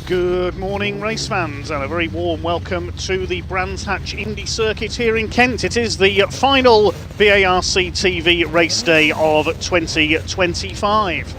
Good morning, race fans, and a very warm welcome to the Brands Hatch Indy Circuit here in Kent. It is the final BARC TV race day of 2025.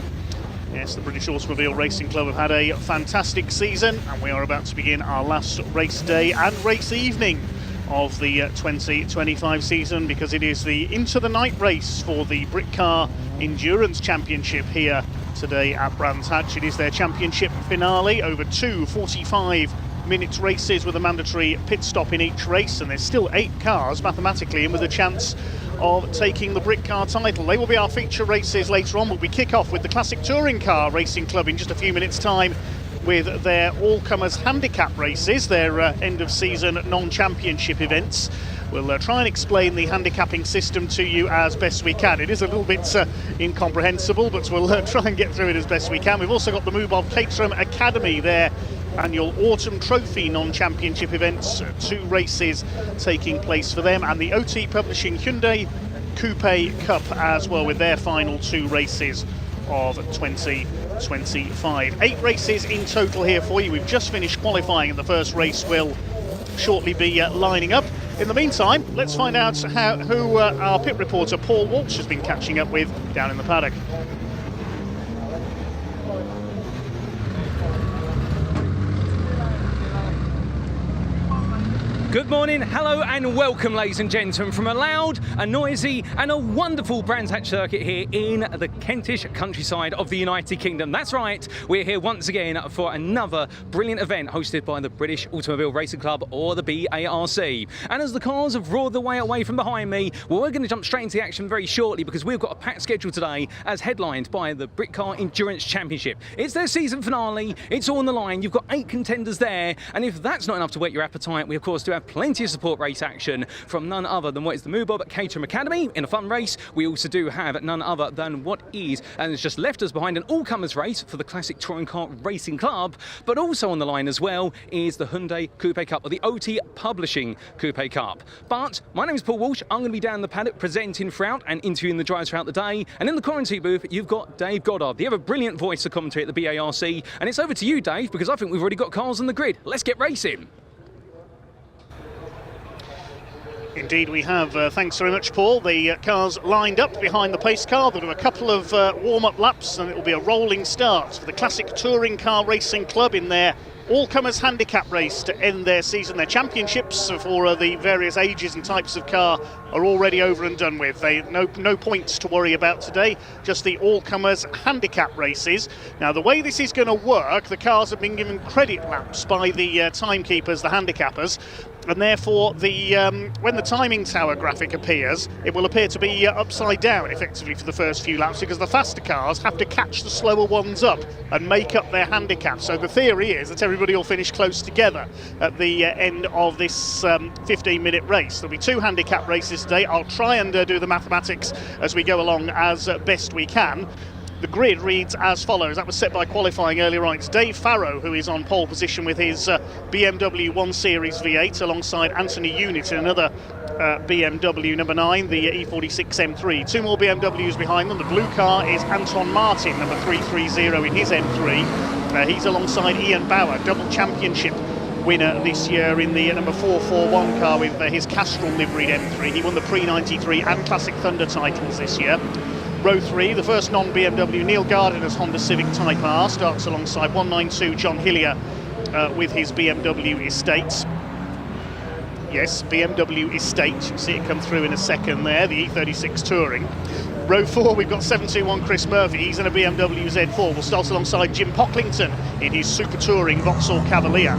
Yes, the British Automobile Racing Club have had a fantastic season, and we are about to begin our last race day and race evening of the 2025 season, because it is the into the night race for the Britcar Endurance Championship here today at Brands Hatch. It is their championship finale over two 45-minute races with a mandatory pit stop in each race, and there's still 8 cars mathematically in with a chance of taking the Britcar title. They will be our feature races later on, but we kick off with the Classic Touring Car Racing Club in just a few minutes' time with their all-comers handicap races, their end-of-season non-championship events. We'll try and explain the handicapping system to you as best we can. It is a little bit incomprehensible, but we'll try and get through it as best we can. We've also got the moobob Caterham Academy, their annual Autumn Trophy non-championship events, 2 races taking place for them, and the OT Publishing Hyundai Coupe Cup as well, with their final 2 races of 2025. 8 races in total here for you. We've just finished qualifying, and the first race will shortly be lining up. In the meantime, let's find out who our pit reporter Paul Walsh has been catching up with down in the paddock. Good morning, hello and welcome, ladies and gentlemen, from a loud, a noisy and a wonderful Brands Hatch circuit here in the Kentish countryside of the United Kingdom. That's right, we're here once again for another brilliant event hosted by the British Automobile Racing Club, or the BARC. And as the cars have roared their way away from behind me, well, we're going to jump straight into the action very shortly, because we've got a packed schedule today as headlined by the Britcar Endurance Championship. It's their season finale, it's all on the line, you've got 8 contenders there, and if that's not enough to whet your appetite, we of course do have plenty of support race action from none other than what is the moobob at Caterham Academy in a fun race. We also do have none other than what is, and it's just left us behind, an all-comers race for the Classic Touring Car Racing Club, but also on the line as well is the Hyundai Coupe Cup, or the OT Publishing Coupe Cup. But my name is Paul Walsh, I'm going to be down in the paddock presenting throughout and interviewing the drivers throughout the day, and in the commentary booth you've got Dave Goddard, the ever brilliant voice of commentary at the BARC, and it's over to you, Dave, because I think we've already got cars on the grid. Let's get racing. Indeed we have. Thanks very much, Paul. The cars lined up behind the pace car. They'll do a couple of warm-up laps, and it will be a rolling start for the Classic Touring Car Racing Club in their all-comers handicap race to end their season. Their championships for the various ages and types of car are already over and done with. No points to worry about today, just the all-comers handicap races. Now, the way this is going to work, the cars have been given credit laps by the timekeepers, the handicappers, and therefore when the timing tower graphic appears, it will appear to be upside down effectively for the first few laps, because the faster cars have to catch the slower ones up and make up their handicap. So the theory is that everybody will finish close together at the end of this 15-minute race. There'll be 2 handicap races today. I'll try and do the mathematics as we go along as best we can. The grid reads as follows. That was set by qualifying earlier on. It's Dave Farrow who is on pole position with his BMW 1 Series V8 alongside Anthony Unit in another BMW number 9, the E46 M3. 2 more BMWs behind them. The blue car is Anton Martin, number 330 in his M3. He's alongside Ian Bauer, double championship winner this year in the number 441 car with his Castrol liveried M3. He won the Pre-93 and Classic Thunder titles this year. Row 3, the first non-BMW, Neil Gardiner's Honda Civic Type R, starts alongside 192 John Hillier with his BMW Estate. Yes, BMW Estate, you'll see it come through in a second there, the E36 Touring. Row 4, we've got 721 Chris Murphy, he's in a BMW Z4. We'll start alongside Jim Pocklington in his Super Touring Vauxhall Cavalier.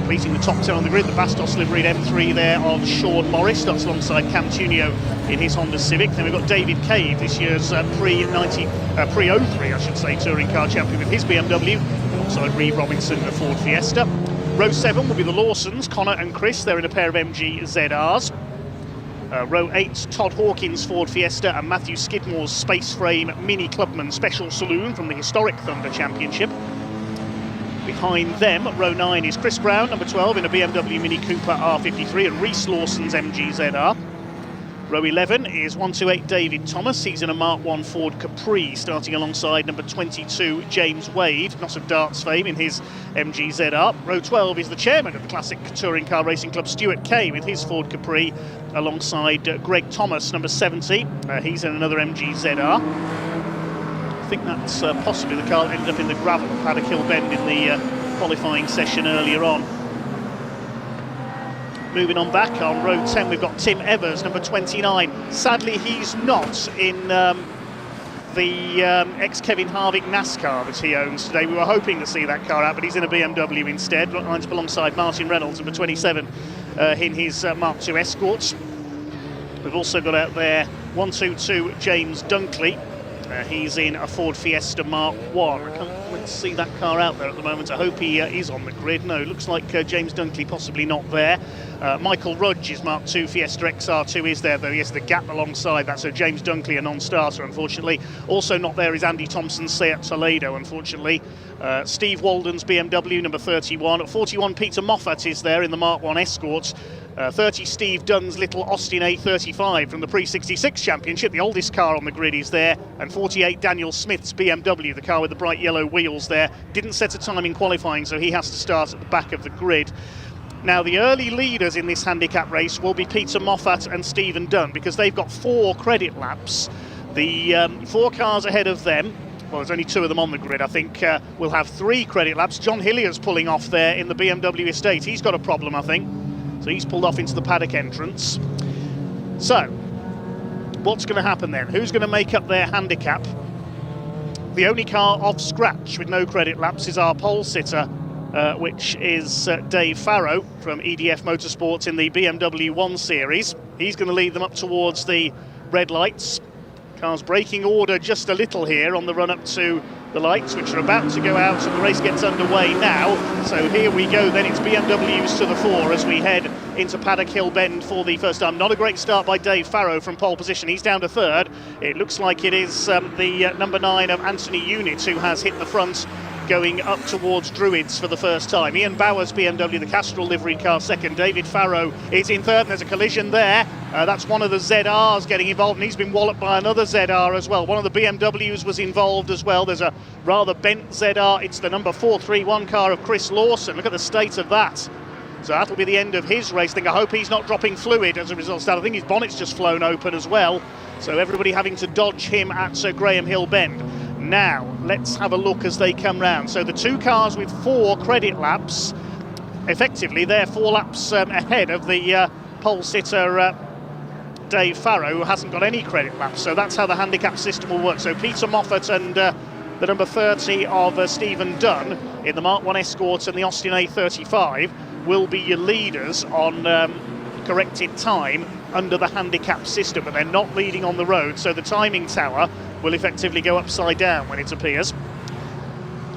Completing the top 10 on the grid, the Bastos liveried M3 there of Sean Morris, starts alongside Cam Tunio in his Honda Civic. Then we've got David Cave, this year's pre-03, I should say, touring car champion with his BMW, alongside Reeve Robinson in a Ford Fiesta. Row 7 will be the Lawsons, Connor and Chris, they're in a pair of MG ZRs. Row 8, Todd Hawkins Ford Fiesta and Matthew Skidmore's Space Frame Mini Clubman Special Saloon from the historic Thunder Championship. Behind them, row 9 is Chris Brown, number 12, in a BMW Mini Cooper R53 and Reese Lawson's MG ZR. Row 11 is 128 David Thomas, he's in a Mark 1 Ford Capri, starting alongside number 22 James Wade, not of darts fame, in his MG ZR. Row 12 is the chairman of the Classic Touring Car Racing Club, Stuart Kay, with his Ford Capri, alongside Greg Thomas, number 70, he's in another MG ZR. I think that's possibly the car that ended up in the gravel at Paddock Hill Bend in the qualifying session earlier on. Moving on back, on row 10 we've got Tim Evers, number 29. Sadly he's not in the ex-Kevin Harvick NASCAR that he owns today. We were hoping to see that car out, but he's in a BMW instead. Lines up alongside Martin Reynolds, number 27, in his Mark II Escorts. We've also got out there 122 James Dunkley. He's in a Ford Fiesta Mark 1. I can't wait to see that car out there at the moment. I hope he is on the grid. No, looks like James Dunkley possibly not there. Michael Rudge's Mark II Fiesta XR2 is there, though. Yes, the gap alongside that, so James Dunkley a non-starter, unfortunately. Also not there is Andy Thompson's Seat Toledo, unfortunately. Steve Walden's BMW, number 31. At 41, Peter Moffat is there in the Mark 1 Escort. 30, Steve Dunn's little Austin A35 from the Pre-66 Championship, the oldest car on the grid, is there. And 48, Daniel Smith's BMW, the car with the bright yellow wheels there. Didn't set a time in qualifying, so he has to start at the back of the grid. Now, the early leaders in this handicap race will be Peter Moffat and Stephen Dunn, because they've got 4 credit laps. The 4 cars ahead of them, well, there's only 2 of them on the grid, I think, will have 3 credit laps. John Hillier's pulling off there in the BMW Estate. He's got a problem, I think. So he's pulled off into the paddock entrance. So, what's going to happen then? Who's going to make up their handicap? The only car off scratch with no credit laps is our pole sitter, which is Dave Farrow from EDF Motorsports in the BMW 1 Series. He's going to lead them up towards the red lights. Car's braking order just a little here on the run up to the lights, which are about to go out, and the race gets underway now. So here we go then, it's BMWs to the fore as we head into Paddock Hill Bend for the first time. Not a great start by Dave Farrow from pole position, he's down to 3rd. It looks like it is the number 9 of Anthony Unit who has hit the front, going up towards Druids for the first time. Ian Bauer's BMW, the Castrol livery car, 2nd. David Farrow is in 3rd, and there's a collision there. That's one of the ZRs getting involved, and he's been walloped by another ZR as well. One of the BMWs was involved as well. There's a rather bent ZR. It's the number 431 car of Chris Lawson. Look at the state of that. So that'll be the end of his race. I hope he's not dropping fluid as a result of that. I think his bonnet's just flown open as well. So everybody having to dodge him at Graham Hill Bend. Now, let's have a look as they come round. So the two cars with 4 credit laps, effectively they're 4 laps ahead of the pole sitter Dave Farrow, who hasn't got any credit laps. So that's how the handicap system will work. So Peter Moffat and the number 30 of Stephen Dunn in the Mark 1 Escort and the Austin A35 will be your leaders on corrected time under the handicap system, but they're not leading on the road, so the timing tower will effectively go upside down when it appears.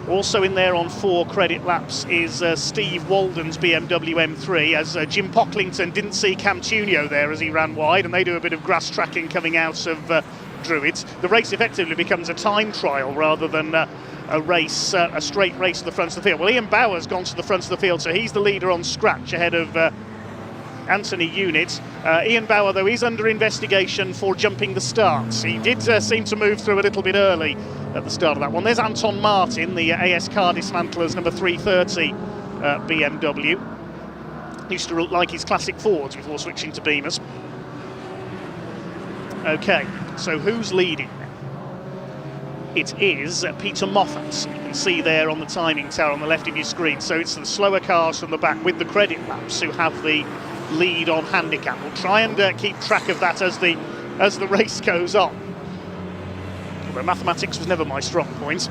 Also in there on 4 credit laps is Steve Walden's BMW M3, as Jim Pocklington didn't see Cam Tunio there as he ran wide, and they do a bit of grass tracking coming out of Druids. The race effectively becomes a time trial rather than a race, a straight race to the front of the field. Well, Ian Bauer's gone to the front of the field, so he's the leader on scratch ahead of Anthony Unit. Ian Bauer, though, is under investigation for jumping the starts. He did seem to move through a little bit early at the start of that one. There's Anton Martin, the AS Car Dismantlers number 330 BMW. Used to like his classic Fords before switching to Beamers. Okay, so who's leading? It is Peter Moffat. You can see there on the timing tower on the left of your screen. So it's the slower cars from the back with the credit laps who have the lead on handicap. We'll try and keep track of that as the race goes on. Although mathematics was never my strong point.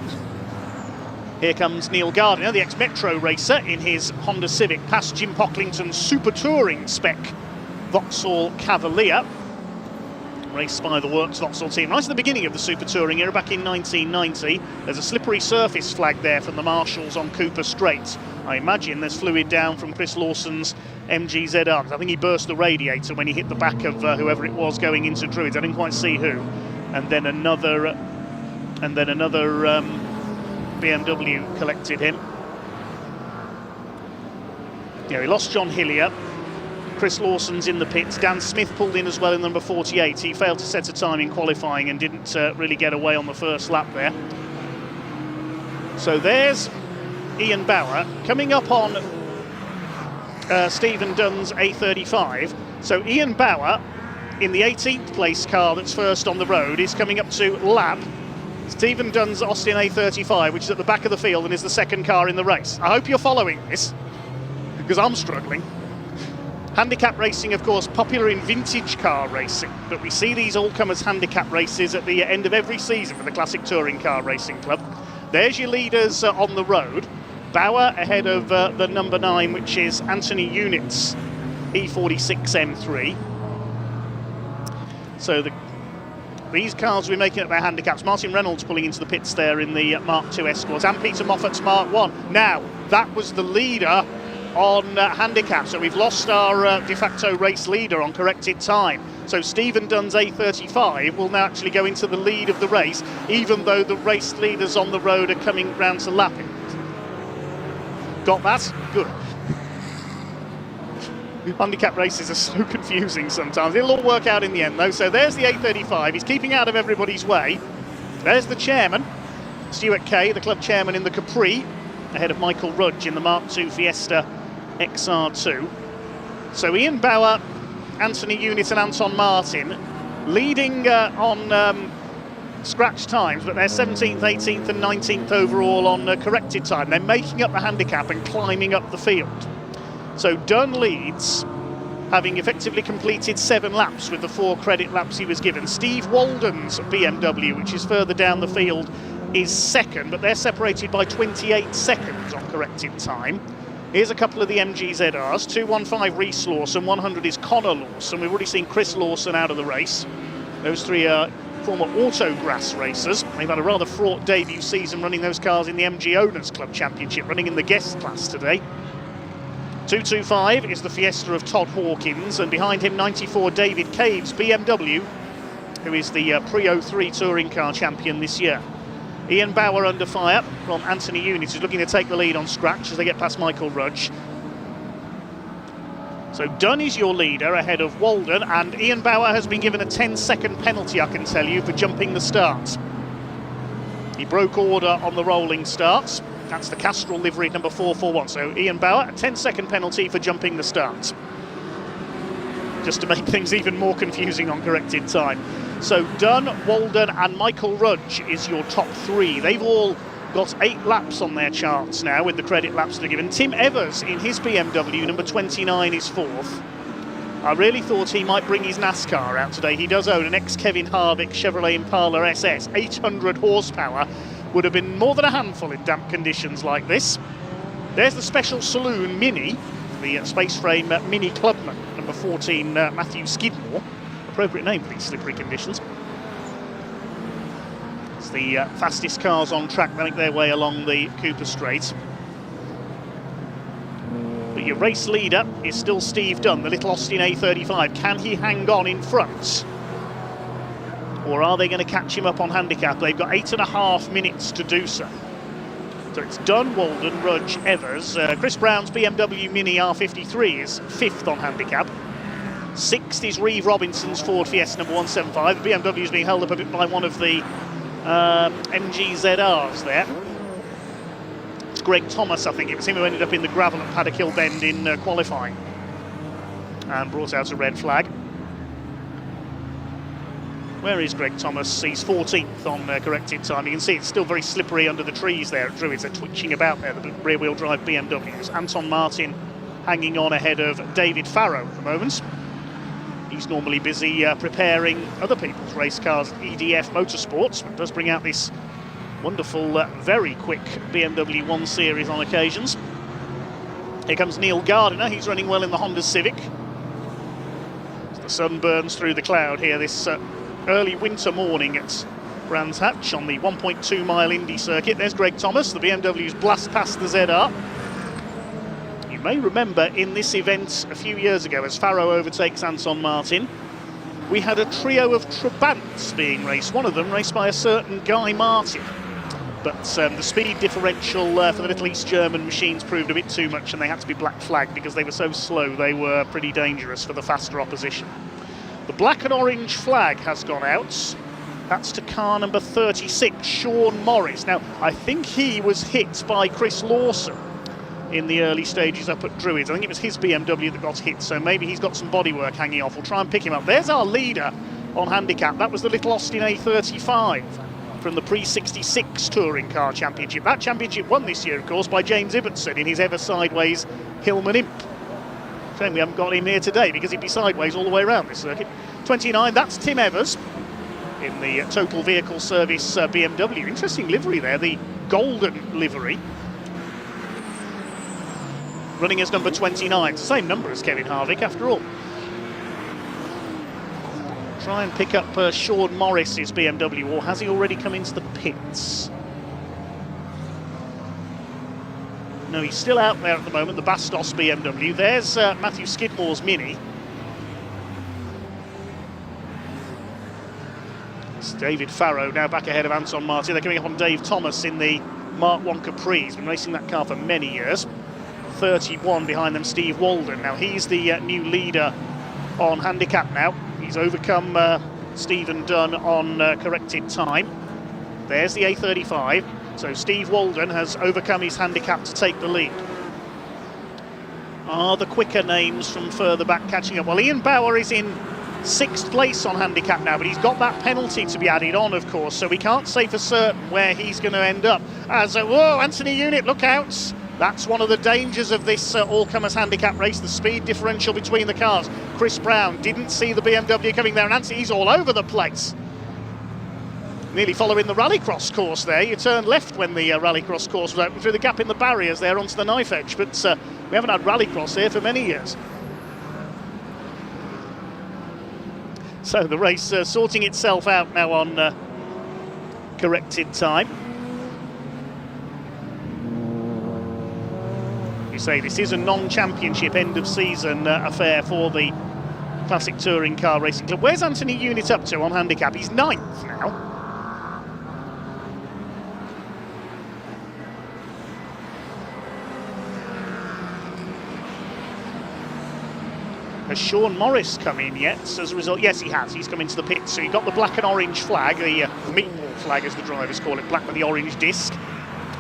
Here comes Neil Gardiner, the ex-Metro racer, in his Honda Civic, past Jim Pocklington's Super Touring spec Vauxhall Cavalier. Raced by the Works Vauxhall team right at the beginning of the Super Touring era back in 1990. There's a slippery surface flag there from the marshals on Cooper Straight. I imagine there's fluid down from Chris Lawson's MGZR. I think he burst the radiator when he hit the back of whoever it was going into Druids. I didn't quite see who. And then another BMW collected him. Yeah, he lost John Hillier. Chris Lawson's in the pits. Dan Smith pulled in as well in number 48. He failed to set a time in qualifying and didn't really get away on the first lap there. So there's Ian Bauer coming up on Stephen Dunn's A35. So Ian Bauer in the 18th place car that's first on the road is coming up to lap Stephen Dunn's Austin A35, which is at the back of the field and is the second car in the race. I hope you're following this, because I'm struggling. Handicap racing, of course, popular in vintage car racing, but we see these all-comers handicap races at the end of every season for the Classic Touring Car Racing Club. There's your leaders on the road. Bauer ahead of the number 9, which is Anthony Unit's E46 M3. So these cars will be making up their handicaps. Martin Reynolds pulling into the pits there in the Mark 2 Escort, and Peter Moffat's Mark 1. Now, that was the leader on handicap, so we've lost our de facto race leader on corrected time. So Stephen Dunn's A35 will now actually go into the lead of the race, even though the race leaders on the road are coming round to lap it. Got that? Good. Handicap races are so confusing sometimes. It'll all work out in the end though. So there's the A35, he's keeping out of everybody's way. There's the chairman, Stuart Kay, the club chairman in the Capri, ahead of Michael Rudge in the Mark II Fiesta XR2. So Ian Bauer, Anthony Unit and Anton Martin leading on scratch times, but they're 17th, 18th and 19th overall on corrected time. They're making up the handicap and climbing up the field. So Dunn leads, having effectively completed 7 laps with the 4 credit laps he was given. Steve Walden's BMW, which is further down the field, is second, but they're separated by 28 seconds on corrected time. Here's a couple of the MGZRs, 215 Reese Lawson, 100 is Connor Lawson. We've already seen Chris Lawson out of the race. Those 3 are former Autograss racers. They've had a rather fraught debut season running those cars in the MG Owners Club Championship, running in the guest class today. 225 is the Fiesta of Todd Hawkins, and behind him 94 David Cave's BMW, who is the Pre-03 touring car champion this year. Ian Bauer under fire from Anthony Unit, who's looking to take the lead on scratch as they get past Michael Rudge. So Dunn is your leader ahead of Walden, and Ian Bauer has been given a 10-second penalty, I can tell you, for jumping the starts. He broke order on the rolling starts. That's the Castrol livery number 441. So Ian Bauer, a 10-second penalty for jumping the starts, just to make things even more confusing on corrected time. So Dunn, Walden and Michael Rudge is your top 3. They've all got 8 laps on their charts now, with the credit laps that are given. Tim Evers in his BMW, number 29, is 4th. I really thought he might bring his NASCAR out today. He does own an ex-Kevin Harvick Chevrolet Impala SS, 800 horsepower. Would have been more than a handful in damp conditions like this. There's the Special Saloon Mini, the Space Frame Mini Clubman, number 14, Matthew Skidmore. Appropriate name for these slippery conditions. It's the fastest cars on track that make their way along the Coupe Straight. But your race leader is still Steve Dunn, the little Austin A35. Can he hang on in front? Or are they going to catch him up on handicap? They've got 8.5 minutes to do so. So it's Dunn, Walden, Rudge, Evers. Chris Brown's BMW Mini R53 is 5th on handicap. 6th is Reeve Robinson's Ford Fiesta number 175. The BMW is being held up a bit by one of the MG ZRs there. It's Greg Thomas, I think. It was him who ended up in the gravel at Paddock Hill Bend in qualifying and brought out a red flag. Where is Greg Thomas? He's 14th on corrected time. You can see it's still very slippery under the trees there at Druids. They're twitching about there, the rear-wheel drive BMWs. Anton Martin hanging on ahead of David Farrow at the moment. He's normally busy preparing other people's race cars at EDF Motorsports, but does bring out this wonderful, very quick BMW 1 Series on occasions. Here comes Neil Gardiner. He's running well in the Honda Civic. As the sun burns through the cloud here this early winter morning at Brands Hatch on the 1.2 mile Indy circuit. There's Greg Thomas. The BMW's blast past the ZR. You may remember in this event a few years ago, as Farrow overtakes Anton Martin, we had a trio of Trabants being raced. One of them raced by a certain Guy Martin. But the speed differential for the little East German machines proved a bit too much, and they had to be black flagged because they were so slow. They were pretty dangerous for the faster opposition. The black and orange flag has gone out. That's to car number 36, Sean Morris. Now, I think he was hit by Chris Lawson in the early stages up at Druids. I think it was his BMW that got hit, so maybe he's got some bodywork hanging off. We'll try and pick him up. There's our leader on handicap. That was the little Austin A35 from the Pre-66 Touring Car Championship. That championship won this year, of course, by James Ibbotson in his ever-sideways Hillman Imp. Shame we haven't got him here today because he'd be sideways all the way around this circuit. 29, that's Tim Evers in the Total Vehicle Service BMW. Interesting livery there, the golden livery. Running as number 29, it's the same number as Kevin Harvick after all. Try and pick up Sean Morris's BMW, or has he already come into the pits? No, he's still out there at the moment, the Bastos BMW. There's Matthew Skidmore's Mini. It's David Farrow now back ahead of Anton Martin. They're coming up on Dave Thomas in the Mark 1 Capri. He's been racing that car for many years. 31 behind them, Steve Walden. Now he's the new leader on handicap now. He's overcome Stephen Dunn on corrected time. There's the A35. So Steve Walden has overcome his handicap to take the lead. Are the quicker names from further back catching up? Well, Ian Bauer is in 6th place on handicap now, but he's got that penalty to be added on, of course, so we can't say for certain where he's going to end up. As whoa, Anthony Unit, look out! That's one of the dangers of this all-comers handicap race, the speed differential between the cars. Chris Brown didn't see the BMW coming there, and Anthony, he's all over the place. Nearly following the rallycross course there. You turned left when the rallycross course was open through the gap in the barriers there onto the knife edge, but we haven't had rallycross here for many years. So the race sorting itself out now on corrected time. You say this is a non-championship end-of-season affair for the Classic Touring Car Racing Club. Where's Anthony Unit up to on handicap? He's 9th now. Has Sean Morris come in yet as a result? Yes, he has. He's come into the pits. So you've got the black and orange flag, the meatball flag as the drivers call it, black with the orange disc.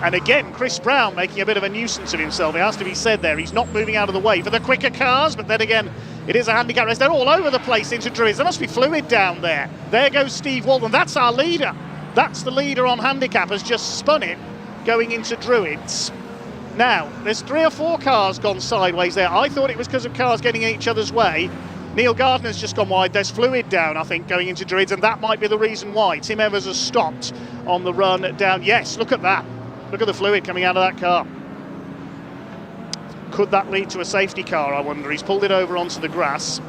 And again, Chris Brown making a bit of a nuisance of himself. It has to be said there, he's not moving out of the way for the quicker cars, but then again, It is a handicap race. They're all over the place into Druids. There must be fluid down there. There goes Steve Walden. That's our leader. That's the leader on handicap, has just spun it going into Druids. Now, there's 3 or 4 cars gone sideways there. I thought it was because of cars getting in each other's way. Neil Gardner's just gone wide. There's fluid down, I think, going into Druids, and that might be the reason why. Tim Evers has stopped on the run down. Yes, look at that. Look at the fluid coming out of that car. Could that lead to a safety car, I wonder? He's pulled it over onto the grass.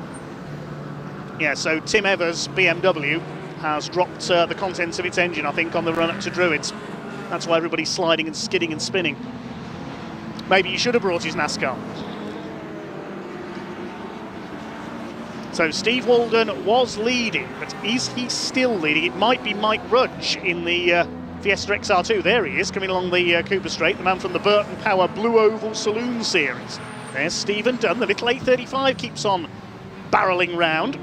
Yeah, so Tim Evers' BMW has dropped the contents of its engine, I think, on the run up to Druids. That's why everybody's sliding and skidding and spinning. Maybe he should have brought his NASCAR. So Steve Walden was leading, but is he still leading? It might be Mike Rudge in the Fiesta XR2. There he is, coming along the Cooper Straight, the man from the Burton Power Blue Oval Saloon Series. There's Stephen Dunn. The little A35 keeps on barrelling round.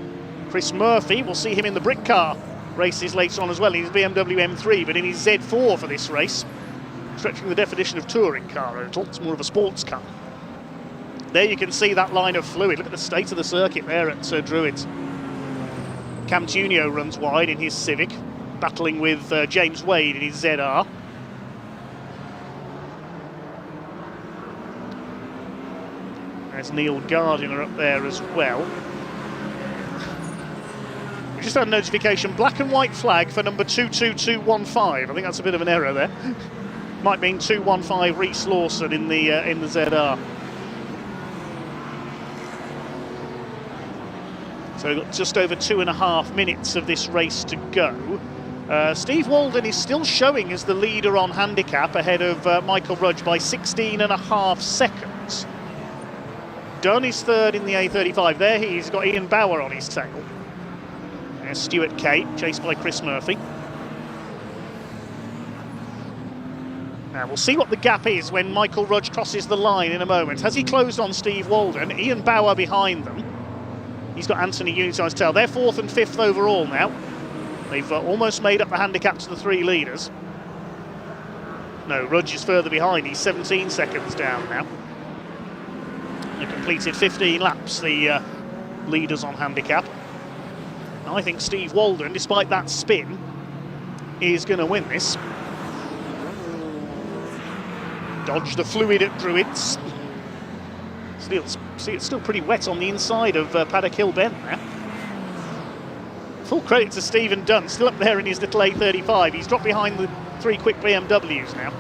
Chris Murphy, we'll see him in the Britcar races later on as well. He's BMW M3, but in his Z4 for this race. Stretching the definition of touring car a little. It's more of a sports car. There you can see that line of fluid. Look at the state of the circuit there at Druids. Cam Tunio runs wide in his Civic, battling with James Wade in his ZR. There's Neil Gardiner up there as well. We just had a notification, black and white flag for number 22215. I think that's a bit of an error there. Might mean 215 Reese Lawson in the ZR. So we've got just over 2.5 minutes of this race to go. Steve Walden is still showing as the leader on handicap, ahead of Michael Rudge by 16.5 seconds. Dunn is third in the A35. There he's got Ian Bauer on his tail. There's Stuart Kay, chased by Chris Murphy. Now we'll see what the gap is when Michael Rudge crosses the line in a moment. Has he closed on Steve Walden? Ian Bauer behind them. He's got Anthony Unit on his tail. They're 4th and 5th overall now. They've almost made up the handicap to the 3 leaders. No, Rudge is further behind. He's 17 seconds down now. They completed 15 laps, the leaders on handicap. I think Steve Walden, despite that spin, is going to win this. Dodge the fluid at Druids. See, it's still pretty wet on the inside of Paddock Hill Bend there. Full credit to Stephen Dunn, still up there in his little A35. He's dropped behind the 3 quick BMWs now.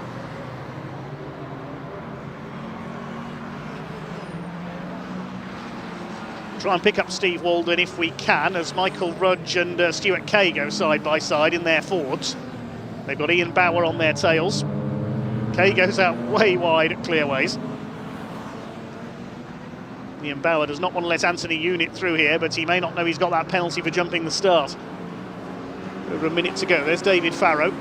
Try and pick up Steve Walden if we can, as Michael Rudge and Stuart Kay go side by side in their Fords. They've got Ian Bauer on their tails. Kay goes out way wide at clearways. Ian Bauer does not want to let Anthony Unit through here, but he may not know he's got that penalty for jumping the start. Over a minute to go. There's David Farrow.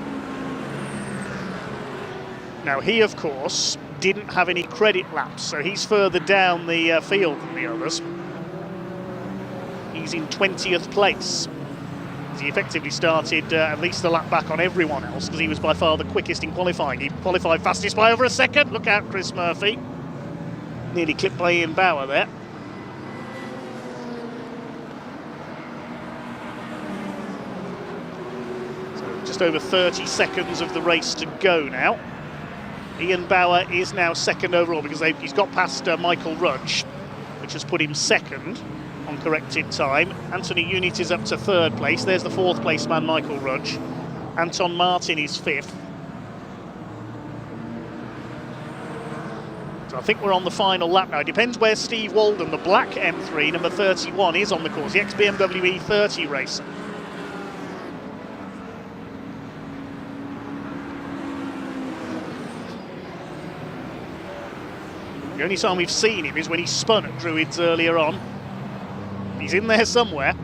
Now he, of course, didn't have any credit laps, so he's further down the field than the others. He's in 20th place. He effectively started at least a lap back on everyone else, because he was by far the quickest in qualifying. He qualified fastest by over a second. Look out, Chris Murphy. Nearly clipped by Ian Bauer there. So just over 30 seconds of the race to go now. Ian Bauer is now second overall, because he's got past Michael Rudge, which has put him second on corrected time. Anthony Unit is up to 3rd place. There's the 4th place man, Michael Rudge. Anton Martin is 5th. So I think we're on the final lap now. It depends where Steve Walden, the black M3, number 31, is on the course, the ex-BMW E30 racer. The only time we've seen him is when he spun at Druids earlier on. He's in there somewhere.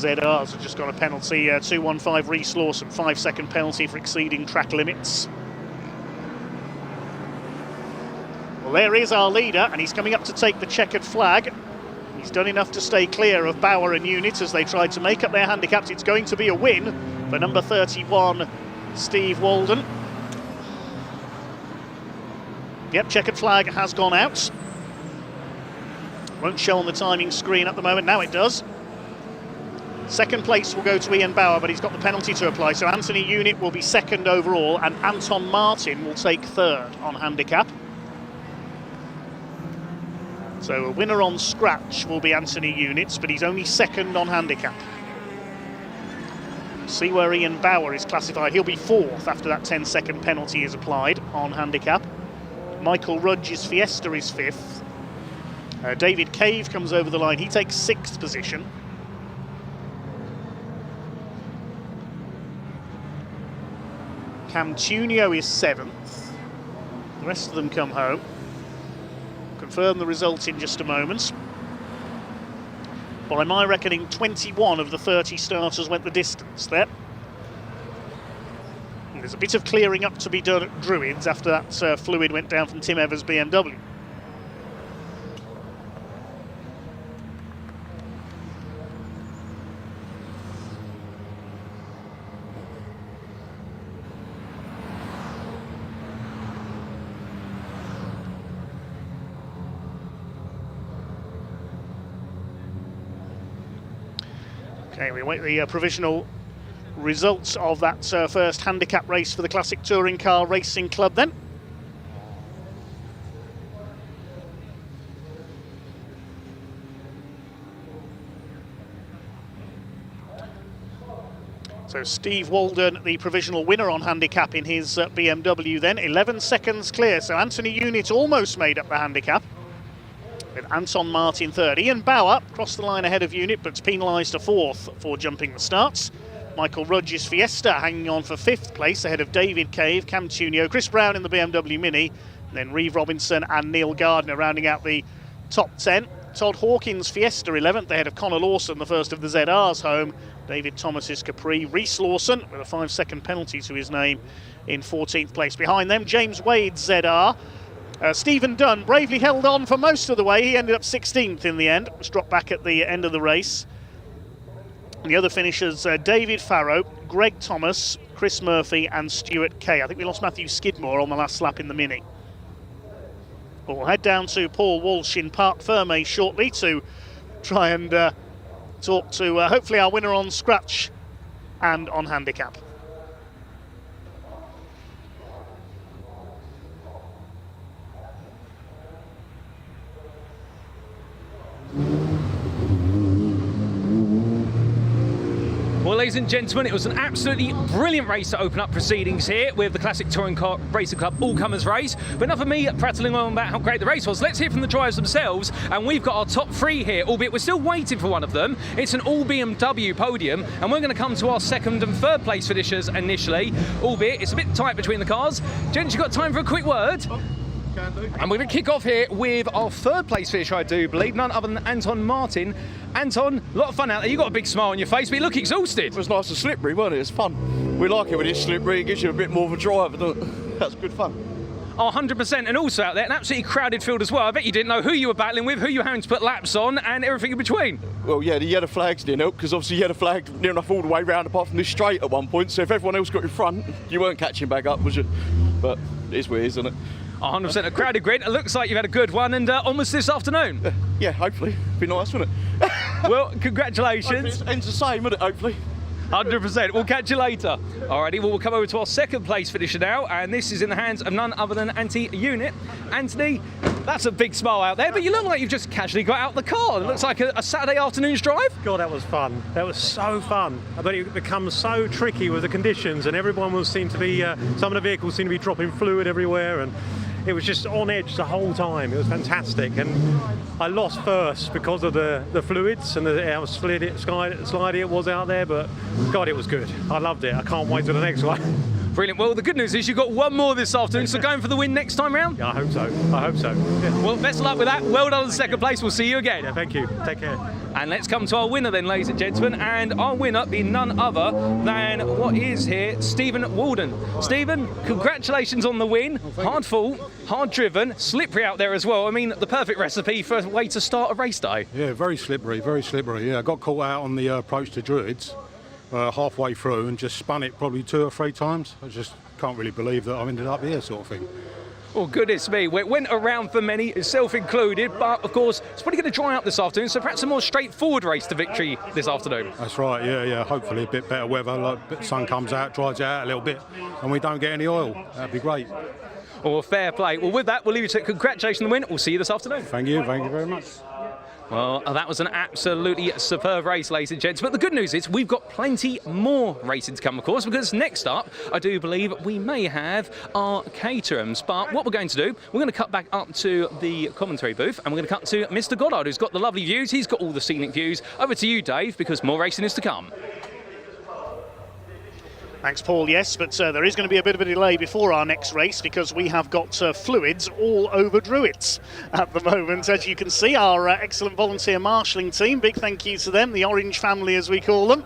The ZRs have just got a penalty, 215 Reese Lawson, 5-second penalty for exceeding track limits. Well, there is our leader, and he's coming up to take the checkered flag. He's done enough to stay clear of Bauer and Unit as they tried to make up their handicaps. It's going to be a win for number 31, Steve Walden. Yep, checkered flag has gone out. Won't show on the timing screen at the moment. Now it does. Second place will go to Ian Bauer, but he's got the penalty to apply. So Anthony Unit will be second overall, and Anton Martin will take third on handicap. So a winner on scratch will be Anthony Units, but he's only second on handicap. See where Ian Bauer is classified. He'll be fourth after that 10-second penalty is applied on handicap. Michael Rudge's Fiesta is fifth. David Cave comes over the line. He takes sixth position. Cam Tunio is seventh. The rest of them come home. Confirm the result in just a moment. By my reckoning, 21 of the 30 starters went the distance there. And there's a bit of clearing up to be done at Druids after that fluid went down from Tim Evers' BMW. Okay, we wait the provisional results of that first handicap race for the Classic Touring Car Racing Club then. So Steve Walden, the provisional winner on handicap in his BMW then, 11 seconds clear. So Anthony Unit almost made up the handicap, with Anton Martin third. Ian Bauer crossed the line ahead of Unit, but penalised to fourth for jumping the starts. Michael Rudge's Fiesta hanging on for fifth place ahead of David Cave, Cam Tunio, Chris Brown in the BMW Mini, and then Reeve Robinson and Neil Gardner rounding out the top 10. Todd Hawkins' Fiesta 11th ahead of Connor Lawson, the first of the ZR's home. David Thomas's Capri. Reese Lawson with a 5-second penalty to his name in 14th place. Behind them, James Wade's ZR. Stephen Dunn bravely held on for most of the way. He ended up 16th in the end. Was dropped back at the end of the race. And the other finishers, David Farrow, Greg Thomas, Chris Murphy and Stuart Kay. I think we lost Matthew Skidmore on the last lap in the Mini. But we'll head down to Paul Walsh in Parc Ferme shortly to try and talk to hopefully our winner on scratch and on handicap. Well, ladies and gentlemen, it was an absolutely brilliant race to open up proceedings here with the Classic Touring Car Racing Club All-Comers race. But enough of me prattling on about how great the race was. Let's hear from the drivers themselves, and we've got our top three here, albeit we're still waiting for one of them. It's an all-BMW podium, and we're going to come to our second and third place finishers initially, albeit it's a bit tight between the cars. Gents, you got time for a quick word? And we're going to kick off here with our third place finisher, I do believe, none other than Anton Martin. Anton, a lot of fun out there. You've got a big smile on your face, but you look exhausted. It was nice and slippery, wasn't it? It's fun. We like it when it's slippery. It gives you a bit more of a drive. That's good fun. Oh, 100%. And also out there, an absolutely crowded field as well. I bet you didn't know who you were battling with, who you were having to put laps on, and everything in between. Well, yeah, the yellow flags didn't help, because obviously yellow flag near enough all the way round apart from this straight at one point. So if everyone else got in front, you weren't catching back up, was you? But it is weird, isn't it? 100%. A crowded grid. It looks like you've had a good one, and onwards this afternoon. Yeah, hopefully. Be nice, wouldn't it? Well, congratulations. It ends the same, wouldn't it, hopefully? 100%. We'll catch you later. Alrighty, well, we'll come over to our second place finisher now, and this is in the hands of none other than Anthony Unit. Anthony, that's a big smile out there, but you look like you've just casually got out the car. It looks like a Saturday afternoon's drive. God, that was fun. That was so fun. But it becomes so tricky with the conditions, and everyone will seem to be, some of the vehicles seem to be dropping fluid everywhere, and it was just on edge the whole time. It was fantastic, and I lost first because of the fluids and how slidey it was out there, but God, it was good. I loved it. I can't wait for the next one. Brilliant. Well, the good news is you've got one more this afternoon, so going for the win next time round? Yeah, I hope so. I hope so. Yeah. Well, best of luck with that. Well done in second place. We'll see you again. Yeah, thank you. Take care. And let's come to our winner then, ladies and gentlemen. And our winner being none other than what is here, Stephen Walden. Stephen, congratulations on the win. Hard fought, hard driven, slippery out there as well. I mean, the perfect recipe for a way to start a race day. Yeah, very slippery, very slippery. Yeah, I got caught out on the approach to Druids halfway through and just spun it probably 2 or 3 times. I just can't really believe that I ended up here, sort of thing. Oh, goodness me. It went around for many, self included, but of course, it's probably going to dry up this afternoon, so perhaps a more straightforward race to victory this afternoon. That's right, yeah. Hopefully a bit better weather, like the sun comes out, dries it out a little bit, and we don't get any oil. That'd be great. Well, fair play. Well, with that, we'll leave you to congratulations on the win. We'll see you this afternoon. Thank you very much. Well, that was an absolutely superb race, ladies and gents. But the good news is we've got plenty more racing to come, of course, because next up, I do believe we may have our Caterhams. But what we're going to do, we're going to cut back up to the commentary booth, and we're going to cut to Mr. Goddard, who's got the lovely views. He's got all the scenic views. Over to you, Dave, because more racing is to come. Thanks, Paul. Yes, but there is going to be a bit of a delay before our next race because we have got fluids all over Druids at the moment. As you can see, our excellent volunteer marshalling team, big thank you to them, the Orange family as we call them,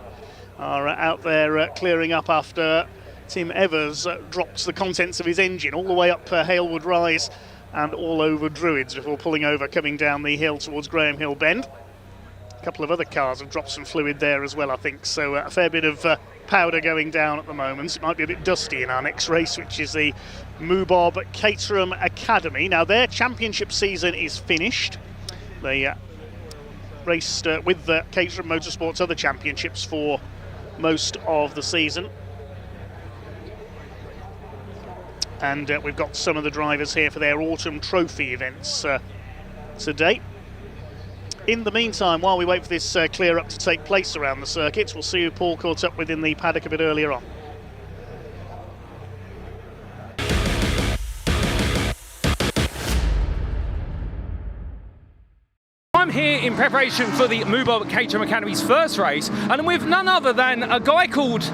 are out there clearing up after Tim Evers dropped the contents of his engine all the way up Halewood Rise and all over Druids before pulling over, coming down the hill towards Graham Hill Bend. A couple of other cars have dropped some fluid there as well, I think, so a fair bit of powder going down at the moment. It might be a bit dusty in our next race, which is the moobob Caterham Academy. Now, their championship season is finished. They raced with the Caterham Motorsports other championships for most of the season. And we've got some of the drivers here for their autumn trophy events today. In the meantime, while we wait for this clear up to take place around the circuit, we'll see who Paul caught up with in the paddock a bit earlier on. I'm here in preparation for the moobob Caterham Academy's first race, and I'm with none other than a guy called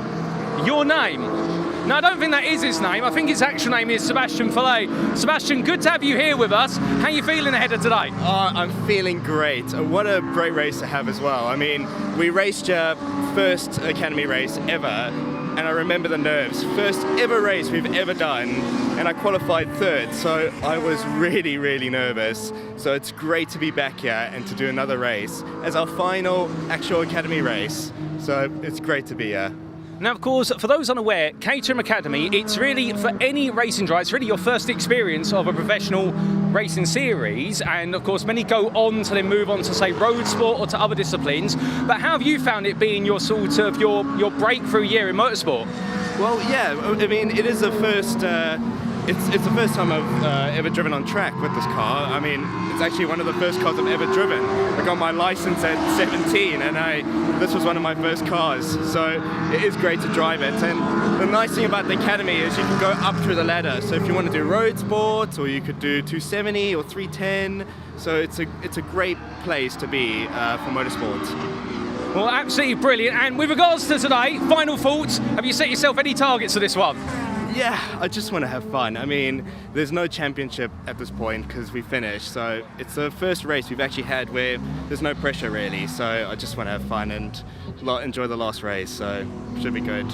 Your Name. Now, I don't think that is his name. I think his actual name is Sebastian Fillet. Sebastian, good to have you here with us. How are you feeling ahead of today? I'm feeling great. What a great race to have as well. I mean, we raced your first Academy race ever, and I remember the nerves. First ever race we've ever done, and I qualified third, so I was really, really nervous. So it's great to be back here and to do another race as our final actual Academy race. So it's great to be here. Now, of course, for those unaware, Caterham Academy, it's really, for any racing driver, it's really your first experience of a professional racing series, and of course many go on to then move on to, say, road sport or to other disciplines. But how have you found it being your sort of your breakthrough year in motorsport? Well, yeah, I mean, it is the first it's the first time I've ever driven on track with this car. I mean, it's actually one of the first cars I've ever driven. I got my license at 17, and this was one of my first cars. So it is great to drive it. And the nice thing about the Academy is you can go up through the ladder. So if you want to do road sports, or you could do 270 or 310. So it's a great place to be for motorsports. Well, absolutely brilliant. And with regards to today, final thoughts, have you set yourself any targets for this one? Yeah, I just want to have fun. I mean, there's no championship at this point because we finished, so it's the first race we've actually had where there's no pressure really, so I just want to have fun and enjoy the last race, so it should be good.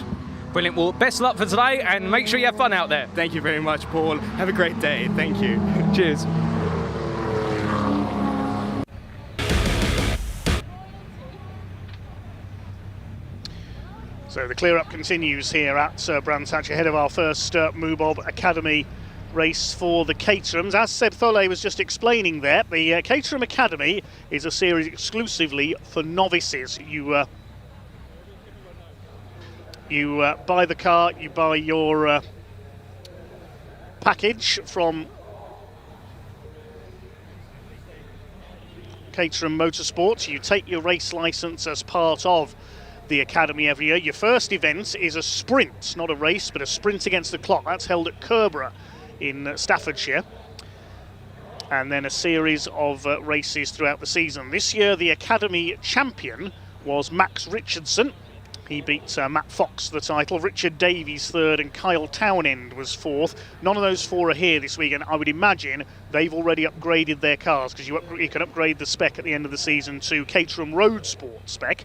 Brilliant. Well, best of luck for today, and make sure you have fun out there. Thank you very much, Paul. Have a great day. Thank you. Cheers. So the clear-up continues here at Brands Hatch ahead of our first moobob Academy race for the Caterhams. As Seb Tholle was just explaining there, the Caterham Academy is a series exclusively for novices. You buy the car, you buy your package from Caterham Motorsports. You take your race licence as part of the Academy every year. Your first event is a sprint, not a race, but a sprint against the clock. That's held at Kerborough in Staffordshire. And then a series of races throughout the season. This year, the Academy champion was Max Richardson. He beat Matt Fox for the title. Richard Davies third, and Kyle Townend was fourth. None of those four are here this weekend. I would imagine they've already upgraded their cars, because you can upgrade the spec at the end of the season to Caterham Road Sport spec.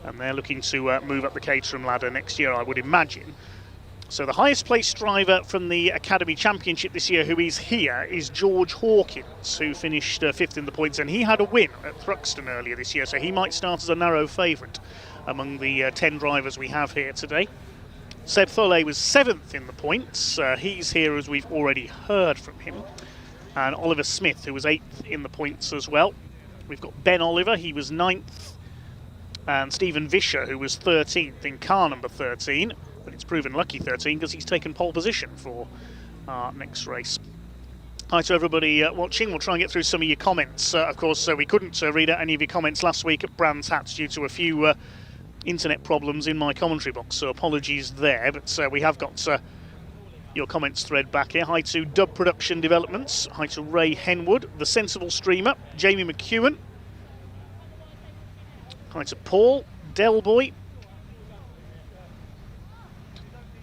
And they're looking to move up the Caterham ladder next year, I would imagine. So the highest placed driver from the Academy Championship this year who is here is George Hawkins, who finished fifth in the points, and he had a win at Thruxton earlier this year, so he might start as a narrow favourite among the 10 drivers we have here today. Seb Tholet was 7th in the points. He's here as we've already heard from him. And Oliver Smith, who was 8th in the points as well. We've got Ben Oliver, he was 9th. And Stephen Vischer, who was 13th in car number 13. But it's proven lucky 13 because he's taken pole position for our next race. Hi to everybody watching. We'll try and get through some of your comments. Of course, we couldn't read out any of your comments last week at Brands Hatch due to a few internet problems in my commentary box, so apologies there. But we have got your comments thread back here. Hi to Dub Production Developments. Hi to Ray Henwood, The Sensible Streamer, Jamie McEwen. Hi to Paul, Delboy.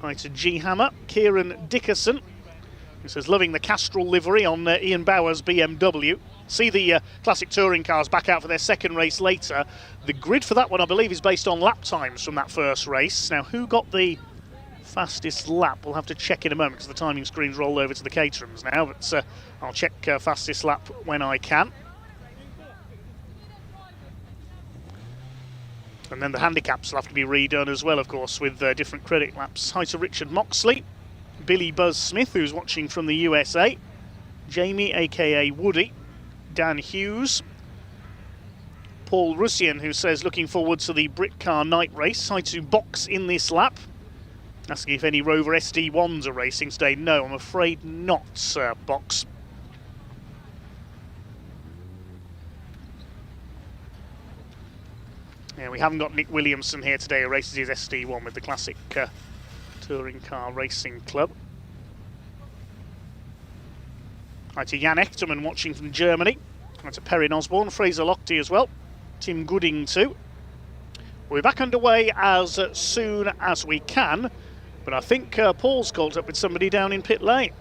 Hi to G Hammer, Kieran Dickerson, who says, loving the Castrol livery on Ian Bauer's BMW. See the classic touring cars back out for their second race later. The grid for that one, I believe, is based on lap times from that first race. Now, who got the fastest lap? We'll have to check in a moment because the timing screen's rolled over to the Caterhams now, but I'll check fastest lap when I can. And then the handicaps will have to be redone as well, of course, with different credit laps. Hi to Richard Moxley, Billy Buzz Smith, who's watching from the USA, Jamie, aka Woody, Dan Hughes, Paul Russian, who says looking forward to the Britcar night race. Hi to Box in this lap, asking if any Rover SD1s are racing today. No, I'm afraid not, Box. Yeah, we haven't got Nick Williamson here today, who races his SD1 with the classic Touring Car Racing Club. Hi to Jan Echterman watching from Germany. Hi to Perrin Osborne, Fraser Lochte as well. Tim Gooding too. We're back underway as soon as we can, but I think Paul's caught up with somebody down in pit lane.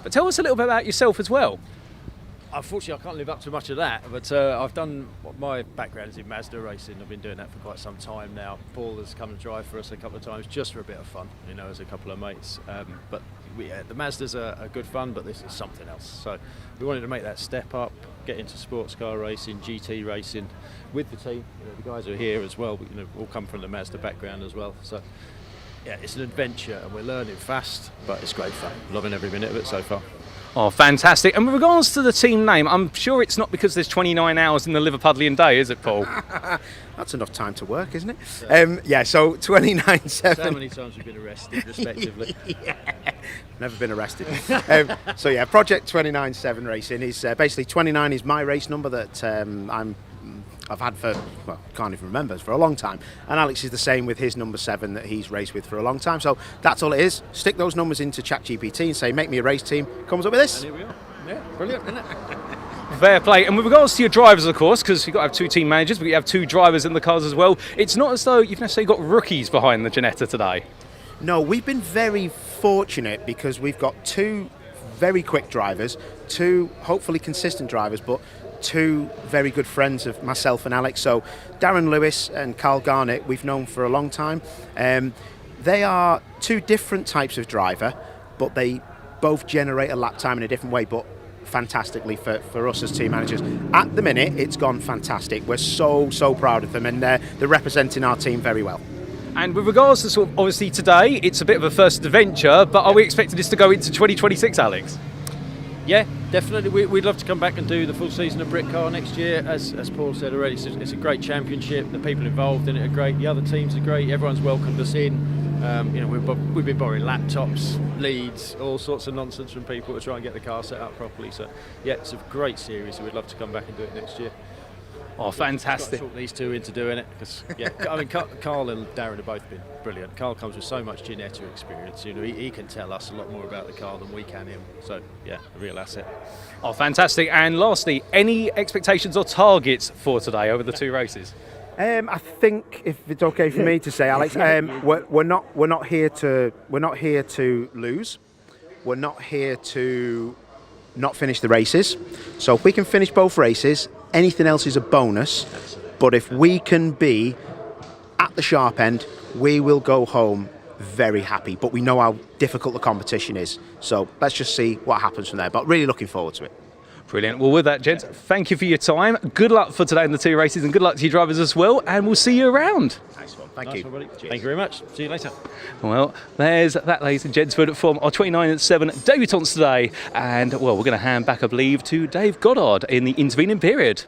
But tell us a little bit about yourself as well. Unfortunately, I can't live up to much of that, but I've done, my background is in Mazda racing. I've been doing that for quite some time now. Paul has come and drive for us a couple of times just for a bit of fun, you know, as a couple of mates. But the Mazdas are good fun, but this is something else. So we wanted to make that step up, get into sports car racing, GT racing with the team. You know, the guys are here as well, but, you know, all come from the Mazda background as well. So yeah, it's an adventure and we're learning fast, but it's great fun. Loving every minute of it so far. Oh, fantastic. And with regards to the team name, I'm sure it's not because there's 29 hours in the Liverpudlian day, is it, Paul? That's enough time to work, isn't it? Yeah, so 29.7. How many times we've been arrested, respectively? Yeah, never been arrested. So yeah, Project 29.7 Racing is basically 29 is my race number that I've had for, well, can't even remember, for a long time. And Alex is the same with his number 7 that he's raced with for a long time. So that's all it is. Stick those numbers into ChatGPT and say, make me a race team. Comes up with this. And here we are. Yeah, brilliant, isn't it? Fair play. And with regards to your drivers, of course, because you've got to have 2 team managers, but you have 2 drivers in the cars as well. It's not as though you've necessarily got rookies behind the Ginetta today. No, we've been very fortunate because we've got 2 very quick drivers, 2 hopefully consistent drivers, but 2 very good friends of myself and Alex. So Darren Lewis and Carl Garnett, we've known for a long time. They are 2 different types of driver, but they both generate a lap time in a different way, but fantastically for us as team managers. At the minute, it's gone fantastic. We're so proud of them, and they're representing our team very well. And with regards to sort of, obviously today, it's a bit of a first adventure, but are we expecting this to go into 2026, Alex? Yeah, definitely. We'd love to come back and do the full season of Britcar next year. As Paul said already, it's a great championship. The people involved in it are great. The other teams are great. Everyone's welcomed us in. We've been borrowing laptops, leads, all sorts of nonsense from people to try and get the car set up properly. So, yeah, it's a great series. So we'd love to come back and do it next year. Oh, fantastic. Got to talk these two into doing it because, yeah, I mean, Carl and Darren have both been brilliant. Carl comes with so much Ginetta experience. He can tell us a lot more about the car than we can him. So, yeah, a real asset. Oh, fantastic. And lastly, any expectations or targets for today over the 2 races? I think, if it's okay for me to say, Alex, we're not here to lose. We're not here to not finish the races. So if we can finish both races, anything else is a bonus. But if we can be at the sharp end, we will go home very happy. But we know how difficult the competition is. So let's just see what happens from there. But really looking forward to it. Brilliant. Well, with that, gents, thank you for your time. Good luck for today in the 2 races, and good luck to your drivers as well. And we'll see you around. Nice one. Thank you. Thank you very much. See you later. Well, there's that, ladies and gentlemen, from our 29-7 debutants today. And, well, we're going to hand back, I believe, to Dave Goddard in the intervening period.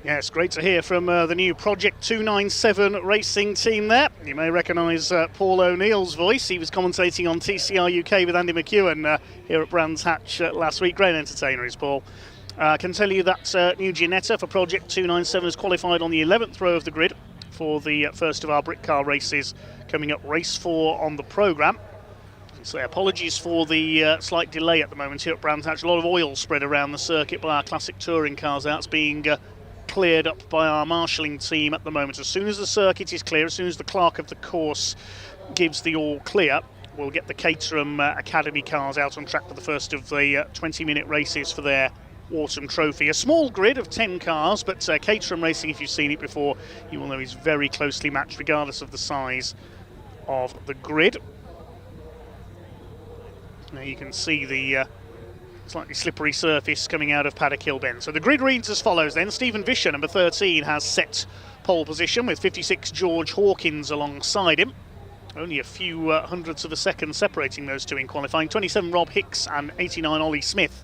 Yeah, it's great to hear from the new Project 297 racing team there. You may recognise Paul O'Neill's voice. He was commentating on TCR UK with Andy McEwen here at Brands Hatch last week. Great entertainer is Paul. I can tell you that new Ginetta for Project 297 has qualified on the 11th row of the grid for the first of our Britcar races coming up, race 4 on the programme. So apologies for the slight delay at the moment here at Brands Hatch. A lot of oil spread around the circuit by our classic touring cars out. It's being cleared up by our marshalling team at the moment. As soon as the circuit is clear, as soon as the clerk of the course gives the all clear, we'll get the Caterham Academy cars out on track for the first of the 20-minute races for their autumn trophy. A small grid of 10 cars, but Caterham Racing, if you've seen it before, you will know is very closely matched regardless of the size of the grid. Now you can see the slightly slippery surface coming out of Paddock Hill Bend. So the grid reads as follows then. Stephen Vischer, number 13, has set pole position with 56 George Hawkins alongside him. Only a few hundredths of a second separating those two in qualifying. 27 Rob Hicks and 89 Ollie Smith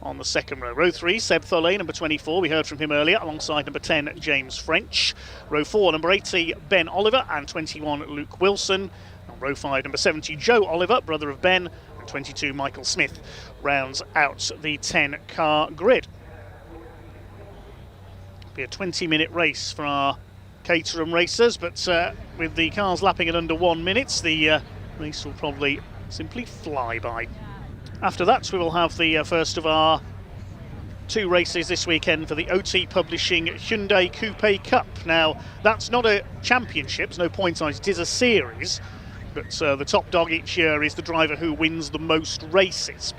on the second row. Row 3, Seb Thulley, number 24, we heard from him earlier, alongside number 10, James French. Row 4, number 80, Ben Oliver, and 21, Luke Wilson. On row 5, number 70, Joe Oliver, brother of Ben, 22 Michael Smith rounds out the 10-car grid. It'll be a 20-minute race for our Caterham racers, but with the cars lapping at under 1 minute, the race will probably simply fly by. After that, we will have the first of our 2 races this weekend for the OT Publishing Hyundai Coupe Cup. Now, that's not a championship, there's no points on it, it is a series. But the top dog each year is the driver who wins the most races.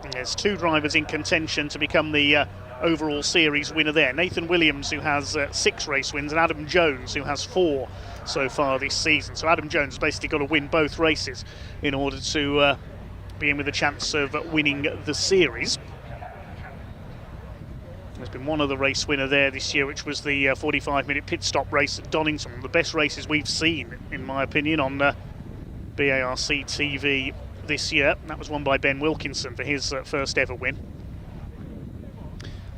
And there's 2 drivers in contention to become the overall series winner there. Nathan Williams, who has 6 race wins, and Adam Jones, who has 4 so far this season. So Adam Jones has basically got to win both races in order to be in with a chance of winning the series. There's been one other race winner there this year, which was the 45-minute pit stop race at Donington. One of the best races we've seen, in my opinion, on BARC TV this year. That was won by Ben Wilkinson for his first ever win.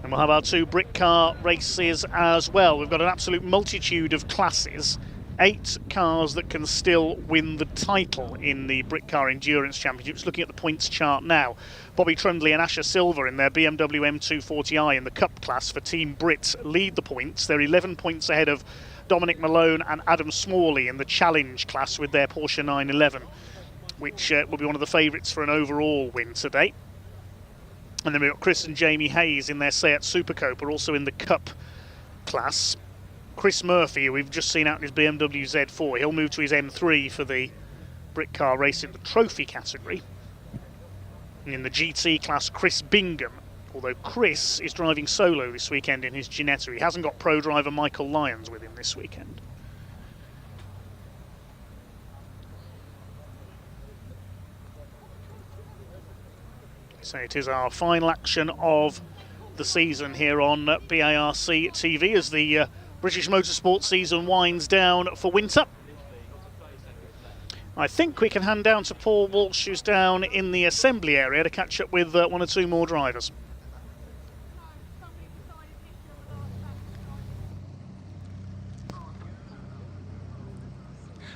And we'll have our 2 Britcar races as well. We've got an absolute multitude of classes. 8 cars that can still win the title in the Britcar Endurance Championship. Just looking at the points chart now. Bobby Trundley and Asher Silver in their BMW M240i in the Cup class for Team Brit lead the points. They're 11 points ahead of Dominic Malone and Adam Smalley in the Challenge class with their Porsche 911, which will be one of the favourites for an overall win today. And then we've got Chris and Jamie Hayes in their Seat Super Coupe, are also in the Cup class. Chris Murphy, who we've just seen out in his BMW Z4, he'll move to his M3 for the Britcar race in the trophy category. And in the GT class, Chris Bingham, although Chris is driving solo this weekend in his Ginetta. He hasn't got pro driver Michael Lyons with him this weekend. So it is our final action of the season here on BARC TV as the British Motorsport season winds down for winter. I think we can hand down to Paul Walsh, who's down in the assembly area, to catch up with 1 or 2 more drivers.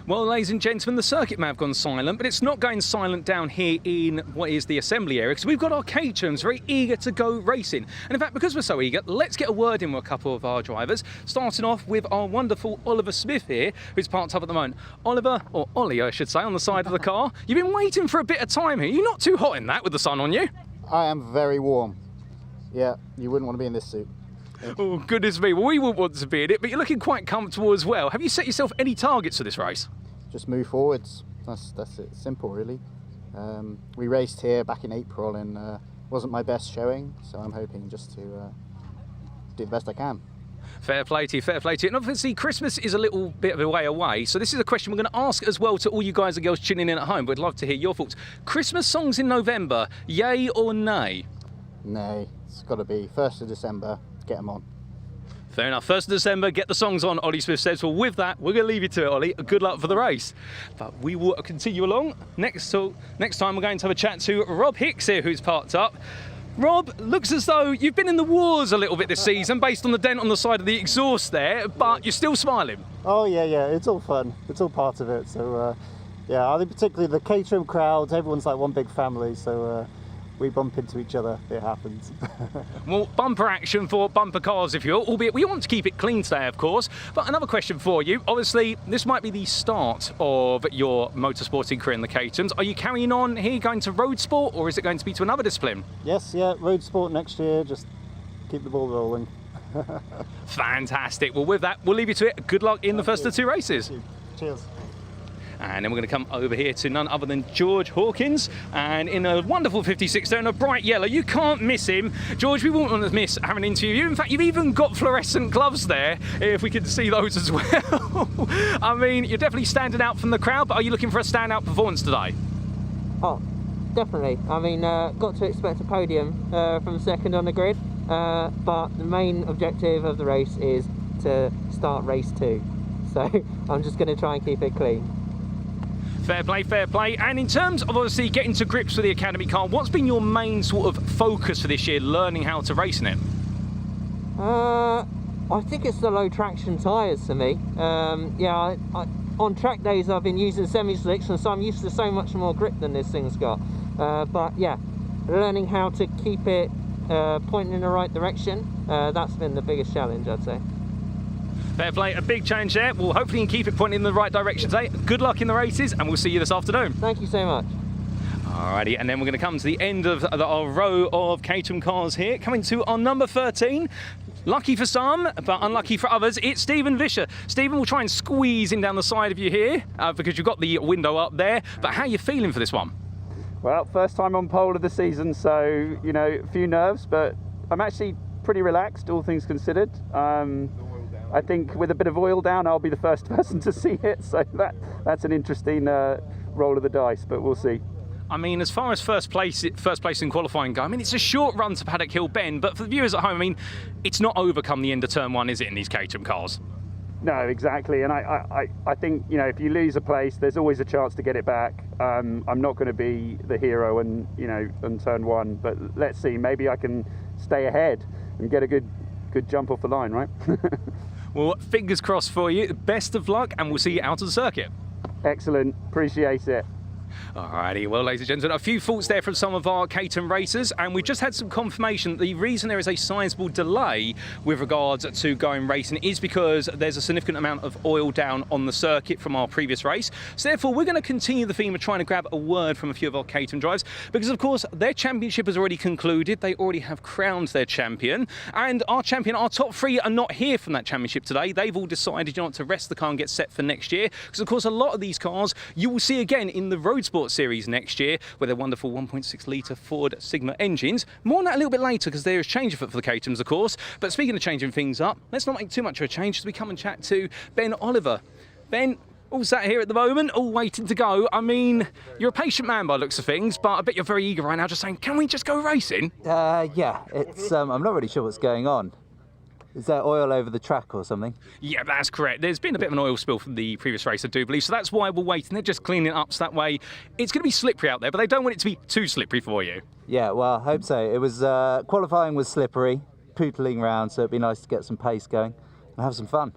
Well, ladies and gentlemen, the circuit may have gone silent, but it's not going silent down here in what is the assembly area, because we've got our Caterhams very eager to go racing. And in fact, because we're so eager, let's get a word in with a couple of our drivers, starting off with our wonderful Oliver Smith here, who's parked up at the moment. Oliver, or Ollie, I should say, on the side of the car. You've been waiting for a bit of time here. You're not too hot in that with the sun on you? I am very warm. Yeah, you wouldn't want to be in this suit. Oh, goodness me. Well, we wouldn't want to be in it, but you're looking quite comfortable as well. Have you set yourself any targets for this race? Just move forwards. That's it. Simple, really. We raced here back in April and wasn't my best showing, so I'm hoping just to do the best I can. Fair play to you, fair play to you. And obviously Christmas is a little bit of a way away, so this is a question we're going to ask as well to all you guys and girls tuning in at home. We'd love to hear your thoughts. Christmas songs in November, yay or nay? Nay, it's got to be 1st of December, get them on. Fair enough. 1st of December, get the songs on, Ollie Smith says. Well, with that, we're going to leave you to it, Ollie. Good luck for the race. But we will continue along. Next time, we're going to have a chat to Rob Hicks here, who's parked up. Rob, looks as though you've been in the wars a little bit this season, based on the dent on the side of the exhaust there, but you're still smiling. Oh, yeah, it's all fun. It's all part of it. So, yeah, I think particularly the Caterham crowd, everyone's like one big family, so we bump into each other, it happens. Well, bumper action for bumper cars, if you will, albeit we want to keep it clean today, of course. But another question for you. Obviously, this might be the start of your motorsporting career in the Caterhams. Are you carrying on here, going to road sport, or is it going to be to another discipline? Yes, yeah, road sport next year, just keep the ball rolling. Fantastic. Well, with that, we'll leave you to it. Good luck in the first of 2 races. Cheers. And then we're going to come over here to none other than George Hawkins, and in a wonderful 56 there in a bright yellow. You can't miss him. George, we won't want to miss having an interview. In fact, you've even got fluorescent gloves there, if we can see those as well. I mean, you're definitely standing out from the crowd, but are you looking for a standout performance today? Oh, definitely. I mean, got to expect a podium from second on the grid, but the main objective of the race is to start race 2. So I'm just going to try and keep it clean. Fair play, fair play. And in terms of obviously getting to grips with the Academy car, what's been your main sort of focus for this year, learning how to race in it? I think it's the low traction tyres for me. Yeah, on track days I've been using semi-slicks, and so I'm used to so much more grip than this thing's got. But yeah, learning how to keep it pointing in the right direction, that's been the biggest challenge, I'd say. Fair play, a big change there. We'll hopefully keep it pointing in the right direction today. Good luck in the races, and we'll see you this afternoon. Thank you so much. Alrighty, and then we're going to come to the end of our row of Caterham cars here. Coming to our number 13. Lucky for some, but unlucky for others, it's Stephen Vischer. Stephen, will try and squeeze in down the side of you here, because you've got the window up there. But how are you feeling for this one? Well, first time on pole of the season, so, you know, a few nerves, but I'm actually pretty relaxed, all things considered. I think with a bit of oil down, I'll be the first person to see it, so that's an interesting roll of the dice, but we'll see. I mean, as far as first place in qualifying go, I mean, it's a short run to Paddock Hill Bend, but for the viewers at home, I mean, it's not overcome the end of turn 1, is it, in these Caterham cars? No, exactly, and I think, you know, if you lose a place, there's always a chance to get it back. I'm not going to be the hero and, you know, on turn 1, but let's see, maybe I can stay ahead and get a good jump off the line, right? Well, fingers crossed for you. Best of luck, and we'll see you out of the circuit. Excellent. Appreciate it. Alrighty, well, ladies and gentlemen, a few thoughts there from some of our Caterham racers, and we've just had some confirmation that the reason there is a sizable delay with regards to going racing is because there's a significant amount of oil down on the circuit from our previous race. So therefore, we're going to continue the theme of trying to grab a word from a few of our Caterham drivers, because of course their championship has already concluded. They already have crowned their champion, and our top 3 are not here from that championship today. They've all decided, you know, to rest the car and get set for next year, because of course a lot of these cars you will see again in the road sport series next year with their wonderful 1.6 litre Ford Sigma engines. More on that a little bit later, because there is change afoot for the Caterhams, of course. But speaking of changing things up, let's not make too much of a change as we come and chat to Ben Oliver. Ben, all sat here at the moment, all waiting to go. I mean, you're a patient man by the looks of things, but I bet you're very eager right now, just saying, can we just go racing? Yeah, it's I'm not really sure what's going on. Is there oil over the track or something? Yeah, that's correct. There's been a bit of an oil spill from the previous race, I do believe, so that's why we're waiting. They're just cleaning it up so that way it's going to be slippery out there, but they don't want it to be too slippery for you. Yeah, well, I hope so. It was qualifying was slippery, pootling round, so it'd be nice to get some pace going and have some fun.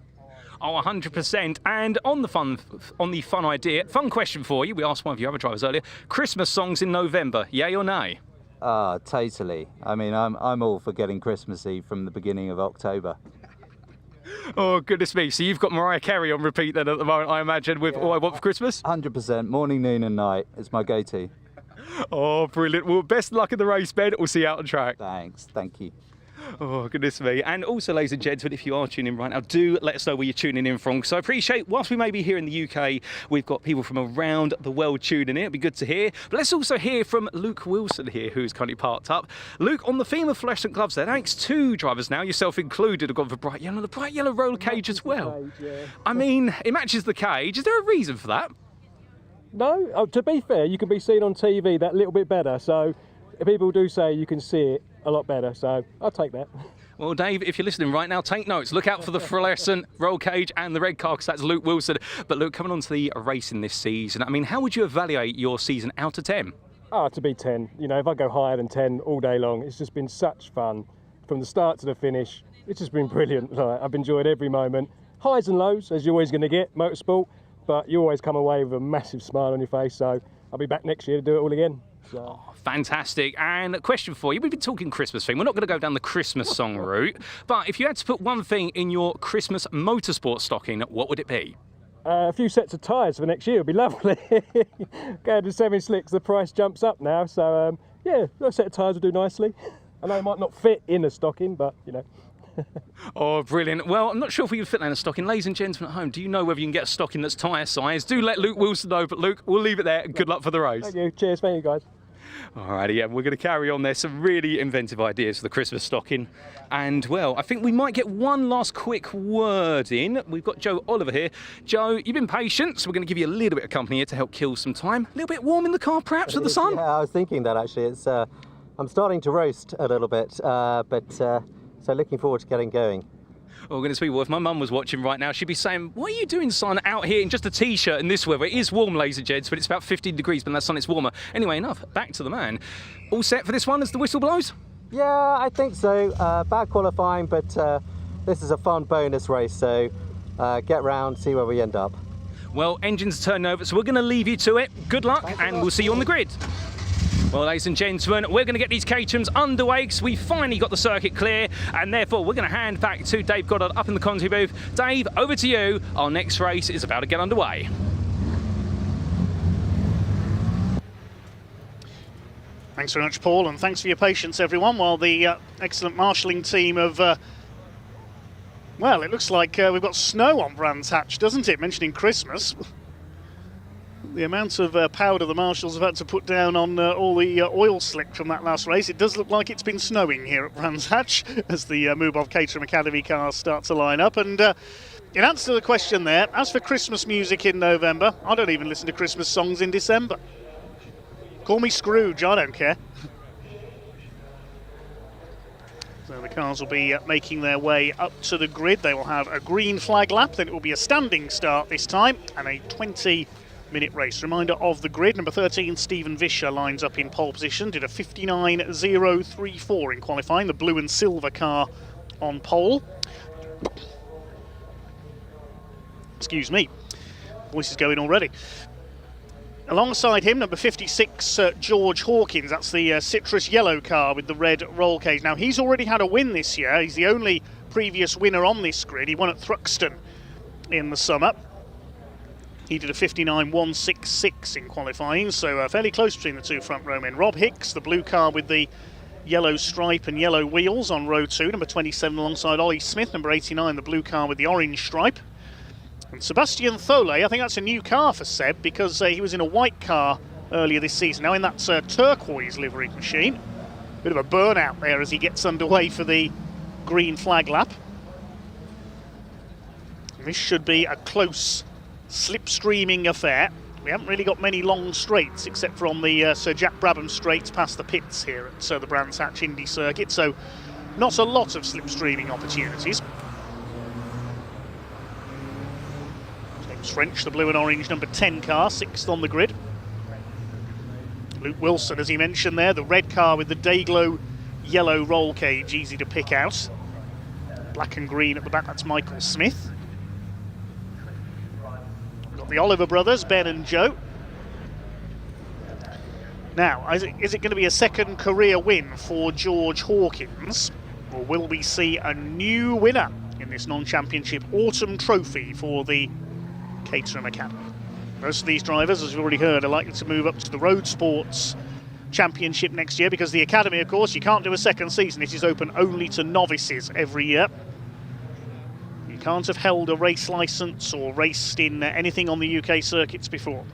Oh, 100%. And on the fun idea, fun question for you. We asked one of your other drivers earlier. Christmas songs in November, yay or nay? Totally. I mean, I'm all for getting Christmassy from the beginning of October. Oh, goodness me. So you've got Mariah Carey on repeat then at the moment, I imagine, with All I Want for Christmas? 100%. Morning, noon and night. It's my go-to. Oh, brilliant. Well, best luck in the race, Ben. We'll see you out on track. Thanks. Thank you. Oh, goodness me. And also, ladies and gentlemen, if you are tuning in right now, do let us know where you're tuning in from. So I appreciate, whilst we may be here in the UK, we've got people from around the world tuning in. It'd be good to hear. But let's also hear from Luke Wilson here, who's currently parked up. Luke, on the theme of fluorescent gloves there, thanks, 2 drivers now, yourself included, have gone for bright yellow. The bright yellow roller cage as well. Cage, yeah. I mean, it matches the cage. Is there a reason for that? No, to be fair, you can be seen on TV that little bit better. So people do say you can see it a lot better. So I'll take that. Well, Dave, if you're listening right now, take notes. Look out for the fluorescent roll cage and the red car, because that's Luke Wilson. But Luke, coming on to the racing this season, I mean, how would you evaluate your season out of 10? Oh, to be 10. You know, if I go higher than 10 all day long, it's just been such fun. From the start to the finish, it's just been brilliant. Like, I've enjoyed every moment. Highs and lows, as you're always going to get, motorsport. But you always come away with a massive smile on your face. So I'll be back next year to do it all again. So. Oh, fantastic. And a question for you. We've been talking Christmas theme. We're not going to go down the Christmas song route. But if you had to put one thing in your Christmas motorsport stocking, what would it be? A few sets of tyres for next year would be lovely. Going to semi-slicks, the price jumps up now. So, yeah, a set of tyres would do nicely. I know it might not fit in a stocking, but, you know. Oh, brilliant. Well, I'm not sure if we can fit that in a stocking. Ladies and gentlemen at home, do you know whether you can get a stocking that's tyre size? Do let Luke Wilson know. But, Luke, we'll leave it there. And good luck for the race. Thank you. Cheers. Thank you, guys. Alrighty, yeah, we're going to carry on. There's some really inventive ideas for the Christmas stocking. And, well, I think we might get one last quick word in. We've got Joe Oliver here. Joe, you've been patient, so we're going to give you a little bit of company here to help kill some time. A little bit warm in the car, perhaps, with the sun? Yeah, I was thinking that, actually. It's I'm starting to roast a little bit, so looking forward to getting going. Oh, goodness me, well, if my mum was watching right now, she'd be saying, what are you doing, son, out here in just a T-shirt in this weather? It is warm, ladies and gents, but it's about 15 degrees, but in that sun it's warmer. Anyway, enough. Back to the man. All set for this one as the whistle blows? Yeah, I think so. Bad qualifying, but this is a fun bonus race, so get round, see where we end up. Well, engines are turning over, so we're going to leave you to it. Good luck, and we'll see you on the grid. Well, ladies and gentlemen, we're going to get these Caterhams underway because we finally got the circuit clear, and therefore we're going to hand back to Dave Goddard up in the commentary booth. Dave, over to you. Our next race is about to get underway. Thanks very much, Paul, and thanks for your patience, everyone, while the excellent marshalling team of... well, it looks like we've got snow on Brands Hatch, doesn't it? Mentioning Christmas. The amount of powder the marshals have had to put down on all the oil slick from that last race, it does look like it's been snowing here at Brands Hatch as the moobob Caterham Academy cars start to line up. And in answer to the question there, as for Christmas music in November, I don't even listen to Christmas songs in December. Call me Scrooge, I don't care. So the cars will be making their way up to the grid. They will have a green flag lap, then it will be a standing start this time, and a 20-minute race. Reminder of the grid, number 13, Stephen Vischer, lines up in pole position, did a 59.034 in qualifying, the blue and silver car on pole. Excuse me, voice is going already. Alongside him, number 56, George Hawkins. That's the citrus yellow car with the red roll cage. Now, he's already had a win this year. He's the only previous winner on this grid. He won at Thruxton in the summer. He did a 59.166 in qualifying, so fairly close between the two front row men. Rob Hicks, the blue car with the yellow stripe and yellow wheels on row 2, number 27 alongside Ollie Smith, number 89, the blue car with the orange stripe. And Sebastian Thole, I think that's a new car for Seb because he was in a white car earlier this season, now in that turquoise livery machine. Bit of a burnout there as he gets underway for the green flag lap. And this should be a close slipstreaming affair. We haven't really got many long straights except for on the Sir Jack Brabham straights past the pits here at the Brands Hatch Indy Circuit, so not a lot of slipstreaming opportunities. James French, the blue and orange number 10 car, 6th on the grid. Luke Wilson, as he mentioned there, the red car with the Dayglow yellow roll cage, easy to pick out. Black and green at the back, that's Michael Smith. We've got the Oliver brothers, Ben and Joe. Now, is it going to be a second career win for George Hawkins, or will we see a new winner in this non-championship autumn trophy for the Caterham Academy? Most of these drivers, as we've already heard, are likely to move up to the Road Sports Championship next year, because the Academy, of course, you can't do a second season. It is open only to novices every year. You can't have held a race licence or raced in anything on the UK circuits before.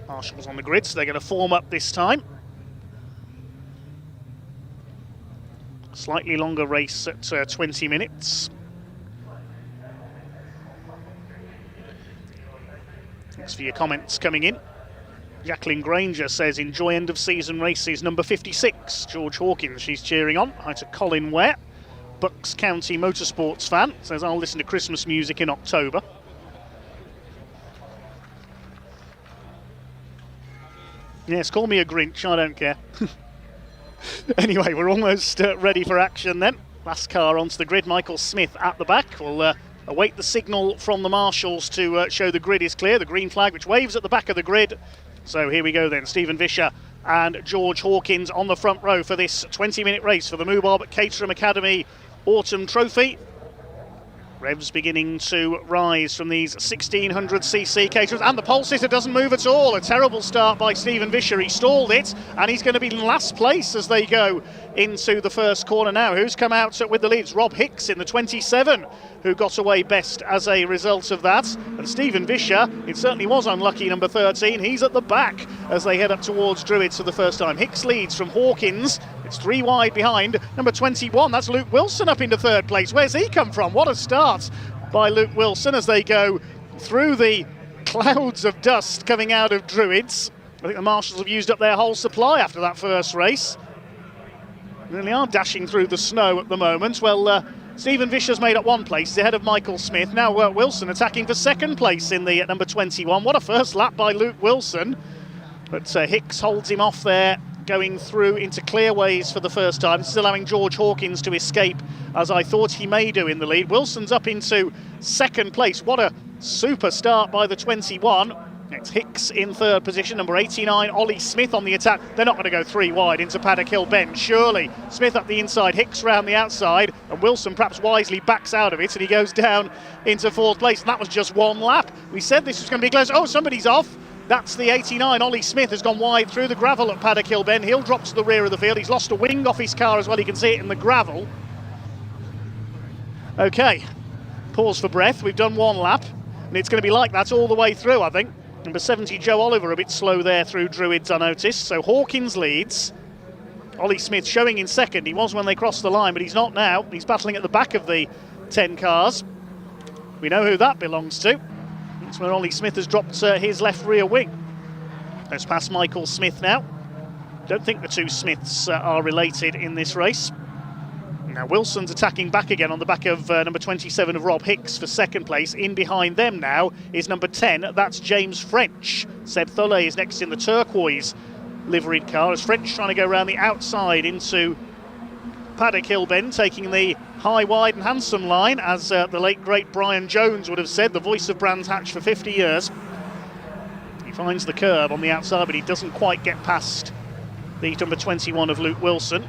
Marshall's on the grid, so they're going to form up this time. Slightly longer race at 20 minutes. Thanks for your comments coming in. Jacqueline Granger says, enjoy end of season races. Number 56, George Hawkins, she's cheering on. Hi to Colin Ware. Bucks County Motorsports fan says, I'll listen to Christmas music in October. Yes, call me a Grinch, I don't care. Anyway, we're almost ready for action then. Last car onto the grid, Michael Smith at the back. We'll await the signal from the marshals to show the grid is clear. The green flag which waves at the back of the grid. So here we go then, Stephen Vischer and George Hawkins on the front row for this 20-minute race for the moobob Caterham Academy Autumn Trophy. Revs beginning to rise from these 1600cc Caterhams, and the pole sitter doesn't move at all. A terrible start by Stephen Vischer. He stalled it, and he's going to be in last place as they go into the first corner now. Who's come out with the leads? Rob Hicks in the 27, who got away best as a result of that. And Stephen Vischer, it certainly was unlucky, number 13. He's at the back as they head up towards Druids for the first time. Hicks leads from Hawkins. It's 3 wide behind. Number 21, that's Luke Wilson up into third place. Where's he come from? What a start by Luke Wilson as they go through the clouds of dust coming out of Druids. I think the marshals have used up their whole supply after that first race. Really are dashing through the snow at the moment. Well, Stephen Vischer's made up 1 place. He's ahead of Michael Smith. Now Wilson attacking for 2nd place in the number 21. What a first lap by Luke Wilson. But Hicks holds him off there, going through into clearways for the first time, still allowing George Hawkins to escape, as I thought he may do in the lead. Wilson's up into 2nd place. What a super start by the 21. It's Hicks in 3rd position, number 89, Ollie Smith on the attack. They're not going to go 3 wide into Paddock Hill Bend, surely. Smith up the inside, Hicks round the outside, and Wilson perhaps wisely backs out of it, and he goes down into 4th place, and that was just 1 lap. We said this was going to be close. Oh, somebody's off. That's the 89, Ollie Smith has gone wide through the gravel at Paddock Hill Bend. He'll drop to the rear of the field. He's lost a wing off his car as well, you can see it in the gravel. Okay, pause for breath. We've done 1 lap, and it's going to be like that all the way through, I think. Number 70, Joe Oliver, a bit slow there through Druids unnoticed. So Hawkins leads. Ollie Smith showing in 2nd. He was when they crossed the line, but he's not now. He's battling at the back of the 10 cars. We know who that belongs to. That's where Ollie Smith has dropped his left rear wing. Goes past Michael Smith now. Don't think the 2 Smiths are related in this race. Now Wilson's attacking back again on the back of number 27 of Rob Hicks for 2nd place. In behind them now is number 10, that's James French. Seb Thulle is next in the turquoise liveried car as French trying to go around the outside into Paddock Hill Bend, taking the high, wide and handsome line, as the late great Brian Jones would have said, the voice of Brands Hatch for 50 years. He finds the curb on the outside, but he doesn't quite get past the number 21 of Luke Wilson.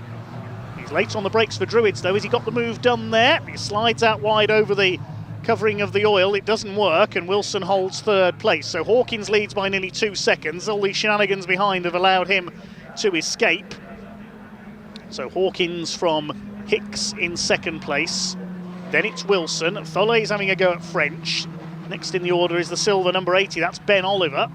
He's late on the brakes for Druids though. Has he got the move done there? He slides out wide over the covering of the oil. It doesn't work, and Wilson holds 3rd place. So Hawkins leads by nearly 2 seconds. All these shenanigans behind have allowed him to escape. So Hawkins from Hicks in 2nd place. Then it's Wilson. Tholle's having a go at French. Next in the order is the silver number 80. That's Ben Oliver.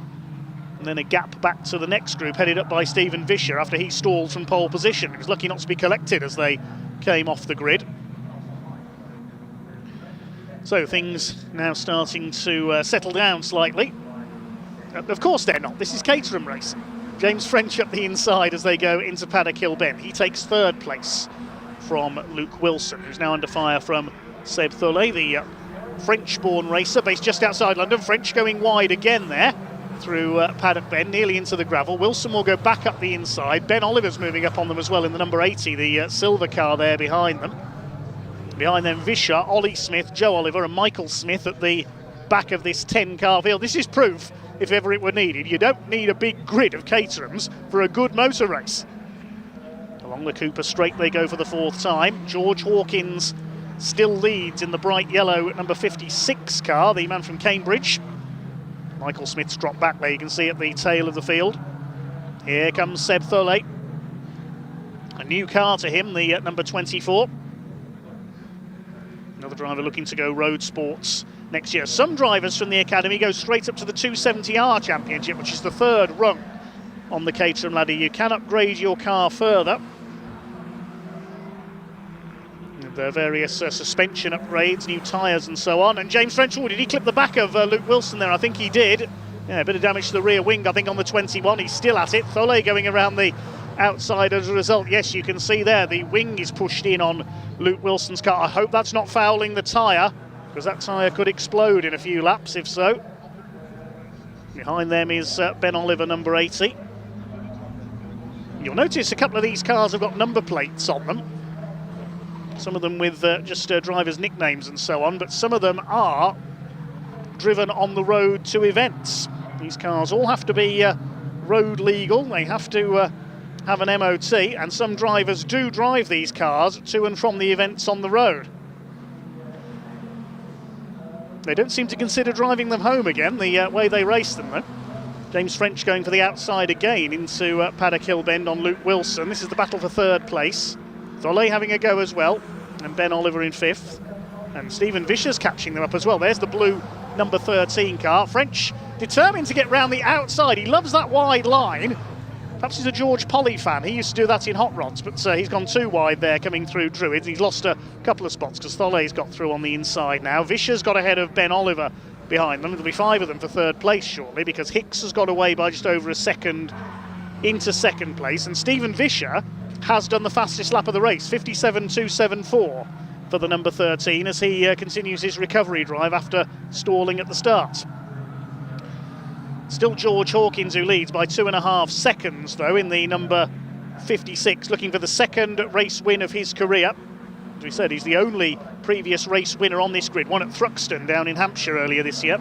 And then a gap back to the next group, headed up by Stephen Vischer after he stalled from pole position. He was lucky not to be collected as they came off the grid. So things now starting to settle down slightly. Of course they're not. This is Caterham racing. James French up the inside as they go into Paddock Hill Bend. He takes third place from Luke Wilson, who's now under fire from Seb Thulle, the French-born racer based just outside London. French going wide again there through Paddock Bend, nearly into the gravel. Wilson will go back up the inside. Ben Oliver's moving up on them as well in the number 80, the silver car there behind them. Behind them, Vischer, Ollie Smith, Joe Oliver and Michael Smith at the back of this 10-car field. This is proof, if ever it were needed, you don't need a big grid of Caterhams for a good motor race. Along the Cooper straight they go for the fourth time. George Hawkins still leads in the bright yellow number 56 car, the man from Cambridge. Michael Smith's dropped back there, you can see at the tail of the field. Here comes Seb Thulle. A new car to him, the number 24. Another driver looking to go road sports next year. Some drivers from the Academy go straight up to the 270R Championship, which is the third rung on the Caterham ladder. You can upgrade your car further. There are various suspension upgrades, new tyres and so on. And James French, did he clip the back of Luke Wilson there? I think he did. Yeah, a bit of damage to the rear wing, I think, on the 21. He's still at it. Thulle going around the outside as a result. Yes, you can see there the wing is pushed in on Luke Wilson's car. I hope that's not fouling the tyre, because that tyre could explode in a few laps if so. Behind them is Ben Oliver, number 80. You'll notice a couple of these cars have got number plates on them. Some of them with just drivers' nicknames and so on, but some of them are driven on the road to events. These cars all have to be road legal. They have to have an MOT, and some drivers do drive these cars to and from the events on the road. They don't seem to consider driving them home again, the way they race them though. James French going for the outside again into Paddock Hill Bend on Luke Wilson. This is the battle for third place. Thulle having a go as well, and Ben Oliver in fifth. And Stephen Vischer's catching them up as well. There's the blue number 13 car. French determined to get round the outside. He loves that wide line. Perhaps he's a George Polly fan. He used to do that in hot rods, but he's gone too wide there coming through Druids. He's lost a couple of spots because Thulle's got through on the inside now. Vischer's got ahead of Ben Oliver behind them. There'll be 5 of them for third place shortly, because Hicks has got away by just over a second into second place, and Stephen Vischer has done the fastest lap of the race, 57.274 for the number 13, as he continues his recovery drive after stalling at the start. Still George Hawkins who leads by 2.5 seconds though in the number 56, looking for the second race win of his career. As we said, he's the only previous race winner on this grid, one at Thruxton down in Hampshire earlier this year.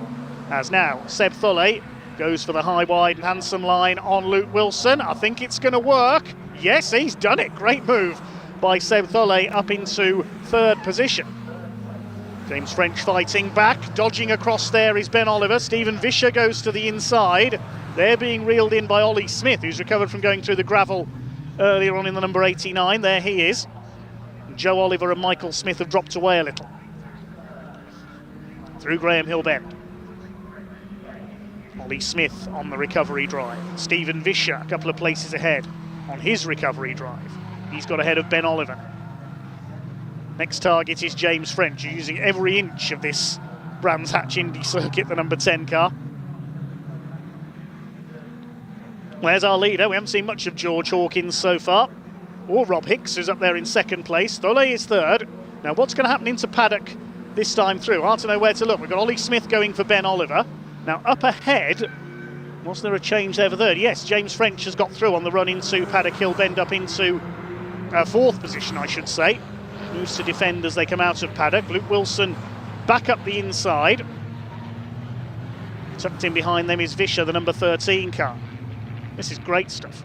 As now Seb Thulle goes for the high, wide and handsome line on Luke Wilson. I think it's going to work. Yes, he's done it. Great move by Seb Thulle up into third position. James French fighting back, dodging across there is Ben Oliver. Stephen Vischer goes to the inside. They're being reeled in by Ollie Smith, who's recovered from going through the gravel earlier on in the number 89. There he is. Joe Oliver and Michael Smith have dropped away a little. Through Graham Hill Bend. Ollie Smith on the recovery drive. Stephen Vischer a couple of places ahead on his recovery drive. He's got ahead of Ben Oliver. Next target is James French, using every inch of this Brands Hatch Indy circuit, the number 10 car. Where's our leader? We haven't seen much of George Hawkins so far, or Rob Hicks, who's up there in second place. Thulle is third. Now what's going to happen into Paddock this time through? Hard to know where to look. We've got Ollie Smith going for Ben Oliver. Now up ahead, was there a change there for third? Yes, James French has got through on the run into Paddock Hill Bend up into fourth position, I should say. Moves to defend as they come out of Paddock. Luke Wilson back up the inside. Tucked in behind them is Vischer, the number 13 car. This is great stuff.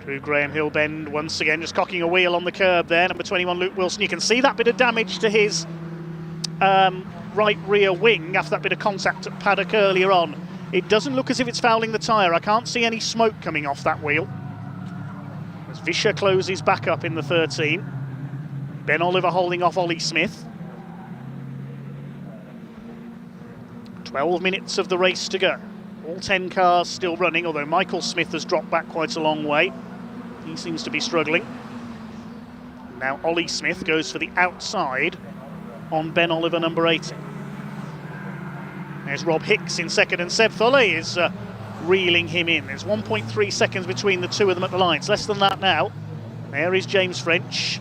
Through Graham Hill Bend once again, just cocking a wheel on the curb there. Number 21, Luke Wilson. You can see that bit of damage to his right rear wing after that bit of contact at Paddock earlier on. It doesn't look as if it's fouling the tyre. I can't see any smoke coming off that wheel. As Vischer closes back up in the 13. Ben Oliver holding off Ollie Smith. 12 minutes of the race to go. All 10 cars still running, although Michael Smith has dropped back quite a long way. He seems to be struggling. Now Ollie Smith goes for the outside on Ben Oliver, number 80. There's Rob Hicks in second, and Seb Thulle is reeling him in. There's 1.3 seconds between the two of them at the lines, less than that now. There is James French.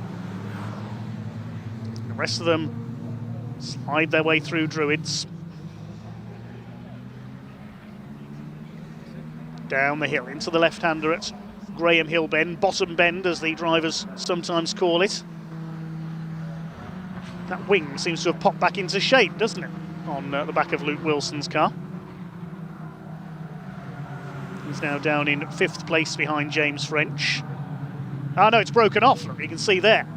The rest of them slide their way through Druids. Down the hill into the left-hander at Graham Hill Bend, bottom bend as the drivers sometimes call it. That wing seems to have popped back into shape, doesn't it, on the back of Luke Wilson's car. He's now down in 5th place behind James French. Oh no, it's broken off, look, you can see there.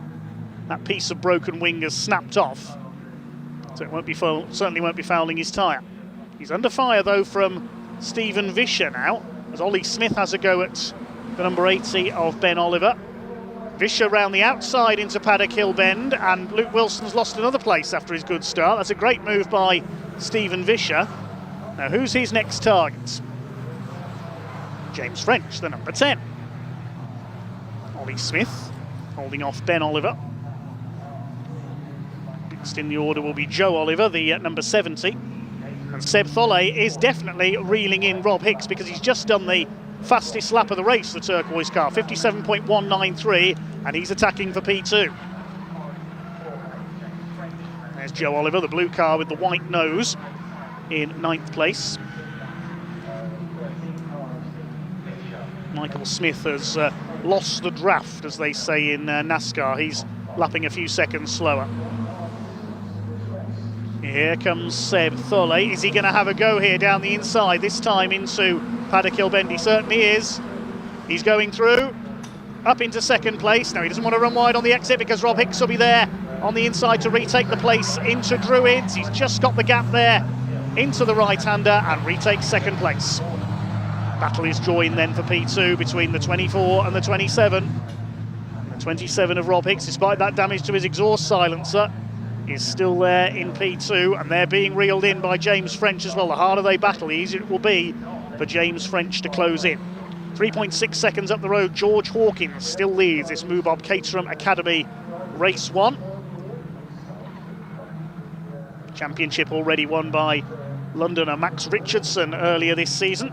That piece of broken wing has snapped off, so it won't be certainly won't be fouling his tyre. He's under fire though from Stephen Vischer now, as Ollie Smith has a go at the number 80 of Ben Oliver. Vischer round the outside into Paddock Hill Bend, and Luke Wilson's lost another place after his good start. That's a great move by Stephen Vischer. Now who's his next target? James French, the number 10. Ollie Smith holding off Ben Oliver. Next in the order will be Joe Oliver, the number 70. And Seb Thulle is definitely reeling in Rob Hicks because he's just done the fastest lap of the race, the turquoise car, 57.193, and he's attacking for P2. There's Joe Oliver, the blue car with the white nose, in 9th place. Michael Smith has lost the draft, as they say in NASCAR. He's lapping a few seconds slower. Here comes Seb Thulle. Is he going to have a go here down the inside, this time into Paddock Hill Bend? He certainly is. He's going through, up into 2nd place. Now he doesn't want to run wide on the exit because Rob Hicks will be there on the inside to retake the place into Druids. He's just got the gap there into the right-hander and retakes 2nd place. Battle is joined then for P2 between the 24 and the 27. The 27 of Rob Hicks, despite that damage to his exhaust silencer, is still there in P2, and they're being reeled in by James French as well. The harder they battle, the easier it will be for James French to close in. 3.6 seconds up the road, George Hawkins still leads this moobob Caterham Academy Race 1. Championship already won by Londoner Max Richardson earlier this season.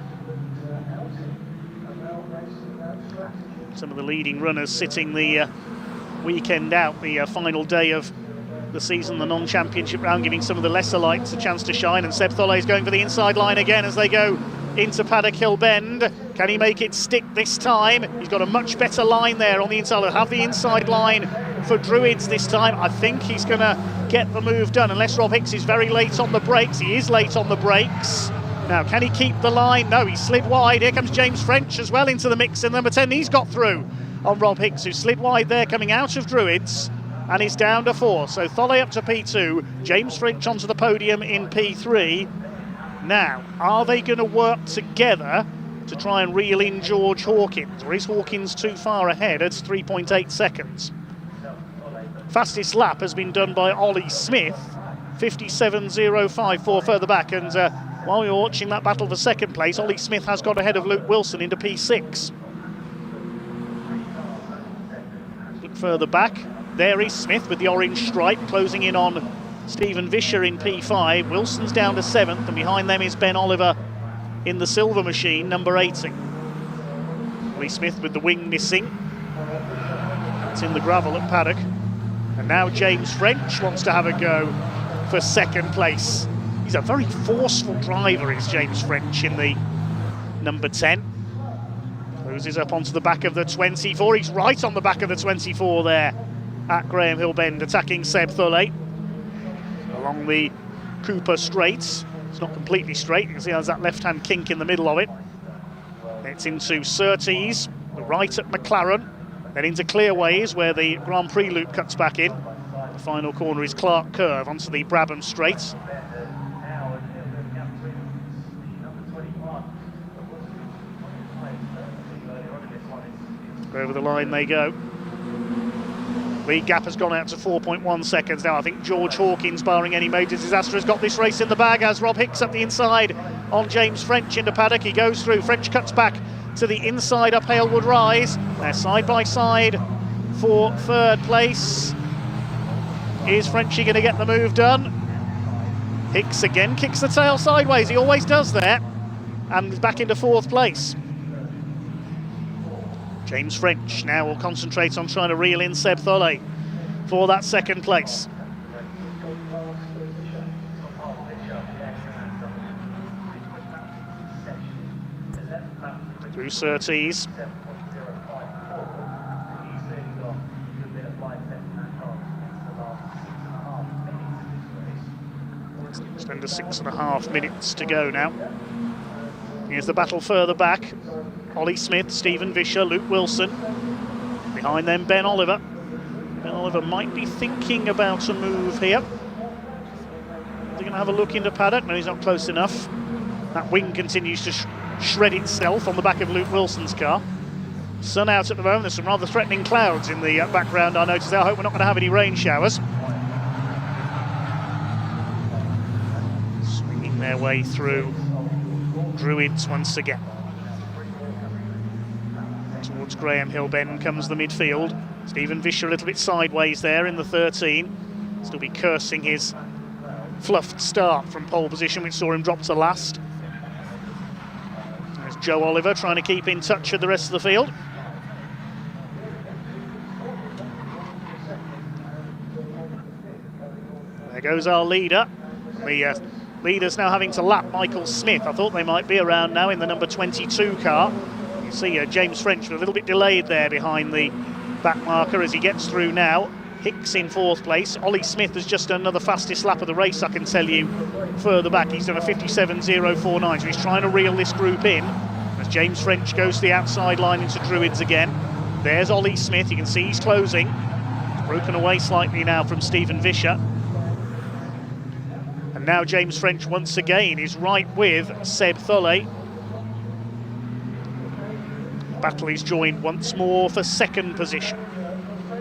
Some of the leading runners sitting the weekend out, the final day of the season, the non-championship round, giving some of the lesser lights a chance to shine. And Seb Thulle is going for the inside line again as they go into Paddock Hill Bend. Can he make it stick this time? He's got a much better line there on the inside. He'll have the inside line for Druids this time. I think he's going to get the move done, unless Rob Hicks is very late on the brakes. He is late on the brakes. Now, can he keep the line? No, he slid wide. Here comes James French as well into the mix in number 10. He's got through on Rob Hicks, who slid wide there coming out of Druids, and he's down to 4. So Thulle up to P2, James French onto the podium in P3. Now, are they going to work together to try and reel in George Hawkins, or is Hawkins too far ahead? It's 3.8 seconds. Fastest lap has been done by Ollie Smith, 57.054 further back, and while we were watching that battle for 2nd place, Ollie Smith has got ahead of Luke Wilson into P6. Look further back, there is Smith with the orange stripe, closing in on Stephen Vischer in P5. Wilson's down to 7th, and behind them is Ben Oliver in the silver machine, number 80. Ollie Smith with the wing missing. It's in the gravel at Paddock. And now James French wants to have a go for 2nd place. He's a very forceful driver, is James French in the number 10. Closes up onto the back of the 24. He's right on the back of the 24 there at Graham Hill Bend, attacking Seb Thulle along the Coupe straight. It's not completely straight. You can see there's that left-hand kink in the middle of it. It's into Surtees, the right at McLaren, then into Clearways where the Grand Prix loop cuts back in. The final corner is Clark Curve onto the Brabham straight. Over the line they go. Lead gap has gone out to 4.1 seconds now. I think George Hawkins, barring any major disaster, has got this race in the bag as Rob Hicks up the inside on James French into Paddock. He goes through. French cuts back to the inside up Halewood Rise. They're side by side for 3rd place. Is Frenchie going to get the move done? Hicks again kicks the tail sideways. He always does there. And back into 4th place. James French now will concentrate on trying to reel in Seb Tholle for that 2nd place. Through Surtees. Just under 6.5 minutes to go now. Here's the battle further back. Ollie Smith, Stephen Vischer, Luke Wilson. Behind them, Ben Oliver. Ben Oliver might be thinking about a move here. They're going to have a look into paddock. No, he's not close enough. That wing continues to shred itself on the back of Luke Wilson's car. Sun out at the moment. There's some rather threatening clouds in the background, I noticed there. I hope we're not going to have any rain showers. Swinging their way through Druids once again. Towards Graham Hill Bend comes the midfield. Stephen Vischer a little bit sideways there in the 13. Still be cursing his fluffed start from pole position, which saw him drop to last. There's Joe Oliver trying to keep in touch with the rest of the field. There goes our leader. The leader's now having to lap Michael Smith. I thought they might be around now in the number 22 car. You see James French a little bit delayed there behind the back marker as he gets through now. Hicks in 4th place. Ollie Smith has just done another fastest lap of the race, I can tell you, further back. He's done a 57.049, so he's trying to reel this group in as James French goes to the outside line into Druids again. There's Ollie Smith. You can see he's closing. He's broken away slightly now from Stephen Vischer. And now James French once again is right with Seb Tholle. Battle is joined once more for 2nd position.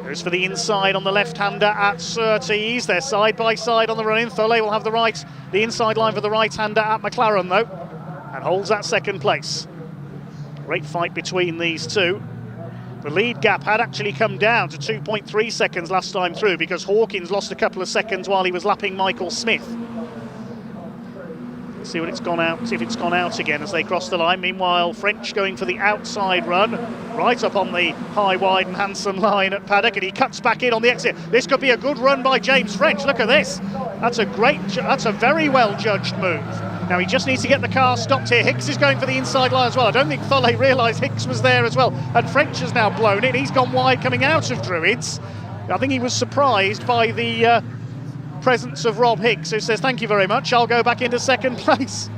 Goes for the inside on the left-hander at Surtees. They're side by side on the run-in. Tholle will have the inside line for the right-hander at McLaren though, and holds that 2nd place. Great fight between these two. The lead gap had actually come down to 2.3 seconds last time through because Hawkins lost a couple of seconds while he was lapping Michael Smith. See what it's gone out, see if it's gone out again as they cross the line. Meanwhile, French going for the outside run, right up on the high, wide and handsome line at paddock, and he cuts back in on the exit. This could be a good run by James French. Look at this. That's a very well judged move. Now he just needs to get the car stopped here. Hicks is going for the inside line as well. I don't think Tholle realised Hicks was there as well. And French has now blown it. He's gone wide coming out of Druids. I think he was surprised by the presence of Rob Hicks, who says thank you very much, I'll go back into 2nd place.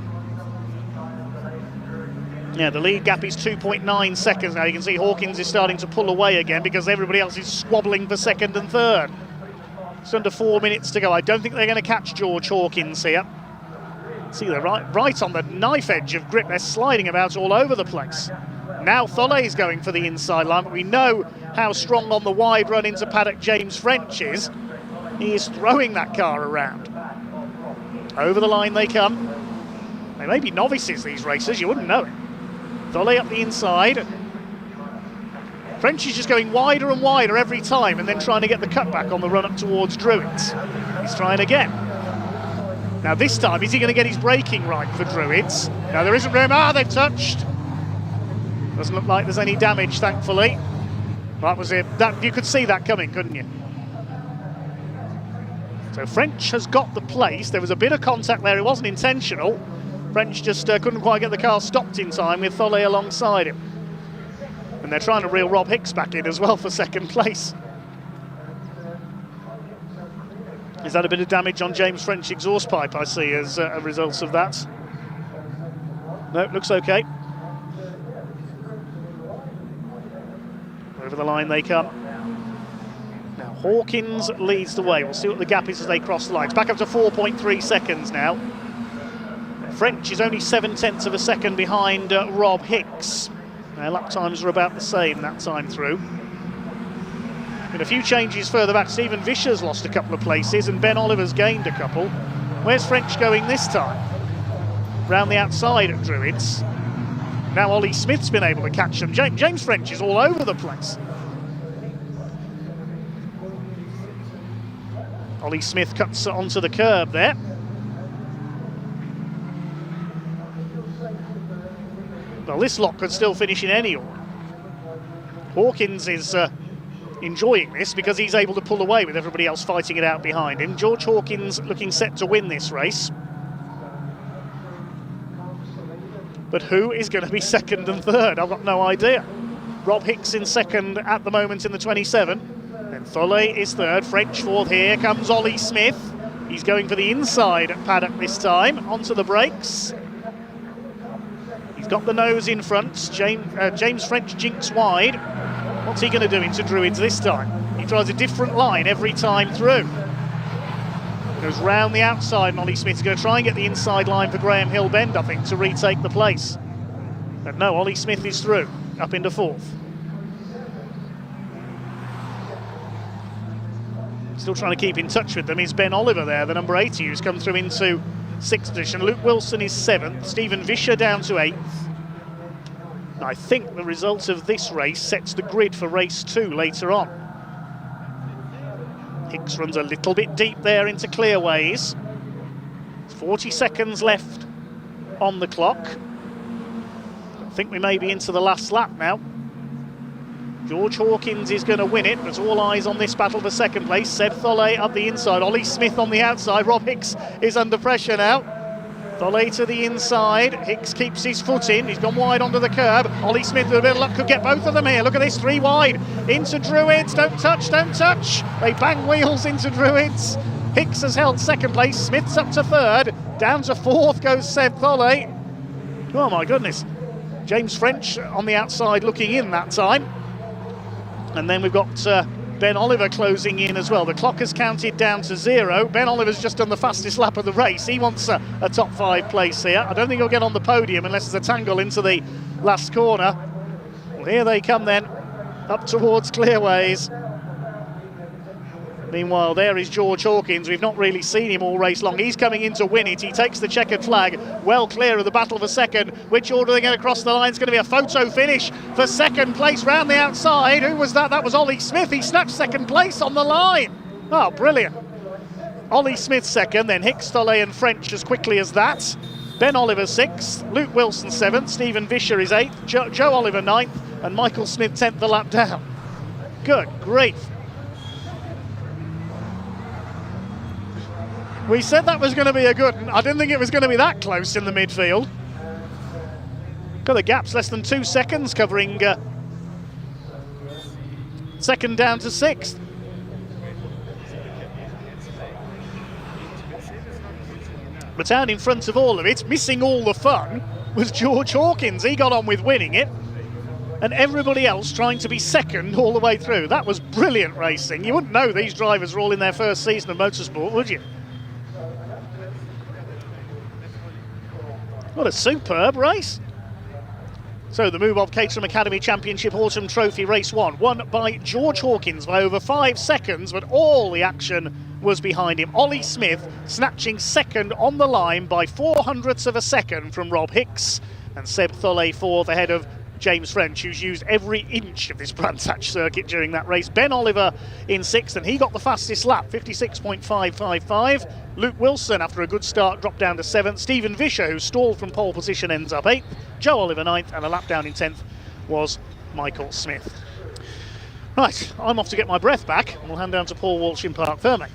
Yeah, the lead gap is 2.9 seconds now. You can see Hawkins is starting to pull away again because everybody else is squabbling for 2nd and 3rd. It's under 4 minutes to go. I don't think they're going to catch George Hawkins here. See, they're right on the knife edge of grip. They're sliding about all over the place. Now Tholle is going for the inside line, but we know how strong on the wide run into paddock James French is. He is throwing that car around. Over the line they come. They may be novices, these racers, you wouldn't know it. Tholle up the inside. French is just going wider and wider every time and then trying to get the cutback on the run up towards Druids. He's trying again. Now this time, is he going to get his braking right for Druids? No, there isn't room. They've touched. Doesn't look like there's any damage, thankfully. That was it. You could see that coming, couldn't you? So French has got the place. There was a bit of contact there. It wasn't intentional. French just couldn't quite get the car stopped in time with Tholle alongside him. And they're trying to reel Rob Hicks back in as well for 2nd place. Is that a bit of damage on James French exhaust pipe, I see, as a result of that? No, it looks okay. Over the line they come. Now Hawkins leads the way. We'll see what the gap is as they cross the line. It's back up to 4.3 seconds now. French is only 0.7 of a second behind Rob Hicks. Their lap times are about the same that time through. Been a few changes further back. Stephen Vischer's lost a couple of places and Ben Oliver's gained a couple. Where's French going this time? Round the outside at Druids. Now Ollie Smith's been able to catch them. James French is all over the place. Ollie Smith cuts onto the curb there. Well, this lot could still finish in any order. Hawkins is enjoying this because he's able to pull away with everybody else fighting it out behind him. George Hawkins looking set to win this race. But who is going to be second and third? I've got no idea. Rob Hicks in second at the moment in the 27. Then Tholet is third. French fourth. Here comes Ollie Smith. He's going for the inside paddock this time. Onto the brakes. He's got the nose in front. James French jinks wide. What's he going to do into Druids this time? He tries a different line every time through. Goes round the outside, and Ollie Smith's going to try and get the inside line for Graham Hill Bend, I think, to retake the place. But no, Ollie Smith is through, up into fourth. Still trying to keep in touch with them is Ben Oliver there, the number 80, who's come through into 6th position. Luke Wilson is 7th, Stephen Vischer down to 8th. I think the result of this race sets the grid for race 2 later on. Hicks runs a little bit deep there into Clearways. 40 seconds left on the clock. I think we may be into the last lap now. George Hawkins is going to win it. There's all eyes on this battle for second place. Seb Tholet up the inside. Ollie Smith on the outside. Rob Hicks is under pressure now. Tholet to the inside. Hicks keeps his foot in. He's gone wide onto the curb. Ollie Smith with a bit of luck could get both of them here. Look at this, 3 wide into Druids. Don't touch, don't touch. They bang wheels into Druids. Hicks has held second place. Smith's up to third. Down to fourth goes Seb Tholet. Oh my goodness. James French on the outside looking in that time. And then we've got Ben Oliver closing in as well. The clock has counted down to 0. Ben Oliver's just done the fastest lap of the race. He wants a top 5 place here. I don't think he'll get on the podium unless there's a tangle into the last corner. Well, here they come then, up towards Clearways. Meanwhile, there is George Hawkins. We've not really seen him all race long. He's coming in to win it. He takes the checkered flag, well clear of the battle for second. Which order they get across the line? It's going to be a photo finish for second place round the outside. Who was that? That was Ollie Smith. He snatched second place on the line. Oh, brilliant. Ollie Smith second, then Hicks, Tholet and French as quickly as that. Ben Oliver 6th, Luke Wilson 7th, Stephen Vischer is 8th, Joe Oliver 9th, and Michael Smith 10th the lap down. Good grief. We said that was going to be a good one. I didn't think it was going to be that close in the midfield. Got the gaps less than 2 seconds, covering second down to 6th. But out in front of all of it, missing all the fun, was George Hawkins. He got on with winning it. And everybody else trying to be second all the way through. That was brilliant racing. You wouldn't know these drivers were all in their first season of motorsport, would you? What a superb race. So the moobob Caterham Academy Championship Autumn Trophy Race 1, won by George Hawkins by over 5 seconds, but all the action was behind him. Ollie Smith snatching second on the line by 0.04 of a second from Rob Hicks, and Seb Tholet fourth ahead of James French, who's used every inch of this Brands Hatch circuit during that race. Ben Oliver in 6th, and he got the fastest lap, 56.555. Luke Wilson, after a good start, dropped down to 7th. Stephen Vischer, who stalled from pole position, ends up 8th. Joe Oliver 9th, and a lap down in 10th was Michael Smith. Right, I'm off to get my breath back, and we'll hand down to Paul Walsh in Parc Ferme.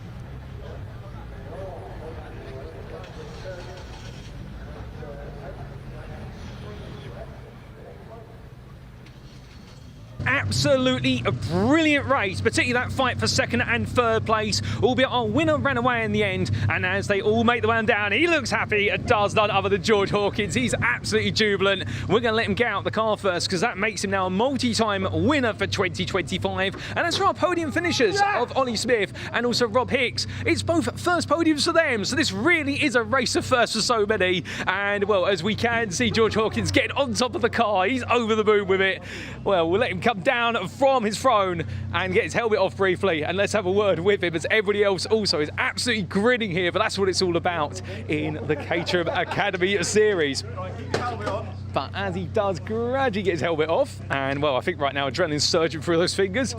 Absolutely a brilliant race, particularly that fight for second and third place, albeit our winner ran away in the end. And as they all make the way down, he looks happy. It does none other than George Hawkins. He's absolutely jubilant. We're going to let him get out the car first, because that makes him now a multi-time winner for 2025. And as for our podium finishers of Ollie Smith and also Rob Hicks, it's both first podiums for them. So this really is a race of firsts for so many. And well, as we can see, George Hawkins getting on top of the car. He's over the moon with it. Well, we'll let him come down from his throne and get his helmet off briefly, and let's have a word with him, as everybody else also is absolutely grinning here. But that's what it's all about in the Caterham Academy series. But as he does gradually get his helmet off, and well, I think right now adrenaline's surging through those fingers.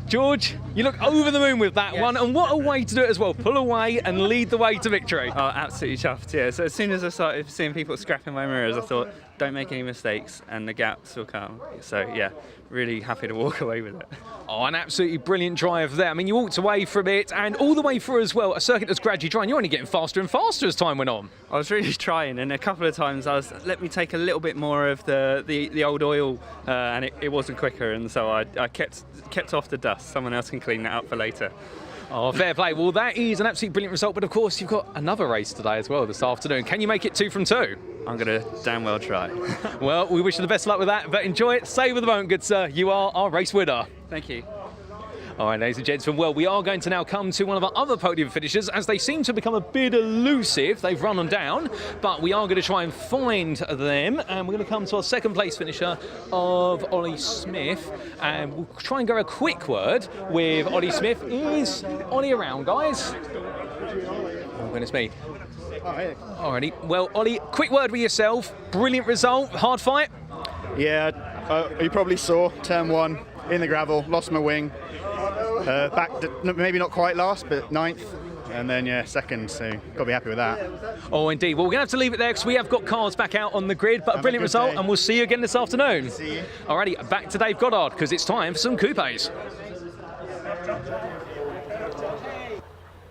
George, You look over the moon with that one, and what a way to do it as well. Pull away and lead the way to victory. Oh, absolutely chuffed, yeah. So as soon as I started seeing people scrapping my mirrors, I thought, don't make any mistakes, and the gaps will come. So yeah, really happy to walk away with it. Oh, an absolutely brilliant drive there. I mean, you walked away from it, and all the way through as well, a circuit that's gradually drying. You're only getting faster and faster as time went on. I was really trying, and a couple of times let me take a little bit more of the old oil, and it wasn't quicker, and so I kept off the dust. Someone else can clean that up for later. Oh, fair play. Well, that is an absolutely brilliant result, but of course you've got another race today as well this afternoon. Can you make it 2 from 2? I'm going to damn well try. Well, we wish you the best of luck with that, but enjoy it. Savour the moment, good sir. You are our race winner. Thank you. All right, ladies and gentlemen, well, we are going to now come to one of our other podium finishers as they seem to become a bit elusive. They've run them down, but we are going to try and find them, and we're going to come to our second place finisher of Ollie Smith, and we'll try and go a quick word with Ollie Smith. Is Ollie around, guys? Oh, goodness me. Alrighty, well, Ollie, quick word with yourself. Brilliant result, hard fight? Yeah, you probably saw, turn 1, in the gravel, lost my wing. Back to, maybe not quite last, but 9th, and then yeah, 2nd, so got to be happy with that. Oh, indeed. Well, we're going to have to leave it there because we have got cars back out on the grid, but a brilliant result, and we'll see you again this afternoon. See you. Alrighty, back to Dave Goddard because it's time for some coupes.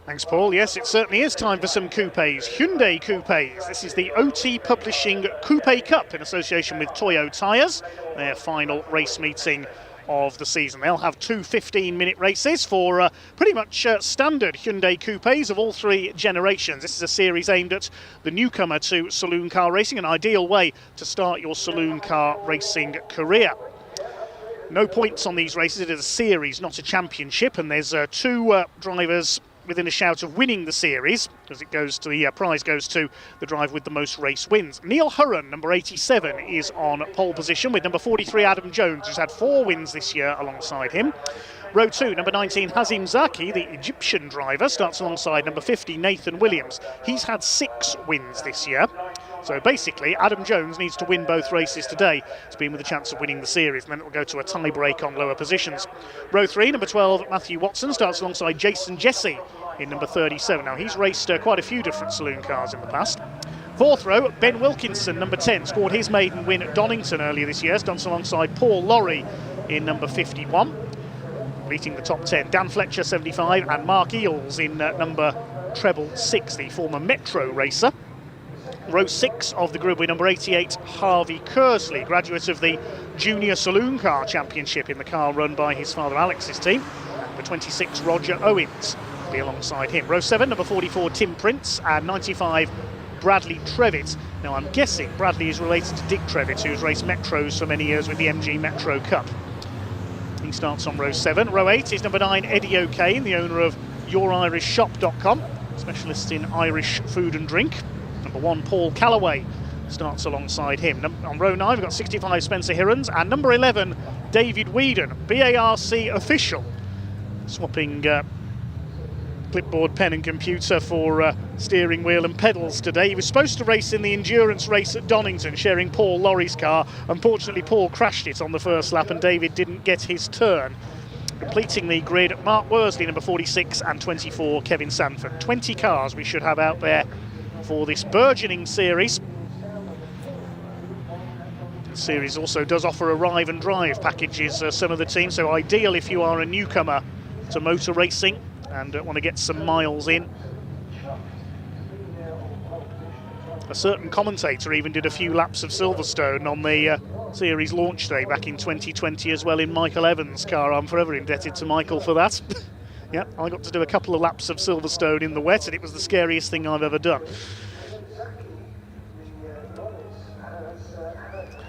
Thanks, Paul. Yes, it certainly is time for some coupes. Hyundai Coupes. This is the OT Publishing Coupe Cup in association with Toyo Tyres, their final race meeting of the season. They'll have 2 15-minute races for pretty much standard Hyundai Coupes of all 3 generations. This is a series aimed at the newcomer to saloon car racing, an ideal way to start your saloon car racing career. No points on these races. It is a series, not a championship, and there's 2 drivers within a shout of winning the series, as it goes to the prize goes to the driver with the most race wins. Neil Hurren, number 87, is on pole position with number 43 Adam Jones, who's had 4 wins this year alongside him. Row 2, number 19 Hazim Zaki, the Egyptian driver, starts alongside number 50 Nathan Williams. He's had 6 wins this year. So basically, Adam Jones needs to win both races today to be with a chance of winning the series, and then it will go to a tie-break on lower positions. Row 3, number 12, Matthew Watson, starts alongside Jason Jesse in number 37. Now, he's raced quite a few different saloon cars in the past. 4th row, Ben Wilkinson, number 10, scored his maiden win at Donington earlier this year, starts alongside Paul Lorry in number 51. Completing the top 10, Dan Fletcher, 75, and Mark Eales in number treble 6, the former Metro racer. Row 6 of the group with number 88, Harvey Kersley, graduate of the Junior Saloon Car Championship in the car run by his father Alex's team. Number 26, Roger Owens, will be alongside him. Row 7, number 44, Tim Prince, and 95, Bradley Trevitt. Now, I'm guessing Bradley is related to Dick Trevitt, who's raced Metros for many years with the MG Metro Cup. He starts on row 7. Row 8 is number 9, Eddie O'Kane, the owner of YourIrishShop.com, specialist in Irish food and drink. Number 1, Paul Callaway, starts alongside him. On row 9, we've got 65, Spencer Hirons, and number 11, David Whedon, BARC official, swapping clipboard, pen and computer for steering wheel and pedals today. He was supposed to race in the endurance race at Donington, sharing Paul Lorry's car. Unfortunately, Paul crashed it on the first lap and David didn't get his turn. Completing the grid, Mark Worsley, number 46, and 24, Kevin Sanford. 20 cars we should have out there for this burgeoning series. The series also does offer arrive and drive packages, some of the teams, so ideal if you are a newcomer to motor racing and want to get some miles in. A certain commentator even did a few laps of Silverstone on the series launch day back in 2020 as well in Michael Evans' car. I'm forever indebted to Michael for that. Yeah, I got to do a couple of laps of Silverstone in the wet, and it was the scariest thing I've ever done.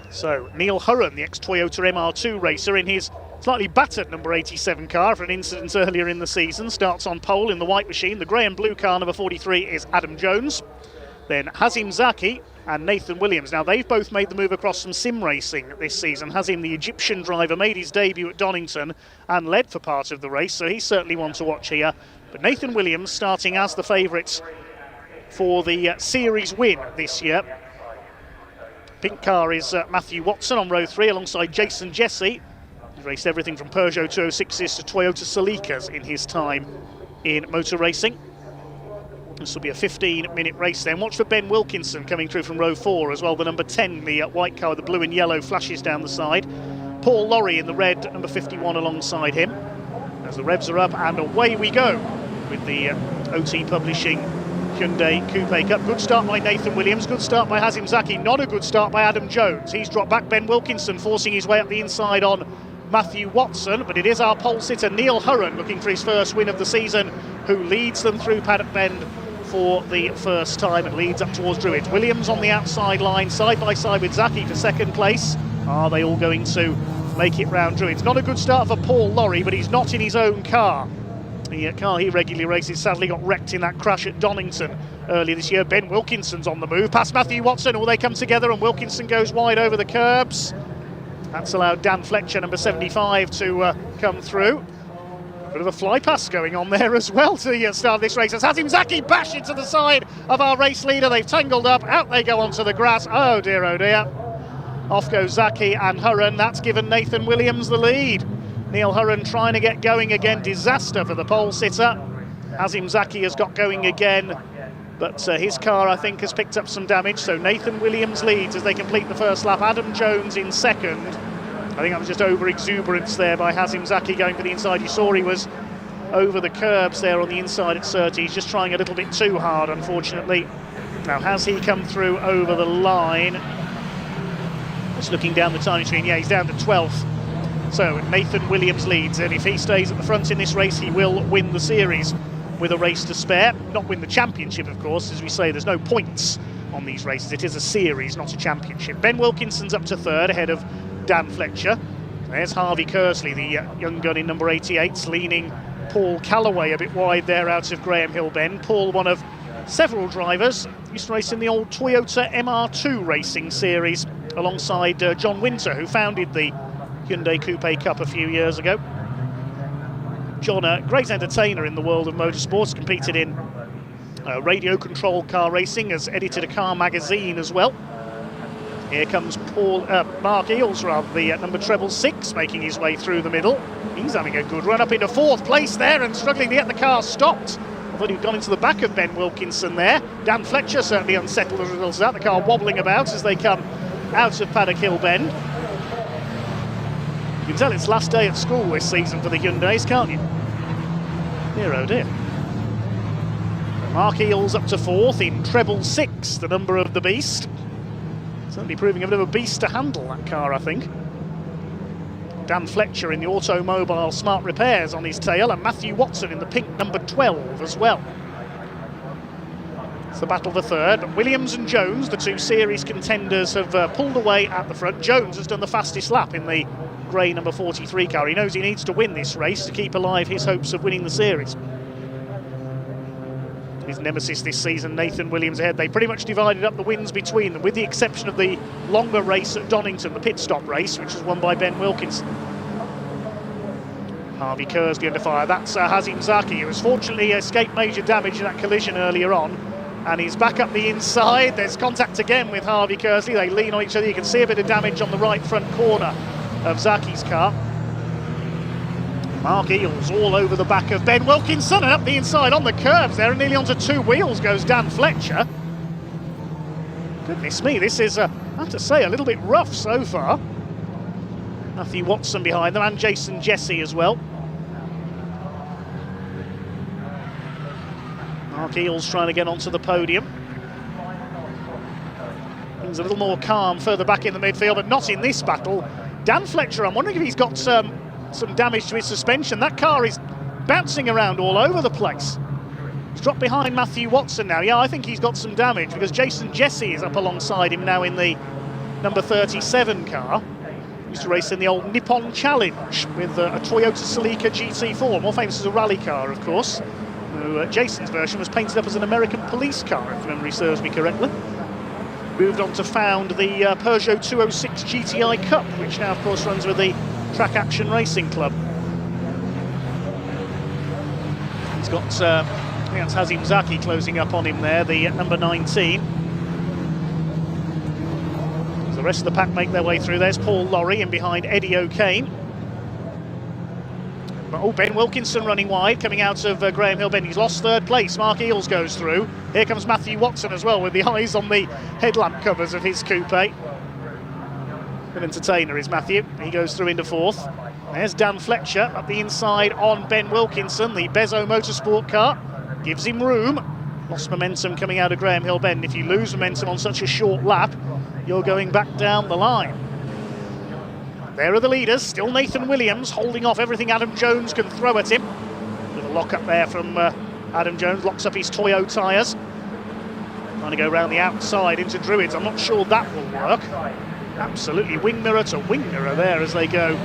So, Neil Hurren, the ex-Toyota MR2 racer, in his slightly battered number 87 car for an incident earlier in the season, starts on pole in the white machine. The grey and blue car, number 43, is Adam Jones. Then Hazim Zaki and Nathan Williams. Now, they've both made the move across from sim racing this season. Hazim, the Egyptian driver, made his debut at Donington and led for part of the race, so he's certainly one to watch here. But Nathan Williams starting as the favourite for the series win this year. Pink car is Matthew Watson on row 3 alongside Jason Jesse. He's raced everything from Peugeot 206s to Toyota Celicas in his time in motor racing. This will be a 15-minute race then. Watch for Ben Wilkinson coming through from row 4 as well. The number 10, the white car with the blue and yellow flashes down the side. Paul Lorry in the red, number 51 alongside him. As the revs are up, and away we go with the OT Publishing Hyundai Coupe Cup. Good start by Nathan Williams, good start by Hazim Zaki, not a good start by Adam Jones. He's dropped back Ben Wilkinson, forcing his way up the inside on Matthew Watson, but it is our pole sitter Neil Hurren looking for his first win of the season, who leads them through Paddock Bend for the first time and leads up towards Druitt. Williams on the outside line, side by side with Zaki for second place. Are they all going to make it round Druitt? Not a good start for Paul Lorry, but he's not in his own car. The car he regularly races sadly got wrecked in that crash at Donington earlier this year. Ben Wilkinson's on the move, past Matthew Watson. All they come together and Wilkinson goes wide over the curbs. That's allowed Dan Fletcher, number 75, to come through. Bit of a fly pass going on there as well to start this race. As Hazim Zaki bash into the side of our race leader. They've tangled up, out they go onto the grass. Oh dear, oh dear. Off goes Zaki and Hurren. That's given Nathan Williams the lead. Neil Hurren trying to get going again. Disaster for the pole sitter. Hazim Zaki has got going again, but his car, I think, has picked up some damage. So Nathan Williams leads as they complete the first lap. Adam Jones in second. I think that was just over-exuberance there by Hazim Zaki going for the inside. You saw he was over the curbs there on the inside at Surtees, just trying a little bit too hard, unfortunately. Now, has he come through over the line? Just looking down the timing screen, yeah, he's down to 12th. So Nathan Williams leads, and if he stays at the front in this race, he will win the series with a race to spare. Not win the championship, of course. As we say, there's no points on these races. It is a series, not a championship. Ben Wilkinson's up to third, ahead of Dan Fletcher. There's Harvey Kersley, the young gun in number 88, leaning Paul Calloway a bit wide there out of Graham Hill Bend. Paul, one of several drivers, used to race in the old Toyota MR2 racing series alongside John Winter, who founded the Hyundai Coupe Cup a few years ago. John, a great entertainer in the world of motorsports, competed in radio-controlled car racing, has edited a car magazine as well. Here comes Mark Eales, the number treble 6, making his way through the middle. He's having a good run up into fourth place there and struggling to get the car stopped. I thought he'd gone into the back of Ben Wilkinson there. Dan Fletcher certainly unsettled as a result of that. The car wobbling about as they come out of Paddock Hill Bend. You can tell it's last day at school this season for the Hyundais, can't you? Dear oh dear. Mark Eales up to fourth in treble 6, the number of the beast. Certainly proving a bit of a beast to handle, that car, I think. Dan Fletcher in the Automobile Smart Repairs on his tail, and Matthew Watson in the pink number 12 as well. It's the battle for third, but Williams and Jones, the two series contenders, have pulled away at the front. Jones has done the fastest lap in the grey number 43 car. He knows he needs to win this race to keep alive his hopes of winning the series. His nemesis this season, Nathan Williams, ahead. They pretty much divided up the wins between them, with the exception of the longer race at Donington, the pit stop race, which was won by Ben Wilkinson. Harvey Kersley under fire. That's Hazim Zaki, who has fortunately escaped major damage in that collision earlier on, and he's back up the inside. There's contact again with Harvey Kersley. They lean on each other. You can see a bit of damage on the right front corner of Zaki's car. Mark Eales all over the back of Ben Wilkinson, and up the inside on the curbs there, and nearly onto two wheels goes Dan Fletcher. Goodness me, this is, I have to say, a little bit rough so far. Matthew Watson behind them, and Jason Jesse as well. Mark Eales trying to get onto the podium. Things a little more calm further back in the midfield, but not in this battle. Dan Fletcher, I'm wondering if he's got some damage to his suspension. That car is bouncing around all over the place. He's dropped behind Matthew Watson now. Yeah, I think he's got some damage, because Jason Jesse is up alongside him now in the number 37 car. He used to race in the old Nippon Challenge with a Toyota Celica GT4, more famous as a rally car, of course. Jason's version was painted up as an American police car, if memory serves me correctly. Moved on to found the Peugeot 206 GTI Cup, which now, of course, runs with the Track Action Racing Club. He's got, I think that's Hazim Zaki closing up on him there, the number 19. As the rest of the pack make their way through, there's Paul Lorry in behind Eddie O'Kane. Oh, Ben Wilkinson running wide, coming out of Graham Hill Bend. He's lost third place. Mark Eales goes through. Here comes Matthew Watson as well, with the eyes on the headlamp covers of his coupe. An entertainer is Matthew. He goes through into fourth. There's Dan Fletcher up the inside on Ben Wilkinson. The Bezo Motorsport car gives him room. Lost momentum coming out of Graham Hill Bend. If you lose momentum on such a short lap, you're going back down the line. There are the leaders, still Nathan Williams holding off everything Adam Jones can throw at him. Little lock up there from Adam Jones, locks up his Toyo tyres. Trying to go round the outside into Druids, I'm not sure that will work. Absolutely wing mirror to wing mirror there as they go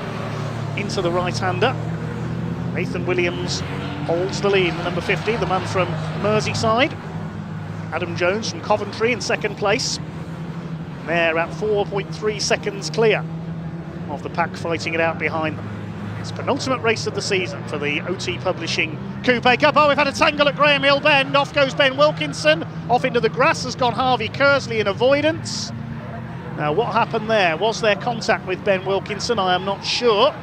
into the right-hander. Nathan Williams holds the lead, number 50, the man from Merseyside. Adam Jones from Coventry in second place. They're at 4.3 seconds clear of the pack fighting it out behind them. It's penultimate race of the season for the OT Publishing Coupe Cup. Oh, we've had a tangle at Graham Hill Bend. Off goes Ben Wilkinson. Off into the grass has gone Harvey Kersley in avoidance. Now, what happened there? Was there contact with Ben Wilkinson? I am not sure.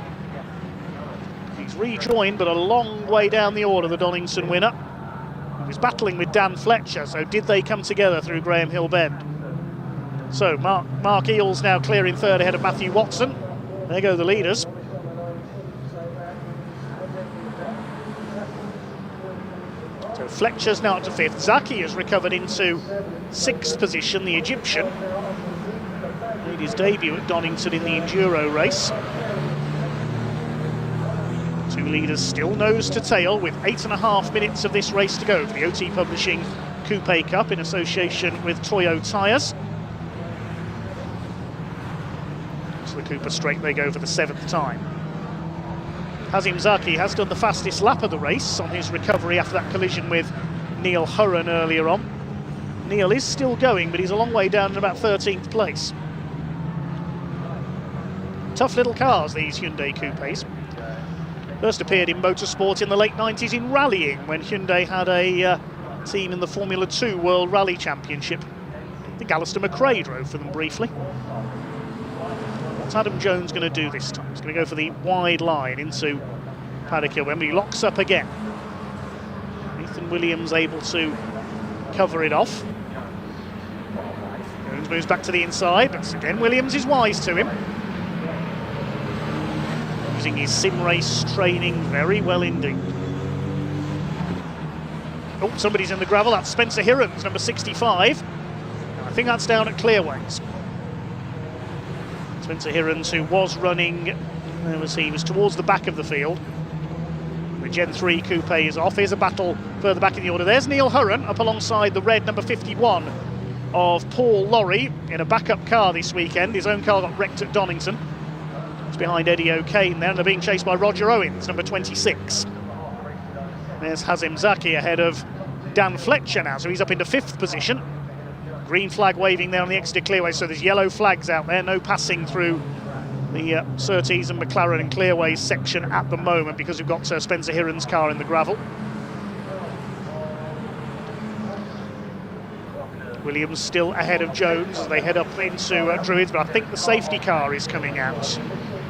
He's rejoined, but a long way down the order, the Donington winner. He was battling with Dan Fletcher, so did they come together through Graham Hill Bend? So, Mark Eales now clearing third ahead of Matthew Watson. There go the leaders. So Fletcher's now up to fifth. Zaki has recovered into sixth position, the Egyptian. Made his debut at Donington in the Enduro race. Two leaders still nose to tail with 8.5 minutes of this race to go for the OT Publishing Coupe Cup in association with Toyo tyres. The Cooper straight they go for the 7th time. Hazim Zaki has done the fastest lap of the race on his recovery after that collision with Neil Hurren earlier on. Neil is still going, but he's a long way down in about 13th place. Tough little cars, these Hyundai Coupes. First appeared in motorsport in the late 90s in rallying, when Hyundai had a team in the Formula 2 World Rally Championship. I think Alistair McRae drove for them briefly. What's Adam Jones going to do this time? He's going to go for the wide line into Paddock Hill when he locks up again. Nathan Williams able to cover it off. Jones moves back to the inside, but again Williams is wise to him. Using his sim race training very well indeed. Oh, somebody's in the gravel. That's Spencer Hirons, number 65. I think that's down at Clearways. Spencer Hirons, who was running, where was he? He was towards the back of the field. The Gen 3 Coupe is off. Here's a battle further back in the order. There's Neil Hurren up alongside the red number 51 of Paul Lorry in a backup car this weekend. His own car got wrecked at Donington. It's behind Eddie O'Kane there, and they're being chased by Roger Owens, number 26. There's Hazim Zaki ahead of Dan Fletcher now, so he's up into 5th position. Green flag waving there on the exit clearway, so there's yellow flags out there, no passing through the Surtees and McLaren and Clearways section at the moment because we've got Spencer Hirons' car in the gravel. Williams still ahead of Jones as they head up into Druids, but I think the safety car is coming out.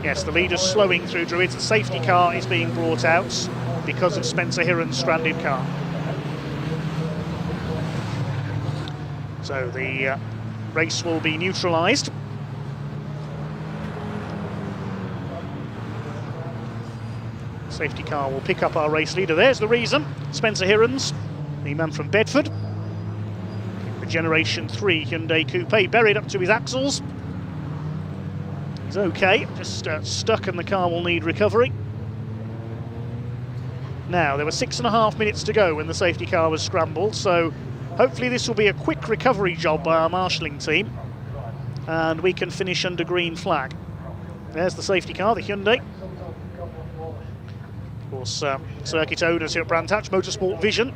Yes, the leader's slowing through Druids. The safety car is being brought out because of Spencer Hirons' stranded car. So the race will be neutralised. Safety car will pick up our race leader. There's the reason. Spencer Hirons, the man from Bedford. The Generation 3 Hyundai Coupe, buried up to his axles. He's okay, just stuck and the car will need recovery. Now, there were 6.5 minutes to go when the safety car was scrambled, so hopefully this will be a quick recovery job by our marshalling team and we can finish under green flag. There's the safety car, the Hyundai. Of course, circuit owners here at Brands Hatch, Motorsport Vision,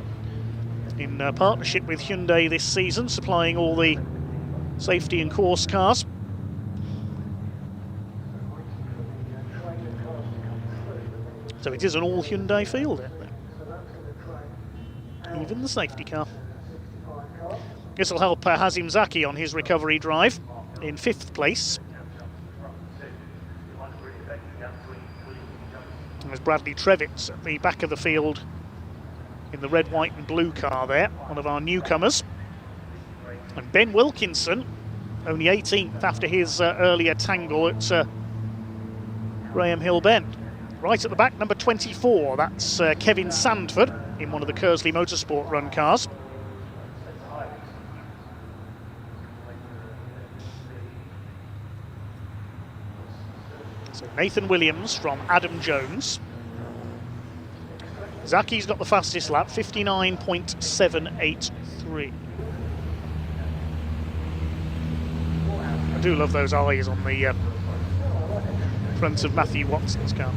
in partnership with Hyundai this season, supplying all the safety and course cars. So it is an all Hyundai field, isn't it? Even the safety car. This will help Hazim Zaki on his recovery drive in 5th place. And there's Bradley Trevitz at the back of the field in the red, white and blue car there, one of our newcomers. And Ben Wilkinson, only 18th after his earlier tangle at Graham Hill Bend. Right at the back, number 24, that's Kevin Sandford in one of the Kersley Motorsport run cars. So Nathan Williams from Adam Jones. Zaki's got the fastest lap, 59.783. I do love those eyes on the front of Matthew Watson's car.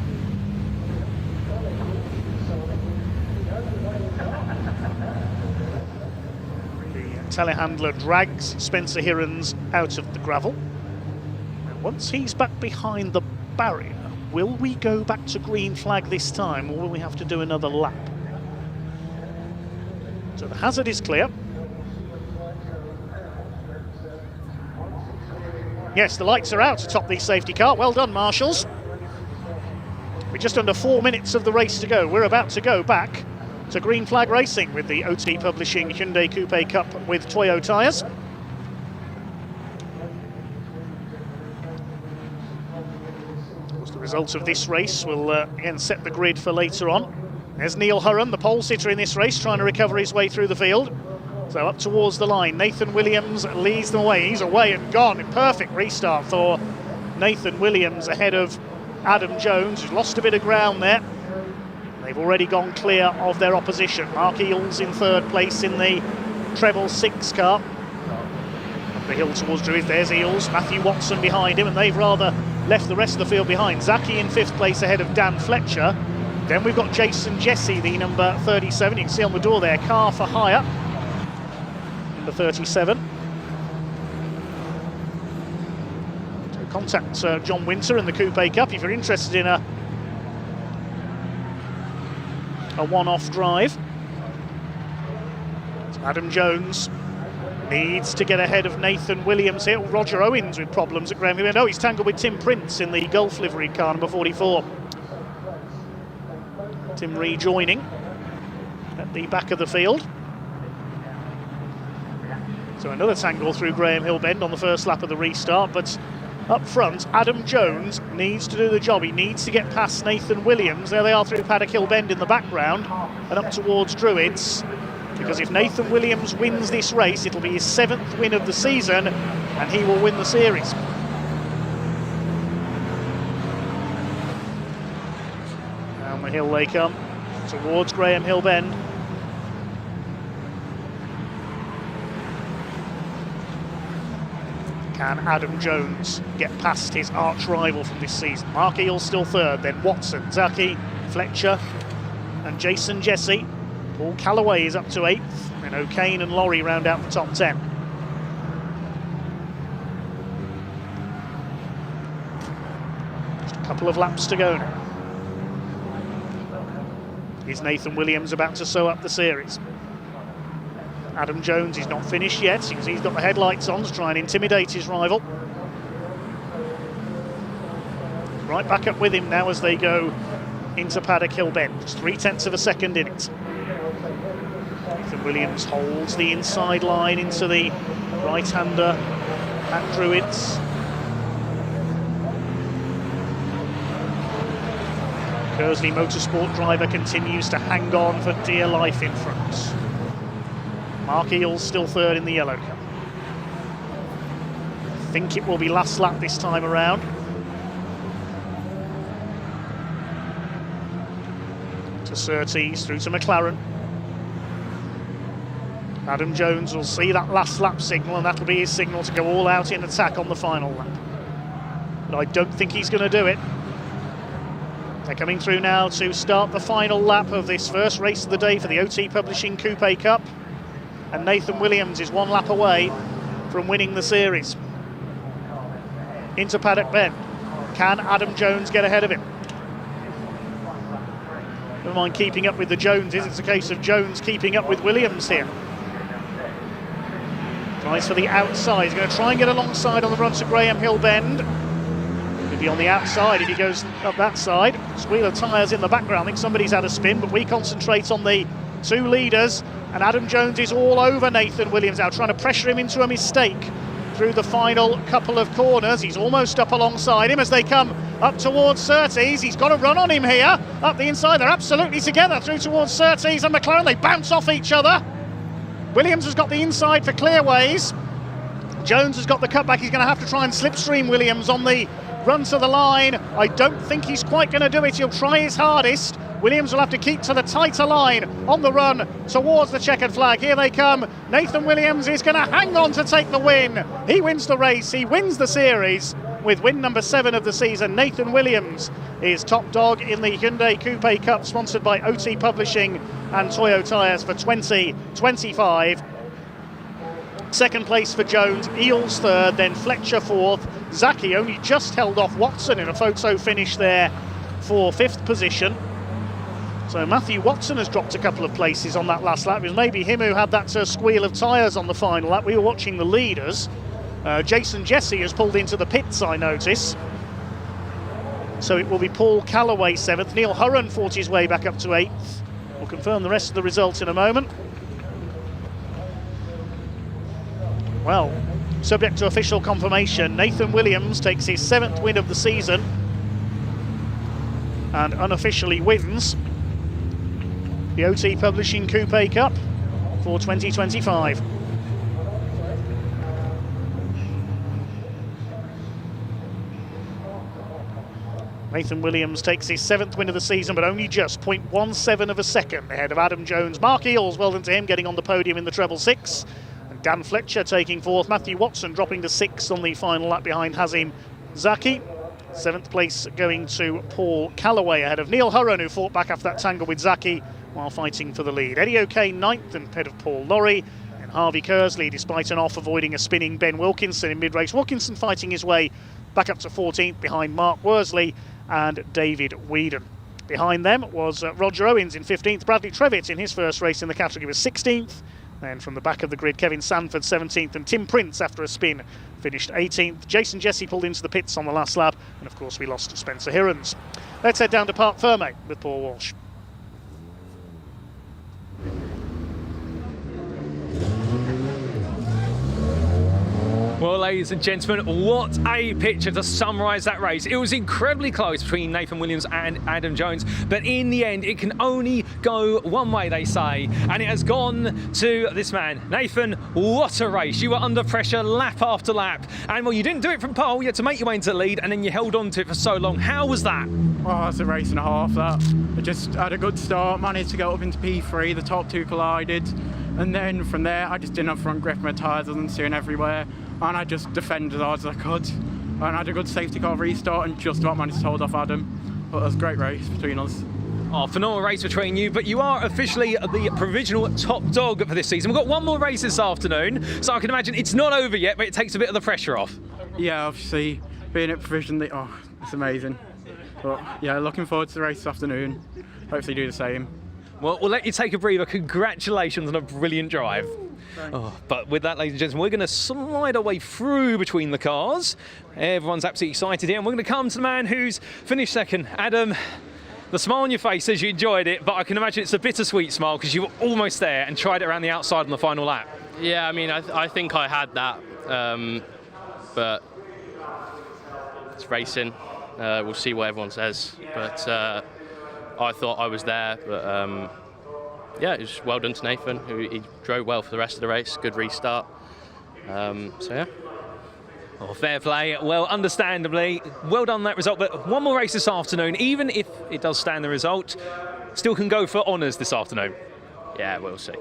The telehandler drags Spencer Hirons out of the gravel. And once he's back behind the barrier, will we go back to green flag this time, or will we have to do another lap? So the hazard is clear. Yes, the lights are out atop the safety car. Well done, marshals. We're just under 4 minutes of the race to go. We're about to go back to green flag racing with the OT Publishing Hyundai Coupe Cup with Toyo tyres. The result of this race will again set the grid for later on. There's Neil Hurren, the pole sitter in this race, trying to recover his way through the field. So up towards the line, Nathan Williams leads them away. He's away and gone. A perfect restart for Nathan Williams ahead of Adam Jones, who's lost a bit of ground there. They've already gone clear of their opposition. Mark Eales in third place in the treble 6 car. Up the hill towards Druids, there's Eales, Matthew Watson behind him, and they've rather left the rest of the field behind. Zaki in 5th place ahead of Dan Fletcher. Then we've got Jason Jesse, the number 37. You can see on the door there, car for hire. Number 37. So contact John Winter in the Coupe Cup if you're interested in a one-off drive. So Adam Jones needs to get ahead of Nathan Williams here. Roger Owens with problems at Graham Hill. Oh, he's tangled with Tim Prince in the Gulf livery car, number 44. Tim rejoining at the back of the field. So another tangle through Graham Hill Bend on the first lap of the restart, but up front, Adam Jones needs to do the job. He needs to get past Nathan Williams. There they are through Paddock Hill Bend in the background and up towards Druids. Because if Nathan Williams wins this race, it'll be his 7th win of the season and he will win the series. Down the hill they come towards Graham Hill Bend. Can Adam Jones get past his arch rival from this season? Mark Eales still third, then Watson, Zaki, Fletcher and Jason Jesse. Paul Callaway is up to 8th, and O'Kane and Laurie round out the top 10. Just a couple of laps to go now. Is Nathan Williams about to sew up the series? Adam Jones is not finished yet. You can see he's got the headlights on to try and intimidate his rival. Right back up with him now as they go into Paddock Hill Bend. Just 0.3 of a second in it. Nathan Williams holds the inside line into the right-hander at Druids. Kersley Motorsport driver continues to hang on for dear life in front. Mark Eales still third in the yellow car. I think it will be last lap this time around. To Surtees, through to McLaren. Adam Jones will see that last lap signal, and that'll be his signal to go all out in attack on the final lap. But I don't think he's going to do it. They're coming through now to start the final lap of this first race of the day for the OT Publishing Coupe Cup. And Nathan Williams is 1 lap away from winning the series. Into Paddock Bend. Can Adam Jones get ahead of him? Never mind keeping up with the Joneses, it's a case of Jones keeping up with Williams here. Tries for the outside, he's going to try and get alongside on the run to Graham Hill Bend. Maybe on the outside if he goes up that side. Squeal of tyres in the background. I think somebody's had a spin, but we concentrate on the two leaders. And Adam Jones is all over Nathan Williams now, trying to pressure him into a mistake through the final couple of corners. He's almost up alongside him as they come up towards Surtees. He's got a run on him here. Up the inside, they're absolutely together through towards Surtees and McLaren. They bounce off each other. Williams has got the inside for clearways. Jones has got the cutback. He's going to have to try and slipstream Williams on the run to the line. I don't think he's quite going to do it. He'll try his hardest. Williams will have to keep to the tighter line on the run towards the checkered flag. Here they come. Nathan Williams is going to hang on to take the win. He wins the race. He wins the series with win number 7 of the season. Nathan Williams is top dog in the Hyundai Coupe Cup, sponsored by OT Publishing and Toyo Tyres for 2025. Second place for Jones, Eels third, then Fletcher fourth. Zaki only just held off Watson in a photo finish there for 5th position. So Matthew Watson has dropped a couple of places on that last lap. It was maybe him who had that squeal of tyres on the final lap. We were watching the leaders. Jason Jesse has pulled into the pits, I notice. So it will be Paul Callaway 7th. Neil Hurren fought his way back up to 8th. We'll confirm the rest of the results in a moment. Well, subject to official confirmation, Nathan Williams takes his 7th win of the season and unofficially wins the OT Publishing Coupe Cup for 2025. Nathan Williams takes his 7th win of the season, but only just 0.17 of a second ahead of Adam Jones. Mark Eels, well done to him, getting on the podium in the treble 6. And Dan Fletcher taking 4th. Matthew Watson dropping to 6th on the final lap behind Hazim Zaki. 7th place going to Paul Callaway ahead of Neil Hurren, who fought back after that tangle with Zaki while fighting for the lead. Eddie O'Kane 9th and ahead of Paul Lorry. And Harvey Kersley, despite an off, avoiding a spinning Ben Wilkinson in mid-race. Wilkinson fighting his way back up to 14th behind Mark Worsley and David Whedon. Behind them was Roger Owens in 15th. Bradley Trevitt in his first race in the category was 16th. Then from the back of the grid, Kevin Sanford 17th, and Tim Prince, after a spin, finished 18th. Jason Jesse pulled into the pits on the last lap, and of course we lost Spencer Hirons. Let's head down to Parc Ferme with Paul Walsh. Well, ladies and gentlemen, what a picture to summarise that race. It was incredibly close between Nathan Williams and Adam Jones, but in the end, it can only go one way, they say, and it has gone to this man. Nathan, what a race. You were under pressure lap after lap, and well, you didn't do it from pole, you had to make your way into the lead, and then you held on to it for so long. How was that? Well, that's a race and a half. That I just had a good start, managed to get up into P3, the top two collided, and then from there, I just didn't have front grip on my tyres, I was steering everywhere. And I just defended as hard as I could. And I had a good safety car restart and just about managed to hold off Adam. But it was a great race between us. Oh, phenomenal race between you, but you are officially the provisional top dog for this season. We've got one more race this afternoon, so I can imagine it's not over yet, but it takes a bit of the pressure off. Yeah, obviously, being at provisionally, it's amazing. But yeah, looking forward to the race this afternoon. Hopefully do the same. Well, we'll let you take a breather. Congratulations on a brilliant drive. Oh, but with that, ladies and gentlemen, we're going to slide our way through between the cars. Everyone's absolutely excited here, and we're going to come to the man who's finished second. Adam, the smile on your face says you enjoyed it, but I can imagine it's a bittersweet smile because you were almost there and tried it around the outside on the final lap. Yeah, I mean, I think I had that, but it's racing. We'll see what everyone says, but I thought I was there, but yeah, it was well done to Nathan, he drove well for the rest of the race, good restart, so yeah. Oh, fair play. Well, understandably, well done that result, but one more race this afternoon, even if it does stand the result, still can go for honours this afternoon. Yeah, we'll see.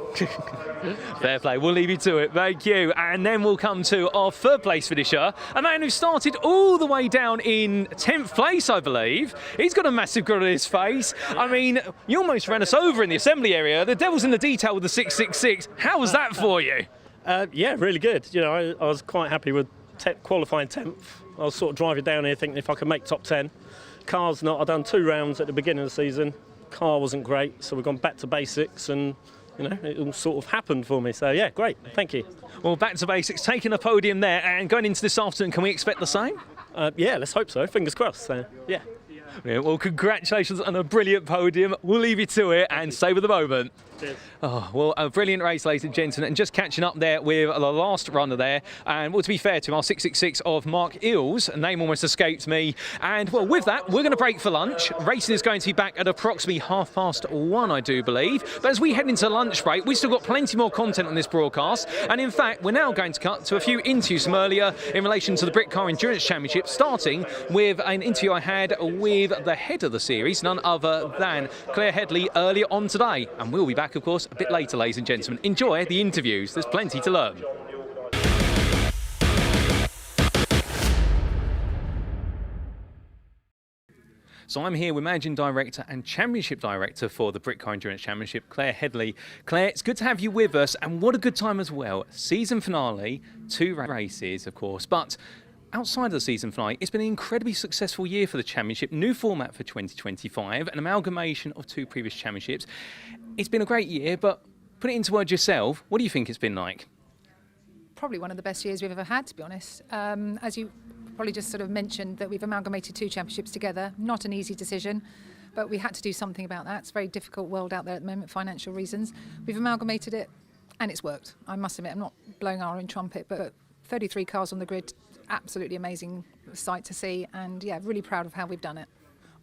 Fair play, we'll leave you to it, thank you. And then we'll come to our third place finisher, a man who started all the way down in 10th place, I believe. He's got a massive grin on his face. I mean, you almost ran us over in the assembly area. The devil's in the detail with the 666. How was that for you? Yeah, really good. You know, I was quite happy with qualifying 10th. I was sort of driving down here thinking if I could make top 10. Car's not. I'd done 2 rounds at the beginning of the season. Car wasn't great, so we've gone back to basics and, you know, it all sort of happened for me. So, yeah, great. Thank you. Well, back to basics, taking a podium there and going into this afternoon, can we expect the same? Yeah, let's hope so. Fingers crossed. So, yeah. Yeah, well, congratulations on a brilliant podium. We'll leave you to it and savour the moment. Cheers. Oh, well, a brilliant race, ladies and gentlemen, and just catching up there with the last runner there. And, well, to be fair to him, our 666 of Mark Eels, name almost escaped me. And, well, with that, we're going to break for lunch. Racing is going to be back at approximately 1:30, I do believe. But as we head into lunch break, we've still got plenty more content on this broadcast. And, in fact, we're now going to cut to a few interviews from earlier in relation to the Britcar Endurance Championship, starting with an interview I had with the head of the series, none other than Claire Headley, earlier on today. And we'll be back, of course, a bit later, ladies and gentlemen. Enjoy the interviews. There's plenty to learn. So I'm here with Managing Director and Championship Director for the Britcar Endurance Championship, Claire Headley. Claire, it's good to have you with us, and what a good time as well. Season finale, 2 races, of course, but outside of the season finale, it's been an incredibly successful year for the championship. New format for 2025, an amalgamation of 2 previous championships. It's been a great year, but put it into words yourself, what do you think it's been like? Probably one of the best years we've ever had, to be honest. As you probably just sort of mentioned, that we've amalgamated 2 championships together. Not an easy decision, but we had to do something about that. It's a very difficult world out there at the moment, financial reasons. We've amalgamated it, and it's worked. I must admit, I'm not blowing our own trumpet, but 33 cars on the grid, absolutely amazing sight to see, and yeah, really proud of how we've done it.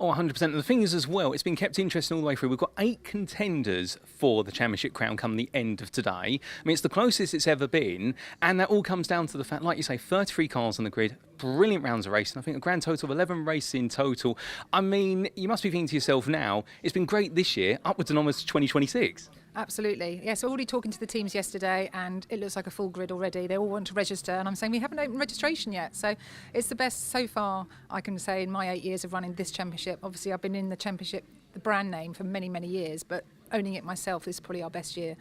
Oh, 100%. And the thing is as well, it's been kept interesting all the way through. We've got 8 contenders for the championship crown come the end of today. I mean, it's the closest it's ever been. And that all comes down to the fact, like you say, 33 cars on the grid, brilliant rounds of racing. I think a grand total of 11 races in total. I mean, you must be thinking to yourself now, it's been great this year, upwards and onwards to 2026. Absolutely. Yes, already talking to the teams yesterday, and it looks like a full grid already. They all want to register, and I'm saying we haven't opened registration yet. So it's the best so far, I can say, in my 8 years of running this championship. Obviously, I've been in the championship, the brand name, for many, many years, but owning it myself is probably our best year.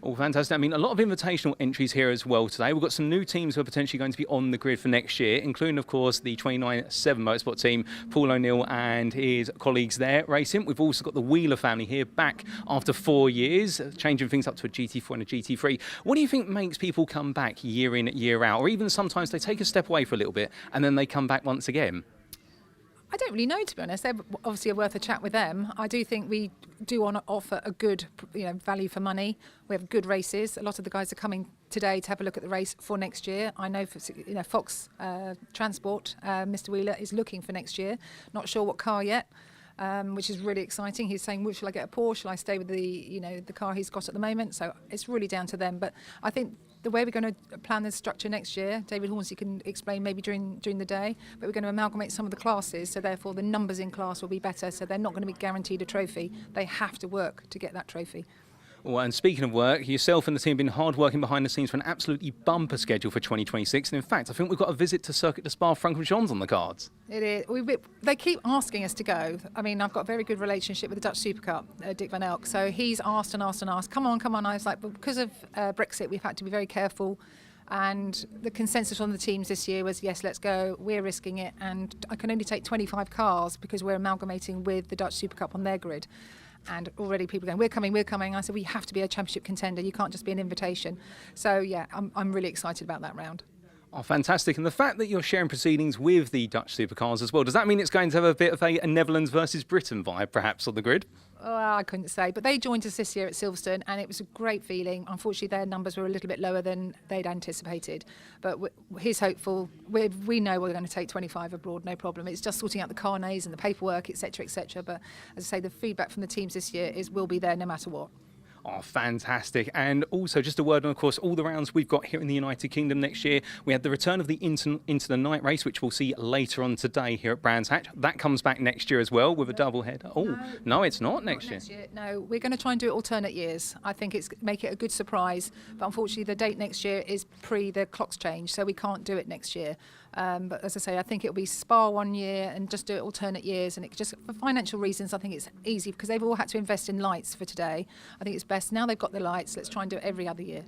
Oh, fantastic. I mean, a lot of invitational entries here as well today. We've got some new teams who are potentially going to be on the grid for next year, including, of course, the 29-7 Motorsport team, Paul O'Neill and his colleagues there racing. We've also got the Wheeler family here back after 4 years, changing things up to a GT4 and a GT3. What do you think makes people come back year in, year out? Or even sometimes they take a step away for a little bit and then they come back once again? I don't really know, to be honest. They're obviously worth a chat with them. I do think we do want to offer a good, value for money. We have good races. A lot of the guys are coming today to have a look at the race for next year. I know, Fox Transport, Mr. Wheeler is looking for next year. Not sure what car yet, which is really exciting. He's saying, well, shall I get a Porsche? Shall I stay with the car he's got at the moment? So it's really down to them. But I think the way we're going to plan the structure next year, David Hornsey can explain maybe during the day, but we're going to amalgamate some of the classes, so therefore the numbers in class will be better, so they're not going to be guaranteed a trophy. They have to work to get that trophy. Well, and speaking of work, yourself and the team have been hard working behind the scenes for an absolutely bumper schedule for 2026. And in fact, I think we've got a visit to Circuit de Spa-Francorchamps on the cards. It is. They keep asking us to go. I mean, I've got a very good relationship with the Dutch Super Cup, Dick Van Elk. So he's asked and asked and asked, come on. I was like, but because of Brexit, we've had to be very careful. And the consensus on the teams this year was, yes, let's go. We're risking it. And I can only take 25 cars because we're amalgamating with the Dutch Super Cup on their grid. And already people are going, we're coming. I said, we have to be a championship contender. You can't just be an invitation. So, yeah, I'm really excited about that round. Oh, fantastic. And the fact that you're sharing proceedings with the Dutch supercars as well, does that mean it's going to have a bit of a Netherlands versus Britain vibe, perhaps, on the grid? Oh, I couldn't say. But they joined us this year at Silverstone, and it was a great feeling. Unfortunately, their numbers were a little bit lower than they'd anticipated. But he's hopeful. We know we're going to take 25 abroad, no problem. It's just sorting out the carnets and the paperwork, etc., etc. But as I say, the feedback from the teams this year is we'll be there no matter what. Oh, fantastic. And also, just a word on, of course, all the rounds we've got here in the United Kingdom next year. We had the return of the Into the Night race, which we'll see later on today here at Brands Hatch. That comes back next year as well with a double header. Oh, no, it's not next year. No, we're going to try and do it alternate years. I think it's make it a good surprise. But unfortunately, the date next year is pre the clocks change, so we can't do it next year. But as I say, I think it'll be Spa 1 year and just do it alternate years. And it just, for financial reasons, I think it's easy because they've all had to invest in lights for today. I think it's best now they've got the lights. Let's try and do it every other year.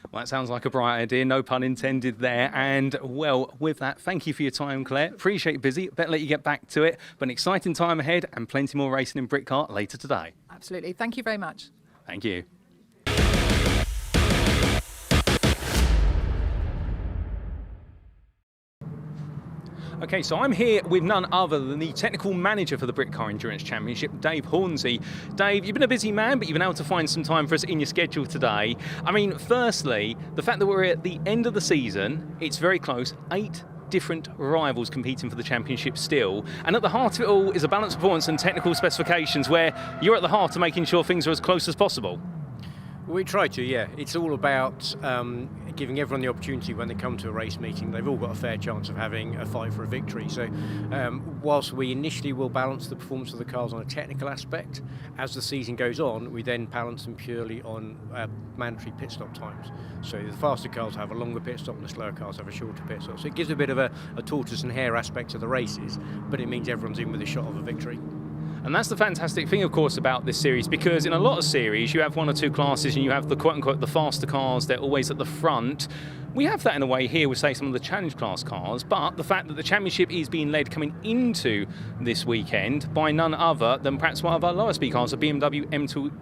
Well, that sounds like a bright idea, no pun intended there. And, well, with that, thank you for your time, Claire. Appreciate it, busy. Better let you get back to it. But an exciting time ahead and plenty more racing in Britcar later today. Absolutely. Thank you very much. Thank you. Okay, so I'm here with none other than the technical manager for the Britcar Endurance Championship, Dave Hornsey. Dave, you've been a busy man, but you've been able to find some time for us in your schedule today. I mean, firstly, the fact that we're at the end of the season, it's very close, 8 different rivals competing for the championship still, and at the heart of it all is a balanced performance and technical specifications where you're at the heart of making sure things are as close as possible. We try to, yeah. It's all about giving everyone the opportunity when they come to a race meeting. They've all got a fair chance of having a fight for a victory. So whilst we initially will balance the performance of the cars on a technical aspect, as the season goes on, we then balance them purely on mandatory pit stop times. So the faster cars have a longer pit stop and the slower cars have a shorter pit stop. So it gives a bit of a tortoise and hare aspect to the races, but it means everyone's in with a shot of a victory. And that's the fantastic thing, of course, about this series, because in a lot of series you have 1 or 2 classes and you have the quote-unquote the faster cars, they're always at the front. We have that in a way here with, say, some of the challenge class cars, but the fact that the championship is being led coming into this weekend by none other than perhaps one of our lower speed cars, a BMW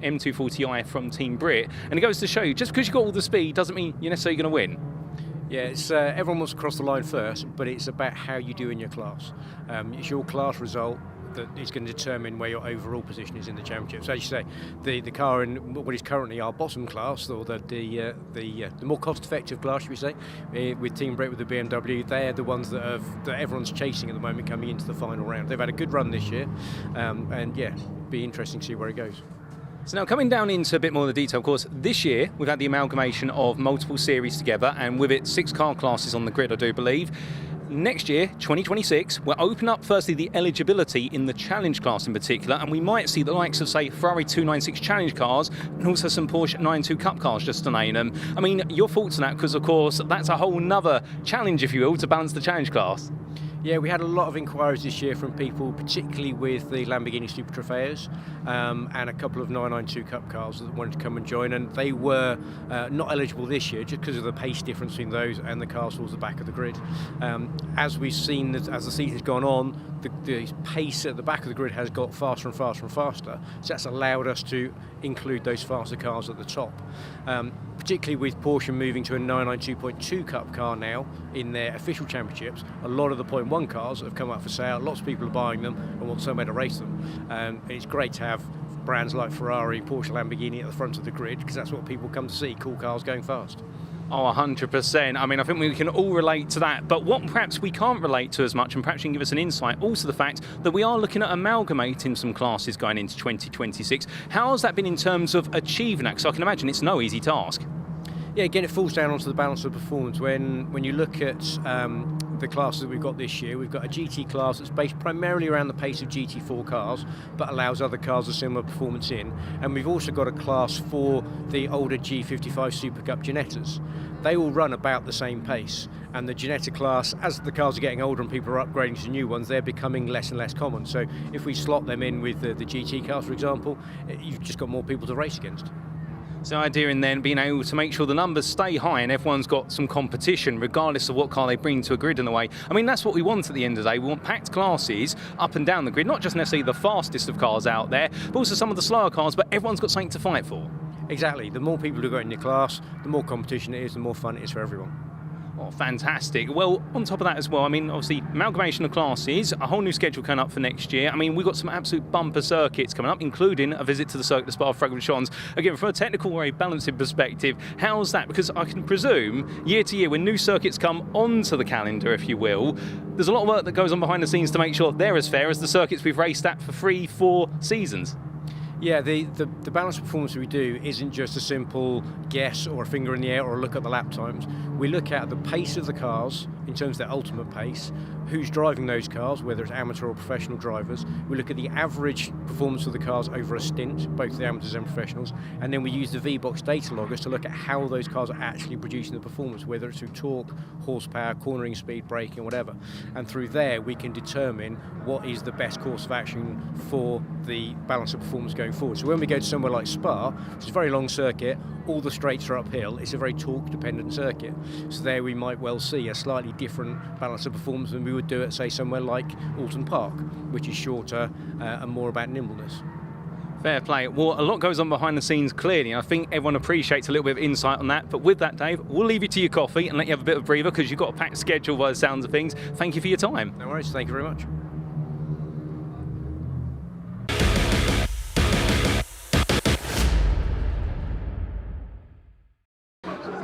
M240i from Team Brit. And it goes to show you, just because you've got all the speed doesn't mean you're necessarily going to win. Yeah, it's, everyone wants to cross the line first, but it's about how you do in your class. It's your class result that is going to determine where your overall position is in the championship. So as you say, the car in what is currently our bottom class, or the more cost-effective class, should we say, with Team Brit with the BMW, they're the ones that everyone's chasing at the moment coming into the final round. They've had a good run this year, and yeah, be interesting to see where it goes. So now coming down into a bit more of the detail, of course, this year we've had the amalgamation of multiple series together, and with it 6 car classes on the grid, I do believe. Next year, 2026, we'll open up firstly the eligibility in the challenge class in particular, and we might see the likes of, say, Ferrari 296 challenge cars and also some Porsche 992 Cup cars, just to name them. I mean, your thoughts on that, because of course that's a whole nother challenge, if you will, to balance the challenge class. Yeah, we had a lot of inquiries this year from people, particularly with the Lamborghini Super Trofeos and a couple of 992 Cup cars that wanted to come and join, and they were not eligible this year just because of the pace difference between those and the cars towards the back of the grid. As we've seen, as the season's gone on, the pace at the back of the grid has got faster and faster and faster, so that's allowed us to include those faster cars at the top. Particularly with Porsche moving to a 992.2 Cup car now in their official championships, a lot of the 0.1 cars have come up for sale. Lots of people are buying them and want somewhere to race them. And it's great to have brands like Ferrari, Porsche, Lamborghini at the front of the grid, because that's what people come to see, cool cars going fast. Oh, 100%. I mean, I think we can all relate to that. But what perhaps we can't relate to as much, and perhaps you can give us an insight, also the fact that we are looking at amalgamating some classes going into 2026. How has that been in terms of achieving that? Because I can imagine it's no easy task. Yeah, again, it falls down onto the balance of performance. When you look at the classes that we've got this year, we've got a GT class that's based primarily around the pace of GT4 cars, but allows other cars a similar performance in. And we've also got a class for the older G55 Super Cup Ginettas. They all run about the same pace. And the Ginetta class, as the cars are getting older and people are upgrading to new ones, they're becoming less and less common. So if we slot them in with the GT cars, for example, you've just got more people to race against. So the idea in then being able to make sure the numbers stay high and everyone's got some competition regardless of what car they bring to a grid in a way. I mean, that's what we want at the end of the day. We want packed classes up and down the grid, not just necessarily the fastest of cars out there, but also some of the slower cars, but everyone's got something to fight for. Exactly. The more people who got in your class, the more competition it is, the more fun it is for everyone. Oh, fantastic. Well, on top of that as well, I mean, obviously, amalgamation of classes, a whole new schedule coming up for next year. I mean, we've got some absolute bumper circuits coming up, including a visit to the Circuit de Spa-Francorchamps. Again, from a technical or a balancing perspective, how's that? Because I can presume, year to year, when new circuits come onto the calendar, if you will, there's a lot of work that goes on behind the scenes to make sure they're as fair as the circuits we've raced at for 3-4 seasons. Yeah, the balance performance we do isn't just a simple guess or a finger in the air or a look at the lap times. We look at the pace of the cars in terms of their ultimate pace, who's driving those cars, whether it's amateur or professional drivers. We look at the average performance of the cars over a stint, both the amateurs and professionals, and then we use the VBox data loggers to look at how those cars are actually producing the performance, whether it's through torque, horsepower, cornering speed, braking, whatever. And through there, we can determine what is the best course of action for the balance of performance going forward. So when we go to somewhere like Spa, which is a very long circuit, all the straights are uphill, it's a very torque-dependent circuit. So there we might well see a slightly different balance of performance than we would do at, say, somewhere like Alton Park, which is shorter and more about nimbleness. Fair play. Well, a lot goes on behind the scenes, clearly. I think everyone appreciates a little bit of insight on that. But with that, Dave, we'll leave you to your coffee and let you have a bit of a breather because you've got a packed schedule by the sounds of things. Thank you for your time. No worries. Thank you very much.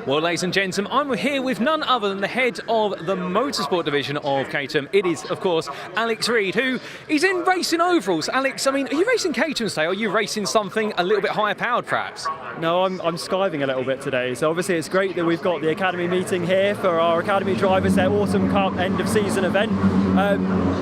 Well, ladies and gentlemen, I'm here with none other than the head of the motorsport division of Caterham. It is, of course, Alex Reid, who is in racing overalls. Alex, I mean, are you racing Caterham today, or are you racing something a little bit higher powered, perhaps? No, I'm skiving a little bit today. So obviously it's great that we've got the Academy meeting here for our Academy drivers, their Autumn Cup end of season event.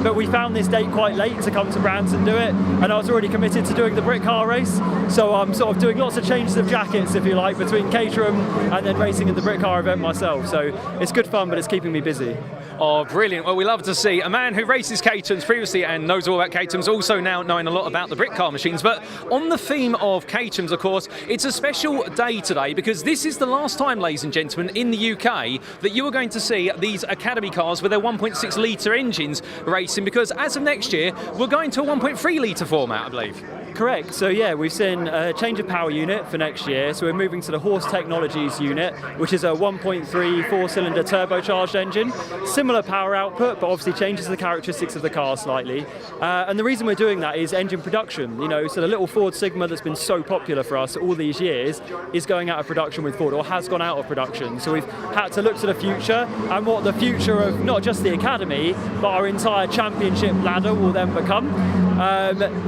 But we found this date quite late to come to Brands and do it, and I was already committed to doing the Britcar race. So I'm sort of doing lots of changes of jackets, if you like, between Caterham and then racing in the Britcar event myself. So it's good fun, but it's keeping me busy. Oh, brilliant. Well, we love to see a man who races Caterhams previously and knows all about Caterhams, also now knowing a lot about the Britcar machines. But on the theme of Caterhams, of course, it's a special day today because this is the last time, ladies and gentlemen, in the UK that you are going to see these Academy cars with their 1.6 litre engines racing, because as of next year, we're going to a 1.3 litre format, I believe. Correct. So yeah, we've seen a change of power unit for next year. So we're moving to the Horse Technologies unit, which is a 1.3 four-cylinder turbocharged engine. Similar power output, but obviously changes the characteristics of the car slightly. And the reason we're doing that is engine production. You know, so the little Ford Sigma that's been so popular for us all these years is going out of production with Ford, or has gone out of production. So we've had to look to the future and what the future of not just the Academy, but our entire championship ladder will then become.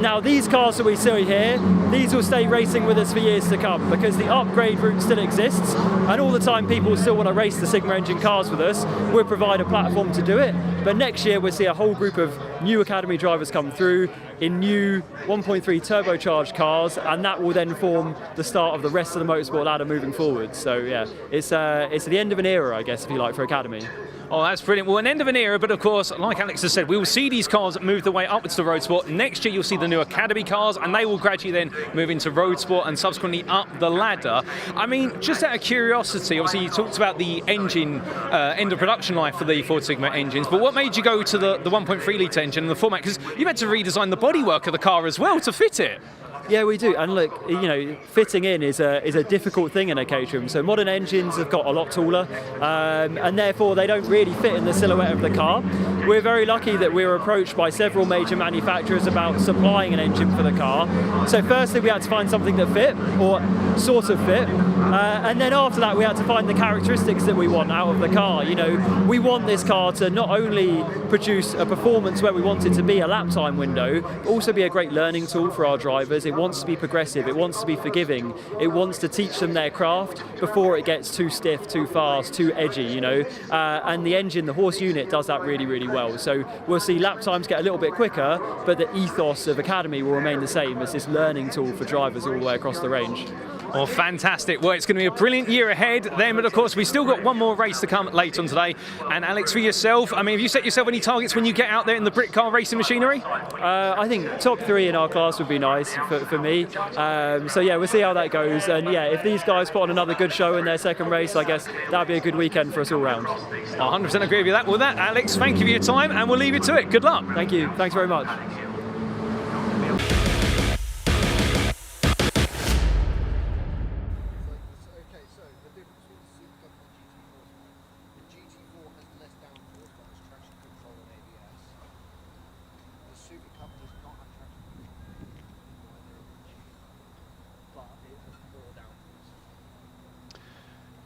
Now these cars that we see here, these will stay racing with us for years to come because the upgrade route still exists, and all the time people still want to race the Sigma engine cars with us. We'll provide a platform to do it, but next year we'll see a whole group of new Academy drivers come through in new 1.3 turbocharged cars, and that will then form the start of the rest of the motorsport ladder moving forward. So yeah, it's the end of an era, I guess, if you like, for Academy. Oh, that's brilliant. Well, an end of an era, but of course, like Alex has said, we will see these cars move their way upwards to road sport. Next year, you'll see the new Academy cars, and they will gradually then move into road sport and subsequently up the ladder. I mean, just out of curiosity, obviously you talked about the engine end of production life for the Ford Sigma engines, but what made you go to the 1.3 litre engine and the format? Because you've had to redesign the bodywork of the car as well to fit it. Yeah, we do. And look, you know, fitting in is a difficult thing in a Caterham. So modern engines have got a lot taller, and therefore they don't really fit in the silhouette of the car. We're very lucky that we were approached by several major manufacturers about supplying an engine for the car. So firstly, we had to find something that fit, or sort of fit, and then after that, we had to find the characteristics that we want out of the car. You know, we want this car to not only produce a performance where we want it to be a lap time window, but also be a great learning tool for our drivers. It wants to be progressive, it wants to be forgiving, it wants to teach them their craft before it gets too stiff, too fast, too edgy, you know. And the engine, the horse unit, does that really, really well. So we'll see lap times get a little bit quicker, but the ethos of Academy will remain the same as this learning tool for drivers all the way across the range. Oh, fantastic. Well, it's going to be a brilliant year ahead then, but of course, we've still got one more race to come later on today. And Alex, for yourself, I mean, have you set yourself any targets when you get out there in the Britcar racing machinery? I think top 3 in our class would be nice for me. So yeah, we'll see how that goes. And yeah, if these guys put on another good show in their second race, I guess that'd be a good weekend for us all round. I 100% agree with you. With that, Alex, thank you for your time, and we'll leave you to it. Good luck. Thank you. Thanks very much.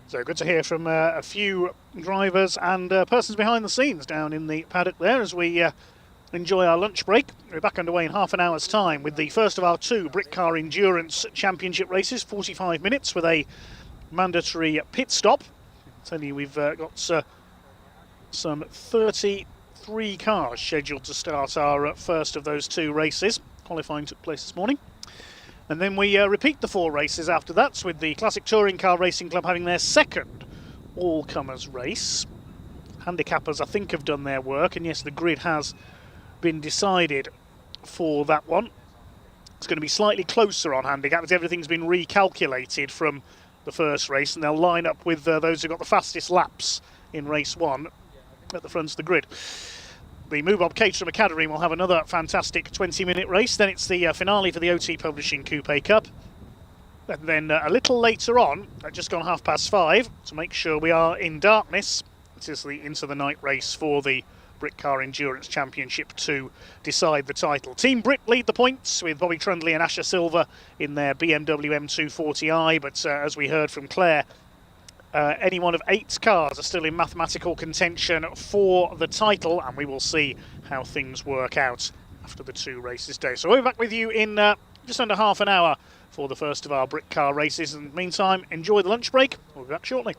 So good to hear from a few drivers and persons behind the scenes down in the paddock there as we enjoy our lunch break. We're back underway in half an hour's time with the first of our 2 Britcar Endurance Championship races, 45 minutes with a mandatory pit stop. I tell you, we've got some 33 cars scheduled to start our first of those 2 races. Qualifying took place this morning. And then we repeat the 4 races after that, with the Classic Touring Car Racing Club having their second all-comers race. Handicappers, I think, have done their work, and yes, the grid has been decided for that one. It's going to be slightly closer on handicap, as everything's been recalculated from the first race, and they'll line up with those who got the fastest laps in race 1 at the front of the grid. The moobob Caterham Academy will have another fantastic 20-minute race. Then it's the finale for the OT Publishing Coupe Cup. And then a little later on, at just gone 5:30, to make sure we are in darkness, it is the into the night race for the Britcar Endurance Championship to decide the title. Team Brit lead the points with Bobby Trundley and Asher Silver in their BMW M240i, but as we heard from Claire, any one of 8 cars are still in mathematical contention for the title, and we will see how things work out after the 2 races today. So we'll be back with you in just under half an hour for the first of our Britcar races. In the meantime, enjoy the lunch break. We'll be back shortly.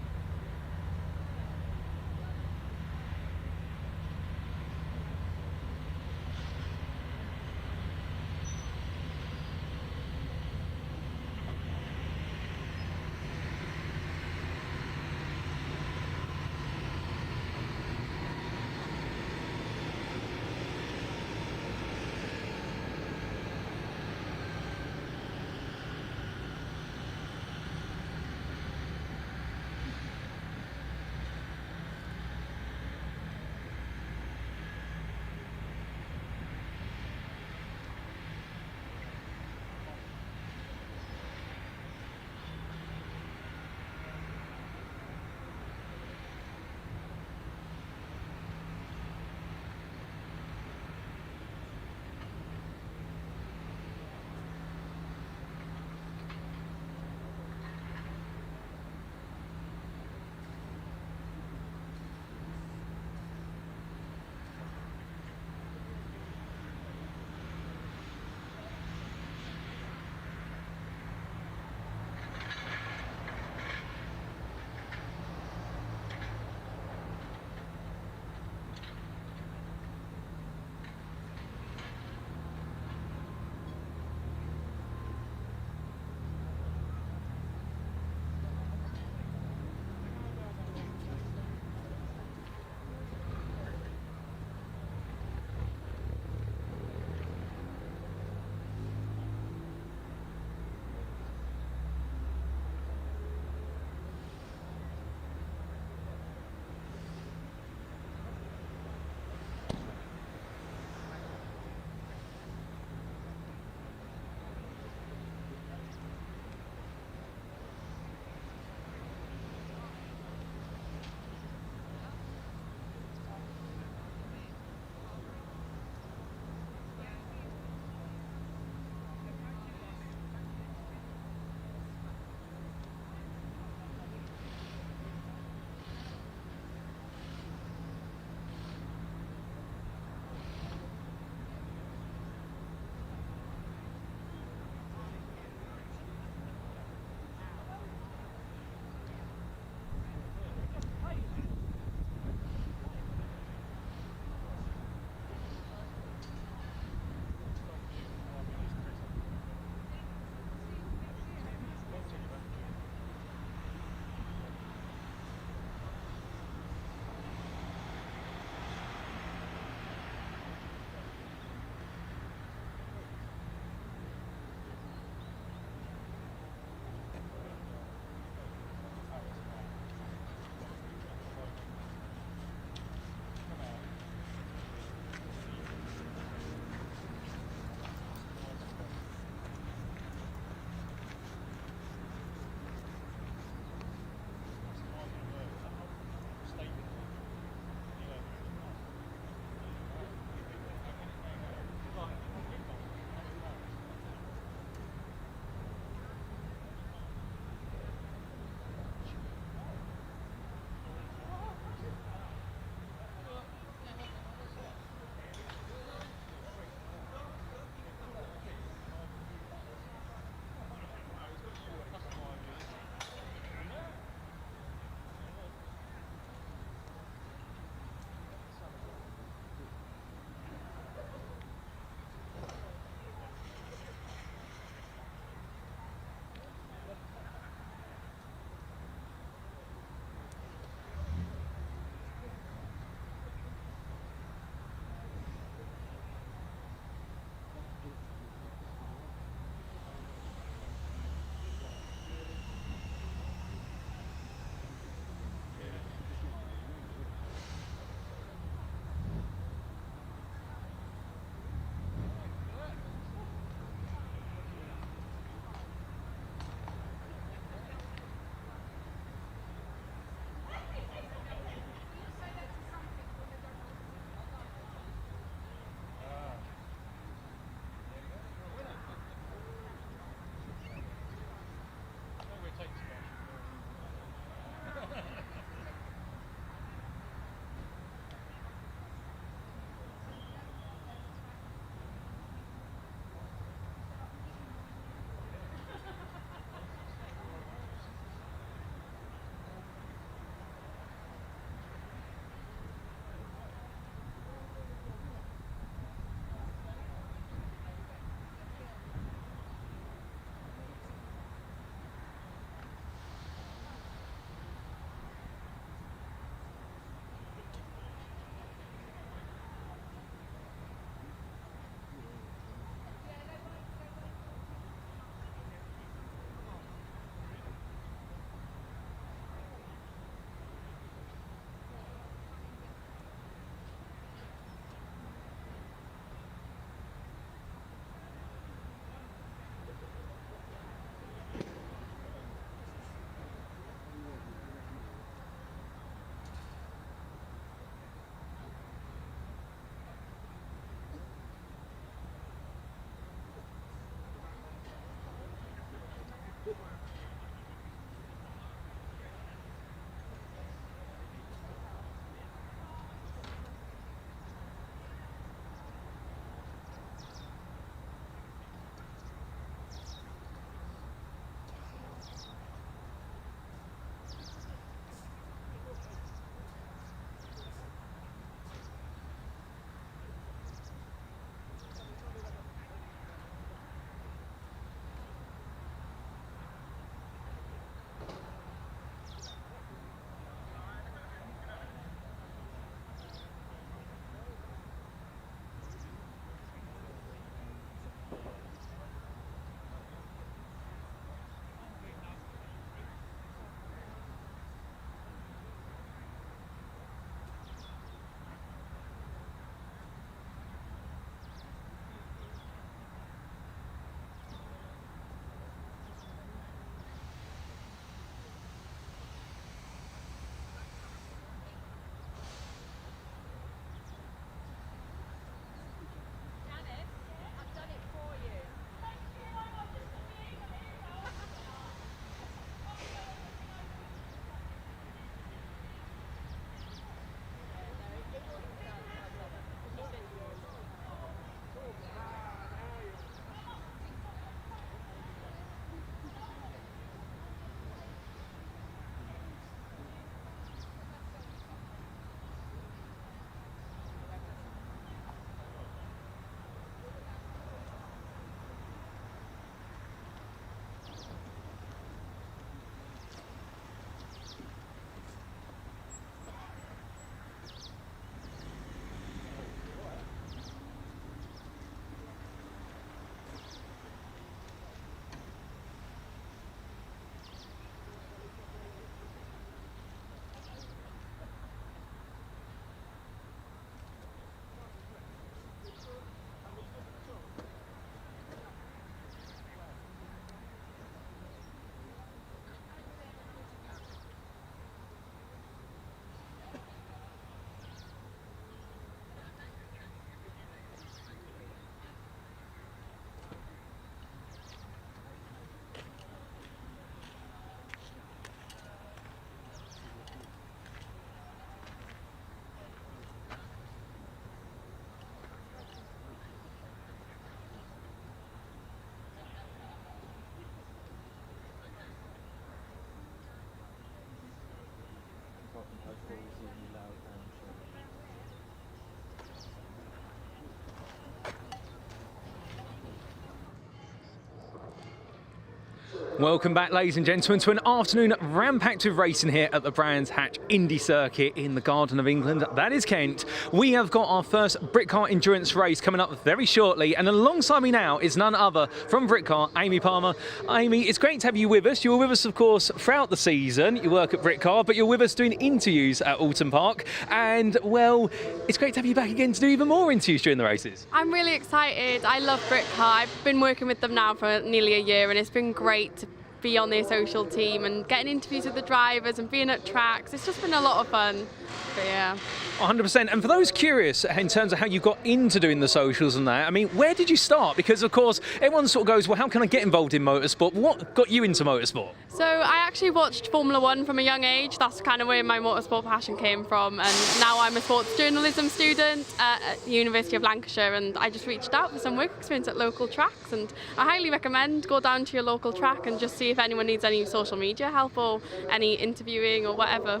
Welcome back, ladies and gentlemen, to an afternoon ram-packed with racing here at the Brands Hatch Indy Circuit in the Garden of England. That is Kent. We have got our first Britcar Endurance race coming up very shortly, and alongside me now is none other from Britcar, Amy Palmer. Amy, it's great to have you with us. You were with us, of course, throughout the season. You work at Britcar, but you're with us doing interviews at Alton Park, and, well, it's great to have you back again to do even more interviews during the races. I'm really excited. I love Britcar. I've been working with them now for nearly a year, and it's been great to be on their social team and getting interviews with the drivers and being at tracks. It's just been a lot of fun. But yeah. 100%. And for those curious in terms of how you got into doing the socials and that, I mean, where did you start? Because, of course, everyone sort of goes, well, how can I get involved in motorsport? What got you into motorsport? So I actually watched Formula One from a young age. That's kind of where my motorsport passion came from. And now I'm a sports journalism student at the University of Lancashire, and I just reached out for some work experience at local tracks. And I highly recommend go down to your local track and just see if anyone needs any social media help or any interviewing or whatever.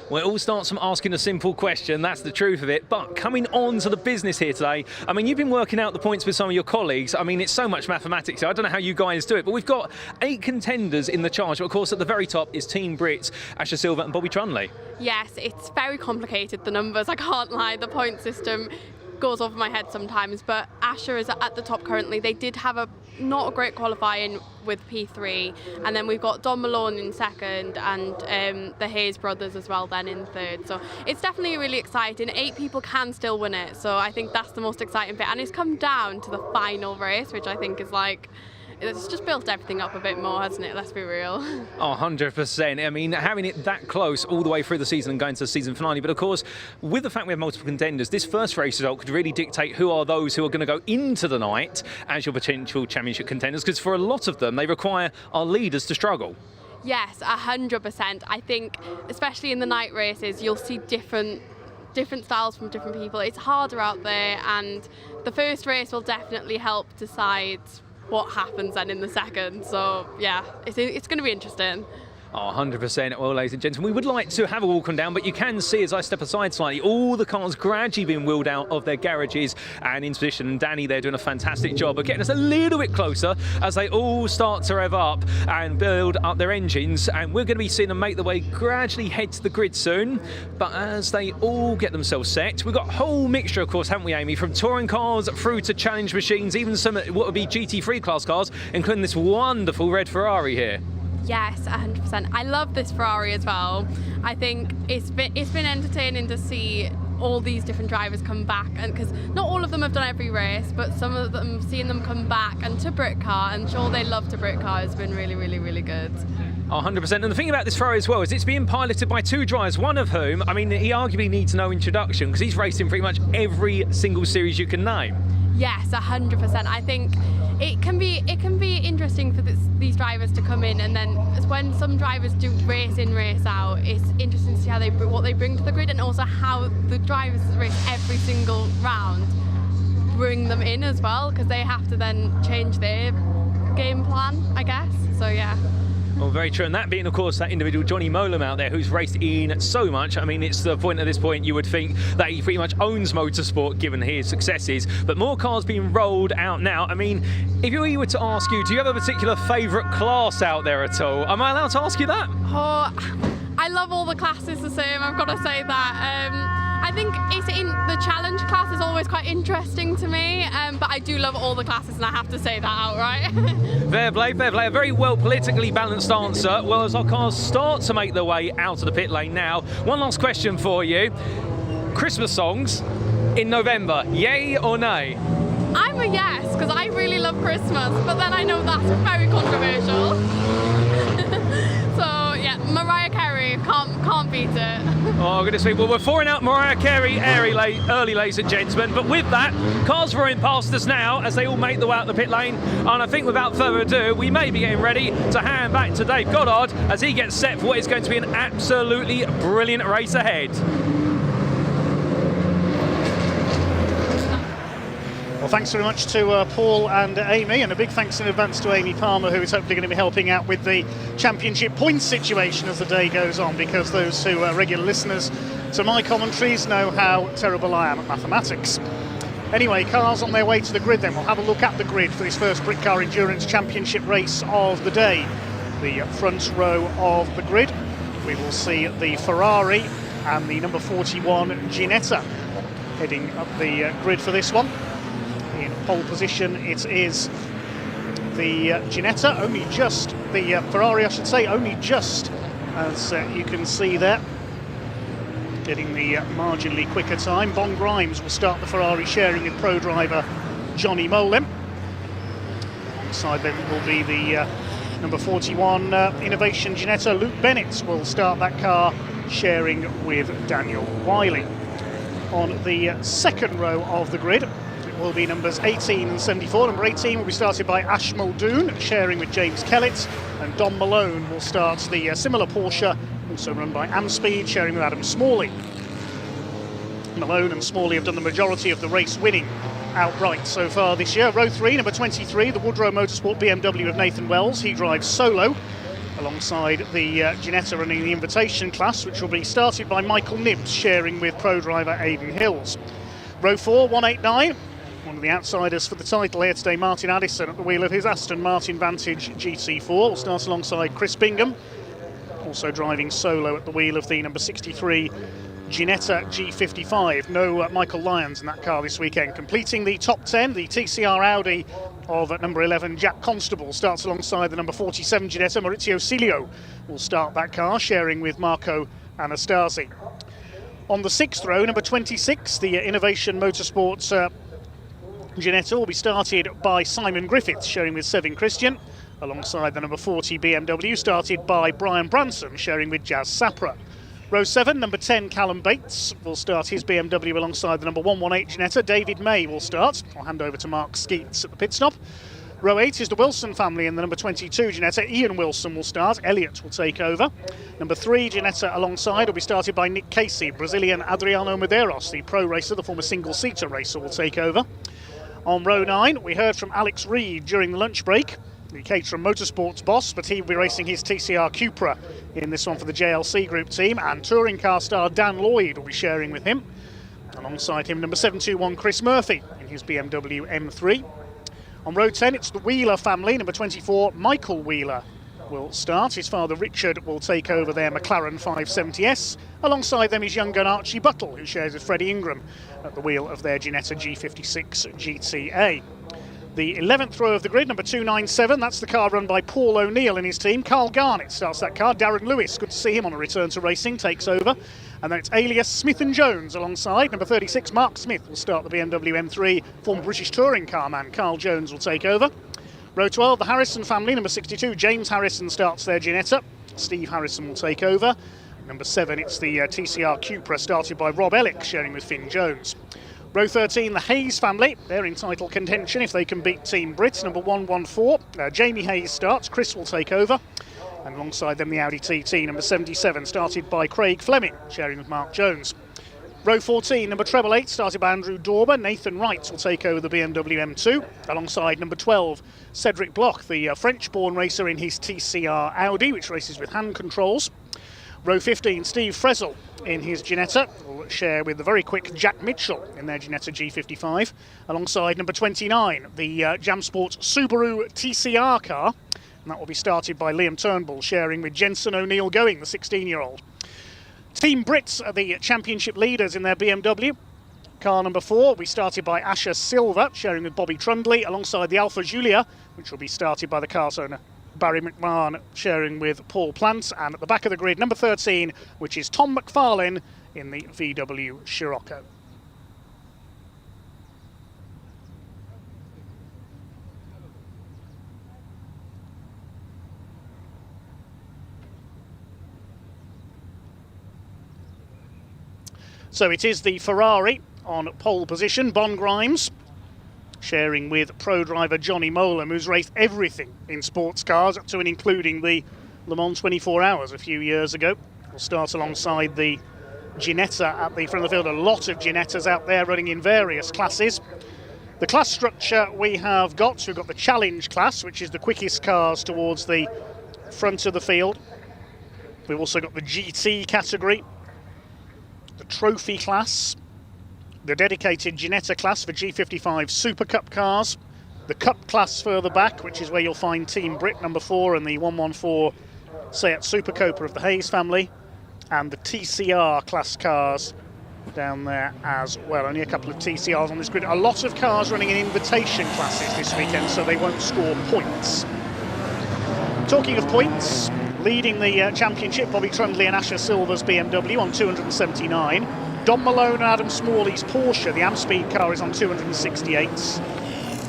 Well, it all starts from asking a simple question, that's the truth of it. But coming on to the business here today, I mean, you've been working out the points with some of your colleagues. I mean, it's so much mathematics. I don't know how you guys do it, but we've got 8 contenders in the charge. But of course, at the very top is Team Brits, Asher Silver and Bobby Trunley. Yes, it's very complicated, the numbers, I can't lie. The point system goes over my head sometimes, but Asher is at the top currently. They did have not a great qualifying with P3, and then we've got Don Malone in second and the Hayes brothers as well then in third. So it's definitely really exciting. 8 people can still win it, so I think that's the most exciting bit, and it's come down to the final race, which I think is like, it's just built everything up a bit more, hasn't it? Let's be real. Oh, 100%. I mean, having it that close all the way through the season and going to the season finale. But of course, with the fact we have multiple contenders, this first race result could really dictate who are those who are going to go into the night as your potential championship contenders. Because for a lot of them, they require our leaders to struggle. Yes, 100%. I think, especially in the night races, you'll see different styles from different people. It's harder out there, and the first race will definitely help decide what happens then in the second. So yeah, it's going to be interesting. Oh, 100%. Well, ladies and gentlemen, we would like to have a walk on down, but you can see as I step aside slightly, all the cars gradually being wheeled out of their garages and in position. And Danny, they're doing a fantastic job of getting us a little bit closer as they all start to rev up and build up their engines. And we're going to be seeing them make their way gradually head to the grid soon. But as they all get themselves set, we've got a whole mixture, of course, haven't we, Amy? From touring cars through to challenge machines, even some what would be GT3 class cars, including this wonderful red Ferrari here. Yes, 100%. I love this Ferrari as well. I think it's been entertaining to see all these different drivers come back, and because not all of them have done every race, but some of them, seeing them come back and to Britcar and show they love to Britcar has been really, really, really good. 100%. And the thing about this Ferrari as well is it's being piloted by 2 drivers, one of whom, I mean, he arguably needs no introduction because he's raced in pretty much every single series you can name. Yes, 100%. I think it can be interesting for these drivers to come in, and then when some drivers do race in, race out, it's interesting to see how what they bring to the grid, and also how the drivers that race every single round bring them in as well, because they have to then change their game plan, I guess. So yeah. Well, very true, and that being, of course, that individual Johnny Molam out there who's raced in so much. I mean, it's to the point at this point you would think that he pretty much owns motorsport given his successes, but more cars being rolled out now. I mean, if we were to ask you, do you have a particular favourite class out there at all? Am I allowed to ask you that? Oh, I love all the classes the same, I've got to say that. I think it's in the challenge class is always quite interesting to me, but I do love all the classes, and I have to say that outright. Fair play, fair play. A very well politically balanced answer. Well, as our cars start to make their way out of the pit lane now, one last question for you. Christmas songs in November, yay or nay? I'm a yes, because I really love Christmas, but then I know that's very controversial. So yeah, Mariah Carey, can't beat it. Oh, goodness me. Well, we're pouring out Mariah Carey early, ladies and gentlemen. But with that, cars roaring past us now as they all make their way out the pit lane. And I think without further ado, we may be getting ready to hand back to Dave Goddard as he gets set for what is going to be an absolutely brilliant race ahead. Well, thanks very much to Paul and Amy, and a big thanks in advance to Amy Palmer, who is hopefully going to be helping out with the championship points situation as the day goes on, because those who are regular listeners to my commentaries know how terrible I am at mathematics. Anyway, cars on their way to the grid then. We'll have a look at the grid for this first Britcar Endurance Championship race of the day. The front row of the grid, we will see the Ferrari and the number 41 Ginetta heading up the grid for this one. In pole position it is the Ginetta, only just, the Ferrari I should say, only just, as you can see there, getting the marginally quicker time. Bon Grimes will start the Ferrari, sharing with pro driver Johnny Molem. Alongside them will be the number 41 Innovation Ginetta. Luke Bennett will start that car, sharing with Daniel Wiley. On the second row of the grid, it will be numbers 18 and 74. Number 18 will be started by Ash Muldoon, sharing with James Kellett, and Don Malone will start the similar Porsche, also run by Amspeed, sharing with Adam Smalley. Malone and Smalley have done the majority of the race winning outright so far this year. Row 3, number 23, the Woodrow Motorsport BMW of Nathan Wells. He drives solo alongside the Ginetta running the invitation class, which will be started by Michael Nibbs, sharing with pro driver Aidan Hills. Row 4, 189, one of the outsiders for the title here today, Martin Addison at the wheel of his Aston Martin Vantage GT4. Will start alongside Chris Bingham, also driving solo at the wheel of the number 63 Ginetta G55. No Michael Lyons in that car this weekend. Completing the top 10, the TCR Audi of number 11 Jack Constable starts alongside the number 47 Ginetta. Maurizio Cilio will start that car, sharing with Marco Anastasi. On the 6th row, number 26, the Innovation Motorsports Ginetta will be started by Simon Griffiths, sharing with Sevin Christian, alongside the number 40 BMW, started by Brian Branson, sharing with Jazz Sapra. Row 7, number 10, Callum Bates will start his BMW alongside the number 118 Ginetta. David May will start. I'll hand over to Mark Skeets at the pit stop. Row 8 is the Wilson family and the number 22 Ginetta. Ian Wilson will start. Elliott will take over. Number 3 Ginetta alongside will be started by Nick Casey. Brazilian Adriano Medeiros, the pro racer, the former single-seater racer, will take over. On row 9, we heard from Alex Reed during the lunch break, the Caterham Motorsports boss, but he will be racing his TCR Cupra in this one for the JLC Group team, and touring car star Dan Lloyd will be sharing with him. Alongside him, number 721 Chris Murphy in his BMW M3. On row 10, it's the Wheeler family. Number 24, Michael Wheeler will start. His father Richard will take over their McLaren 570S. Alongside them is young gun Archie Buttle, who shares with Freddie Ingram at the wheel of their Ginetta G56 GTA. The 11th row of the grid, number 297, that's the car run by Paul O'Neill and his team. Carl Garnett starts that car. Darren Lewis, good to see him on a return to racing, takes over. And then it's Alias Smith and Jones alongside. Number 36, Mark Smith will start the BMW M3. Former British touring car man Carl Jones will take over. Row 12, the Harrison family. Number 62, James Harrison starts their Ginetta. Steve Harrison will take over. Number 7, it's the TCR Cupra started by Rob Ellick, sharing with Finn Jones. Row 13, the Hayes family. They're in title contention if they can beat Team Brits. Number 114, Jamie Hayes starts. Chris will take over. And alongside them, the Audi TT, number 77, started by Craig Fleming, sharing with Mark Jones. Row 14, number 888, started by Andrew Dorber. Nathan Wright will take over the BMW M2. Alongside number 12, Cedric Bloch, the French-born racer in his TCR Audi, which races with hand controls. Row 15, Steve Fresel in his Ginetta will share with the very quick Jack Mitchell in their Ginetta G55. Alongside number 29, the Jam Sports Subaru TCR car. And that will be started by Liam Turnbull, sharing with Jensen O'Neill Going, the 16-year-old. Team Brits are the championship leaders in their BMW. Car number 4 will be started by Asher Silva, sharing with Bobby Trundley, alongside the Alfa Giulia, which will be started by the car's owner Barry McMahon, sharing with Paul Plant. And at the back of the grid, number 13, which is Tom McFarlane in the VW Scirocco. So it is the Ferrari on pole position, Bon Grimes, sharing with pro driver Johnny Molem, who's raced everything in sports cars, up to and including the Le Mans 24 Hours a few years ago. We'll start alongside the Ginetta at the front of the field. A lot of Ginettas out there running in various classes. The class structure we've got the Challenge class, which is the quickest cars towards the front of the field. We've also got the GT category, the Trophy class, the dedicated Ginetta class for G55 Super Cup cars, the Cup class further back, which is where you'll find Team Brit number 4 and the 114 Seat Super Copa of the Hayes family, and the TCR class cars down there as well. Only a couple of TCRs on this grid. A lot of cars running in invitation classes this weekend, so they won't score points. Talking of points, leading the championship, Bobby Trundley and Asher Silver's BMW on 279. Don Malone and Adam Smalley's Porsche, the Amspeed car, is on 268s.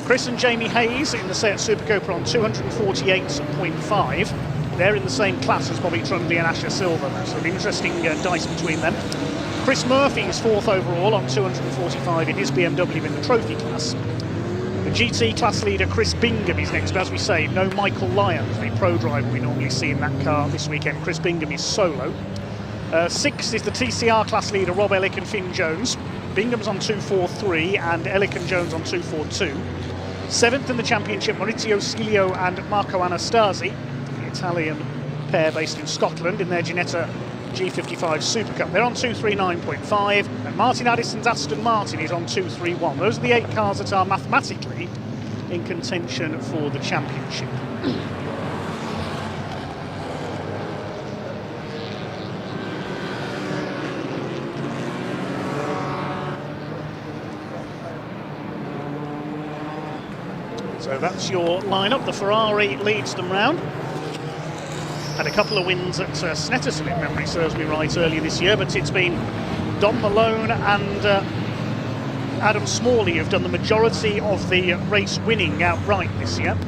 Chris and Jamie Hayes in the Seat Super Copa on 248.5. They're in the same class as Bobby Trundley and Asher Silver. So an interesting dice between them. Chris Murphy is 4th overall on 245 in his BMW in the trophy class. The GT class leader Chris Bingham is next, but as we say, no Michael Lyons, the pro driver we normally see in that car this weekend. Chris Bingham is solo. 6th is the TCR class leader Rob Ellick and Finn Jones. Bingham's on 243 and Ellick and Jones on 242. 7th in the championship, Maurizio Sciglio and Marco Anastasi, the Italian pair based in Scotland, in their Ginetta G55 Super Cup. They're on 239.5, and Martin Addison's Aston Martin is on 231. Those are the 8 cars that are mathematically in contention for the championship. So that's your lineup. The Ferrari leads them round. Had a couple of wins at Snetterton, if memory serves me right, earlier this year, but it's been Don Malone and Adam Smalley who've done the majority of the race winning outright this year.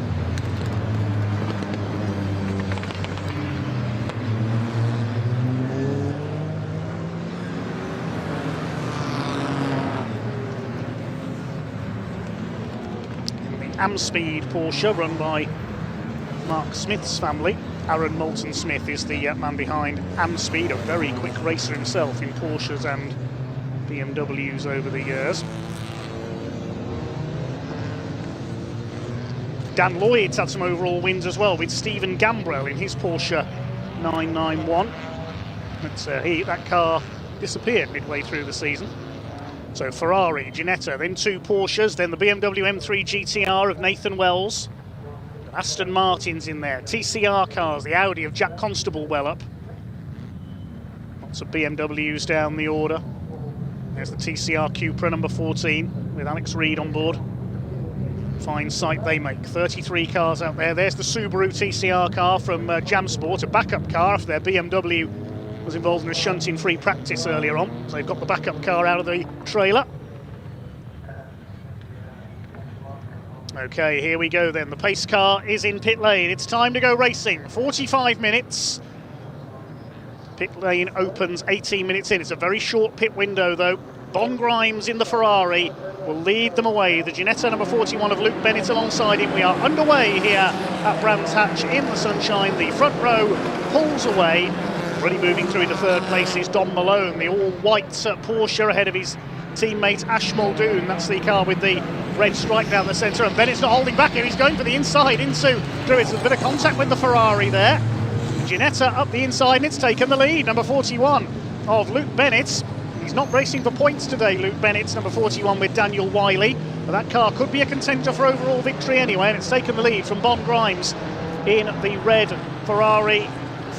Amspeed Porsche, run by Mark Smith's family. Aaron Moulton Smith is the man behind Amspeed, a very quick racer himself in Porsches and BMWs over the years. Dan Lloyd's had some overall wins as well, with Stephen Gambrell in his Porsche 991. But that car disappeared midway through the season. So Ferrari, Ginetta, then 2 Porsches, then the BMW M3 GTR of Nathan Wells. Aston Martin's in there, TCR cars, the Audi of Jack Constable well up. Lots of BMWs down the order. There's the TCR Cupra number 14 with Alex Reed on board. Fine sight they make, 33 cars out there. There's the Subaru TCR car from Jam Sport, a backup car after their BMW was involved in a shunting free practice earlier on. So they've got the backup car out of the trailer. Okay, here we go then. The pace car is in pit lane. It's time to go racing. 45 minutes. Pit lane opens 18 minutes in. It's a very short pit window though. Bon Grimes in the Ferrari will lead them away. The Ginetta number 41 of Luke Bennett alongside him. We are underway here at Brands Hatch in the sunshine. The front row pulls away. Already moving through into 3rd place is Don Malone, the all-white Porsche ahead of his teammate Ash Muldoon. That's the car with the red stripe down the centre, and Bennett's not holding back here. He's going for the inside into Druids. There's a bit of contact with the Ferrari there. Ginetta up the inside, and it's taken the lead. Number 41 of Luke Bennett. He's not racing for points today, Luke Bennett's number 41 with Daniel Wiley. But that car could be a contender for overall victory anyway, and it's taken the lead from Bon Grimes in the red Ferrari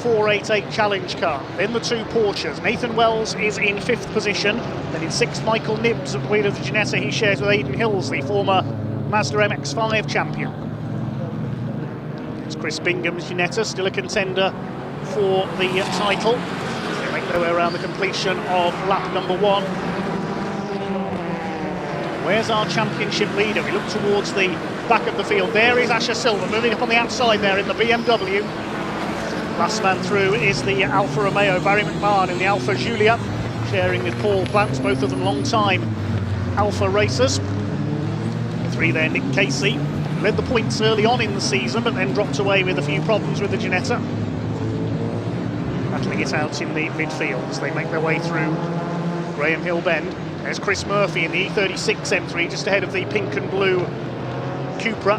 488 Challenge car. Then the 2 Porsches. Nathan Wells is in 5th position. Then in 6th, Michael Nibbs at the wheel of the Ginetta. He shares with Aidan Hills, the former Mazda MX-5 champion. It's Chris Bingham's Ginetta, still a contender for the title. They make their way around the completion of lap number 1. Where's our championship leader? We look towards the back of the field. There is Asher Silver moving up on the outside there in the BMW. Last man through is the Alfa Romeo, Barry McMahon in the Alfa Giulia, sharing with Paul Plant, both of them long-time Alfa racers. 3 there, Nick Casey, led the points early on in the season, but then dropped away with a few problems with the Ginetta. Battling it out in the midfield as they make their way through Graham Hill Bend. There's Chris Murphy in the E36 M3, just ahead of the pink and blue Cupra.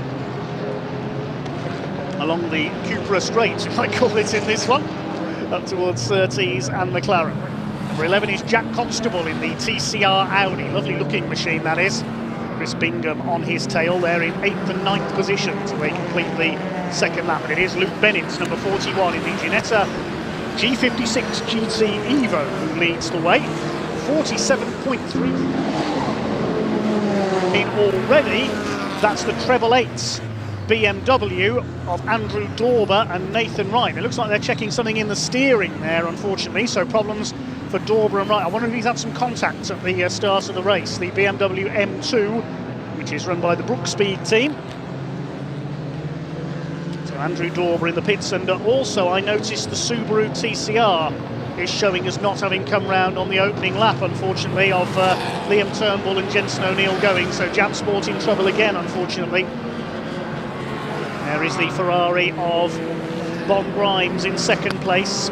Along the Cupra straight, you might call it in this one, up towards Surtees and McLaren. Number 11 is Jack Constable in the TCR Audi. Lovely looking machine that is. Chris Bingham on his tail. They're in 8th and 9th positions. They complete the second lap. And it is Luke Bennett, number 41 in the Ginetta G56 GT Evo, who leads the way. 47.3 in already. That's the treble eights BMW of Andrew Dauber and Nathan Wright. It looks like they're checking something in the steering there, unfortunately, so problems for Dauber and Wright. I wonder if he's had some contact at the start of the race. The BMW M2, which is run by the Brookspeed team. So Andrew Dauber in the pits, and also I noticed the Subaru TCR is showing as not having come round on the opening lap, unfortunately, of Liam Turnbull and Jensen O'Neill going, so Jam Sport in trouble again, unfortunately. There is the Ferrari of Bon Grimes in second place.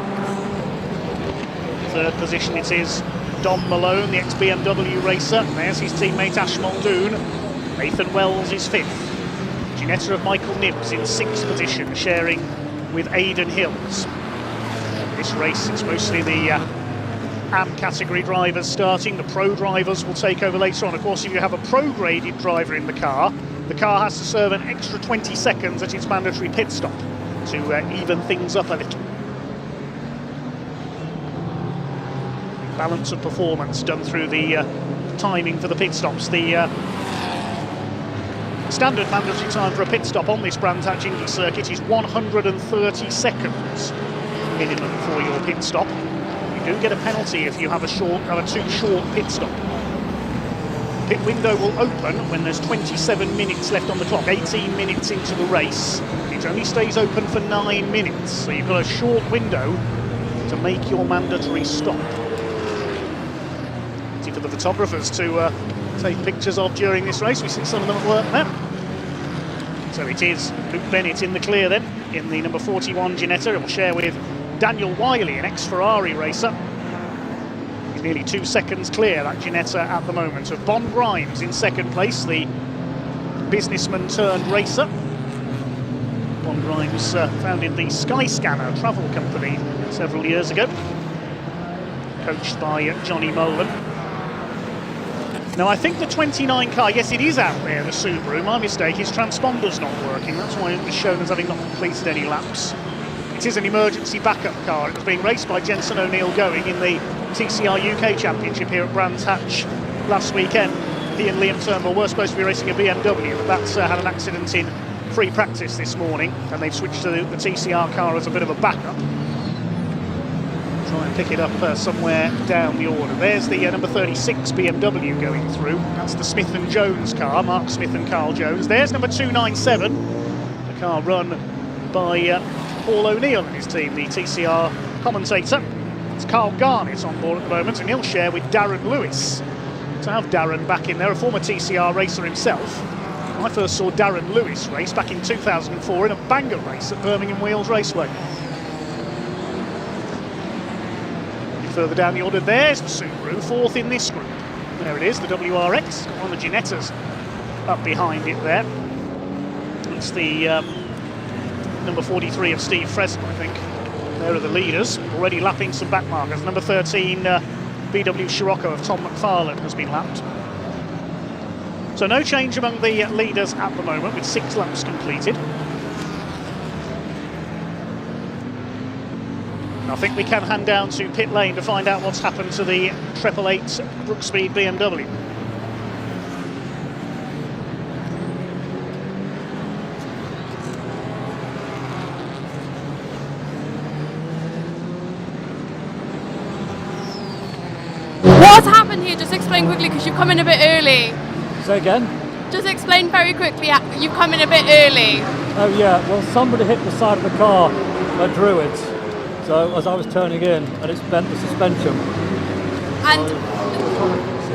Third position it is Dom Malone, the ex-BMW racer. There's his teammate Ash Muldoon. Nathan Wells is fifth. Ginetta of Michael Nibbs in sixth position, sharing with Aidan Hills. This race, it's mostly the AM category drivers starting. The pro drivers will take over later on. Of course, if you have a pro-graded driver in the car has to serve an extra 20 seconds at its mandatory pit stop to even things up a little. Balance of performance done through the timing for the pit stops. The standard mandatory time for a pit stop on this Brands Hatch Indy circuit is 130 seconds minimum for your pit stop. You do get a penalty if you have a too short pit stop. Pit window will open when there's 27 minutes left on the clock, 18 minutes into the race. It only stays open for 9 minutes, so you've got a short window to make your mandatory stop. Easy for the photographers to take pictures of during this race. We see some of them at work there. So it is Luke Bennett in the clear then, in the number 41 Ginetta. It will share with Daniel Wiley, an ex-Ferrari racer. He's nearly 2 seconds clear, that Ginetta, at the moment, of Bon Grimes in second place, the businessman turned racer. Bon Grimes founded the Skyscanner travel company several years ago, coached by Johnny Molan. Now, I think the 29 car, yes, it is out there, the Subaru. My mistake, his transponder's not working. That's why it was shown as having not completed any laps. It is an emergency backup car. It was being raced by Jensen O'Neill going in the TCR UK Championship here at Brands Hatch last weekend. He and Liam Turnbull were supposed to be racing a BMW, but that's had an accident in free practice this morning, and they've switched to the TCR car as a bit of a backup. Try and pick it up somewhere down the order. There's the number 36 BMW going through. That's the Smith and Jones car, Mark Smith and Carl Jones. There's number 297, the car run by Paul O'Neill and his team, the TCR commentator. It's Carl Garnett on board at the moment, and he'll share with Darren Lewis. To have Darren back in there, a former TCR racer himself. I first saw Darren Lewis race back in 2004 in a banger race at Birmingham Wheels Raceway. Further down the order, there's the Subaru, fourth in this group. There it is, the WRX, got one of the Ginettas up behind it there. It's the number 43 of Steve Fresno, I think. There are the leaders, already lapping some back markers. Number 13, VW Scirocco of Tom McFarlane has been lapped. So no change among the leaders at the moment, with 6 laps completed. I think we can hand down to pit lane to find out what's happened to the 888 Brookspeed BMW. What's happened here? Just explain quickly, because you've come in a bit early. Say again? Just explain very quickly, you've come in a bit early. Oh yeah, well somebody hit the side of the car at Druids. So as I was turning in, and it's bent the suspension. And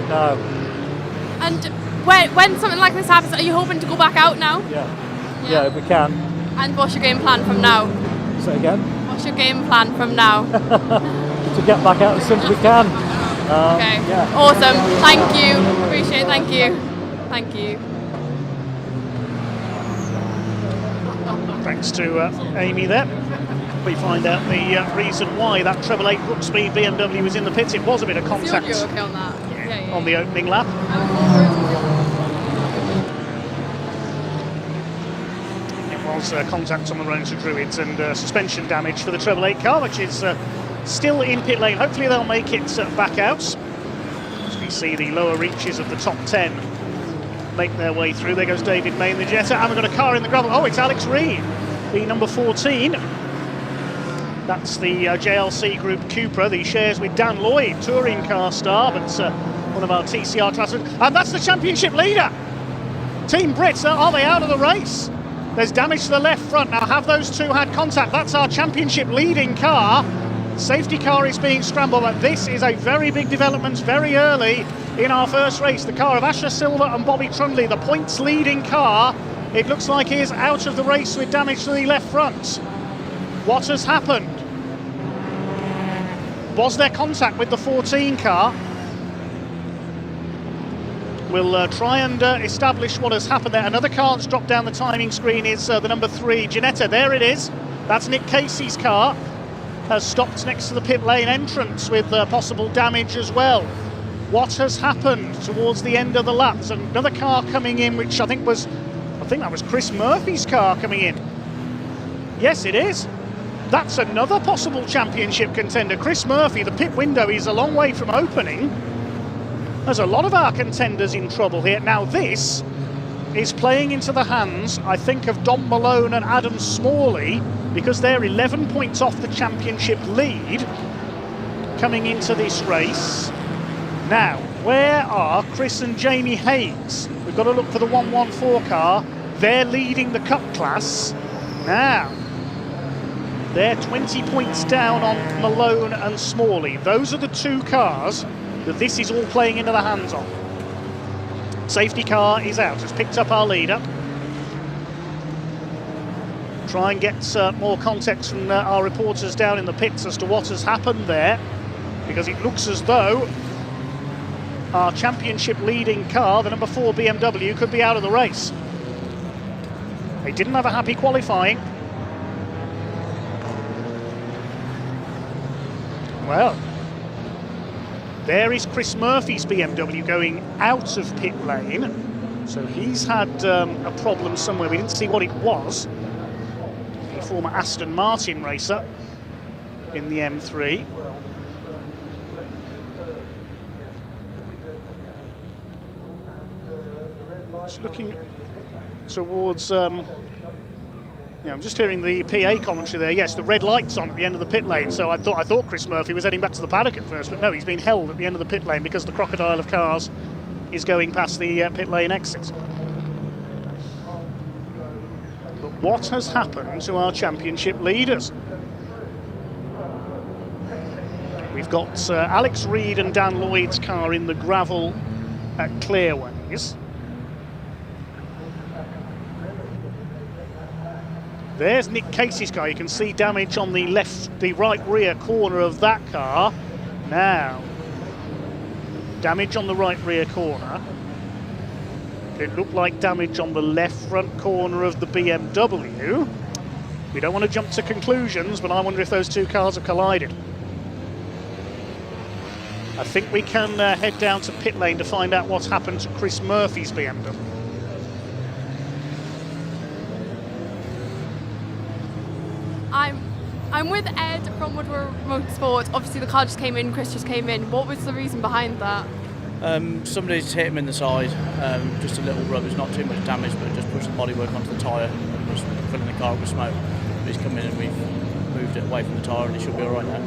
now. And when something like this happens, are you hoping to go back out now? Yeah, if we can. And what's your game plan from now? Say again? What's your game plan from now? To get back out as soon as we can. Okay. Yeah. Awesome. Thank you. Appreciate it. Thank you. Thank you. Thanks to Amy there. We find out the reason why that 888 Brook Speed BMW was in the pit. It was a bit of contact Okay on that. on the opening lap. It was contact on the Roans of Druids and suspension damage for the 888 car, which is still in pit lane. Hopefully they'll make it back out. As we see the lower reaches of the top 10 make their way through. There goes David May in the Jetta, and we've got a car in the gravel. Oh, it's Alex Reed, the number 14. That's the JLC Group Cupra, the shares with Dan Lloyd, touring car star, but one of our TCR classes. And that's the championship leader. Team Brits, are they out of the race? There's damage to the left front. Now, have those two had contact? That's our championship leading car. Safety car is being scrambled, but this is a very big development very early in our first race. The car of Asher Silver and Bobby Trundley, the points leading car, it looks like is out of the race with damage to the left front. What has happened? Was there contact with the 14 car? We'll try and establish what has happened there. Another car that's dropped down the timing screen is the number 3, Ginetta. There it is. That's Nick Casey's car. Has stopped next to the pit lane entrance with possible damage as well. What has happened towards the end of the lap? There's another car coming in, which I think that was Chris Murphy's car coming in. Yes, it is. That's another possible championship contender. Chris Murphy, the pit window is a long way from opening. There's a lot of our contenders in trouble here. Now this is playing into the hands, I think, of Dom Malone and Adam Smalley, because they're 11 points off the championship lead coming into this race. Now, where are Chris and Jamie Hayes? We've got to look for the 114 car. They're leading the Cup class. Now, they're 20 points down on Malone and Smalley. Those are the two cars that this is all playing into the hands of. Safety car is out, has picked up our leader. Try and get more context from our reporters down in the pits as to what has happened there, because it looks as though our championship leading car, the number 4 BMW, could be out of the race. They didn't have a happy qualifying. Well, there is Chris Murphy's BMW going out of pit lane. So he's had a problem somewhere. We didn't see what it was. The former Aston Martin racer in the M3. Just looking towards... yeah, I'm just hearing the PA commentary there. Yes, the red light's on at the end of the pit lane, so I thought Chris Murphy was heading back to the paddock at first, but no, he's been held at the end of the pit lane because the crocodile of cars is going past the pit lane exit. But what has happened to our championship leaders? We've got Alex Reed and Dan Lloyd's car in the gravel at Clearways. There's Nick Casey's car. You can see damage on the right rear corner of that car. Now, damage on the right rear corner. It looked like damage on the left front corner of the BMW. We don't want to jump to conclusions, but I wonder if those two cars have collided. I think we can head down to pit lane to find out what's happened to Chris Murphy's BMW. I'm with Ed from Woodward Motorsport. Obviously the car just came in, Chris just came in. What was the reason behind that? Somebody's hit him in the side, just a little rub. It's not too much damage, but just pushed the bodywork onto the tyre and was filling the car with smoke. He's come in and we've moved it away from the tyre and he should be all right now.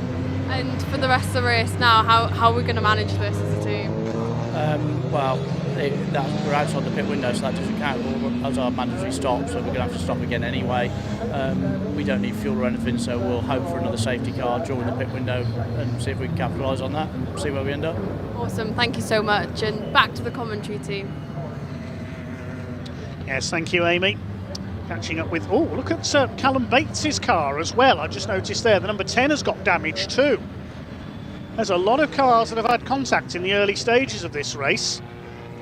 And for the rest of the race now, how are we going to manage this as a team? Well, we're outside the pit window, so that doesn't count as our mandatory stop, so we're going to have to stop again anyway. We don't need fuel or anything, so we'll hope for another safety car during the pit window and see if we can capitalise on that and see where we end up. Awesome, thank you so much. And back to the commentary team. Yes, thank you, Amy. Catching up with, oh, look at Callum Bates's car as well. I just noticed there, the number 10 has got damage too. There's a lot of cars that have had contact in the early stages of this race.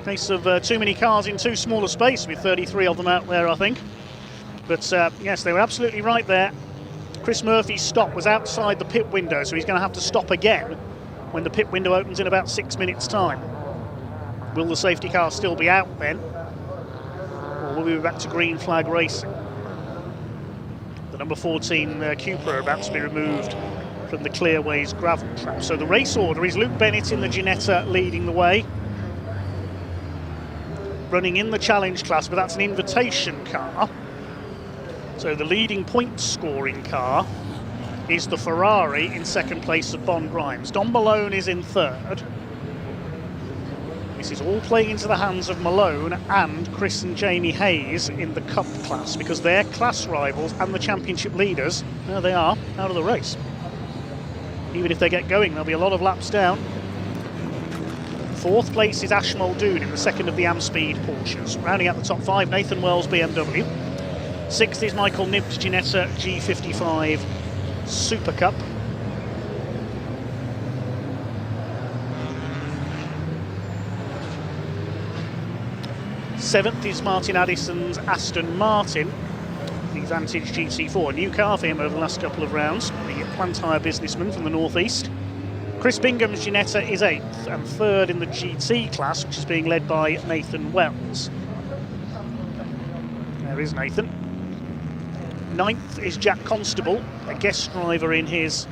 Case of too many cars in too small a space, with 33 of them out there, I think. But yes, they were absolutely right there. Chris Murphy's stop was outside the pit window, so he's going to have to stop again when the pit window opens in about 6 minutes' time. Will the safety car still be out then? Or will we be back to green flag racing? The number 14 Coupe are about to be removed from the Clearways gravel trap. So the race order is Luke Bennett in the Ginetta leading the way. Running in the challenge class, but that's an invitation car. So the leading point scoring car is the Ferrari in second place of Bond Grimes. Don Malone is in third. This is all playing into the hands of Malone and Chris and Jamie Hayes in the Cup class, because their class rivals and the championship leaders, there they are, out of the race. Even if they get going, there'll be a lot of laps down. Fourth place is Ash Muldoon in the second of the Amspeed Porsches. Rounding out the top five, Nathan Wells BMW. Sixth is Michael Nibbs Ginetta G55 Super Cup. Seventh is Martin Addison's Aston Martin, the Vantage GT4, a new car for him over the last couple of rounds, the plant hire businessman from the northeast. Chris Bingham's Ginetta is 8th and 3rd in the GT class, which is being led by Nathan Wells. There is Nathan. 9th is Jack Constable, a guest driver in his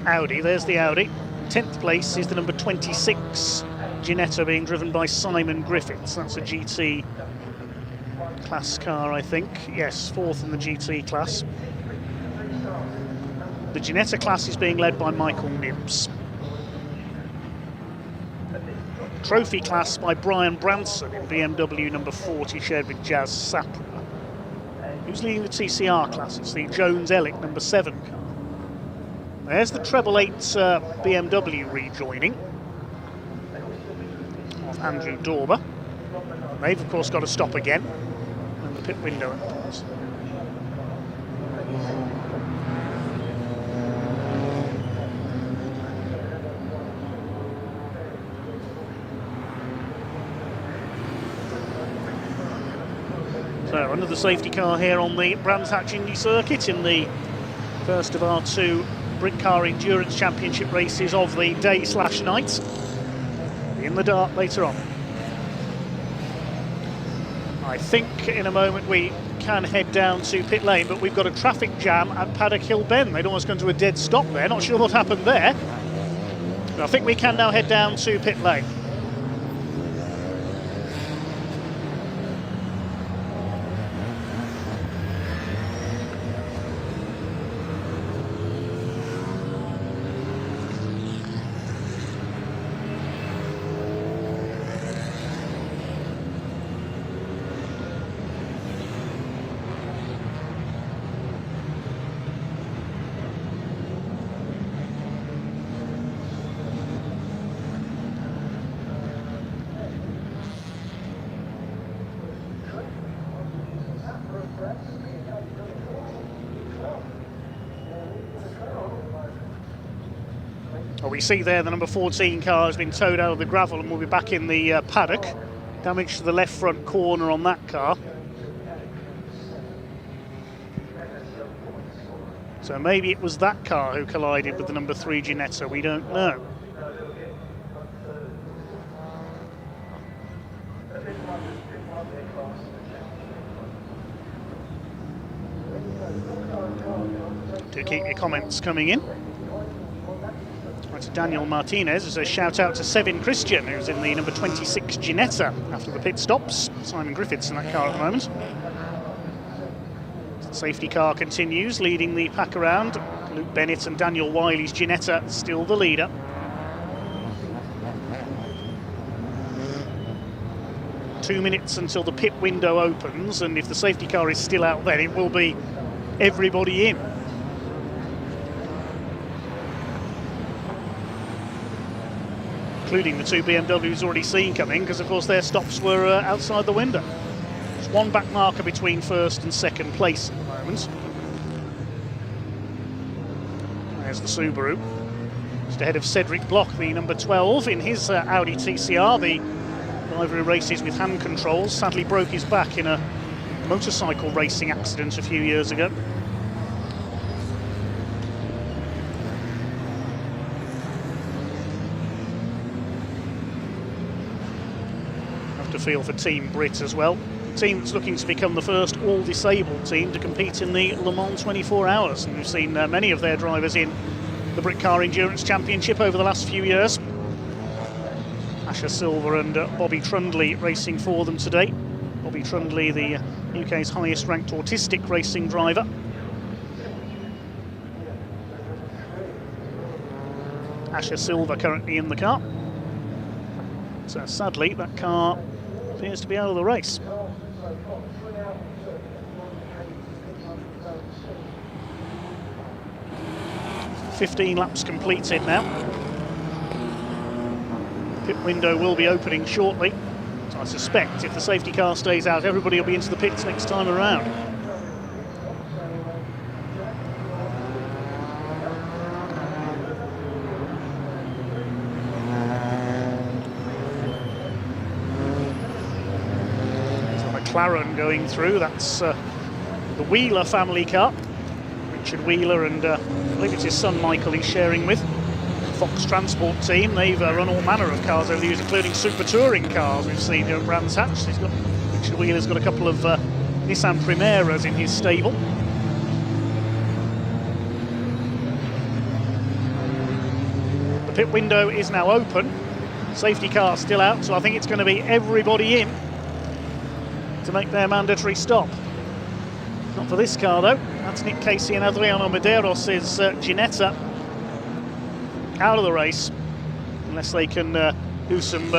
Audi. There's the Audi. 10th place is the number 26 Ginetta, being driven by Simon Griffiths. That's a GT class car, I think. Yes, 4th in the GT class. The Ginetta class is being led by Michael Nibbs. Trophy class by Brian Branson in BMW number 40, shared with Jazz Sapra. Who's leading the TCR class? It's the Jones Ellick number 7 car. There's the treble 8 BMW rejoining of Andrew Dorber. They've of course got to stop again when the pit window opens. So under the safety car here on the Brands Hatch Indy circuit in the first of our 2 Britcar Endurance Championship races of the day/night. In the dark later on. I think in a moment we can head down to pit lane, but we've got a traffic jam at Paddock Hill Bend. They'd almost gone to a dead stop there. Not sure what happened there. But I think we can now head down to pit lane. Well, we see there the number 14 car has been towed out of the gravel and will be back in the paddock. Damage to the left front corner on that car. So maybe it was that car who collided with the number 3 Ginetta, we don't know. Do keep your comments coming in. To Daniel Martinez as a shout out to Sevin Christian, who's in the number 26 Ginetta after the pit stops. Simon Griffiths in that car at the moment. The safety car continues, leading the pack around. Luke Bennett and Daniel Wiley's Ginetta still the leader. Two minutes until the pit window opens, and if the safety car is still out then it will be everybody in. Including the 2 BMWs already seen coming, because of course their stops were outside the window. There's one back marker between first and second place at the moment. There's the Subaru. Just ahead of Cedric Bloch, the number 12 in his Audi TCR, the driver who races with hand controls. Sadly broke his back in a motorcycle racing accident a few years ago. feel for Team Brit as well. A team that's looking to become the first all-disabled team to compete in the Le Mans 24 Hours. And we've seen many of their drivers in the Britcar Endurance Championship over the last few years. Asher Silver and Bobby Trundley racing for them today. Bobby Trundley, the UK's highest ranked autistic racing driver. Asher Silver currently in the car. So sadly, that car appears to be out of the race. "15 laps completed now. Pit window will be opening shortly. So I suspect if the safety car stays out, everybody will be into the pits next time around. McLaren going through, that's the Wheeler family car. Richard Wheeler and I believe it's his son Michael he's sharing with. Fox Transport team, they've run all manner of cars over the years, including super touring cars we've seen here at Brands Hatch. Richard Wheeler's got a couple of Nissan Primeras in his stable. The pit window is now open. Safety car still out, so I think it's going to be everybody in to make their mandatory stop. Not for this car though. That's Nick Casey and Adriano Medeiros' Ginetta out of the race, unless they can do some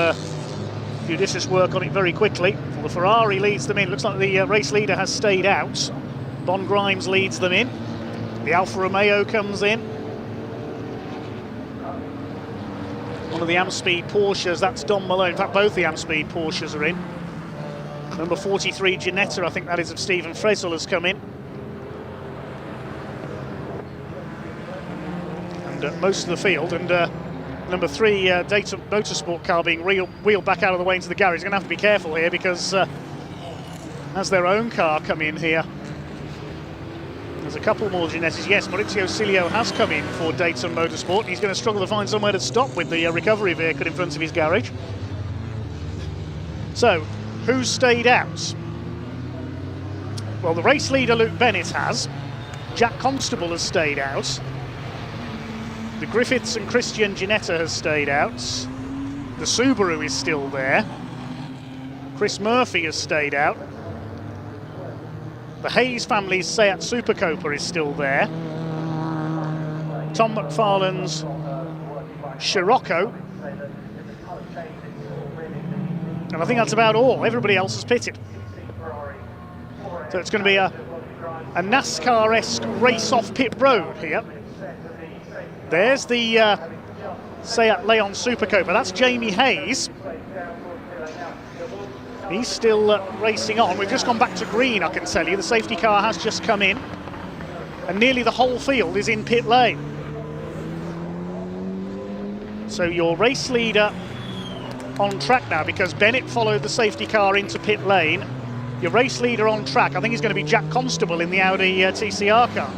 judicious work on it very quickly. Well, the Ferrari leads them in. Looks like the race leader has stayed out. Bon Grimes leads them in. The Alfa Romeo comes in. One of the Amspeed Porsches, that's Don Malone. In fact, both the Amspeed Porsches are in. Number 43 Ginetta, I think that is of Stephen Fresel, has come in. And most of the field, and number 3 Data Motorsport car being wheeled back out of the way into the garage. Going to have to be careful here because as their own car come in here, there's a couple more Ginettas. Yes, Maurizio Cilio has come in for Data Motorsport. He's going to struggle to find somewhere to stop with the recovery vehicle in front of his garage. So, who's stayed out? Well, the race leader Luke Bennett has. Jack Constable has stayed out. The Griffiths and Christian Ginetta has stayed out. The Subaru is still there. Chris Murphy has stayed out. The Hayes family's Seat Super Copa is still there. Tom McFarlane's Scirocco. And I think that's about all. Everybody else has pitted. So it's going to be a NASCAR-esque race off pit road here. There's the Seat Leon Super Copa. That's Jamie Hayes. He's still racing on. We've just gone back to green, I can tell you. The safety car has just come in. And nearly the whole field is in pit lane. So your race leader on track now, because Bennett followed the safety car into pit lane. Your race leader on track, I think, is going to be Jack Constable in the Audi TCR car.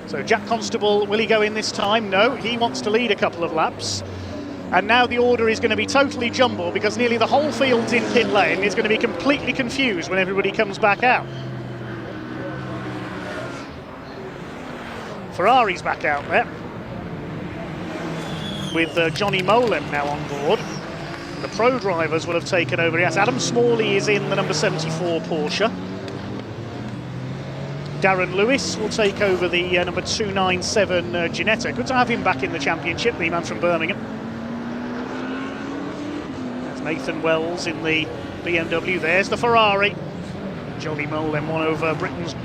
So Jack Constable, will he go in this time? No, he wants to lead a couple of laps. And now the order is going to be totally jumbled because nearly the whole field's in pit lane. It's going to be completely confused when everybody comes back out. Ferrari's back out there, with Johnny Molen now on board. The pro drivers will have taken over. Yes, Adam Smalley is in the number 74 Porsche. Darren Lewis will take over the number 297 Ginetta. Good to have him back in the championship, the man from Birmingham. There's Nathan Wells in the BMW. There's the Ferrari. Johnny Molen, one of Britain's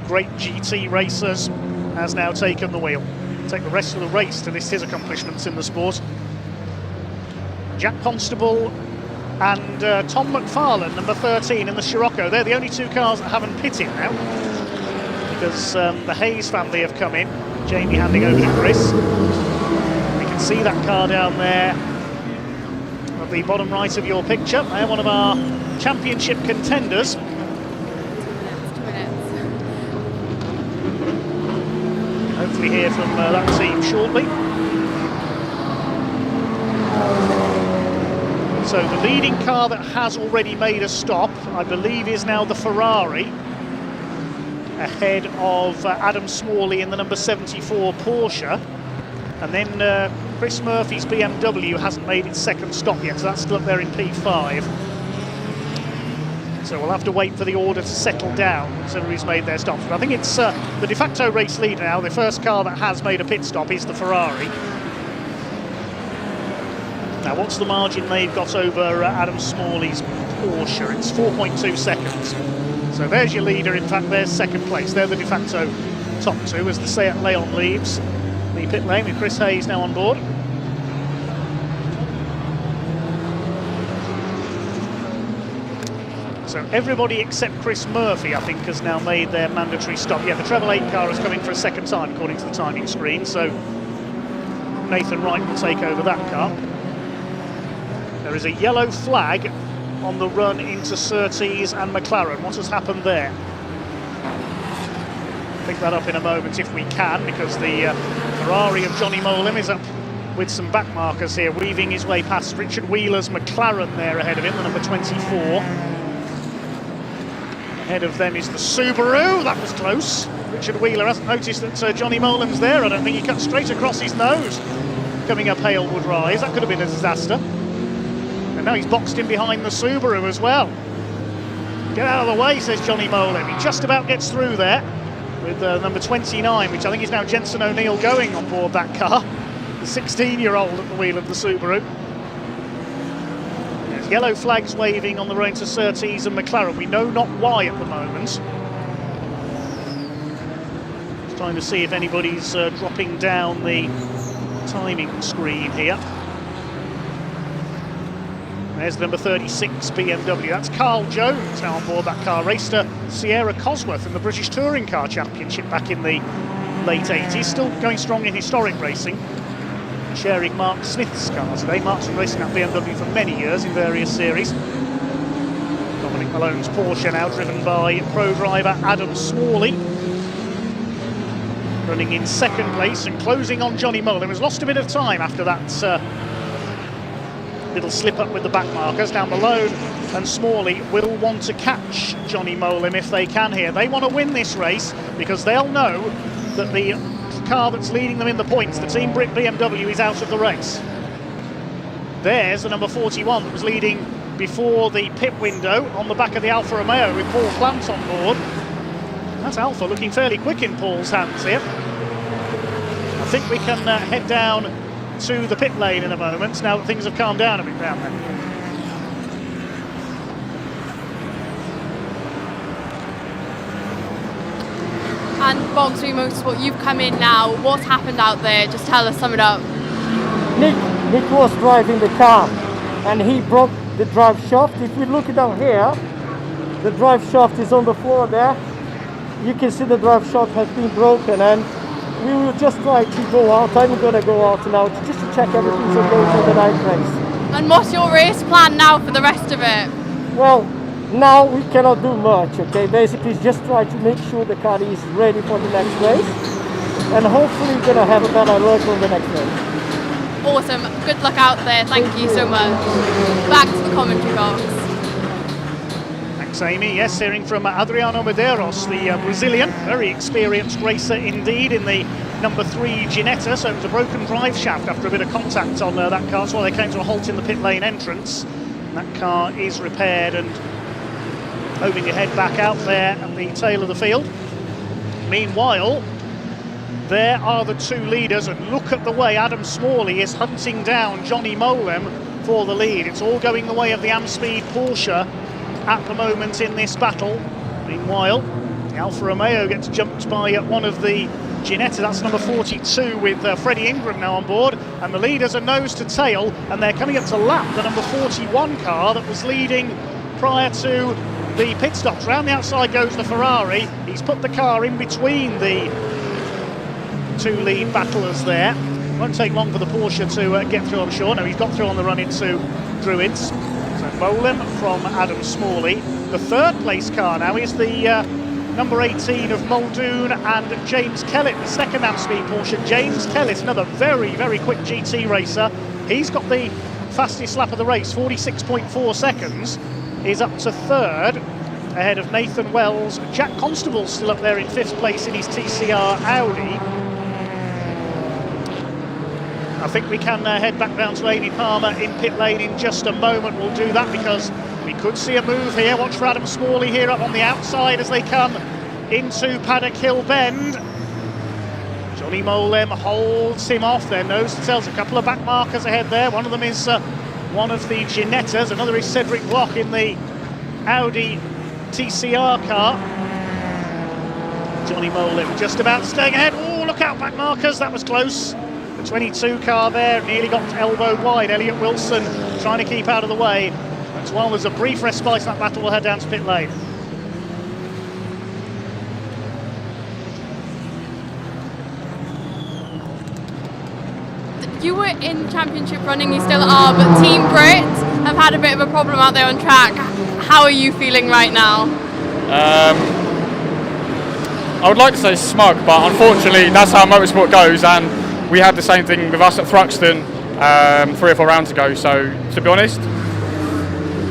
great GT racers, has now taken the wheel. Take the rest of the race to list his accomplishments in the sport. Jack Constable and Tom McFarlane, number 13 in the Scirocco. They're the only two cars that haven't pitted now, because the Hayes family have come in. Jamie handing over to Chris. We can see that car down there at the bottom right of your picture. They're one of our championship contenders. Hopefully hear from that team shortly. So the leading car that has already made a stop, I believe, is now the Ferrari, ahead of Adam Smalley in the number 74 Porsche. And then Chris Murphy's BMW hasn't made its second stop yet, so that's still up there in P5. So we'll have to wait for the order to settle down once everybody's made their stops. But I think it's the de facto race leader now. The first car that has made a pit stop is the Ferrari. Now, what's the margin they've got over Adam Smalley's Porsche? It's 4.2 seconds. So there's your leader. In fact, there's second place. They're the de facto top two as the Seat Leon leaves the pit lane with Chris Hayes now on board. So everybody except Chris Murphy, I think, has now made their mandatory stop. Yeah, the Treble 8 car is coming for a second time, according to the timing screen. So Nathan Wright will take over that car. There is a yellow flag on the run into Surtees and McLaren. What has happened there? Pick that up in a moment if we can, because the Ferrari of Johnny Molim is up with some back markers here, weaving his way past Richard Wheeler's McLaren there ahead of him, the number 24. Ahead of them is the Subaru. That was close. Richard Wheeler hasn't noticed that Johnny Molim's there. I don't think he cut straight across his nose coming up Halewood Rise. That could have been a disaster. And now he's boxed in behind the Subaru as well. Get out of the way, says Johnny Molim. He just about gets through there with number 29, which I think is now Jensen O'Neill going on board that car. The 16-year-old at the wheel of the Subaru. There's yellow flags waving on the road to Surtees and McLaren. We know not why at the moment. Just trying to see if anybody's dropping down the timing screen here. There's the number 36 BMW. That's Carl Jones now on board that car. Raced Sierra Cosworth in the British Touring Car Championship back in the late 80s. Still going strong in historic racing. Sharing Mark Smith's car today. Mark's been racing that BMW for many years in various series. Dominic Malone's Porsche now driven by pro driver Adam Smalley. Running in second place and closing on Johnny Molim. Has lost a bit of time after that little slip up with the back markers. Now Malone and Smalley will want to catch Johnny Molim if they can here. They want to win this race because they'll know that the car that's leading them in the points, the Team Brit BMW, is out of the race. There's the number 41 that was leading before the pit window on the back of the Alfa Romeo with Paul Plant on board. That's Alfa looking fairly quick in Paul's hands here. I think we can head down to the pit lane in a moment, now that things have calmed down a bit down there. And Boxley Motorsport, you've come in now. What's happened out there? Just tell us, sum it up. Nick was driving the car and he broke the drive shaft. If we look down here, the drive shaft is on the floor there. You can see the drive shaft has been broken, and we will just try to go out. I'm going to go out now just to check everything's okay for the night race. And what's your race plan now for the rest of it? Well, now we cannot do much, okay? Basically, just try to make sure the car is ready for the next race, and hopefully we're going to have a better luck on the next race. Awesome. Good luck out there. Thank you so much. Back to the commentary box. Thanks, Amy. Yes, hearing from Adriano Medeiros, the Brazilian, very experienced racer indeed in the number 3 Ginetta. So it was a broken drive shaft after a bit of contact on that car. That's why they came to a halt in the pit lane entrance. And that car is repaired and hoping to head back out there at the tail of the field. Meanwhile, there are the two leaders, and look at the way Adam Smalley is hunting down Johnny Molim for the lead. It's all going the way of the Amspeed Porsche at the moment in this battle. Meanwhile, the Alfa Romeo gets jumped by one of the Ginetta. That's number 42 with Freddie Ingram now on board, and the leaders are nose to tail, and they're coming up to lap the number 41 car that was leading prior to the pit stops. Round the outside goes the Ferrari. He's put the car in between the two lead battlers there. Won't take long for the Porsche to get through, I'm sure. No, he's got through on the run into Druids. So Molem from Adam Smalley. The third place car now is the number 18 of Muldoon and James Kellett, the second amp-speed Porsche. James Kellett, another very, very quick GT racer. He's got the fastest lap of the race, 46.4 seconds. Is up to third, ahead of Nathan Wells. Jack Constable's still up there in fifth place in his TCR Audi. I think we can head back down to Amy Palmer in pit lane in just a moment. We'll do that because we could see a move here. Watch for Adam Smalley here up on the outside as they come into Paddock Hill Bend. Johnny Molem holds him off. Their nose to tails, a couple of back markers ahead there. One of them is one of the Ginettas, another is Cedric Block in the Audi TCR car. Johnny Molem just about staying ahead. Oh, look out, back markers, that was close. The 22 car there nearly got elbowed wide. Elliot Wilson trying to keep out of the way. As well, there's a brief respite in that battle. We'll head down to pit lane. You were in championship running, you still are, but Team Brit have had a bit of a problem out there on track. How are you feeling right now? I would like to say smug, but unfortunately that's how motorsport goes, and we had the same thing with us at Thruxton 3 or 4 rounds ago. So to be honest,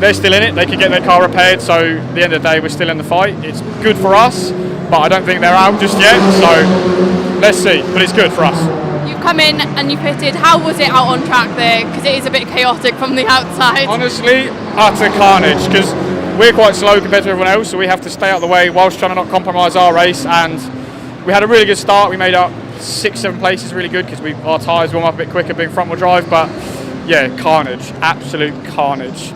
they're still in it, they can get their car repaired, so at the end of the day we're still in the fight. It's good for us, but I don't think they're out just yet, so let's see, but it's good for us. You've come in and you pitted. How was it out on track there? Because it is a bit chaotic from the outside. Honestly, utter carnage, because we're quite slow compared to everyone else, so we have to stay out of the way whilst trying to not compromise our race. And we had a really good start. We made up 6-7 places, really good, because our tyres warm up a bit quicker being front wheel drive. But yeah, carnage, absolute carnage.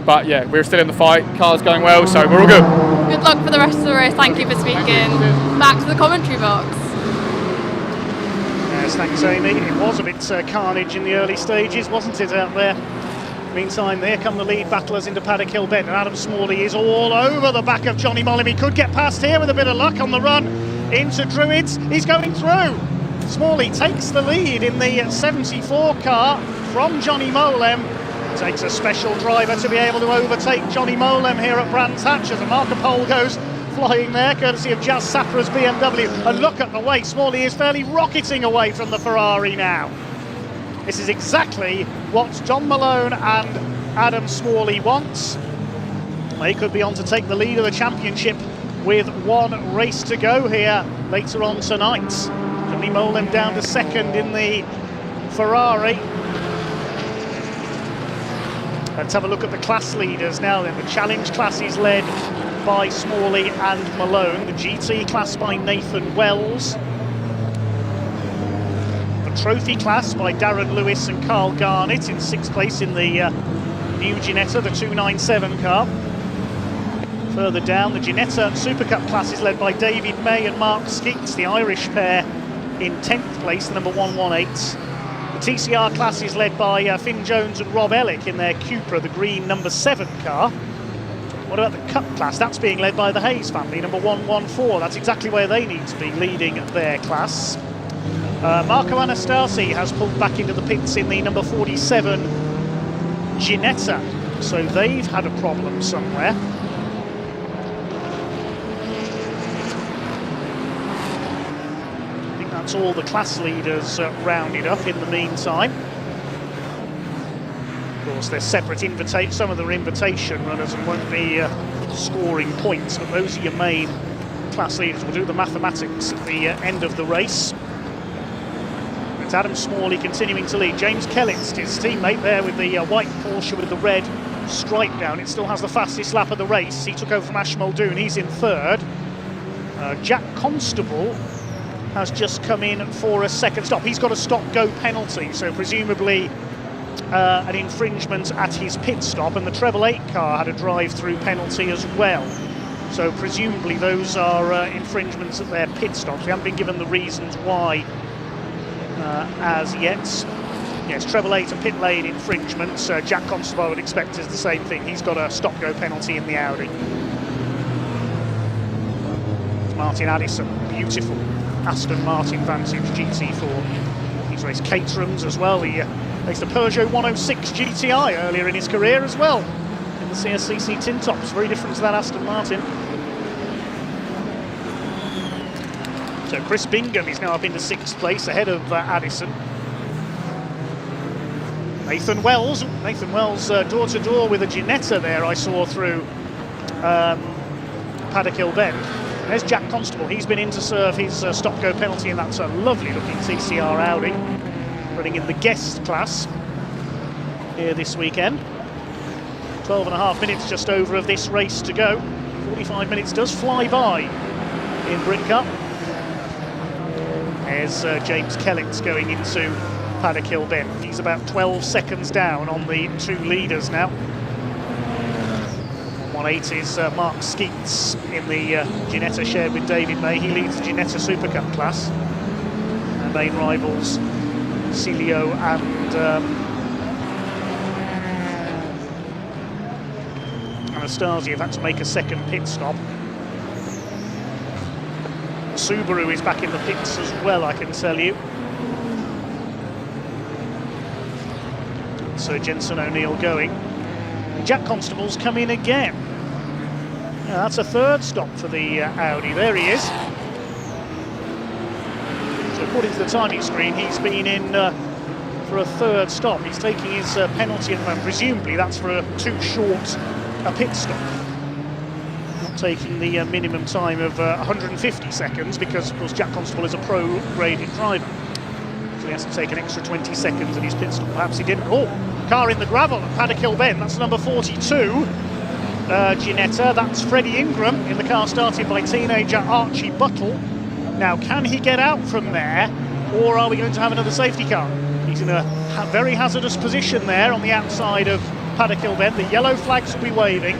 But yeah, we're still in the fight. Car's going well, so we're all good. Good luck for the rest of the race. Thank you for speaking. Back to the commentary box. Yes, thanks, Amy. It was a bit carnage in the early stages, wasn't it, out there? Meantime, there come the lead battlers into Paddock Hill Bend, and Adam Smalley is all over the back of Johnny Molem. He could get past here with a bit of luck on the run into Druids. He's going through. Smalley takes the lead in the 74 car from Johnny Molem. Takes a special driver to be able to overtake Johnny Molem here at Brands Hatch as a marker pole goes flying there, courtesy of Jazz Sapra's BMW. And look at the way Smalley is fairly rocketing away from the Ferrari now. This is exactly what John Malone and Adam Smalley wants. They could be on to take the lead of the championship with one race to go here later on tonight. Johnny Molem down to second in the Ferrari. Let's have a look at the class leaders now then. The challenge class is led by Smalley and Malone. The GT class by Nathan Wells. The trophy class by Darren Lewis and Carl Garnett in 6th place in the new Ginetta, the 297 car. Further down, the Ginetta Super Cup class is led by David May and Mark Skeets, the Irish pair, in 10th place, the number 118. The TCR class is led by Finn Jones and Rob Ellick in their Cupra, the green number 7 car. What about the Cup class? That's being led by the Hayes family, number 114. That's exactly where they need to be leading their class. Marco Anastasi has pulled back into the pits in the number 47 Ginetta. So they've had a problem somewhere. I think that's all the class leaders rounded up in the meantime. Of course, they're separate invitation. Some of them are invitation runners and won't be scoring points, but those are your main class leaders. We'll do the mathematics at the end of the race. It's Adam Smalley continuing to lead. James Kellett, his teammate there with the white Porsche with the red stripe down. It still has the fastest lap of the race. He took over from Ash Muldoon. He's in third. Jack Constable has just come in for a second stop. He's got a stop-go penalty, so presumably an infringement at his pit stop, and the treble 8 car had a drive-through penalty as well. So presumably those are infringements at their pit stops. We haven't been given the reasons why as yet. Yes, treble 8 and pit lane infringements. Jack Constable, I would expect, is the same thing. He's got a stop-go penalty in the Audi. Martin Addison, beautiful Aston Martin Vantage GT4. He's raced Caterhams as well. He raced a Peugeot 106 GTI earlier in his career as well, in the CSCC tin tops. Very different to that Aston Martin. So Chris Bingham is now up into 6th place, ahead of Addison. Nathan Wells door to door with a Ginetta there, I saw through Paddock Hill Bend. There's Jack Constable. He's been in to serve his stop-go penalty, and that's a lovely-looking TCR Audi, running in the guest class here this weekend. 12.5 minutes just over of this race to go. 45 minutes does fly by in Britcar. There's James Kellett going into Paddock Hill Bend. He's about 12 seconds down on the 2 leaders now. 1/8 is Mark Skeets in the Ginetta shared with David May. He leads the Ginetta Super Cup class. Our main rivals, Celio and Anastasia, have had to make a second pit stop. Subaru is back in the pits as well, I can tell you. So Jensen O'Neill going. Jack Constable's come in again. Yeah, that's a 3rd stop for the Audi. There he is. So according to the timing screen, he's been in for a 3rd stop. He's taking his penalty at the moment. Presumably that's for too short a pit stop. Not taking the minimum time of 150 seconds, because of course Jack Constable is a pro-graded driver. So he has to take an extra 20 seconds of his pit stop. Perhaps he didn't. Oh, car in the gravel at Paddock Hill Bend. That's number 42, Ginetta. That's Freddie Ingram in the car started by teenager Archie Buttle. Now, can he get out from there, or are we going to have another safety car? He's in a very hazardous position there on the outside of Paddock Hill Bend. The yellow flags will be waving.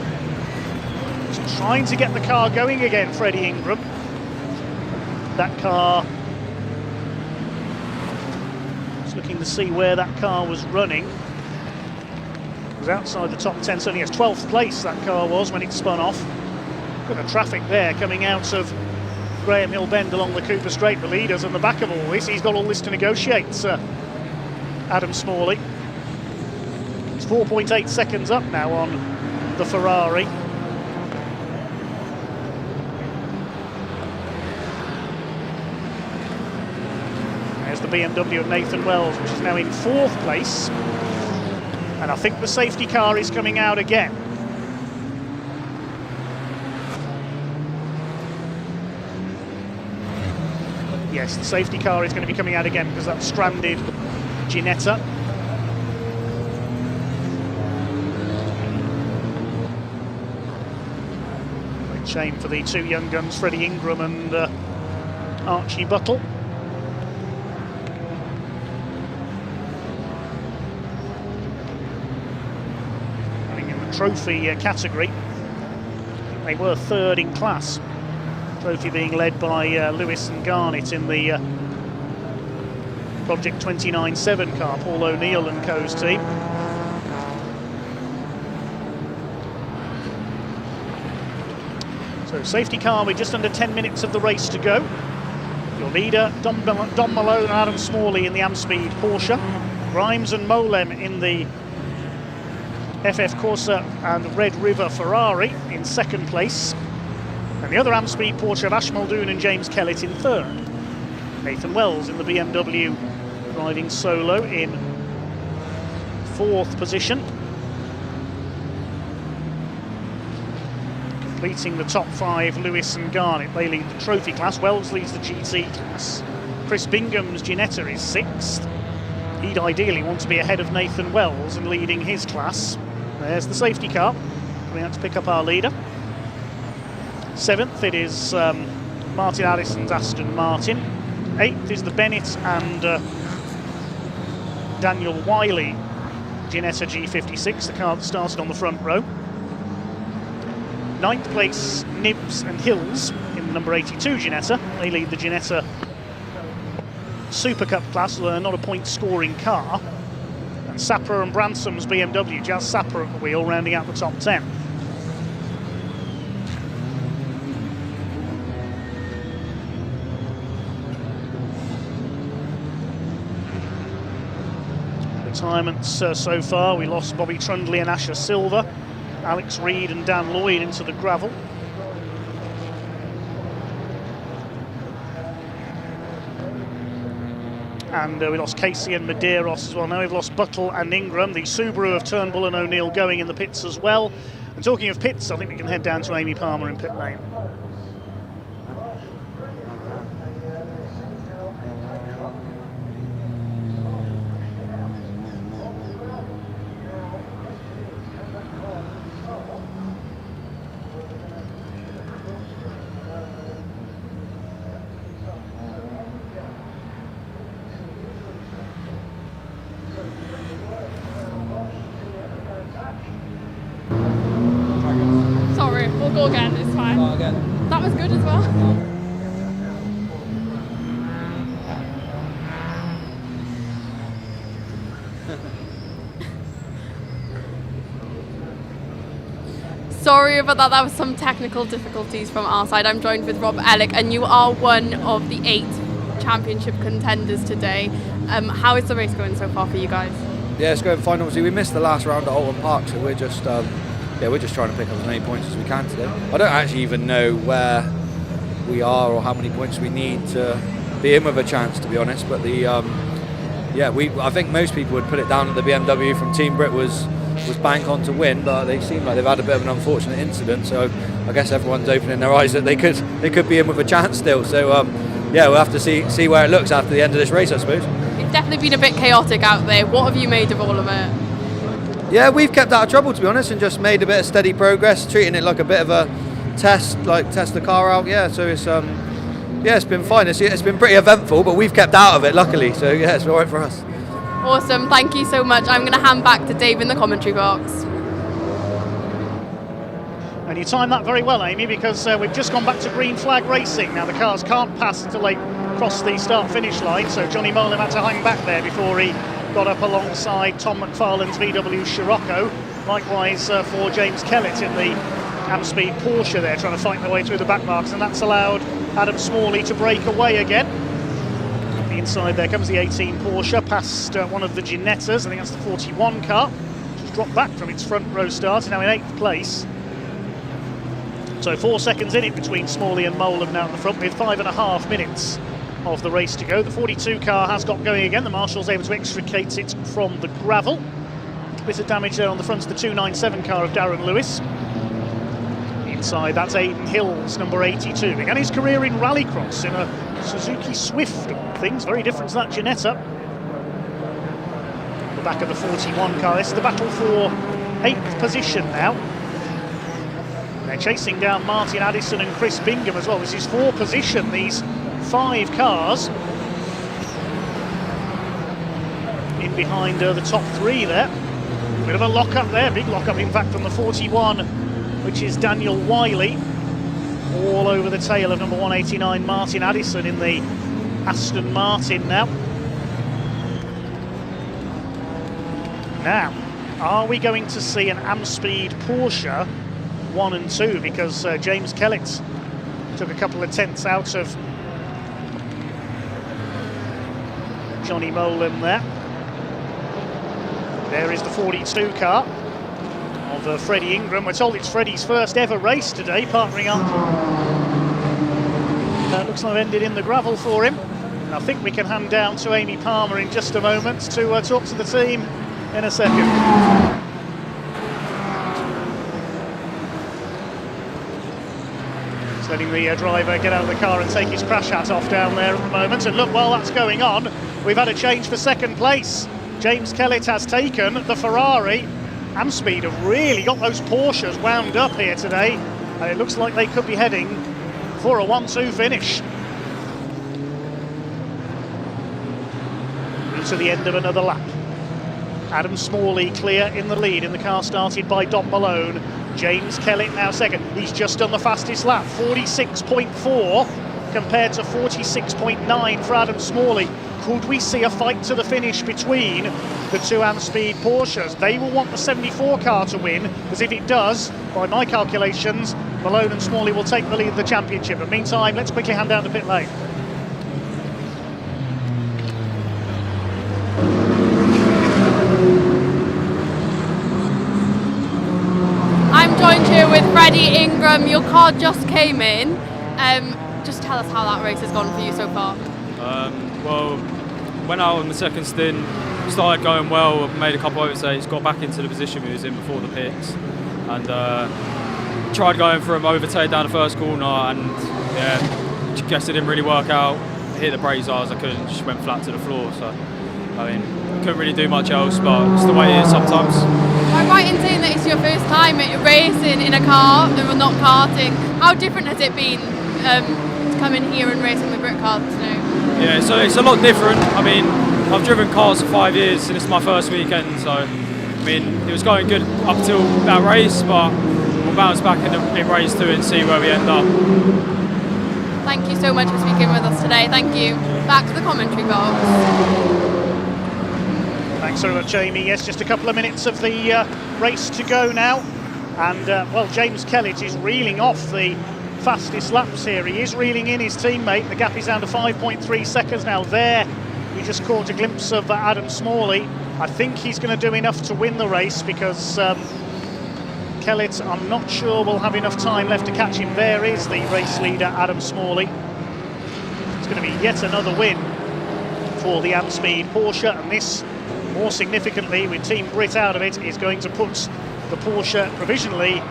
He's trying to get the car going again, Freddie Ingram. That car, just looking to see where that car was running. It was outside the top 10, certainly. Yes, 12th place that car was when it spun off. Bit of traffic there coming out of Graham Hill Bend along the Cooper Straight. The leaders on the back of all this. He's got all this to negotiate, Adam Smalley. It's 4.8 seconds up now on the Ferrari. There's the BMW of Nathan Wells, which is now in 4th place. And I think the safety car is coming out again. Yes, the safety car is going to be coming out again, because that's stranded Ginetta. Great shame for the 2 young guns, Freddie Ingram and Archie Buttle. Trophy category. They were 3rd in class. Trophy being led by Lewis and Garnett in the Project 29-7 car, Paul O'Neill and co.'s team. So safety car with just under 10 minutes of the race to go. Your leader, Dom Malone and Adam Smalley in the Amspeed Porsche. Grimes and Molem in the FF Corsa and Red River Ferrari in 2nd place. And the other Amspeed Porsche of Ash Muldoon and James Kellett in 3rd. Nathan Wells in the BMW driving solo in 4th position. Completing the top 5, Lewis and Garnett. They lead the trophy class. Wells leads the GT class. Chris Bingham's Ginetta is 6th. He'd ideally want to be ahead of Nathan Wells and leading his class. There's the safety car coming out to pick up our leader. 7th, it is Martin Addison's Aston Martin. 8th is the Bennett and Daniel Wiley Ginetta G56, the car that started on the front row. 9th place, Nibs and Hills in the number 82 Ginetta. They lead the Ginetta Super Cup class, not a point-scoring car. And Sapper and Bransom's BMW, Jazz Sapper at the wheel, rounding out the top 10. retirements so far. We lost Bobby Trundley and Asher Silver, Alex Reed and Dan Lloyd into the gravel. And we lost Casey and Medeiros as well. Now we've lost Buttle and Ingram. The Subaru of Turnbull and O'Neill going in the pits as well. And talking of pits, I think we can head down to Amy Palmer in pit lane. Sorry, we'll go again, it's fine. That was good as well. Sorry about that, was some technical difficulties from our side. I'm joined with Rob Ellick, and you are one of the 8 championship contenders today. How is the race going so far for you guys? Yeah, it's going fine. Obviously, we missed the last round at Alton Park, so we're just we're just trying to pick up as many points as we can today. I don't actually even know where we are or how many points we need to be in with a chance, to be honest. But I think most people would put it down that the BMW from Team Brit was bank on to win, but they seem like they've had a bit of an unfortunate incident. So I guess everyone's opening their eyes that they could be in with a chance still. So we'll have to see where it looks after the end of this race, I suppose. It's definitely been a bit chaotic out there. What have you made of all of it? Yeah, we've kept out of trouble, to be honest, and just made a bit of steady progress, treating it like a bit of a test, like test the car out. Yeah, so it's it's been fine. It's been pretty eventful, but we've kept out of it, luckily. So yeah, it's all right for us. Awesome, thank you so much. I'm going to hand back to Dave in the commentary box. And you timed that very well, Amy, because we've just gone back to green flag racing. Now the cars can't pass until they cross the start-finish line, so Johnny Molan had to hang back there before he got up alongside Tom McFarlane's VW Scirocco. Likewise for James Kellett in the Amspeed Porsche there, trying to fight their way through the back marks, and that's allowed Adam Smalley to break away again. On the inside there comes the 18 Porsche, past one of the Ginettas. I think that's the 41 car, which has dropped back from its front row start, now in 8th place. So 4 seconds in it between Smalley and Molan now in the front, with 5.5 minutes of the race to go. The 42 car has got going again. The Marshal's able to extricate it from the gravel. Bit of damage there on the front of the 297 car of Darren Lewis. Inside, that's Aidan Hills, number 82. Began his career in rallycross in a Suzuki Swift. Things very different to that Ginetta. The back of the 41 car. This is the battle for 8th position now. They're chasing down Martin Addison and Chris Bingham as well. This is 4th position, these 5 cars. In behind the top 3 there. Bit of a lock-up there, big lock-up in fact from the 41, which is Daniel Wiley. All over the tail of number 189, Martin Addison in the Aston Martin now. Now, are we going to see an Amspeed Porsche 1 and 2, because James Kellett took a couple of tenths out of Johnny Molan there. There is the 42 car of Freddie Ingram. We're told it's Freddie's first ever race today, partnering up. Looks like I've ended in the gravel for him. And I think we can hand down to Amy Palmer in just a moment to talk to the team in a second. Letting the driver get out of the car and take his crash hat off down there at the moment. And look, while that's going on, we've had a change for second place. James Kellett has taken the Ferrari. Amspeed have really got those Porsches wound up here today, and it looks like they could be heading for a 1-2 finish. To the end of another lap. Adam Smalley clear in the lead in the car started by Dom Malone. James Kellett now second. He's just done the fastest lap, 46.4 compared to 46.9 for Adam Smalley. Could we see a fight to the finish between the 2 Amspeed Porsches? They will want the 74 car to win, because if it does, by my calculations, Malone and Smalley will take the lead of the championship. But meantime, let's quickly hand down to pit lane. with Freddie Ingram. Your car just came in. Just tell us how that race has gone for you so far. Well, went out on the second stint, started going well, made a couple of overtakes, got back into the position we was in before the pits, and tried going for an overtake down the first corner, and yeah, guess it didn't really work out. Hit the brakes as I couldn't, just went flat to the floor. So I mean, couldn't really do much else, but it's the way it is sometimes. I'm right in saying that it's your first time racing in a car and not karting. How different has it been to come in here and racing with Britcar now? Yeah, so it's a lot different. I mean, I've driven cars for 5 years and it's my first weekend, so I mean, it was going good up till that race, but we'll bounce back in race 2 and see where we end up. Thank you so much for speaking with us today. Thank you. Back to the commentary box. Thanks very much, Amy. Yes, just a couple of minutes of the race to go now. And, well, James Kellett is reeling off the fastest laps here. He is reeling in his teammate. The gap is down to 5.3 seconds now. There, we just caught a glimpse of Adam Smalley. I think he's going to do enough to win the race because Kellett, I'm not sure, will have enough time left to catch him. There is the race leader, Adam Smalley. It's going to be yet another win for the Amspeed Porsche, and this, more significantly, with Team Brit out of it, is going to put the Porsche provisionally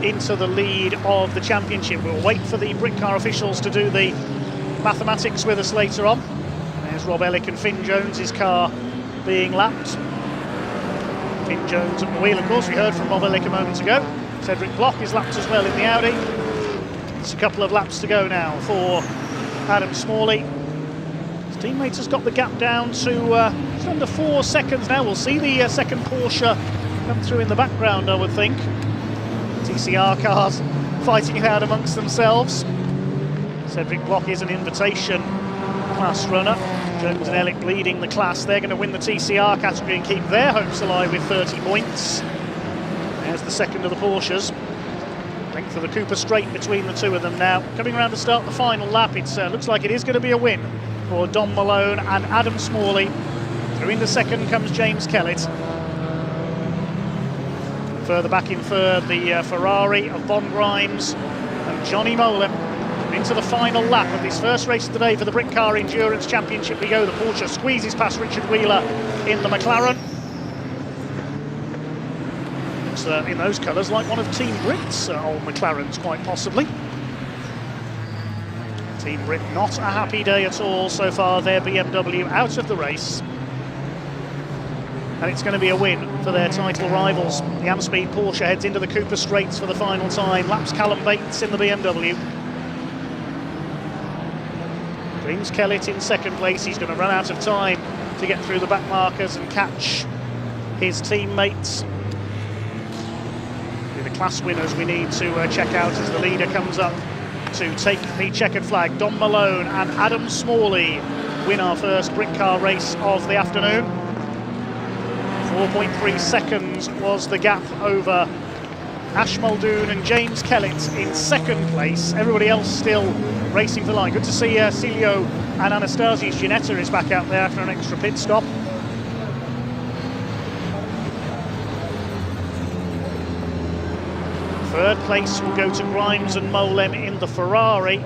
into the lead of the championship. We'll wait for the Britcar officials to do the mathematics with us later on. There's Rob Ellick and Finn Jones' car being lapped. Finn Jones at the wheel, of course. We heard from Rob Ellick a moment ago. Cedric Bloch is lapped as well in the Audi. It's a couple of laps to go now for Adam Smalley. His teammate has got the gap down to just under 4 seconds now. We'll see the second Porsche come through in the background, I would think. TCR cars fighting it out amongst themselves. Cedric Bloch is an invitation class runner. Jones and Ellick leading the class. They're going to win the TCR category and keep their hopes alive with 30 points. There's the second of the Porsches. Length of the Coupe straight between the two of them now. Coming around to start the final lap, it looks like it is going to be a win for Don Malone and Adam Smalley. Through in the second comes James Kellett. Further back in third, the Ferrari of Von Grimes and Johnny Molem. Into the final lap of this first race of the day for the Britcar Endurance Championship we go. The Porsche squeezes past Richard Wheeler in the McLaren. Looks in those colours like one of Team Brit's old McLarens, quite possibly. Team Brit not a happy day at all so far. Their BMW out of the race. And it's going to be a win for their title rivals. The Amspeed Porsche heads into the Cooper Straights for the final time. Laps Callum Bates in the BMW. James Kellett in second place. He's going to run out of time to get through the back markers and catch his teammates. The class winners we need to check out as the leader comes up to take the checkered flag. Don Malone and Adam Smalley win our first Britcar race of the afternoon. 4.3 seconds was the gap over Ash Muldoon and James Kellett in second place. Everybody else still racing for the line. Good to see Celio and Anastasius Ginetta is back out there after an extra pit stop. Third place will go to Grimes and Molem in the Ferrari.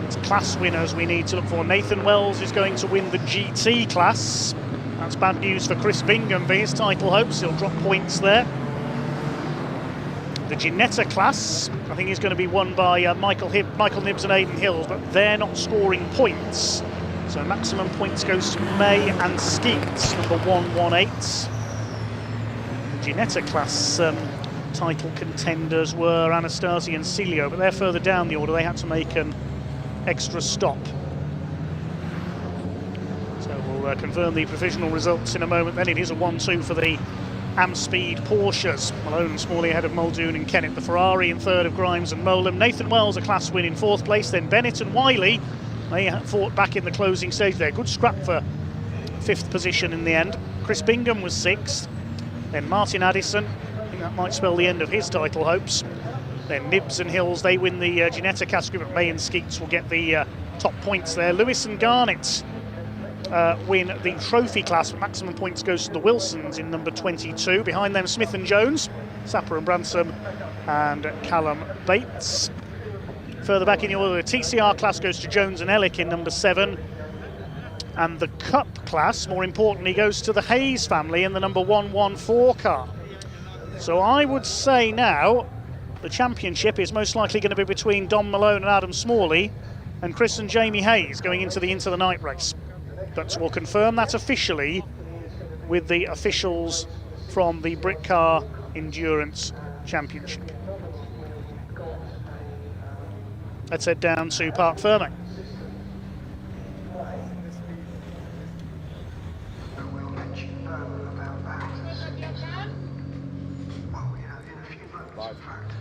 It's class winners we need to look for. Nathan Wells is going to win the GT class. That's bad news for Chris Bingham for his title hopes. He'll drop points there. The Ginetta class, I think, is going to be won by Michael Nibbs and Aidan Hills, but they're not scoring points. So maximum points goes to May and Skeets, number 118. The Ginetta class title contenders were Anastasi and Celio, but they're further down the order. They had to make an extra stop. So we'll confirm the provisional results in a moment. Then it is a 1-2 for the Amspeed Porsches. Malone and Smalley ahead of Muldoon and Kennett. The Ferrari in third of Grimes and Molem. Nathan Wells a class win in fourth place. Then Bennett and Wiley, they fought back in the closing stage there. Good scrap for fifth position in the end. Chris Bingham was sixth. Then Martin Addison, I think that might spell the end of his title hopes. Then Nibbs and Hills, they win the Ginetta category, but May and Skeets will get the top points there. Lewis and Garnett win the trophy class. Maximum points goes to the Wilsons in number 22. Behind them, Smith and Jones, Sapper and Bransom, and Callum Bates. Further back in the order, the TCR class goes to Jones and Ellick in number 7. And the Cup class, more importantly, goes to the Hayes family in the number 114 car. So I would say now the championship is most likely going to be between Don Malone and Adam Smalley and Chris and Jamie Hayes going into the night race. But we'll confirm that officially with the officials from the Britcar Endurance Championship. Let's head down to Parc Fermé.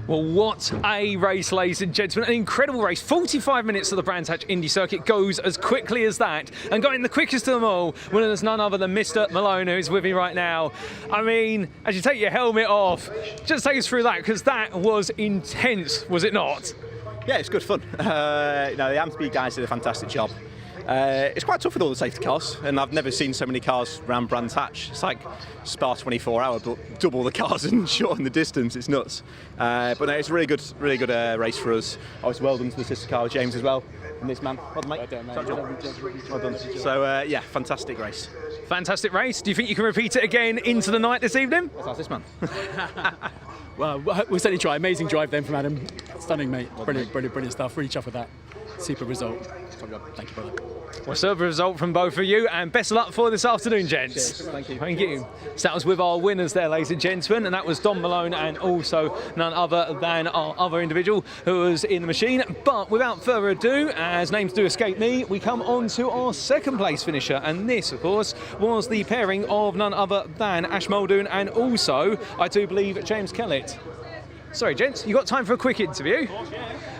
Well, what a race, ladies and gentlemen. An incredible race. 45 minutes of the Brands Hatch Indy Circuit goes as quickly as that. And going the quickest of them all, well, there's none other than Mr. Malone, who's with me right now. I mean, as you take your helmet off, just take us through that, because that was intense, was it not? Yeah, it's good fun. The Amspeed guys did a fantastic job. It's quite tough with all the safety cars, and I've never seen so many cars around Brands Hatch. It's like Spa 24 hour, but double the cars and shorten the distance. It's nuts. But no, it's a really good race for us. Obviously, well done to the sister car, James, as well. And this man, well done, mate. Well done. So yeah, fantastic race. Fantastic race. Do you think you can repeat it again into the night this evening? That's this man. Well, we'll certainly try. Amazing drive then from Adam. Stunning, mate. Brilliant stuff. Really chuffed with that. Super result. Thank you, brother. Well, super result from both of you, and best of luck for this afternoon, gents. Cheers. Thank you. Thank you. So that was with our winners there, ladies and gentlemen, and that was Don Malone and also none other than our other individual who was in the machine. But without further ado, as names do escape me, we come on to our second place finisher, and this, of course, was the pairing of none other than Ash Muldoon and also, I do believe, James Kellett. Sorry, gents, you got time for a quick interview?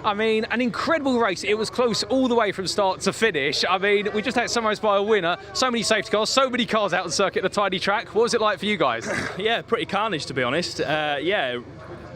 I mean, an incredible race. It was close all the way from start to finish. I mean, we just had summarised by a winner. So many safety cars, so many cars out on circuit, the tiny track. What was it like for you guys? Yeah, pretty carnage, to be honest. Yeah,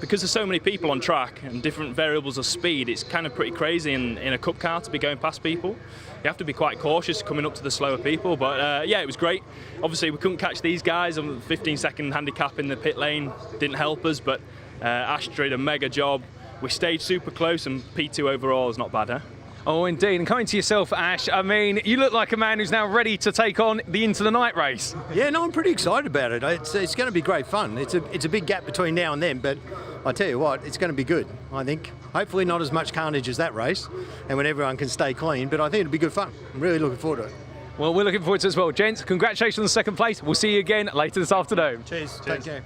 because there's so many people on track and different variables of speed, it's kind of pretty crazy in a Cup car to be going past people. You have to be quite cautious coming up to the slower people, but yeah, it was great. Obviously, we couldn't catch these guys on the 15-second handicap in the pit lane. Didn't help us, but Ash did a mega job. We stayed super close, and P2 overall is not bad, huh? Oh, indeed. And coming to yourself, Ash, I mean, you look like a man who's now ready to take on the Into the Night race. Yeah, no, I'm pretty excited about it. It's going to be great fun. It's a big gap between now and then, but I tell you what, it's going to be good, I think. Hopefully not as much carnage as that race, and when everyone can stay clean, but I think it'll be good fun. I'm really looking forward to it. Well, we're looking forward to it as well. Gents, congratulations on the second place. We'll see you again later this afternoon. Cheers. Take care.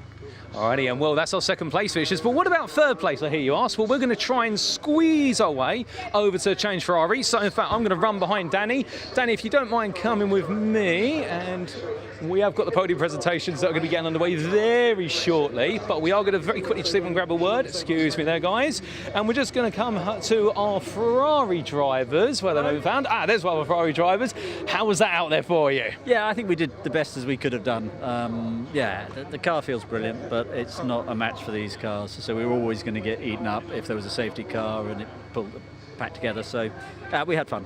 Alrighty, and well, that's our second place finishers. But what about third place, I hear you ask? Well, we're going to try and squeeze our way over to Change Ferrari. So, in fact, I'm going to run behind Danny. Danny, if you don't mind coming with me, and we have got the podium presentations that are going to be getting underway very shortly, but we are going to very quickly see if we can grab a word. Excuse me there, guys. And we're just going to come to our Ferrari drivers, where they may be found. Ah, there's one of our Ferrari drivers. How was that out there for you? Yeah, I think we did the best as we could have done. Yeah, the car feels brilliant, but it's not a match for these cars, so we were always going to get eaten up if there was a safety car and it pulled the pack together, so we had fun.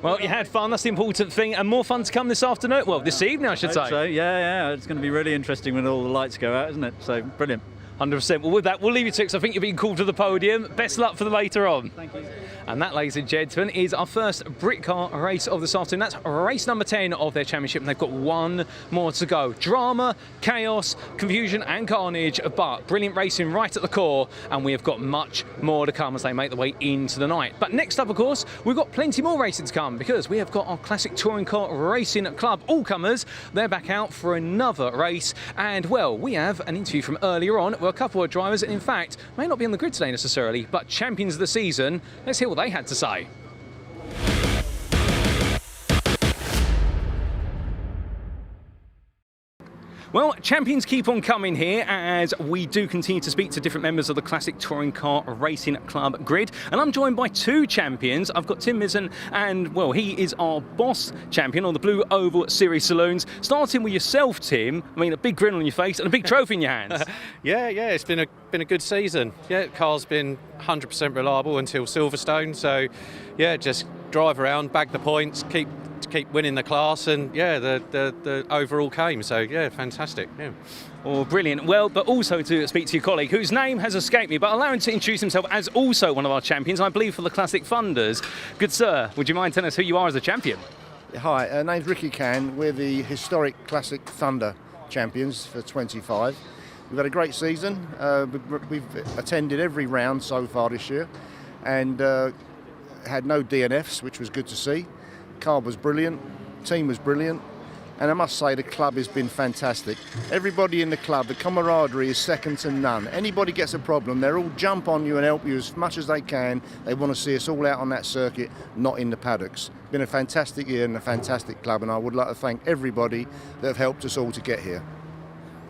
Well, you had fun, that's the important thing, and more fun to come this afternoon, well, this evening I should say. So, yeah, it's going to be really interesting when all the lights go out, isn't it? So, brilliant. 100%. Well, with that, we'll leave you to it, because I think you're being called to the podium. Best luck for the later on. Thank you. And that, ladies and gentlemen, is our first Britcar race of this afternoon. That's race number 10 of their championship, and they've got one more to go. Drama, chaos, confusion and carnage, but brilliant racing right at the core, and we have got much more to come as they make their way into the night. But next up, of course, we've got plenty more racing to come, because we have got our Classic Touring Car Racing Club all-comers. They're back out for another race, and, well, we have an interview from earlier on where a couple of drivers, in fact, may not be on the grid today necessarily, but champions of the season. Let's hear what they had to say. Well, champions keep on coming here as we do continue to speak to different members of the Classic Touring Car Racing Club grid. And I'm joined by two champions. I've got Tim Mizzen and, well, he is our boss champion on the Blue Oval Series Saloons. Starting with yourself, Tim. I mean, a big grin on your face and a big trophy in your hands. Yeah, it's been a good season. Yeah, the car's been 100% reliable until Silverstone. So, yeah, just drive around, bag the points, keep to keep winning the class, and yeah, the overall came. So yeah, fantastic. Yeah. Oh, brilliant. Well, but also to speak to your colleague, whose name has escaped me, but allow him to introduce himself as also one of our champions, I believe, for the Classic Funders. Good sir, would you mind telling us who you are as a champion? Hi, name's Ricky Can. We're the historic Classic Thunder champions for 25. We've had a great season. We've attended every round so far this year, and had no DNFs, which was good to see. Car was brilliant, team was brilliant, and I must say the club has been fantastic. Everybody in the club, the camaraderie is second to none. Anybody gets a problem, they'll all jump on you and help you as much as they can. They want to see us all out on that circuit, not in the paddocks. Been a fantastic year and a fantastic club, and I would like to thank everybody that have helped us all to get here.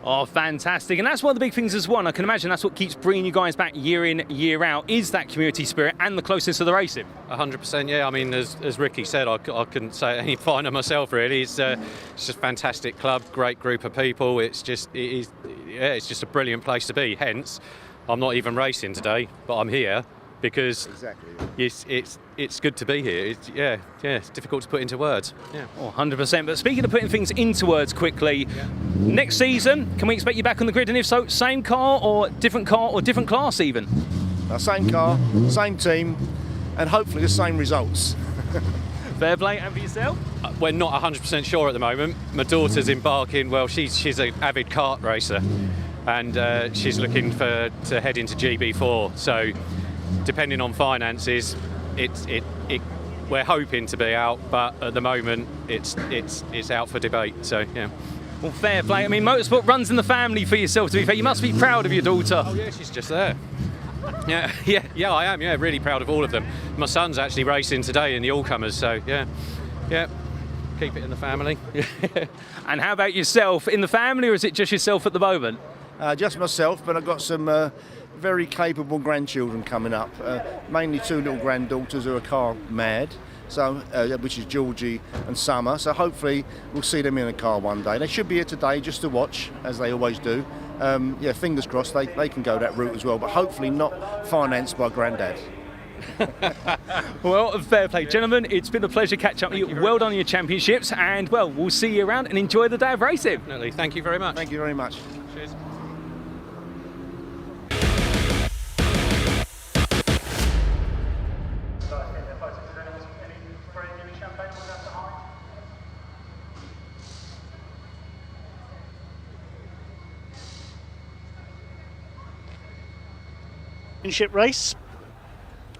Oh, fantastic. And that's one of the big things as well. I can imagine that's what keeps bringing you guys back year in, year out, is that community spirit and the closeness to the racing. 100%, yeah. I mean, as Ricky said, I couldn't say it any finer myself, really. It's just a fantastic club, great group of people. It's just a brilliant place to be. Hence, I'm not even racing today, but I'm here because it's good to be here. It's difficult to put into words. Yeah. Oh, 100%. But speaking of putting things into words quickly, next season, can we expect you back on the grid? And if so, same car or different class even? Same car, same team, and hopefully the same results. Fair play. And for yourself? We're not 100% sure at the moment. My daughter's embarking. Well, she's an avid kart racer, and she's looking to head into GB4. So, depending on finances, we're hoping to be out, but at the moment it's out for debate. So yeah. Well, fair play. I mean, motorsport runs in the family for yourself. To be fair, you must be proud of your daughter. Oh yeah, she's just there. Yeah, I am. Yeah, really proud of all of them. My son's actually racing today in the all-comers. So yeah, keep it in the family. And how about yourself? In the family, or is it just yourself at the moment? Just myself, but I've got some very capable grandchildren coming up, mainly two little granddaughters who are car mad, so which is Georgie and Summer. So hopefully we'll see them in a car one day. They should be here today just to watch, as they always do. Fingers crossed they can go that route as well, but hopefully not financed by Grandad. Well, fair play, gentlemen. It's been a pleasure catching up with you. Well done on your championships, and well, we'll see you around and enjoy the day of racing. Definitely. Thank you very much. Thank you very much. Cheers. Championship race.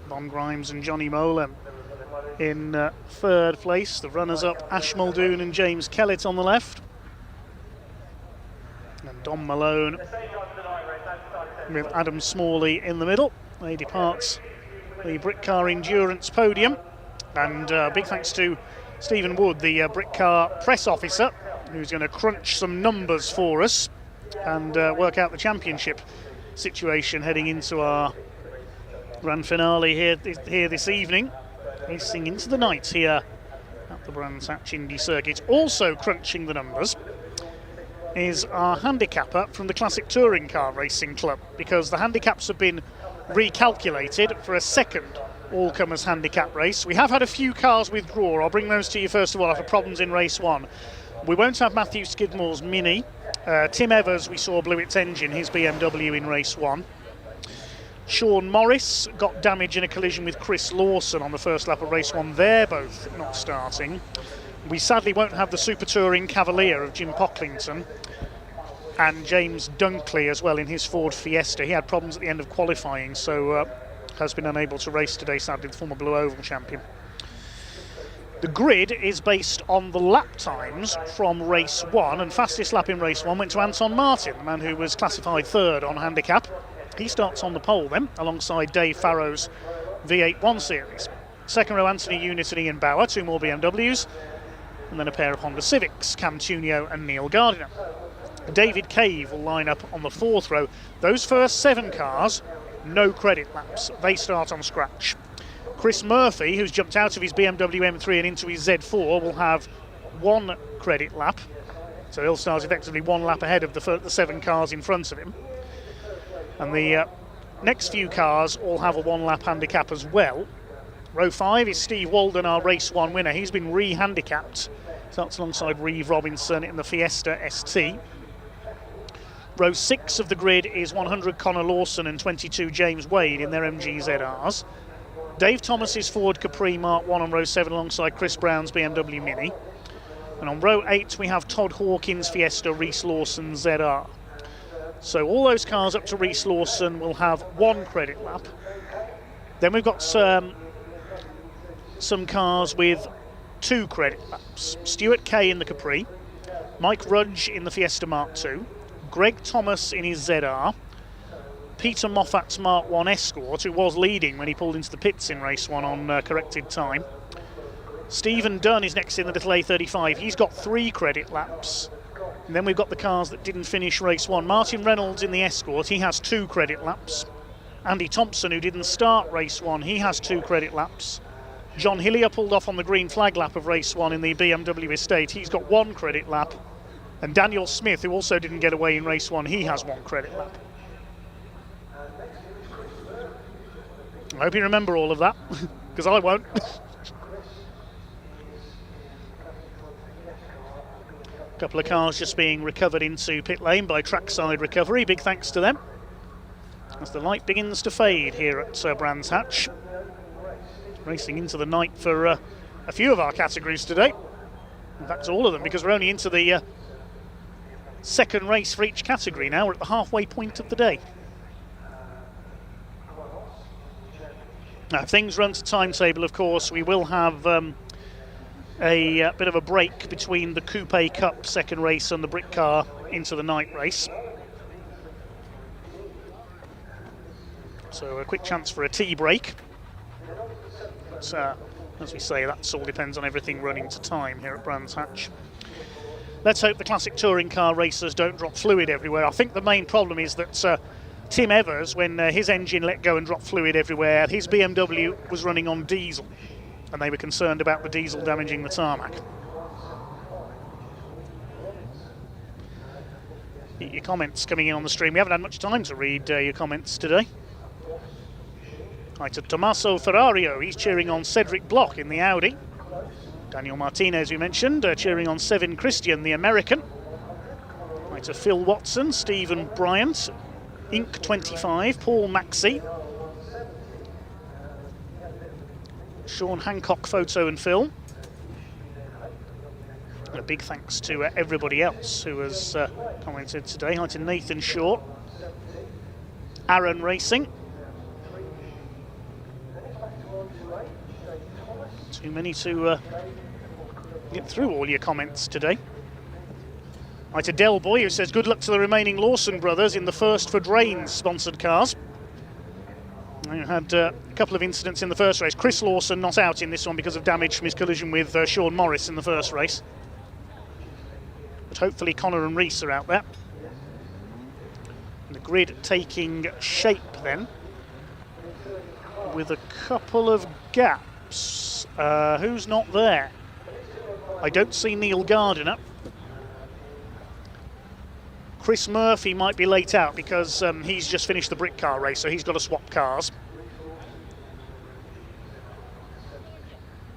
Bon Grimes and Johnny Mola in third place. The runners-up, Ash Muldoon and James Kellett on the left. And Don Malone with Adam Smalley in the middle. They depart the Britcar Endurance podium. And big thanks to Stephen Wood, the Britcar press officer, who's going to crunch some numbers for us and work out the championship situation heading into our grand finale here this evening, racing into the night here at the Brands Hatch Indy Circuit. Also crunching the numbers is our handicapper from the Classic Touring Car Racing Club, because the handicaps have been recalculated for a second all-comers handicap race. We have had a few cars withdraw. I'll bring those to you first of all after problems in race one. We won't have Matthew Skidmore's Mini. Tim Evers, we saw blew its engine, his BMW in race one. Sean Morris got damage in a collision with Chris Lawson on the first lap of race one. They're both not starting. We sadly won't have the Super Touring Cavalier of Jim Pocklington and James Dunkley as well in his Ford Fiesta. He had problems at the end of qualifying, so has been unable to race today, sadly, the former Blue Oval champion. The grid is based on the lap times from race one, and fastest lap in race one went to Anton Martin, the man who was classified third on handicap. He starts on the pole then, alongside Dave Farrow's V8 1 Series. Second row, Anthony Unit and Ian Bauer, two more BMWs, and then a pair of Honda Civics, Cam Tunio and Neil Gardiner. David Cave will line up on the fourth row. Those first 7 cars, no credit laps. They start on scratch. Chris Murphy, who's jumped out of his BMW M3 and into his Z4, will have 1 credit lap. So he'll start effectively 1 lap ahead of the 7 cars in front of him. And the next few cars all have a 1 lap handicap as well. Row 5 is Steve Walden, our race 1 winner. He's been re-handicapped. Starts alongside Reeve Robinson in the Fiesta ST. Row 6 of the grid is 100 Connor Lawson and 22 James Wade in their MG ZRs. Dave Thomas's Ford Capri Mark 1 on row 7 alongside Chris Brown's BMW Mini. And on row 8 we have Todd Hawkins Fiesta Reese Lawson ZR. So all those cars up to Reese Lawson will have 1 credit lap. Then we've got some cars with 2 credit laps. Stuart Kay in the Capri, Mike Rudge in the Fiesta Mark II, Greg Thomas in his ZR, Peter Moffat's Mark 1 Escort, who was leading when he pulled into the pits in race 1 on corrected time. Stephen Dunn is next in the little A35. He's got 3 credit laps. And then we've got the cars that didn't finish race 1. Martin Reynolds in the Escort, he has 2 credit laps. Andy Thompson, who didn't start race 1, he has 2 credit laps. John Hillier pulled off on the green flag lap of race 1 in the BMW Estate. He's got 1 credit lap. And Daniel Smith, who also didn't get away in race 1, he has 1 credit lap. I hope you remember all of that, because I won't. A couple of cars just being recovered into pit lane by Trackside Recovery. Big thanks to them. As the light begins to fade here at Brands Hatch. Racing into the night for a few of our categories today. In fact, all of them, because we're only into the second race for each category now. We're at the halfway point of the day. Now, if things run to timetable, of course, we will have a bit of a break between the Coupe Cup second race and the Britcar into the night race. So a quick chance for a tea break. But, as we say, that all depends on everything running to time here at Brands Hatch. Let's hope the classic touring car racers don't drop fluid everywhere. I think the main problem is that Tim Evers, when his engine let go and dropped fluid everywhere, his BMW was running on diesel, and they were concerned about the diesel damaging the tarmac. Your comments coming in on the stream. We haven't had much time to read your comments today. Hi to Tommaso Ferrario, he's cheering on Cedric Bloch in the Audi. Daniel Martinez, we mentioned, cheering on Sevin Christian, the American. Hi to Phil Watson, Stephen Bryant, Inc 25, Paul Maxey, Sean Hancock Photo and Film. And a big thanks to everybody else who has commented today. Hi to Nathan Short, Aaron Racing. Too many to get through all your comments today. Hi to Del Boy, who says good luck to the remaining Lawson brothers in the first for Drains sponsored cars. We had a couple of incidents in the first race. Chris Lawson not out in this one because of damage from his collision with Sean Morris in the first race. But hopefully Connor and Reese are out there. And the grid taking shape then, with a couple of gaps. Who's not there? I don't see Neil Gardiner. Chris Murphy might be late out because he's just finished the Britcar race, so he's got to swap cars.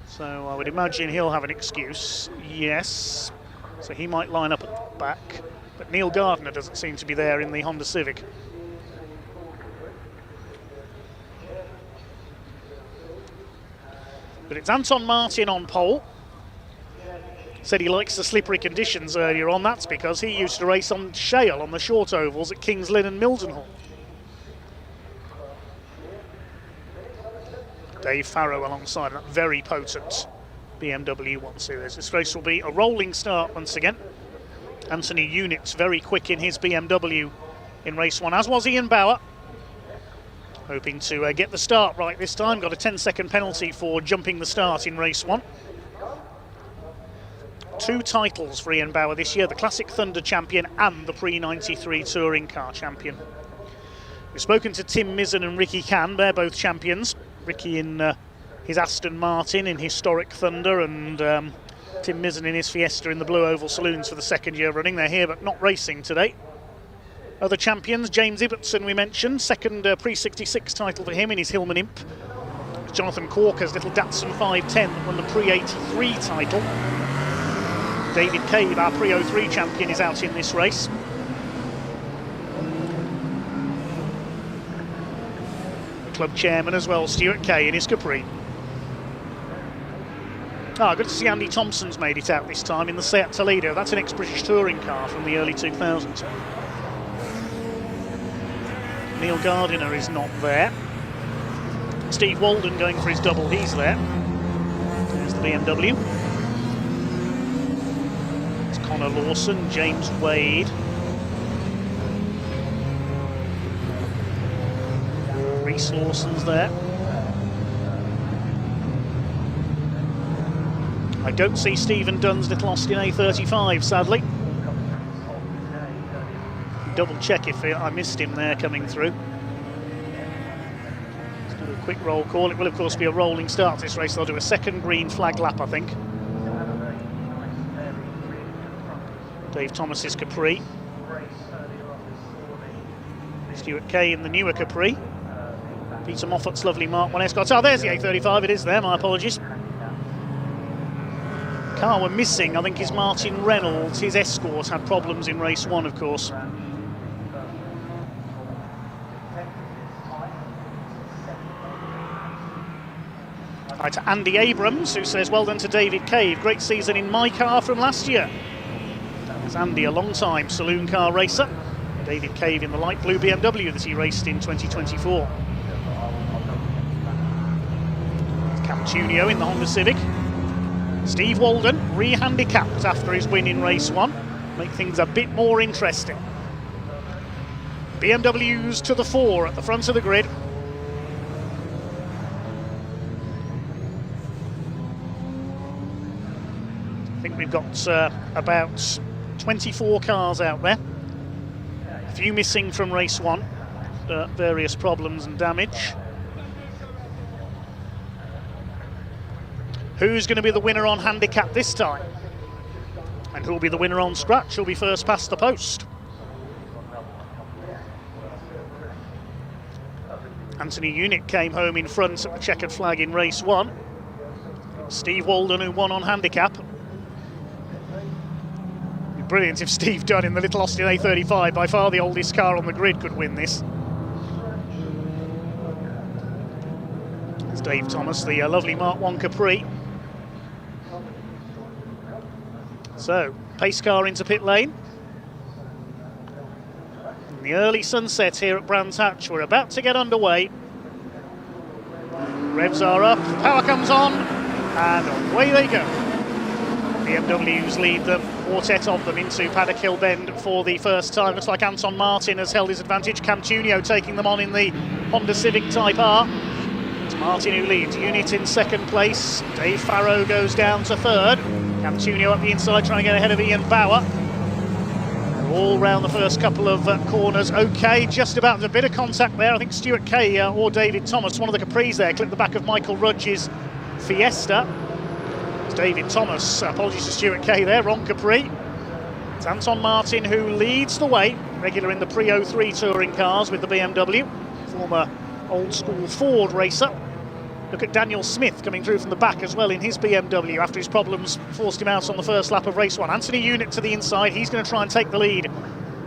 So I would imagine he'll have an excuse. Yes. So he might line up at the back. But Neil Gardiner doesn't seem to be there in the Honda Civic. But it's Anton Martin on pole. Said he likes the slippery conditions earlier on. That's because he used to race on shale on the short ovals at Kings Lynn and Mildenhall. Dave Farrow alongside that very potent BMW 1 Series. This race will be a rolling start once again. Anthony Unit's very quick in his BMW in race 1, as was Ian Bauer. Hoping to get the start right this time. Got a 10-second penalty for jumping the start in race 1. 2 titles for Ian Bauer this year, the Classic Thunder champion and the Pre-93 Touring Car champion. We've spoken to Tim Mizzen and Ricky Can, they're both champions. Ricky in his Aston Martin in Historic Thunder, and Tim Mizzen in his Fiesta in the Blue Oval Saloons for the 2nd year running. They're here but not racing today. Other champions, James Ibbotson we mentioned, 2nd Pre-66 title for him in his Hillman Imp. Jonathan Corker's little Datsun 510 that won the Pre-83 title. David Cave, our Pre-03 champion, is out in this race. The club chairman as well, Stuart Kay, in his Capri. Good to see Andy Thompson's made it out this time in the Seat Toledo. That's an ex-British touring car from the early 2000s. Neil Gardiner is not there. Steve Walden going for his double, he's there. There's the BMW. It's Connor Lawson, James Wade. Reece Lawson's there. I don't see Stephen Dunn's little Austin A35, sadly. Double check if I missed him there coming through. Let's do a quick roll call. It will of course be a rolling start to this race. They'll do a second green flag lap, I think. Dave Thomas's Capri. Stuart Kay in the newer Capri. Peter Moffat's lovely Mark 1 Escort. Oh, there's the A35, it is there, my apologies. Car we're missing, I think, is Martin Reynolds. His Escort had problems in race 1, of course. Hi to Andy Abrams, who says, well done to David Cave. Great season in my car from last year. There's Andy, a long-time saloon car racer. David Cave in the light blue BMW that he raced in 2024. Cam Tunio in the Honda Civic. Steve Walden, re-handicapped after his win in race 1. Make things a bit more interesting. BMWs to the fore at the front of the grid. I think we've got about 24 cars out there. A few missing from race 1. Various problems and damage. Who's going to be the winner on handicap this time? And who'll be the winner on scratch? Who'll be first past the post? Anthony Unick came home in front at the checkered flag in race 1. Steve Walden, who won on handicap. It'd be brilliant if Steve Dunn in the little Austin A35, by far the oldest car on the grid, could win this. There's Dave Thomas, the lovely Mark 1 Capri. So, pace car into pit lane. In the early sunset here at Brands Hatch, we're about to get underway. Revs are up, power comes on, and away they go. BMWs lead them, quartet of them into Paddock Hill Bend for the first time. Looks like Anton Martin has held his advantage. Cam Tunio taking them on in the Honda Civic Type R. It's Martin who leads, Unit in second place. Dave Farrow goes down to third. Cam Tunio up the inside trying to get ahead of Ian Bauer. All round the first couple of corners. Okay, just about a bit of contact there. I think Stuart Kay or David Thomas, one of the Capris there, clipped the back of Michael Rudge's Fiesta. It's David Thomas, apologies to Stuart Kay there, wrong Capri. It's Anton Martin who leads the way, regular in the Pre-03 touring cars with the BMW, former old school Ford racer. Look at Daniel Smith coming through from the back as well in his BMW after his problems forced him out on the first lap of race 1. Anthony Unit to the inside, he's going to try and take the lead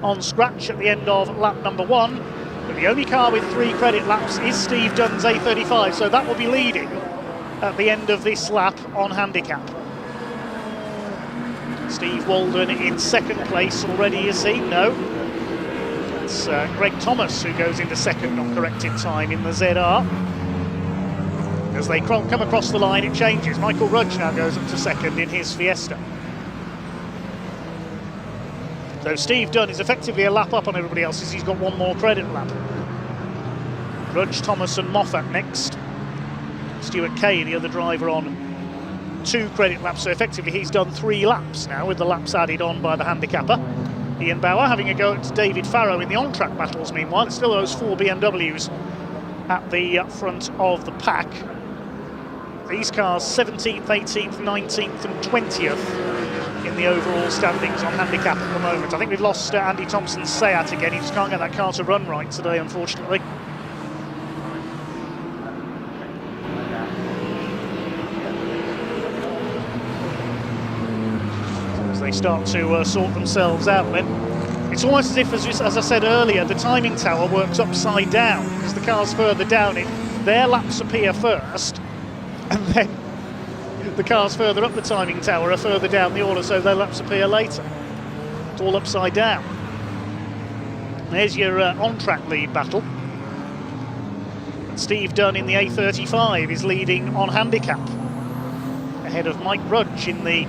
on scratch at the end of lap number 1. But the only car with 3 credit laps is Steve Dunn's A35, so that will be leading at the end of this lap on handicap. Steve Walden in second place already, is he? No. It's Greg Thomas who goes into second on corrected time in the ZR. As they come across the line, it changes. Michael Rudge now goes up to second in his Fiesta. So Steve Dunn is effectively a lap up on everybody else as he's got 1 more credit lap. Rudge, Thomas and Moffat next. Stuart Kay, the other driver, on 2 credit laps, so effectively he's done 3 laps now with the laps added on by the handicapper. Ian Bauer having a go at David Farrow in the on-track battles meanwhile. It's still those 4 BMWs at the front of the pack. These cars 17th, 18th, 19th and 20th in the overall standings on handicap at the moment. I think we've lost Andy Thompson's Seat again. He just can't get that car to run right today, unfortunately. start to sort themselves out then. It's almost as if, as I said earlier, the timing tower works upside down. As the cars further down it, their laps appear first, and then the cars further up the timing tower are further down the order, so their laps appear later. It's all upside down. There's your on-track lead battle. And Steve Dunn in the A35 is leading on handicap, ahead of Mike Rudge in the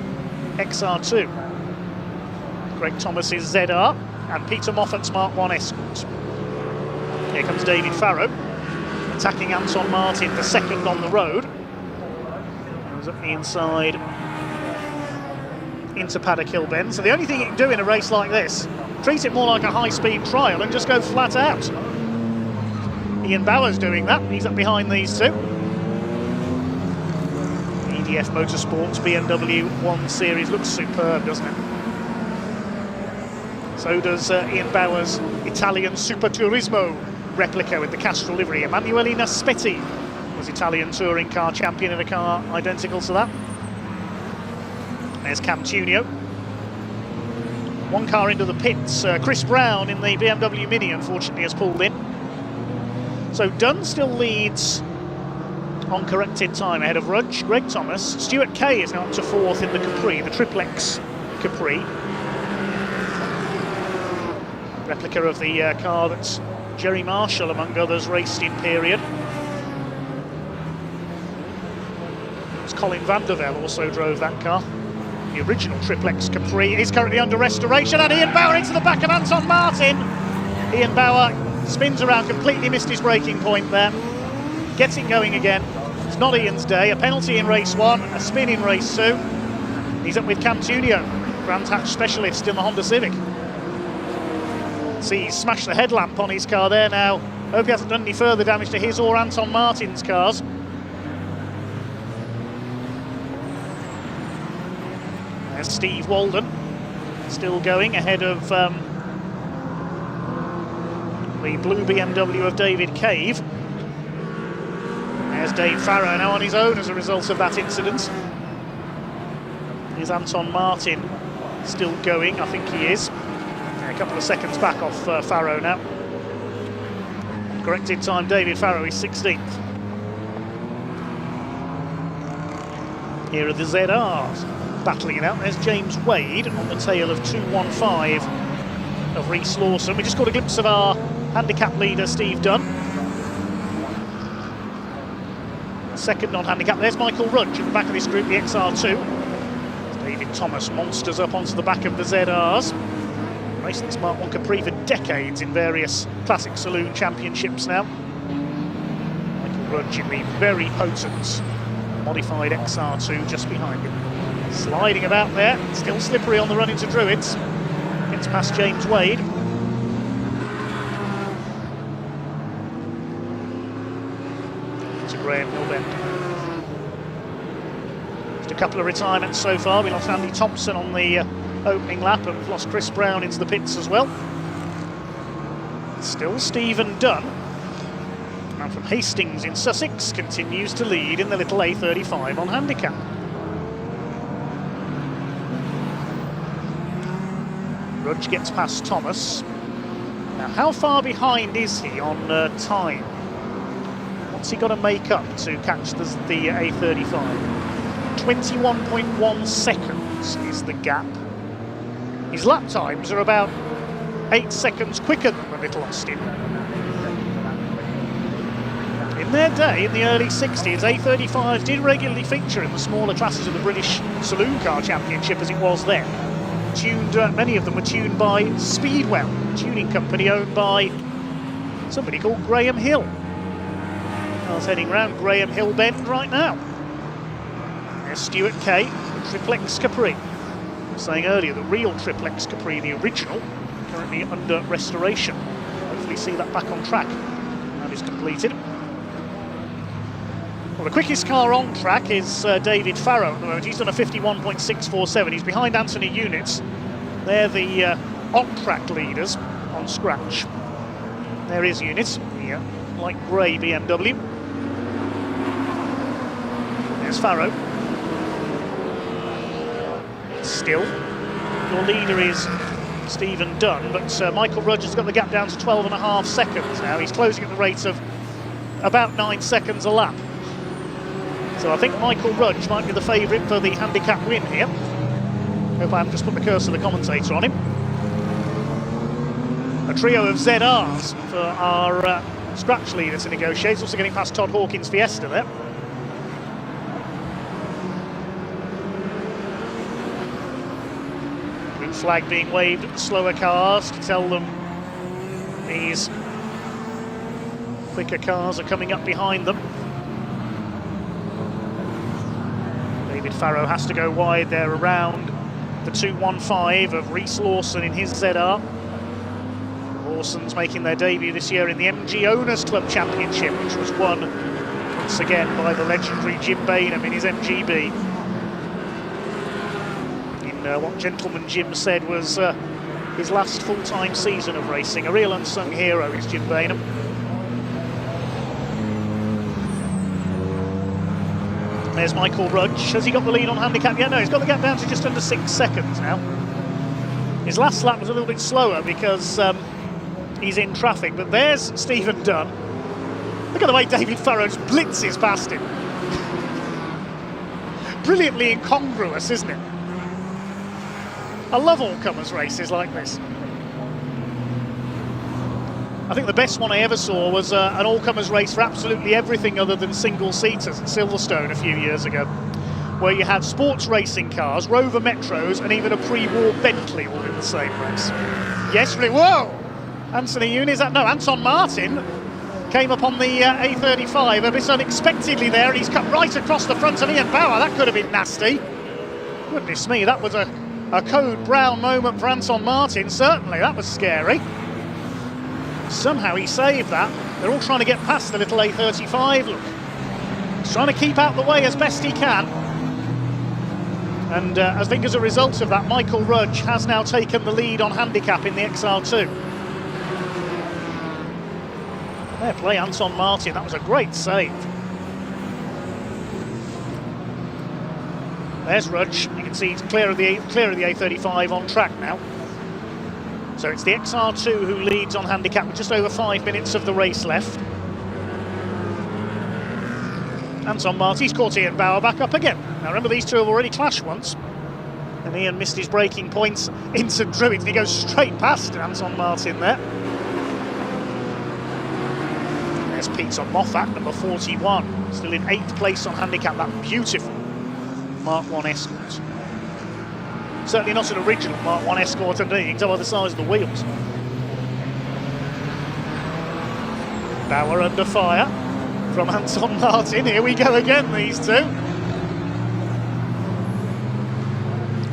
XR2. Greg Thomas's ZR and Peter Moffat's Mark 1 Escort. Here comes David Farrow, attacking Anton Martin, the second on the road. Goes up the inside into Paddock Hill Bend. So the only thing you can do in a race like this, treat it more like a high-speed trial and just go flat out. Ian Bauer's doing that, he's up behind these two. EDF Motorsports BMW 1 Series looks superb, doesn't it? So does Ian Bauer's Italian Super Turismo replica with the Castrol livery. Emanuele Naspetti was Italian touring car champion in a car identical to that. There's Cam Tunio. One car into the pits. Chris Brown in the BMW Mini unfortunately has pulled in. So Dunn still leads on corrected time ahead of Rudge. Greg Thomas. Stuart Kay is now up to fourth in the Capri, the Triplex Capri. Replica of the car that Jerry Marshall, among others, raced in period. Colin van der Velde also drove that car. The original Triplex Capri is currently under restoration, and Ian Bauer into the back of Anton Martin. Ian Bauer spins around, completely missed his braking point there. Gets it going again. It's not Ian's day. A penalty in race 1, a spin in race 2. He's up with Cam Tunio, Brands Hatch specialist in the Honda Civic. See, he's smashed the headlamp on his car there now. Hope he hasn't done any further damage to his or Anton Martin's cars. There's Steve Walden, still going ahead of the blue BMW of David Cave. There's Dave Farrow now on his own as a result of that incident. Is Anton Martin still going? I think he is. A couple of seconds back off Farrow now. Corrected time, David Farrow is 16th. Here are the ZRs battling it out. There's James Wade on the tail of 215 of Reece Lawson. We just got a glimpse of our handicap leader, Steve Dunn. Second on handicap, there's Michael Rudge at the back of this group, the XR2. David Thomas monsters up onto the back of the ZRs. Racing this Mark 1 Capri for decades in various classic saloon championships now. Michael Rudge in the very potent modified XR2 just behind him. Sliding about there, still slippery on the run into Druids. Gets past James Wade. To Graham Hillbend. Just a couple of retirements so far. We lost Andy Thompson on the opening lap, and we've lost Chris Brown into the pits as well. Still Stephen Dunn, and from Hastings in Sussex, continues to lead in the little A35 on handicap. Rudge gets past Thomas. Now, how far behind is he on time? What's he got to make up to catch the A35? 21.1 seconds is the gap. His lap times are about 8 seconds quicker than the little Austin. In their day, in the early 60s, A35s did regularly feature in the smaller classes of the British Saloon Car Championship as it was then. Many of them were tuned by Speedwell, a tuning company owned by somebody called Graham Hill. I was heading round Graham Hill Bend right now. There's Stuart Kay, the Triplex Capri. I was saying earlier, the real Triplex Capri, the original, currently under restoration. Hopefully see that back on track. That is completed. Well, the quickest car on track is David Farrow at the moment. He's done a 51.647. He's behind Anthony Units. They're the on-track leaders on scratch. There is Units, the light grey BMW. There's Farrow. Still Your leader is Stephen Dunn, but Michael Rudge has got the gap down to 12.5 seconds now. He's closing at the rate of about 9 seconds a lap. So I think Michael Rudge might be the favourite for the handicap win here. Hope I haven't just put the cursor of the commentator on him. A trio of ZRs for our scratch leader to negotiate. He's also getting past Todd Hawkins' Fiesta there. Blue flag being waved at the slower cars to tell them these quicker cars are coming up behind them. David Farrow has to go wide there around the 215 of Reece Lawson in his ZR. Lawson's making their debut this year in the MG Owners Club Championship, which was won once again by the legendary Jim Bainham in his MGB. In what Gentleman Jim said was his last full-time season of racing. A real unsung hero is Jim Bainham. There's Michael Rudge. Has he got the lead on handicap yet? No, he's got the gap down to just under 6 seconds now. His last lap was a little bit slower because he's in traffic, but there's Stephen Dunn. Look at the way David Farrow just blitzes past him. Brilliantly incongruous, isn't it? I love all-comers races like this. I think the best one I ever saw was an all-comers race for absolutely everything other than single-seaters at Silverstone a few years ago, where you had sports racing cars, Rover Metros, and even a pre-war Bentley all in the same race. Yes, really, whoa! Anthony Yunis, no, Anton Martin came up on the A35 a bit unexpectedly there, and he's cut right across the front of Ian Bauer. That could have been nasty. Goodness me, that was a code brown moment for Anton Martin, certainly. That was scary. Somehow he saved that. They're all trying to get past the little A35, look. He's trying to keep out the way as best he can. And I think as a result of that, Michael Rudge has now taken the lead on handicap in the XR2. Fair play, Anton Martin, that was a great save. There's Rudge, you can see he's clear of the A35 on track now. So it's the XR2 who leads on handicap with just over 5 minutes of the race left. Anton Martin's caught Ian Bauer back up again. Now remember, these two have already clashed once, and Ian missed his braking points into Druids, and he goes straight past Anton Martin there. There's Peter Moffat, number 41, still in 8th place on handicap, that beautiful Mark 1 Escort. Certainly not an original Mark 1 Escort, and you can tell by the size of the wheels. Bauer under fire from Anton Martin. Here we go again, these two.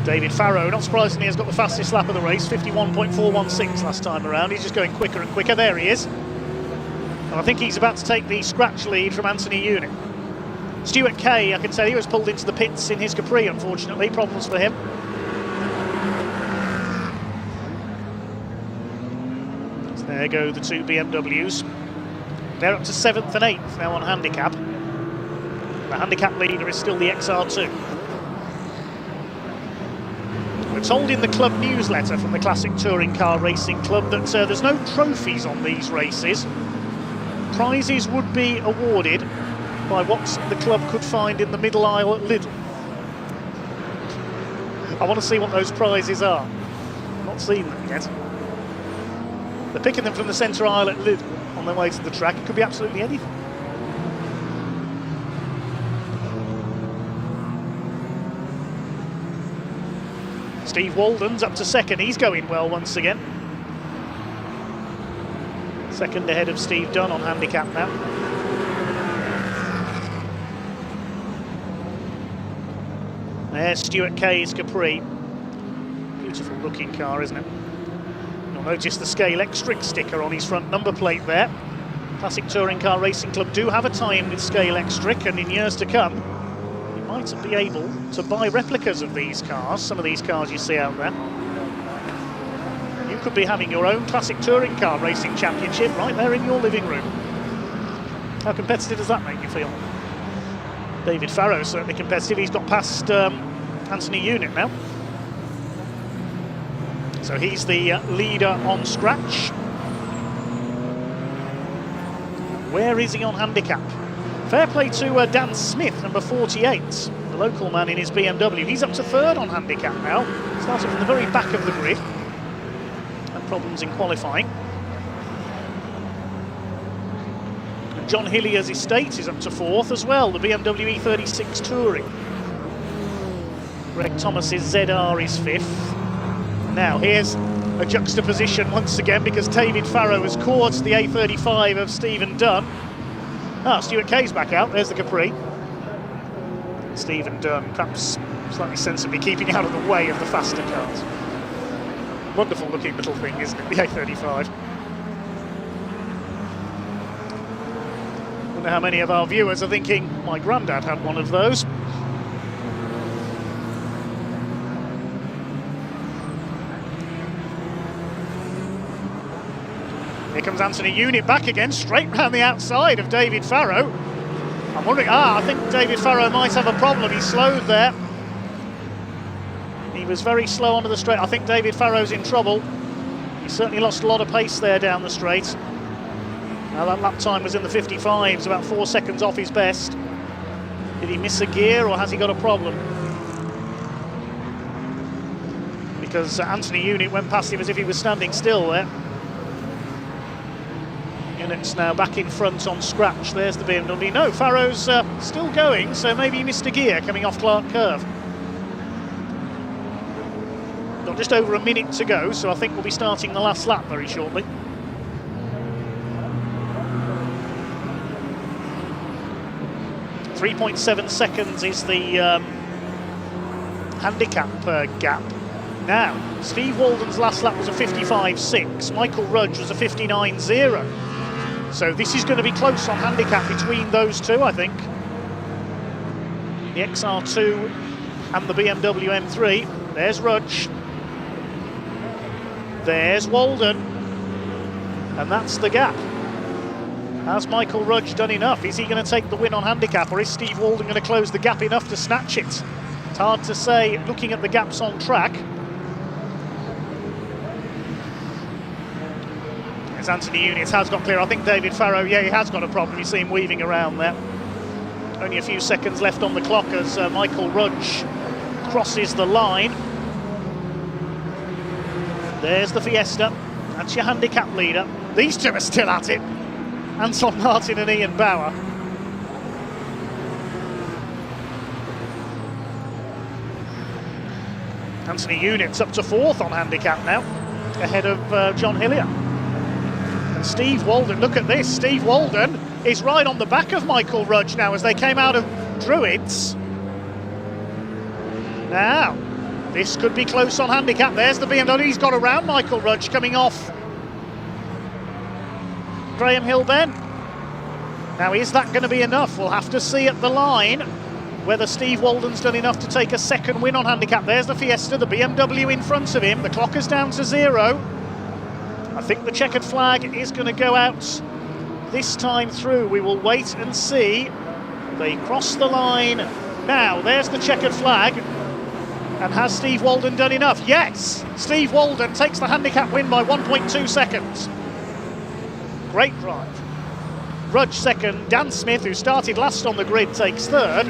David Farrow, not surprisingly, has got the fastest lap of the race, 51.416 last time around. He's just going quicker and quicker. There he is. And I think he's about to take the scratch lead from Anthony Unit. Stuart Kay, I can tell you, was pulled into the pits in his Capri, unfortunately. Problems for him. So there go the two BMWs. They're up to 7th and 8th now on handicap. The handicap leader is still the XR2. We're told in the club newsletter from the Classic Touring Car Racing Club that there's no trophies on these races. Prizes would be awarded by what the club could find in the middle aisle at Lidl. I want to see what those prizes are. I've not seen them yet. They're picking them from the centre aisle at Lidl on their way to the track. It could be absolutely anything. Steve Walden's up to 2nd. He's going well once again. 2nd ahead of Steve Dunn on handicap now. There's Stuart Kay's Capri. Beautiful looking car, isn't it? You'll notice the Scale Extric sticker on his front number plate there. Classic Touring Car Racing Club do have a tie-in with Scale Extric, and in years to come, you might be able to buy replicas of these cars, some of these cars you see out there. You could be having your own Classic Touring Car Racing Championship right there in your living room. How competitive does that make you feel? David Farrow's certainly competitive. He's got past Anthony Unit now. So he's the leader on scratch. Where is he on handicap? Fair play to Dan Smith, number 48, the local man in his BMW. He's up to third on handicap now. Started from the very back of the grid. And problems in qualifying. And John Hillier's estate is up to fourth as well, the BMW E36 Touring. Greg Thomas's ZR is fifth. Now here's a juxtaposition once again because David Farrow has caught the A35 of Stephen Dunn. Stuart Kay's back out, there's the Capri. Stephen Dunn perhaps slightly sensibly keeping out of the way of the faster cars. Wonderful looking little thing, isn't it, the A35. Wonder how many of our viewers are thinking, my granddad had one of those. Here comes Anthony Unit back again, straight round the outside of David Farrow. I'm wondering, I think David Farrow might have a problem. He slowed there. He was very slow onto the straight. I think David Farrow's in trouble. He certainly lost a lot of pace there down the straight. Now that lap time was in the 55s, about 4 seconds off his best. Did he miss a gear or has he got a problem? Because Anthony Unit went past him as if he was standing still there. Unit's now back in front on scratch. There's the BMW. No, Farrow's still going, so maybe he missed a gear coming off Clark Curve. Got just over a minute to go, so I think we'll be starting the last lap very shortly. .7 seconds is the handicap gap. Now, Steve Walden's last lap was a 55.6. Michael Rudge was a 59.0. So this is going to be close on handicap between those two, I think. The XR2 and the BMW M3. There's Rudge. There's Walden. And that's the gap. Has Michael Rudge done enough? Is he going to take the win on handicap, or is Steve Walden going to close the gap enough to snatch it? It's hard to say looking at the gaps on track. As Anthony Unit has got clear. I think David Farrow, he has got a problem. You see him weaving around there. Only a few seconds left on the clock as Michael Rudge crosses the line. There's the Fiesta. That's your handicap leader. These two are still at it. Anton Martin and Ian Bauer. Anthony Unit's up to fourth on handicap now, ahead of John Hillier. And Steve Walden, look at this, Steve Walden is right on the back of Michael Rudge now as they came out of Druids. Now, this could be close on handicap. There's the BMW, he's got around Michael Rudge coming off Graham Hill Bend. Now, is that going to be enough? We'll have to see at the line whether Steve Walden's done enough to take a second win on handicap. There's the Fiesta, the BMW in front of him. The clock is down to 0. I think the checkered flag is going to go out this time through. We will wait and see. They cross the line. Now, there's the checkered flag. And has Steve Walden done enough? Yes! Steve Walden takes the handicap win by 1.2 seconds. Great drive. Rudge second. Dan Smith, who started last on the grid, takes third.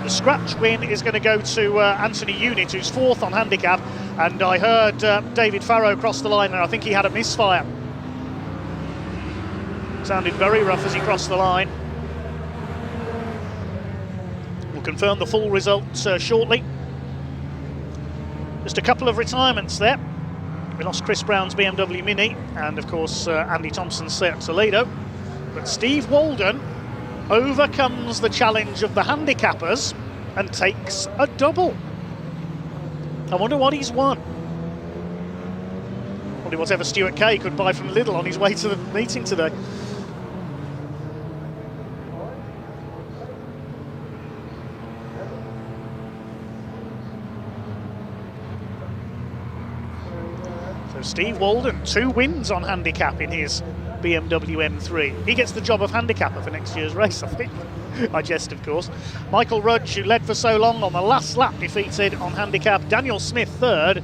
The scratch win is going to go to Anthony Unit, who's fourth on handicap. And I heard David Farrow cross the line, and I think he had a misfire. Sounded very rough as he crossed the line. We'll confirm the full results shortly. Just a couple of retirements there. We lost Chris Brown's BMW Mini, and of course Andy Thompson's Seat Toledo. But Steve Walden overcomes the challenge of the handicappers and takes a double. I wonder what he's won. Probably whatever Stuart Kay could buy from Lidl on his way to the meeting today. So Steve Walden, 2 wins on handicap in his BMW M3. He gets the job of handicapper for next year's race, I think. I jest, of course. Michael Rudge, who led for so long on the last lap, defeated on handicap. Daniel Smith third.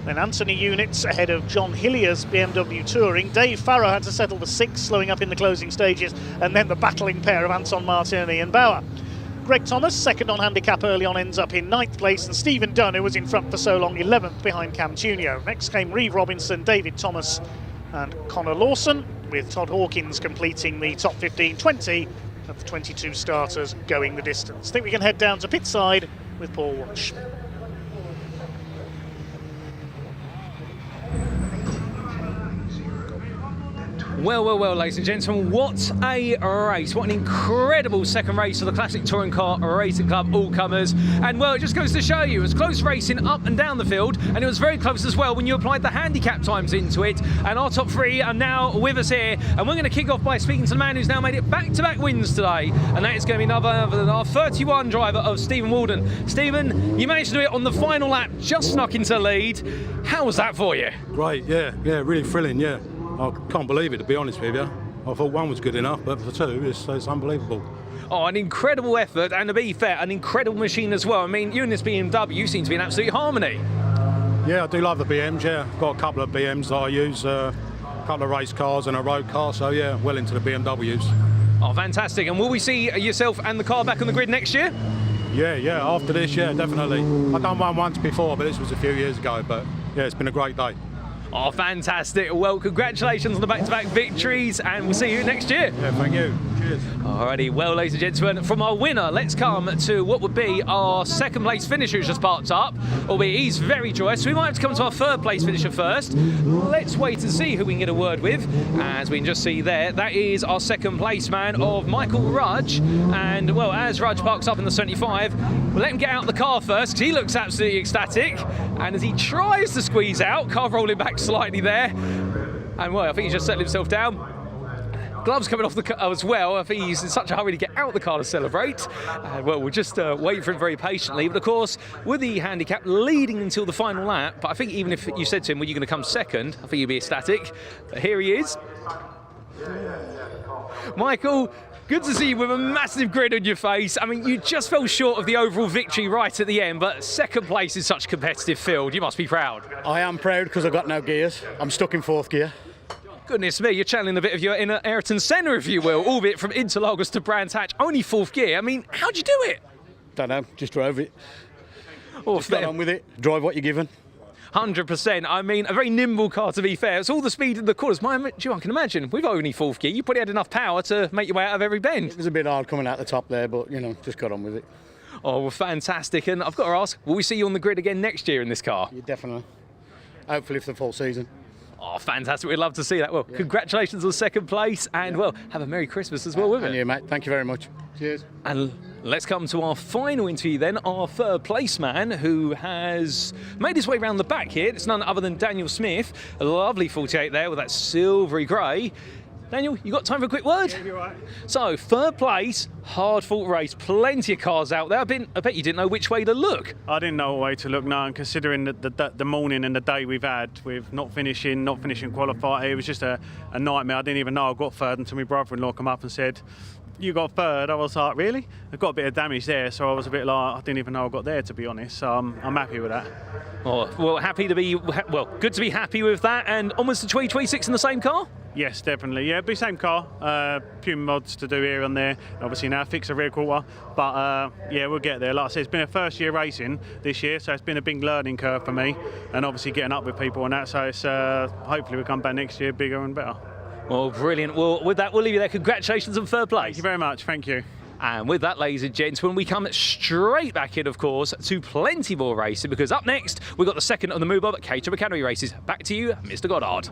Then Anthony Units ahead of John Hillier's BMW Touring. Dave Farrow had to settle for 6th, slowing up in the closing stages, and then the battling pair of Anton Martini and Bauer. Greg Thomas, second on handicap early on, ends up in 9th place, and Stephen Dunn, who was in front for so long, 11th behind Cam Tunio. Next came Reeve Robinson, David Thomas and Connor Lawson, with Todd Hawkins completing the top 15, 20 of the 22 starters going the distance. I think we can head down to pit side with Paul Walsh. Well, ladies and gentlemen, what a race. What an incredible second race of the Classic Touring Car Racing Club All-Comers. And, well, it just goes to show you, it was close racing up and down the field, and it was very close as well when you applied the handicap times into it. And our top 3 are now with us here, and we're going to kick off by speaking to the man who's now made it back-to-back wins today, and that is going to be none other than our 31 driver of Stephen Walden. Stephen, you managed to do it on the final lap, just snuck into the lead. How was that for you? Great, yeah, really thrilling, yeah. I can't believe it, to be honest with you. I thought 1 was good enough, but for 2, it's unbelievable. Oh, an incredible effort, and to be fair, an incredible machine as well. I mean, you and this BMW seem to be in absolute harmony. Yeah, I do love the BMs, yeah. I've got a couple of BMs that I use, a couple of race cars and a road car, so yeah, well into the BMWs. Oh, fantastic. And will we see yourself and the car back on the grid next year? Yeah, after this, yeah, definitely. I've done one once before, but this was a few years ago, but yeah, it's been a great day. Oh, fantastic. Well, congratulations on the back-to-back victories, and we'll see you next year. Yeah, thank you. Cheers. Alrighty, well, ladies and gentlemen, from our winner, let's come to what would be our second place finisher who's just parked up, albeit he's very joyous. We might have to come to our third place finisher first. Let's wait and see who we can get a word with. As we can just see there, that is our second place man of Michael Rudge. And, well, as Rudge parks up in the 75, we'll let him get out the car first, because he looks absolutely ecstatic. And as he tries to squeeze out, car rolling back slightly there. And, well, I think he's just settled himself down. Gloves coming off the car as well. I think he's in such a hurry to get out the car to celebrate. Well, we'll just wait for him very patiently. But of course, with the handicap leading until the final lap, but I think even if you said to him, well, you're going to come second, I think he'd be ecstatic. But here he is. Michael, good to see you with a massive grin on your face. I mean, you just fell short of the overall victory right at the end, but second place in such a competitive field. You must be proud. I am proud because I've got no gears. I'm stuck in 4th gear. Goodness me, you're channeling a bit of your inner Ayrton Senna, if you will, albeit from Interlagos to Brands Hatch, only 4th gear. I mean, how'd you do it? Don't know, just drove it. Oh, just got on with it, drive what you're given. 100%. I mean, a very nimble car, to be fair. It's all the speed in the corners. I can imagine, with only 4th gear, you probably had enough power to make your way out of every bend. It was a bit hard coming out the top there, but, you know, just got on with it. Oh, well, fantastic. And I've got to ask, will we see you on the grid again next year in this car? Yeah, definitely. Hopefully for the full season. Oh, fantastic. We'd love to see that. Well, yeah. Congratulations on second place, and, well, have a Merry Christmas as well with it. And you, mate. Thank you very much. Cheers. And let's come to our final interview then, our third place man, who has made his way around the back here. It's none other than Daniel Smith, a lovely 48 there with that silvery grey. Daniel, you got time for a quick word? Yeah, you're right. So, third place, hard-fought race, plenty of cars out there. I bet you didn't know which way to look. I didn't know what way to look, no, and considering the morning and the day we've had with not finishing qualify, it was just a nightmare. I didn't even know I got third until my brother-in-law come up and said, you got third. I was like, really? I got a bit of damage there, so I was a bit like, I didn't even know I got there, to be honest. So I'm happy with that. Oh, well, good to be happy with that. And onwards to 2026 in the same car? Yes, definitely. Yeah, be same car. Few mods to do here and there. Obviously now fix a rear quarter, but yeah, we'll get there. Like I said, it's been a first year racing this year, so it's been a big learning curve for me, and obviously getting up with people and that. So it's hopefully we'll come back next year bigger and better. Well, brilliant. Well, with that, we'll leave you there. Congratulations on third place. Thank you very much. Thank you. And with that, ladies and gentlemen, we come straight back in, of course, to plenty more racing, because up next, we've got the second on the moobob at Caterham Academy Races. Back to you, Mr. Goddard.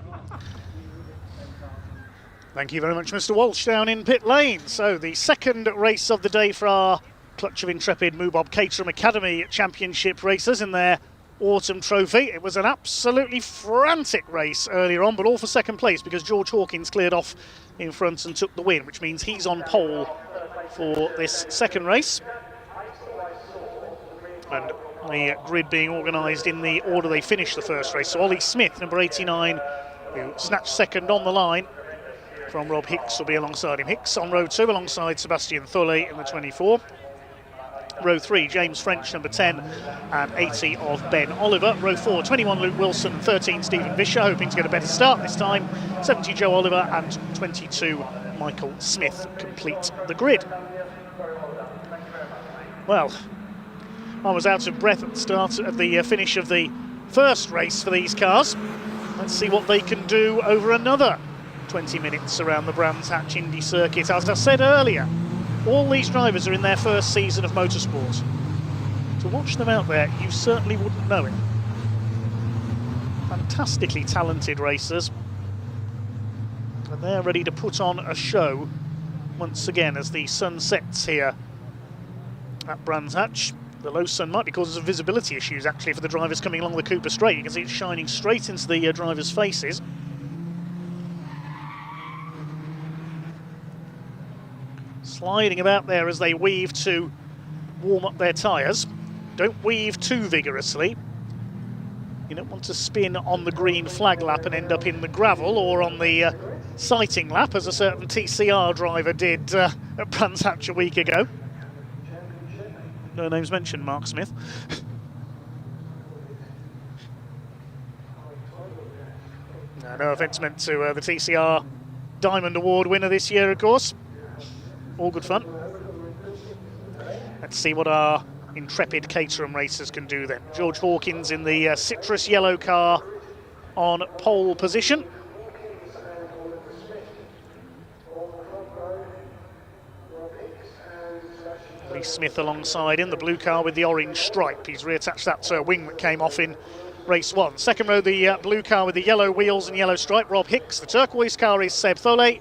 Thank you very much, Mr. Walsh, down in pit lane. So the second race of the day for our Clutch of Intrepid moobob Caterham Academy Championship racers in their autumn trophy. It was an absolutely frantic race earlier on, but all for second place because George Hawkins cleared off in front and took the win, which means he's on pole for this second race. And the grid being organised in the order they finished the first race. So Ollie Smith, number 89, who snatched second on the line from Rob Hicks, will be alongside him. Hicks on row 2 alongside Sebastian Thulle in the 24. Row 3, James French, number 10, and 80 of Ben Oliver. Row 4, 21 Luke Wilson, 13 Stephen Vischer, hoping to get a better start this time. 70 Joe Oliver and 22 Michael Smith complete the grid. Well, I was out of breath at the start of the finish of the first race for these cars. Let's see what they can do over another 20 minutes around the Brands Hatch Indy Circuit. As I said earlier, all these drivers are in their first season of motorsport. To watch them out there, you certainly wouldn't know it. Fantastically talented racers. And they're ready to put on a show once again as the sun sets here at Brands Hatch. The low sun might be causing some visibility issues actually for the drivers coming along the Coupe straight. You can see it's shining straight into the drivers' faces. Sliding about there as they weave to warm up their tyres. Don't weave too vigorously. You don't want to spin on the green flag lap and end up in the gravel or on the sighting lap, as a certain TCR driver did at Brands Hatch a week ago. No names mentioned, Mark Smith. No offence meant to the TCR Diamond Award winner this year, of course. All good fun. Let's see what our intrepid Caterham racers can do then. George Hawkins in the citrus yellow car on pole position. Lee Smith alongside him, the blue car with the orange stripe. He's reattached that to a wing that came off in race 1. Second row, the blue car with the yellow wheels and yellow stripe, Rob Hicks. The turquoise car is Seb Thole.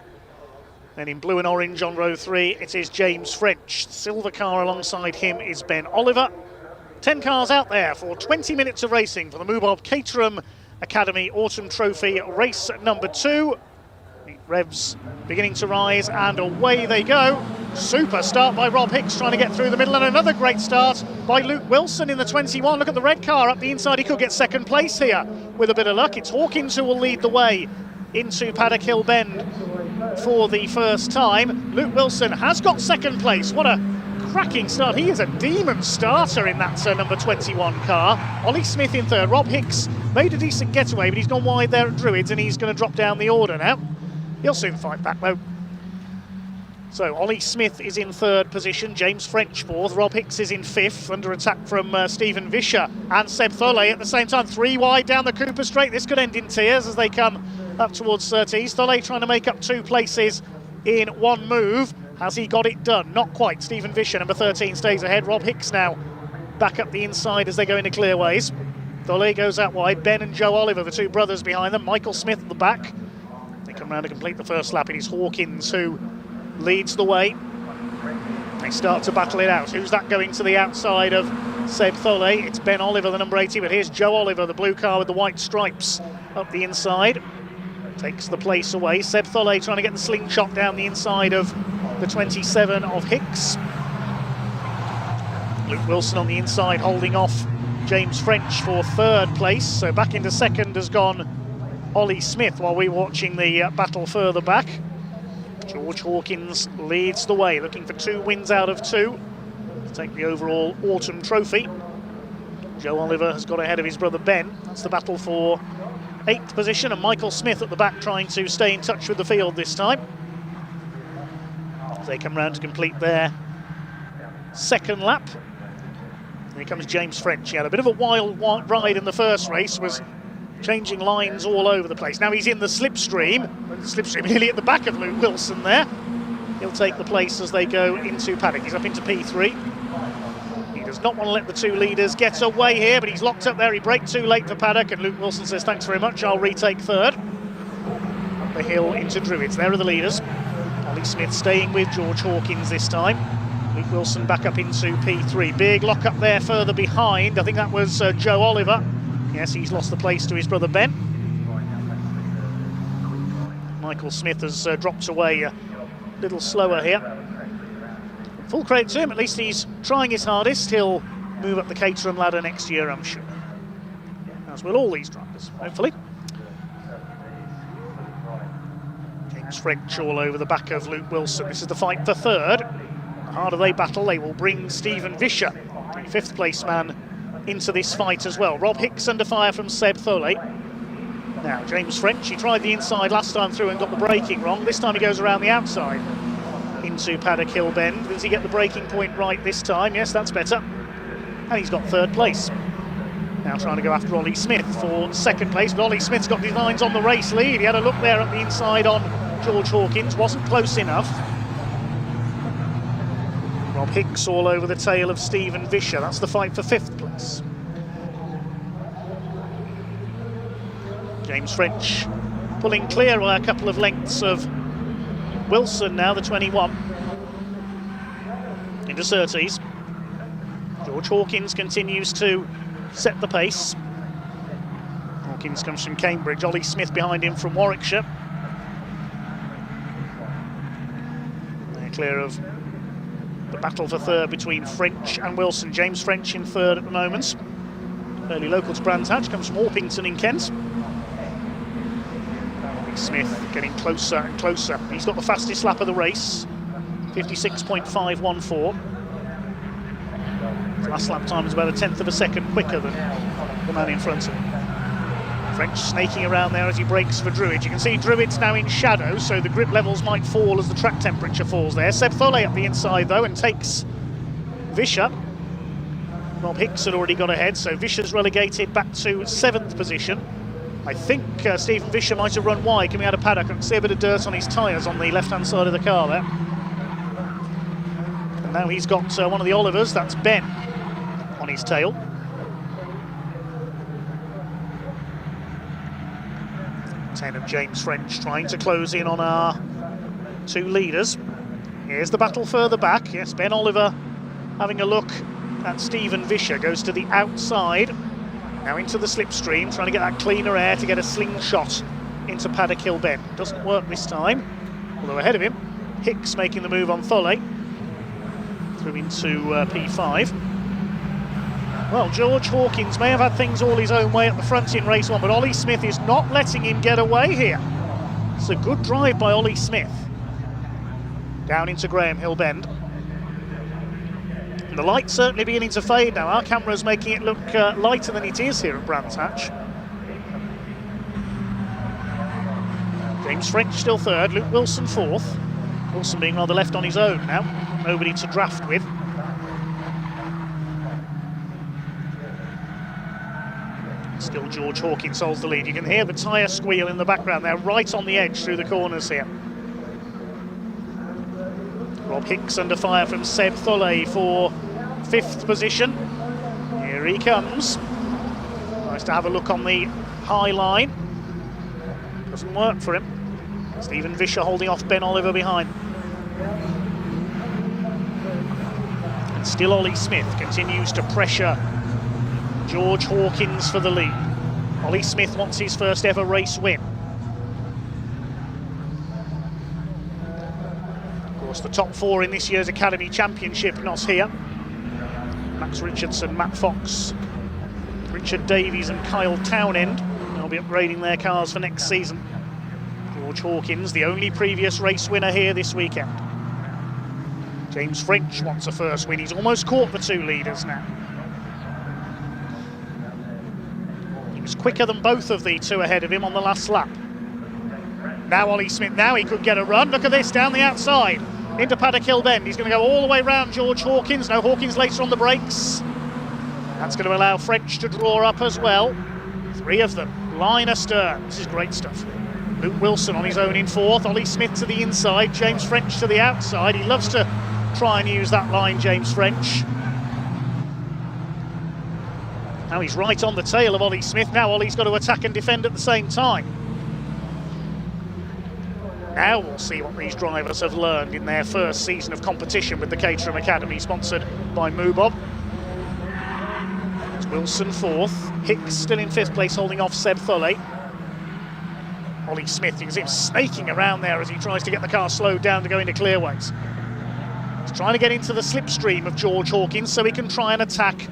Then in blue and orange on row 3, it is James French. The silver car alongside him is Ben Oliver. 10 cars out there for 20 minutes of racing for the moobob Caterham Academy Autumn Trophy race number 2. The revs beginning to rise and away they go. Super start by Rob Hicks trying to get through the middle, and another great start by Luke Wilson in the 21. Look at the red car up the inside. He could get second place here with a bit of luck. It's Hawkins who will lead the way into Paddock Hill Bend for the first time. Luke Wilson has got second place. What a cracking start. He is a demon starter in that number 21 car. Ollie Smith in third. Rob Hicks made a decent getaway, but he's gone wide there at Druids and he's going to drop down the order now. He'll soon fight back though. So Ollie Smith is in third position, James French fourth, Rob Hicks is in fifth, under attack from Stephen Vischer and Seb Thole at the same time. 3 wide down the Cooper straight. This could end in tears as they come up towards Surtees. Thole trying to make up 2 places in one move. Has he got it done? Not quite. Stephen Vischer, number 13, stays ahead. Rob Hicks now back up the inside as they go into clearways. Thole goes out wide. Ben and Joe Oliver, the 2 brothers behind them. Michael Smith at the back. They come round to complete the first lap. It is Hawkins who leads the way. They start to battle it out. Who's that going to the outside of Seb Thole? It's Ben Oliver, the number 80, but here's Joe Oliver, the blue car with the white stripes up the inside. Takes the place away. Seb Thole trying to get the slingshot down the inside of the 27 of Hicks. Luke Wilson on the inside holding off James French for third place. So back into second has gone Ollie Smith while we're watching the battle further back. George Hawkins leads the way, looking for 2 wins out of 2 to take the overall autumn trophy. Joe Oliver has got ahead of his brother Ben. That's the battle for 8th position, and Michael Smith at the back trying to stay in touch with the field this time. As they come round to complete their second lap. Here comes James French. He had a bit of a wild ride in the first race, was changing lines all over the place. Now he's in the slipstream nearly at the back of Luke Wilson there. He'll take the place as they go into paddock. He's up into P3. He does not want to let the 2 leaders get away here, but he's locked up there. He braked too late for paddock, and Luke Wilson says, thanks very much, I'll retake third. Up the hill into Druids. There are the leaders. Ollie Smith staying with George Hawkins this time. Luke Wilson back up into P3. Big lock up there further behind. I think that was Joe Oliver. Yes, he's lost the place to his brother Ben. Michael Smith has dropped away a little slower here. Full credit to him, at least he's trying his hardest. He'll move up the Caterham ladder next year, I'm sure. As will all these drivers, hopefully. James French all over the back of Luke Wilson. This is the fight for third. The harder they battle, they will bring Stephen Vischer, the 5th place man, into this fight as well. Rob Hicks under fire from Seb Thole. Now, James French, he tried the inside last time through and got the braking wrong. This time he goes around the outside into Paddock Hill Bend. Does he get the braking point right this time? Yes, that's better. And he's got 3rd place. Now trying to go after Ollie Smith for 2nd place, but Ollie Smith's got designs on the race lead. He had a look there at the inside on George Hawkins, wasn't close enough. Rob Hicks all over the tail of Stephen Vischer. That's the fight for 5th place. James French pulling clear by a couple of lengths of Wilson now, the 21. Into Surtees. George Hawkins continues to set the pace. Hawkins comes from Cambridge, Ollie Smith behind him from Warwickshire. They're clear of the battle for 3rd between French and Wilson. James French in 3rd at the moment. Fairly local to Brands Hatch, comes from Orpington in Kent. Ollie Smith getting closer and closer. He's got the fastest lap of the race, 56.514. His last lap time is about 1/10 of a second quicker than the man in front of him. French snaking around there as he brakes for Druid. You can see Druid's now in shadow, so the grip levels might fall as the track temperature falls there. Seb Thole up the inside though and takes Vischer. Rob Hicks had already got ahead, so Vischer's relegated back to 7th position. I think Stephen Vischer might have run wide coming out of paddock. I can see a bit of dirt on his tyres on the left-hand side of the car there. And now he's got one of the Olivers, that's Ben, on his tail. Of James French trying to close in on our 2 leaders. Here's the battle further back. Yes, Ben Oliver having a look at Stephen Vischer, goes to the outside, now into the slipstream, trying to get that cleaner air to get a slingshot into Paddock Hill Bend. Doesn't work this time, although ahead of him, Hicks making the move on Thole, through into P5. Well, George Hawkins may have had things all his own way at the front in race 1, but Ollie Smith is not letting him get away here. It's a good drive by Ollie Smith. Down into Graham Hill Bend. And the light's certainly beginning to fade now. Our camera's making it look lighter than it is here at Brands Hatch. James French still 3rd, Luke Wilson 4th. Wilson being rather left on his own now. Nobody to draft with. Still George Hawkins holds the lead. You can hear the tyre squeal in the background there, right on the edge through the corners here. Rob Hicks under fire from Seb Thole for 5th position. Here he comes. Tries to have a look on the high line. Doesn't work for him. Stephen Vischer holding off Ben Oliver behind. And still Ollie Smith continues to pressure George Hawkins for the lead. Ollie Smith wants his first ever race win. Of course, the top 4 in this year's Academy Championship not here. Max Richardson, Matt Fox, Richard Davies and Kyle Townend. They'll be upgrading their cars for next season. George Hawkins, the only previous race winner here this weekend. James French wants a first win. He's almost caught the 2 leaders now. Quicker than both of the 2 ahead of him on the last lap. Now Ollie Smith, now he could get a run. Look at this, down the outside into Paddock Hill Bend. He's going to go all the way round George Hawkins. No, Hawkins later on the brakes. That's going to allow French to draw up as well. 3 of them, line astern. This is great stuff. Luke Wilson on his own in 4th. Ollie Smith to the inside, James French to the outside. He loves to try and use that line, James French. Now he's right on the tail of Ollie Smith. Now Ollie's got to attack and defend at the same time. Now we'll see what these drivers have learned in their first season of competition with the Caterham Academy, sponsored by moobob. It's Wilson 4th. Hicks still in 5th place, holding off Seb Thole. Ollie Smith, you can see him snaking around there as he tries to get the car slowed down to go into clearways. He's trying to get into the slipstream of George Hawkins so he can try and attack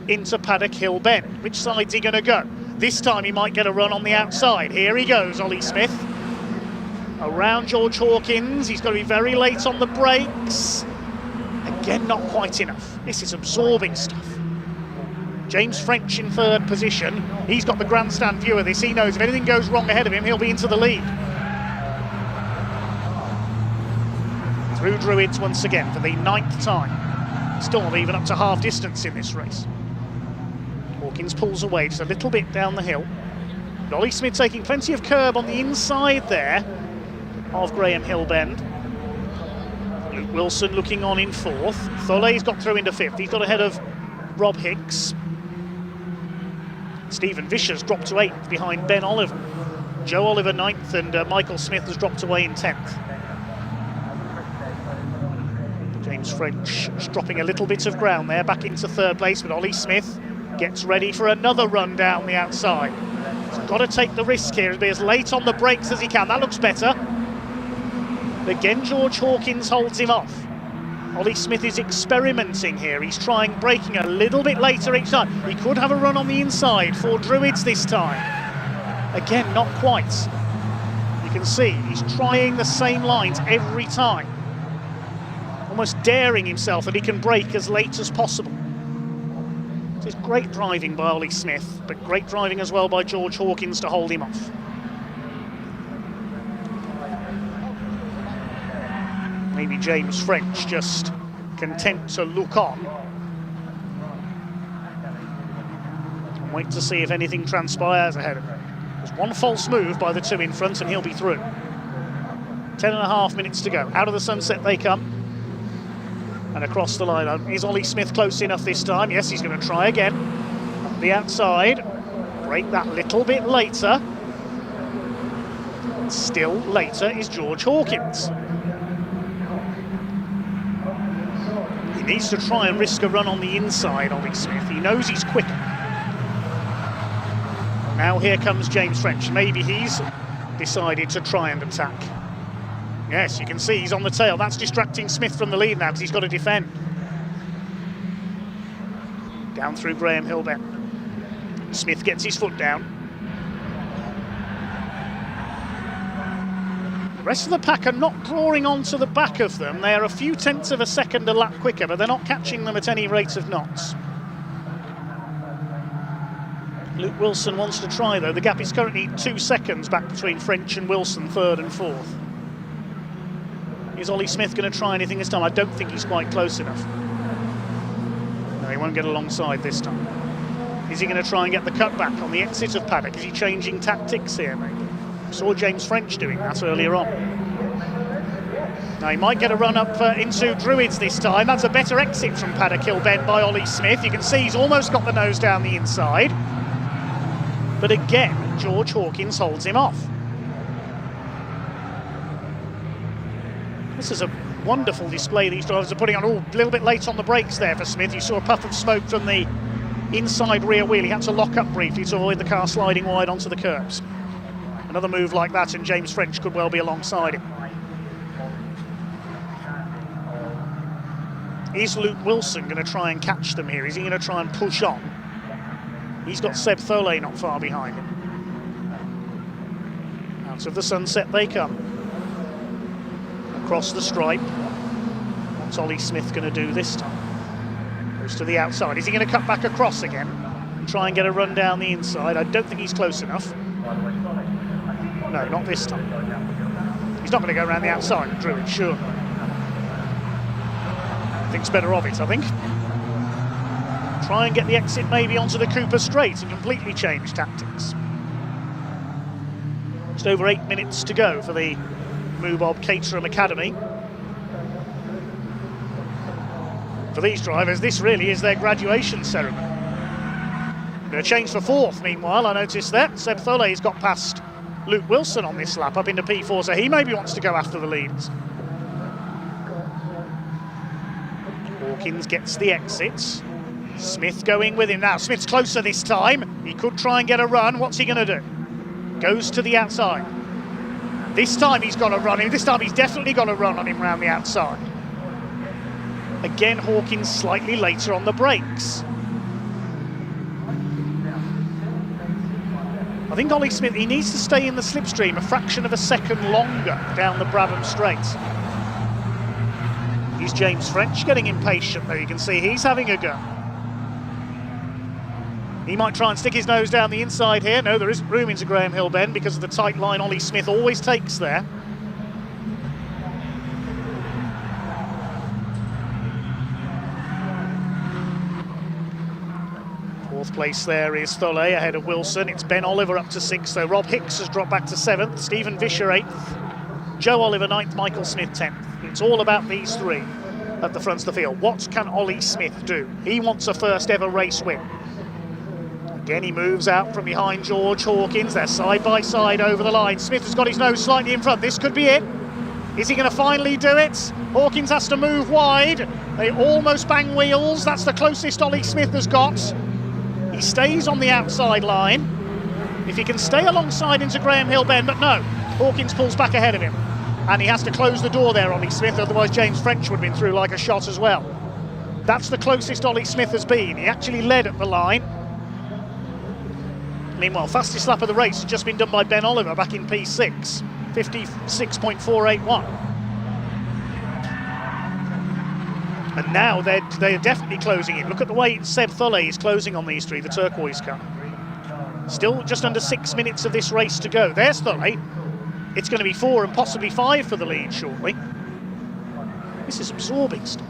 into Paddock Hill Bend. Which side's he going to go? This time he might get a run on the outside. Here he goes, Ollie Smith. Around George Hawkins. He's got to be very late on the brakes. Again, not quite enough. This is absorbing stuff. James French in third position. He's got the grandstand view of this. He knows if anything goes wrong ahead of him, he'll be into the lead. Through Druids once again for the 9th time. Still not even up to half distance in this race. Hawkins pulls away just a little bit down the hill. Ollie Smith taking plenty of curb on the inside there of Graham Hill Bend. Luke Wilson looking on in 4th. Thole's got through into 5th. He's got ahead of Rob Hicks. Stephen Vischer's dropped to 8th behind Ben Oliver. Joe Oliver 9th, and Michael Smith has dropped away in 10th. James French dropping a little bit of ground there, back into 3rd place, but Ollie Smith gets ready for another run down the outside. He's got to take the risk here and be as late on the brakes as he can. That looks better. Again, George Hawkins holds him off. Ollie Smith is experimenting here. He's trying braking a little bit later each time. He could have a run on the inside for Druids this time. Again, not quite. You can see he's trying the same lines every time. Almost daring himself that he can brake as late as possible. It's great driving by Ollie Smith, but great driving as well by George Hawkins to hold him off. Maybe James French just content to look on and wait to see if anything transpires ahead of him. There's one false move by the two in front and he'll be through. 10.5 minutes to go. Out of the sunset they come. And across the line. Is Ollie Smith close enough this time? Yes, he's going to try again. Up the outside. Brake that little bit later. Still later is George Hawkins. He needs to try and risk a run on the inside, Ollie Smith. He knows he's quicker. Now here comes James French. Maybe he's decided to try and attack. Yes, you can see he's on the tail. That's distracting Smith from the lead now because he's got to defend. Down through Graham Hill Bend. Smith gets his foot down. The rest of the pack are not drawing onto the back of them. They're a few tenths of a second a lap quicker, but they're not catching them at any rate of knots. Luke Wilson wants to try though. The gap is currently 2 seconds back between French and Wilson, 3rd and 4th. Is Ollie Smith going to try anything this time? I don't think he's quite close enough. No, he won't get alongside this time. Is he going to try and get the cutback on the exit of paddock? Is he changing tactics here, maybe? Saw James French doing that earlier on. Now he might get a run up into Druids this time. That's a better exit from Paddock Hill Bend by Ollie Smith. You can see he's almost got the nose down the inside. But again, George Hawkins holds him off. This is a wonderful display these drivers are putting on. Oh, a little bit late on the brakes there for Smith. You saw a puff of smoke from the inside rear wheel. He had to lock up briefly to avoid the car sliding wide onto the curbs. Another move like that and James French could well be alongside him. Is Luke Wilson going to try and catch them here? Is he going to try and push on? He's got Seb Thole not far behind him. Out of the sunset they come. Across the stripe. What's Ollie Smith going to do this time? Goes to the outside. Is he going to cut back across again and try and get a run down the inside? I don't think he's close enough. No, not this time. He's not going to go around the outside of Druid, sure. Thinks better of it, I think. Try and get the exit maybe onto the Coupe straight and completely change tactics. Just over 8 minutes to go for the moobob Caterham Academy. For these drivers, this really is their graduation ceremony. Going to change for 4th, meanwhile, I noticed that. Seb Thole's got past Luke Wilson on this lap, up into P4, so he maybe wants to go after the leaders. Hawkins gets the exits. Smith going with him now. Smith's closer this time. He could try and get a run. What's he going to do? Goes to the outside. This time he's got to run him. This time he's definitely got to run on him around the outside. Again, Hawkins slightly later on the brakes. I think Ollie Smith, he needs to stay in the slipstream a fraction of a second longer down the Brabham Straight. is James French getting impatient, though. You can see he's having a go. He might try and stick his nose down the inside here. No, there isn't room into Graham Hill Bend because of the tight line Ollie Smith always takes there. Fourth place there is Tholet ahead of Wilson. It's Ben Oliver up to 6th, though. Rob Hicks has dropped back to 7th. Stephen Vischer 8th. Joe Oliver 9th. Michael Smith 10th. It's all about these three at the front of the field. What can Ollie Smith do? He wants a first ever race win. Again, he moves out from behind George Hawkins. They're side by side over the line. Smith has got his nose slightly in front. This could be it. Is he going to finally do it? Hawkins has to move wide. They almost bang wheels. That's the closest Ollie Smith has got. He stays on the outside line. If he can stay alongside into Graham Hill Bend, but no, Hawkins pulls back ahead of him. And he has to close the door there, Ollie Smith, otherwise James French would have been through like a shot as well. That's the closest Ollie Smith has been. He actually led at the line. Meanwhile, fastest lap of the race has just been done by Ben Oliver back in P6, 56.481. And now they're definitely closing in. Look at the way Seb Tholet is closing on these three, the turquoise car. Still just under 6 minutes of this race to go. There's Tholet. It's going to be 4 and possibly 5 for the lead shortly. This is absorbing stuff.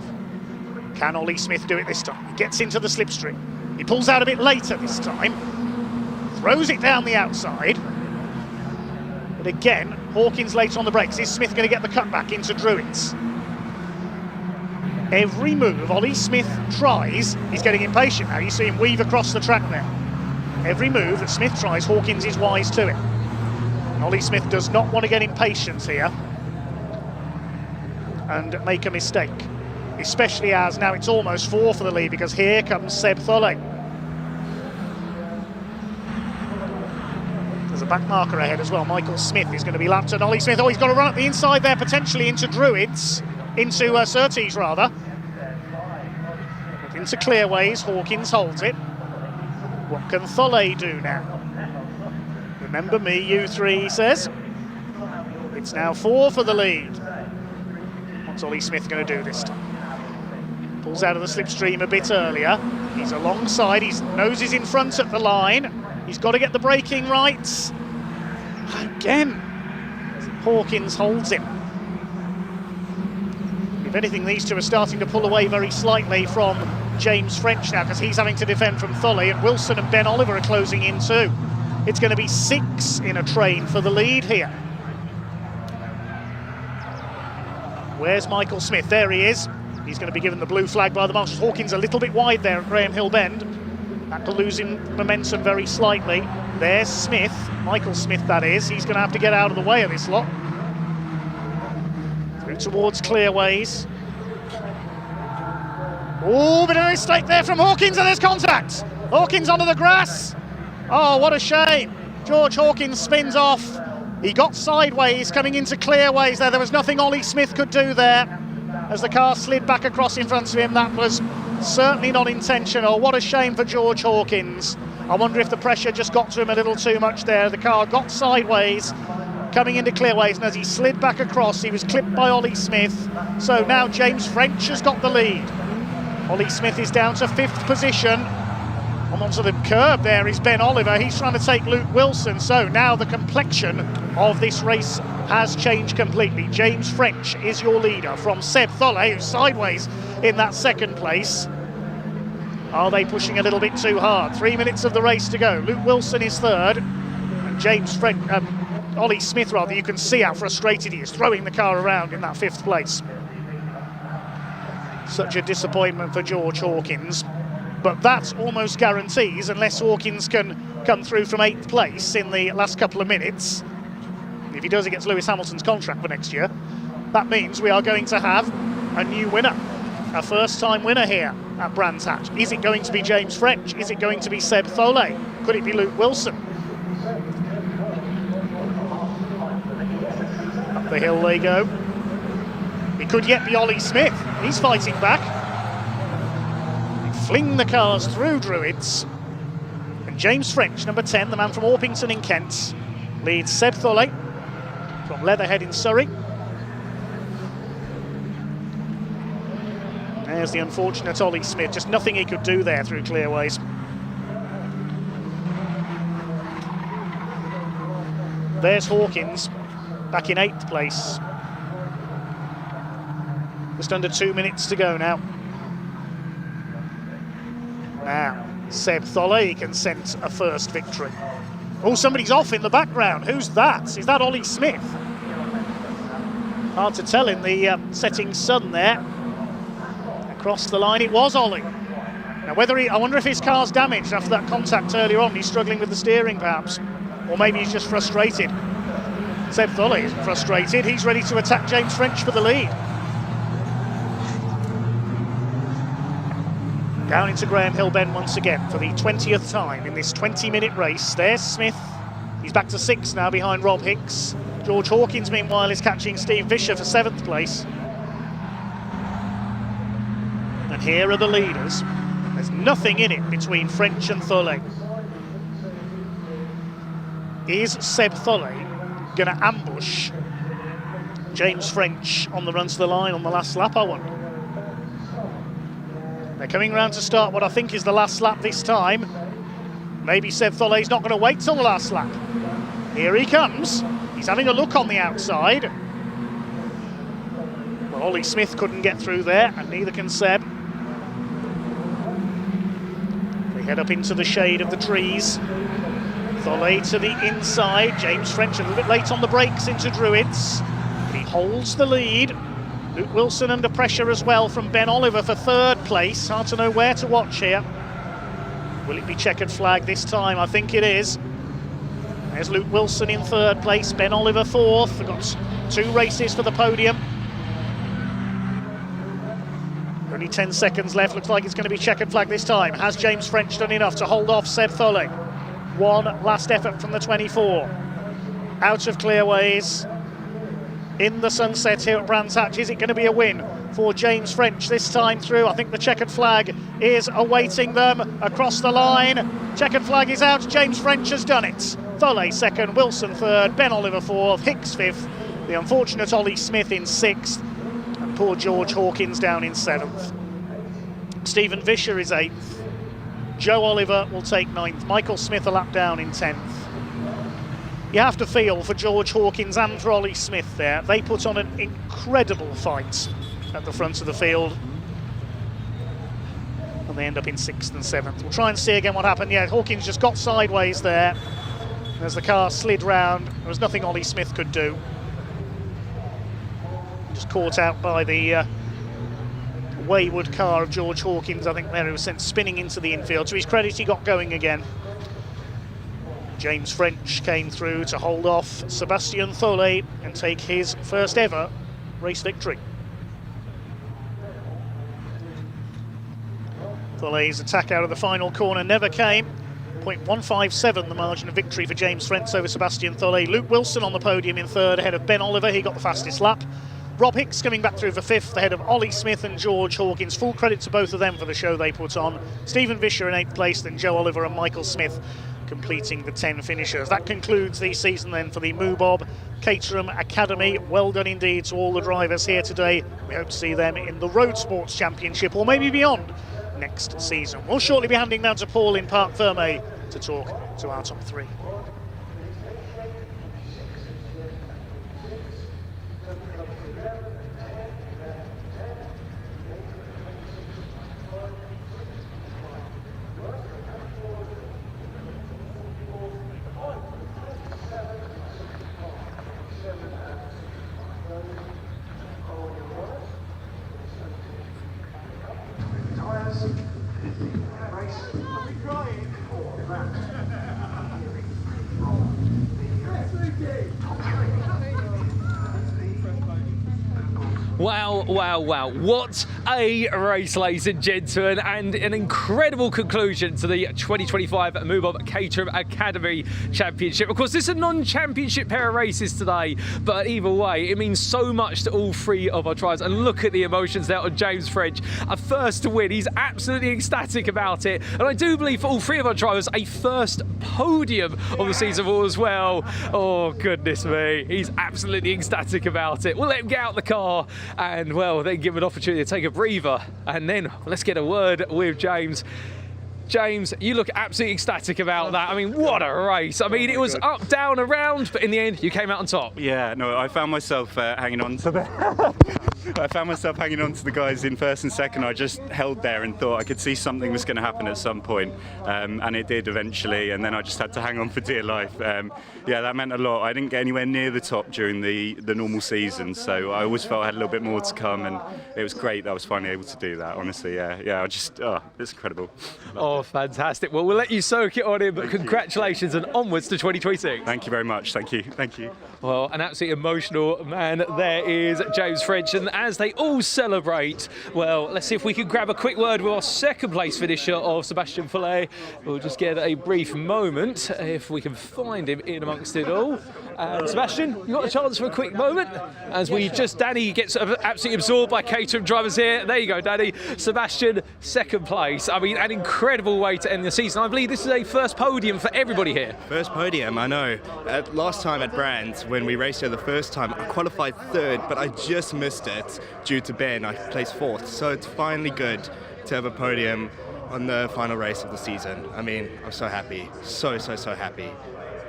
Can Ollie Smith do it this time? He gets into the slipstream. He pulls out a bit later this time. Throws it down the outside. But again, Hawkins later on the brakes. Is Smith going to get the cutback into Druids? Every move Ollie Smith tries, he's getting impatient now. You see him weave across the track there. Every move that Smith tries, Hawkins is wise to it. And Ollie Smith does not want to get impatient here and make a mistake. Especially as now it's almost 4 for the lead, because here comes Seb Tholet. There's a back marker ahead as well. Michael Smith is going to be lapped, and Ollie Smith, he's got to run up the inside there, potentially into Druids. Into Surtees rather. Into Clearways, Hawkins holds it. What can Tholet do now? Remember me, you three, he says. It's now 4 for the lead. What's Ollie Smith going to do this time? Pulls out of the slipstream a bit earlier. He's alongside, his nose is in front at the line. He's got to get the braking right. Again, Hawkins holds him. If anything, these two are starting to pull away very slightly from James French now, because he's having to defend from Tholet, and Wilson and Ben Oliver are closing in too. It's going to be 6 in a train for the lead here. Where's Michael Smith? There he is. He's going to be given the blue flag by the marshals. Hawkins a little bit wide there at Graham Hill Bend. That will lose him momentum very slightly. There's Smith, Michael Smith that is. He's going to have to get out of the way of this lot. Through towards Clearways. Oh, bit of a mistake there from Hawkins, and there's contact. Hawkins onto the grass. Oh, what a shame. George Hawkins spins off. He got sideways coming into Clearways there. There was nothing Ollie Smith could do there as the car slid back across in front of him. That was certainly not intentional. What a shame for George Hawkins. I wonder if the pressure just got to him a little too much there. The car got sideways coming into Clearways, and as he slid back across, he was clipped by Ollie Smith. So now James French has got the lead. Ollie Smith is down to 5th position. Onto the curb there is Ben Oliver. He's trying to take Luke Wilson. So now the complexion of this race has changed completely. James French is your leader from Seb Tholet, who's sideways in that 2nd place. Are they pushing a little bit too hard? 3 minutes of the race to go. Luke Wilson is 3rd. And James French, Ollie Smith rather, you can see how frustrated he is, throwing the car around in that 5th place. Such a disappointment for George Hawkins. But that almost guarantees, unless Hawkins can come through from 8th place in the last couple of minutes, if he does, it gets Lewis Hamilton's contract for next year. That means we are going to have a new winner, a first-time winner here at Brands Hatch. Is it going to be James French? Is it going to be Seb Tholet? Could it be Luke Wilson? Up the hill they go. It could yet be Ollie Smith. He's fighting back. Fling the cars through Druids, and James French, number 10, the man from Orpington in Kent, leads Seb Tholet from Leatherhead in Surrey. There's the unfortunate Ollie Smith, just nothing he could do there through clearways. There's Hawkins, back in 8th place. Just under 2 minutes to go now. Now, Seb Tholle can sense a first victory. Oh, somebody's off in the background. Who's that? Is that Ollie Smith? Hard to tell in the setting sun there. Across the line, it was Ollie. Now, I wonder if his car's damaged after that contact earlier on. He's struggling with the steering, perhaps. Or maybe he's just frustrated. Seb Tholle is frustrated. He's ready to attack James French for the lead. Down into Graham Hill Bend once again for the 20th time in this 20-minute race. There's Smith. He's back to 6th now behind Rob Hicks. George Hawkins, meanwhile, is catching Steve Vischer for 7th place. And here are the leaders. There's nothing in it between French and Tholle. Is Seb Tholle going to ambush James French on the run to the line on the last lap, I wonder? They're coming round to start what I think is the last lap this time. Maybe Seb Tholle's not going to wait till the last lap. Here he comes. He's having a look on the outside. Well, Ollie Smith couldn't get through there, and neither can Seb. They head up into the shade of the trees. Tholle to the inside. James French a little bit late on the brakes into Druids. But he holds the lead. Luke Wilson under pressure as well from Ben Oliver for 3rd place. Hard to know where to watch here. Will it be checkered flag this time? I think it is. There's Luke Wilson in 3rd place, Ben Oliver 4th. They've got 2 races for the podium. Only 10 seconds left. Looks like it's going to be checkered flag this time. Has James French done enough to hold off Seb Tholle? One last effort from the 24. Out of clearways. In the sunset here at Brands Hatch. Is it going to be a win for James French this time through? I think the checkered flag is awaiting them across the line. Checkered flag is out. James French has done it. Tholle 2nd, Wilson 3rd, Ben Oliver 4th, Hicks 5th. The unfortunate Ollie Smith in 6th. And poor George Hawkins down in 7th. Stephen Vischer is 8th. Joe Oliver will take 9th. Michael Smith a lap down in 10th. You have to feel for George Hawkins and for Ollie Smith there. They put on an incredible fight at the front of the field. And they end up in 6th and 7th. We'll try and see again what happened. Yeah, Hawkins just got sideways there. As the car slid round, there was nothing Ollie Smith could do. Just caught out by the wayward car of George Hawkins. I think there he was sent spinning into the infield. To his credit, he got going again. James French came through to hold off Sebastian Tholle and take his first ever race victory. Tholle's attack out of the final corner never came. 0.157 the margin of victory for James French over Sebastian Tholle. Luke Wilson on the podium in 3rd ahead of Ben Oliver. He got the fastest lap. Rob Hicks coming back through for 5th ahead of Ollie Smith and George Hawkins. Full credit to both of them for the show they put on. Stephen Vischer in 8th place, then Joe Oliver and Michael Smith completing the 10 finishers. That concludes the season then for the moobob Caterham Academy. Well done indeed to all the drivers here today. We hope to see them in the Road Sports Championship or maybe beyond next season. We'll shortly be handing down to Paul in Parc Fermé to talk to our top 3. Wow, wow, wow. What a race, ladies and gentlemen, and an incredible conclusion to the 2025 moobob Caterham Academy Championship. Of course, this is a non-championship pair of races today, but either way, it means so much to all 3 of our drivers. And look at the emotions there on James French. A first to win. He's absolutely ecstatic about it. And I do believe for all 3 of our drivers, a first podium of the season as well. Oh, goodness me. He's absolutely ecstatic about it. We'll let him get out the car and, well, then give an opportunity to take a breather. And then let's get a word with James. James, you look absolutely ecstatic about that. I mean, what a race. I mean, it was up, down, around, but in the end, you came out on top. Yeah, no, I found myself hanging on to the... I found myself hanging on to the guys in first and second. I just held there and thought I could see something was going to happen at some point, and it did eventually, and then I just had to hang on for dear life. Yeah, that meant a lot. I didn't get anywhere near the top during the normal season, so I always felt I had a little bit more to come, and it was great that I was finally able to do that, honestly. Yeah, I just, it's incredible. Oh, fantastic. Well, we'll let you soak it on in, but congratulations and onwards to 2026. Thank you very much. Thank you. Thank you. Well, an absolutely emotional man there is James French, and as they all celebrate, well, let's see if we can grab a quick word with our second place finisher of Sebastian Fillet. We'll just get a brief moment if we can find him in amongst it all. Sebastian, you got a chance for a quick moment as Danny gets absolutely absorbed by Caterham drivers here. There you go, Danny. Sebastian, second place. I mean, an incredible way to end the season. I believe this is a first podium for everybody here. First podium, I know. Last time at Brands, when we raced here the first time, I qualified third, but I just missed it due to Ben. I placed fourth, so it's finally good to have a podium on the final race of the season. I mean, I'm so happy, so happy.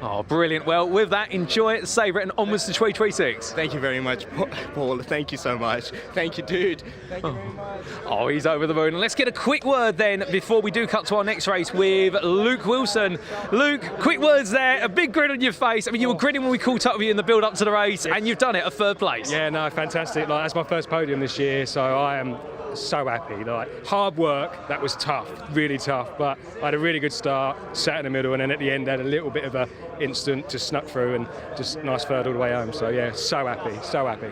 Oh, brilliant. Well, with that, enjoy it, savour it, and onwards to 2026. Thank you very much, Paul. Thank you so much. Thank you, dude. Thank you very much. Oh, he's over the moon. Let's get a quick word then before we do cut to our next race with Luke Wilson. Luke, quick words there, a big grin on your face. I mean, you were grinning when we caught up with you in the build-up to the race, and you've done it, a third place. Yeah, no, fantastic. Like, that's my first podium this year, so I am so happy. Like, hard work, that was tough, really tough, but I had a really good start, sat in the middle, and then at the end had a little bit of a instant, just snuck through, and just nice third all the way home. So yeah, so happy, so happy.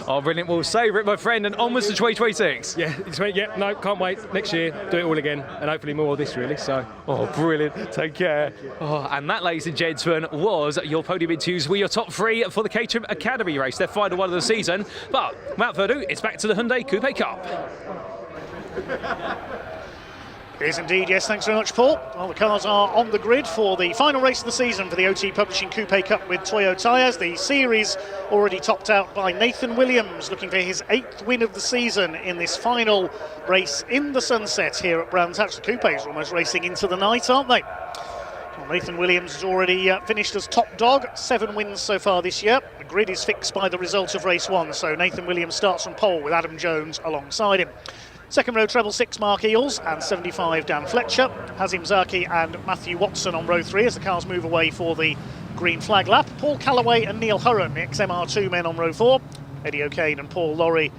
Oh, brilliant. Well, savour it, my friend, and onwards to 2026. Yeah, no, can't wait. Next year, do it all again, and hopefully more of this, really. So. Oh, brilliant. Take care. Oh, and that, ladies and gentlemen, was your podium interviews with your top three for the Caterham Academy race, their final one of the season. But without further ado, it's back to the Hyundai Coupe Cup. It is indeed, yes, thanks very much, Paul. Well, the cars are on the grid for the final race of the season for the OT Publishing Coupe Cup with Toyo tyres. The series already topped out by Nathan Williams, looking for his 8th win of the season in this final race in the sunset here at Brands Hatch. The Coupes are almost racing into the night, aren't they? Well, Nathan Williams has already finished as top dog, 7 wins so far this year. The grid is fixed by the result of race 1, so Nathan Williams starts from pole with Adam Jones alongside him. Second row treble 6 Mark Eales and 75 Dan Fletcher, Hazim Zaki and Matthew Watson on row 3 as the cars move away for the green flag lap. Paul Callaway and Neil Hurren, the XMR2 men on row 4. Eddie O'Kane and Paul Lorry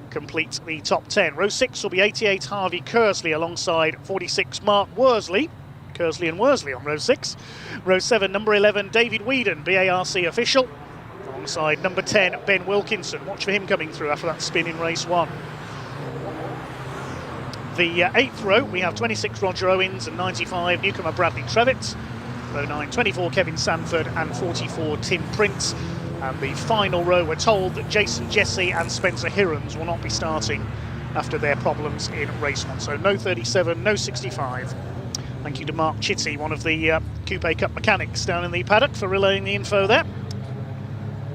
complete the top 10. Row 6 will be 88 Harvey Kersley alongside 46 Mark Worsley. Kersley and Worsley on row 6. Row 7, number 11 David Whedon, BARC official, alongside number 10 Ben Wilkinson. Watch for him coming through after that spin in race 1. The 8th row, we have 26 Roger Owens and 95 newcomer Bradley Trevitt. Row 9, 24 Kevin Sanford and 44 Tim Prince. And the final row, we're told that Jason Jesse and Spencer Hirons will not be starting after their problems in race 1. So no 37, no 65. Thank you to Mark Chitty, one of the Coupe Cup mechanics down in the paddock, for relaying the info there.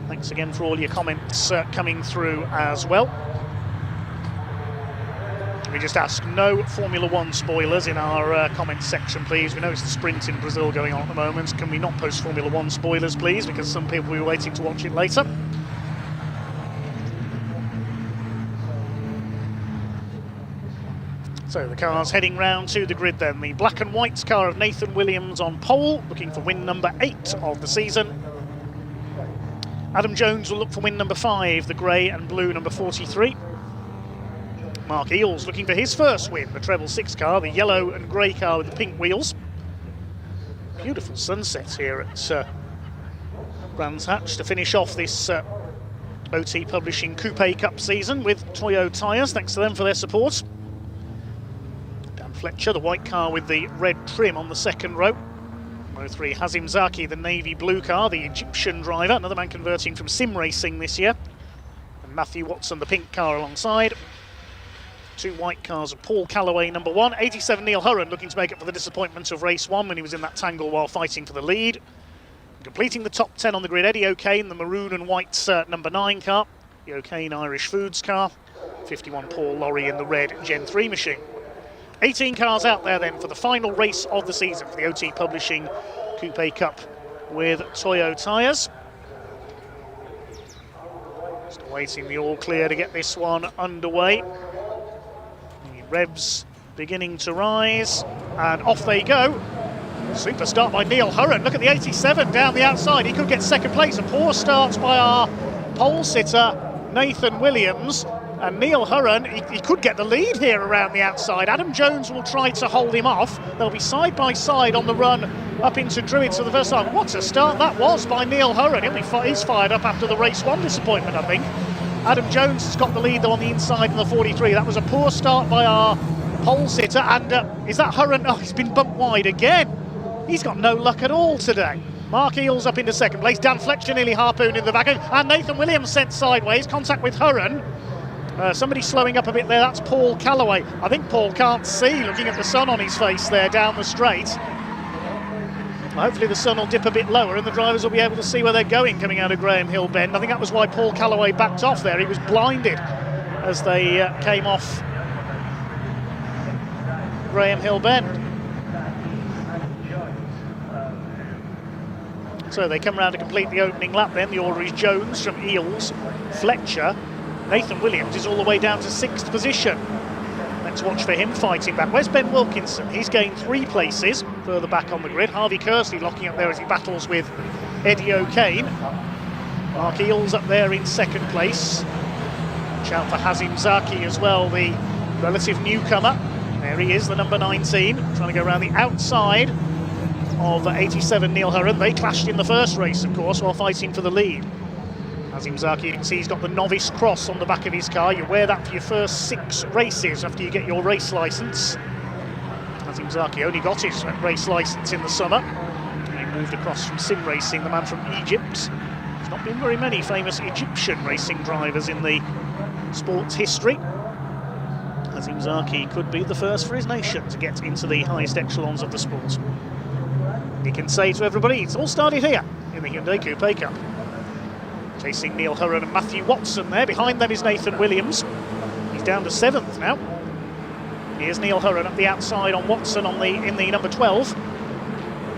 Thanks again for all your comments coming through as well. We just ask no Formula 1 spoilers in our comments section, please. We know it's the sprint in Brazil going on at the moment. Can we not post Formula 1 spoilers, please? Because some people will be waiting to watch it later. So the cars heading round to the grid then. The black and white car of Nathan Williams on pole, looking for win number 8 of the season. Adam Jones will look for win number 5, the grey and blue number 43. Mark Eales looking for his first win, the treble 6 car, the yellow and grey car with the pink wheels. Beautiful sunset here at Brands Hatch to finish off this OT Publishing Coupe Cup season with Toyo tyres. Thanks to them for their support. Dan Fletcher, the white car with the red trim on the second row. Row 3, Hazim Zaki, the navy blue car, the Egyptian driver, another man converting from sim racing this year. And Matthew Watson, the pink car alongside. 2 white cars of Paul Callaway, number 1. 87 Neil Hurren looking to make up for the disappointment of race 1 when he was in that tangle while fighting for the lead. Completing the top 10 on the grid, Eddie O'Kane, the maroon and white number 9 car. the O'Kane Irish Foods car. 51 Paul Lorry in the red Gen 3 machine. 18 cars out there then for the final race of the season for the OT Publishing Coupe Cup with Toyo tyres. Just awaiting the all clear to get this one underway. The revs beginning to rise, and off they go. Super start by Neil Hurren. Look at the 87 down the outside. He could get second place. A poor start by our pole sitter Nathan Williams. And Neil Hurren, he could get the lead here around the outside. Adam Jones will try to hold him off. They'll be side by side on the run up into Druids for the first time. What a start that was by Neil Hurren. He's fired up after the race one disappointment, I think. Adam Jones has got the lead though on the inside in the 43. That was a poor start by our pole sitter. And is that Hurren? Oh, he's been bumped wide again. He's got no luck at all today. Mark Eels up into second place. Dan Fletcher nearly harpooned in the back. And Nathan Williams sent sideways. Contact with Hurren. Somebody slowing up a bit there, that's Paul Calloway. I think Paul can't see, looking at the sun on his face there down the straight. Hopefully the sun will dip a bit lower and the drivers will be able to see where they're going coming out of Graham Hill Bend. I think that was why Paul Calloway backed off there. He was blinded as they came off Graham Hill Bend. So they come round to complete the opening lap then. The order is Jones from Eels, Fletcher. Nathan Williams is all the way down to 6th position. Let's watch for him fighting back. Where's Ben Wilkinson? He's gained 3 places further back on the grid. Harvey Kersley locking up there as he battles with Eddie O'Kane. Mark Eels up there in 2nd place. Shout for Hazim Zaki as well, the relative newcomer. There he is, the number 19, trying to go around the outside of 87 Neil Hurren. They clashed in the first race, of course, while fighting for the lead. Hazim Zaki, you can see he's got the novice cross on the back of his car. You wear that for your first 6 races after you get your race licence. Hazim Zaki only got his race licence in the summer. He moved across from sim racing, the man from Egypt. There's not been very many famous Egyptian racing drivers in the sport's history. Hazim Zaki could be the first for his nation to get into the highest echelons of the sport. He can say to everybody, it's all started here in the Hyundai Coupe Cup. Chasing Neil Hurren and Matthew Watson there. Behind them is Nathan Williams. He's down to 7th now. Here's Neil Hurren up the outside on Watson in the number 12.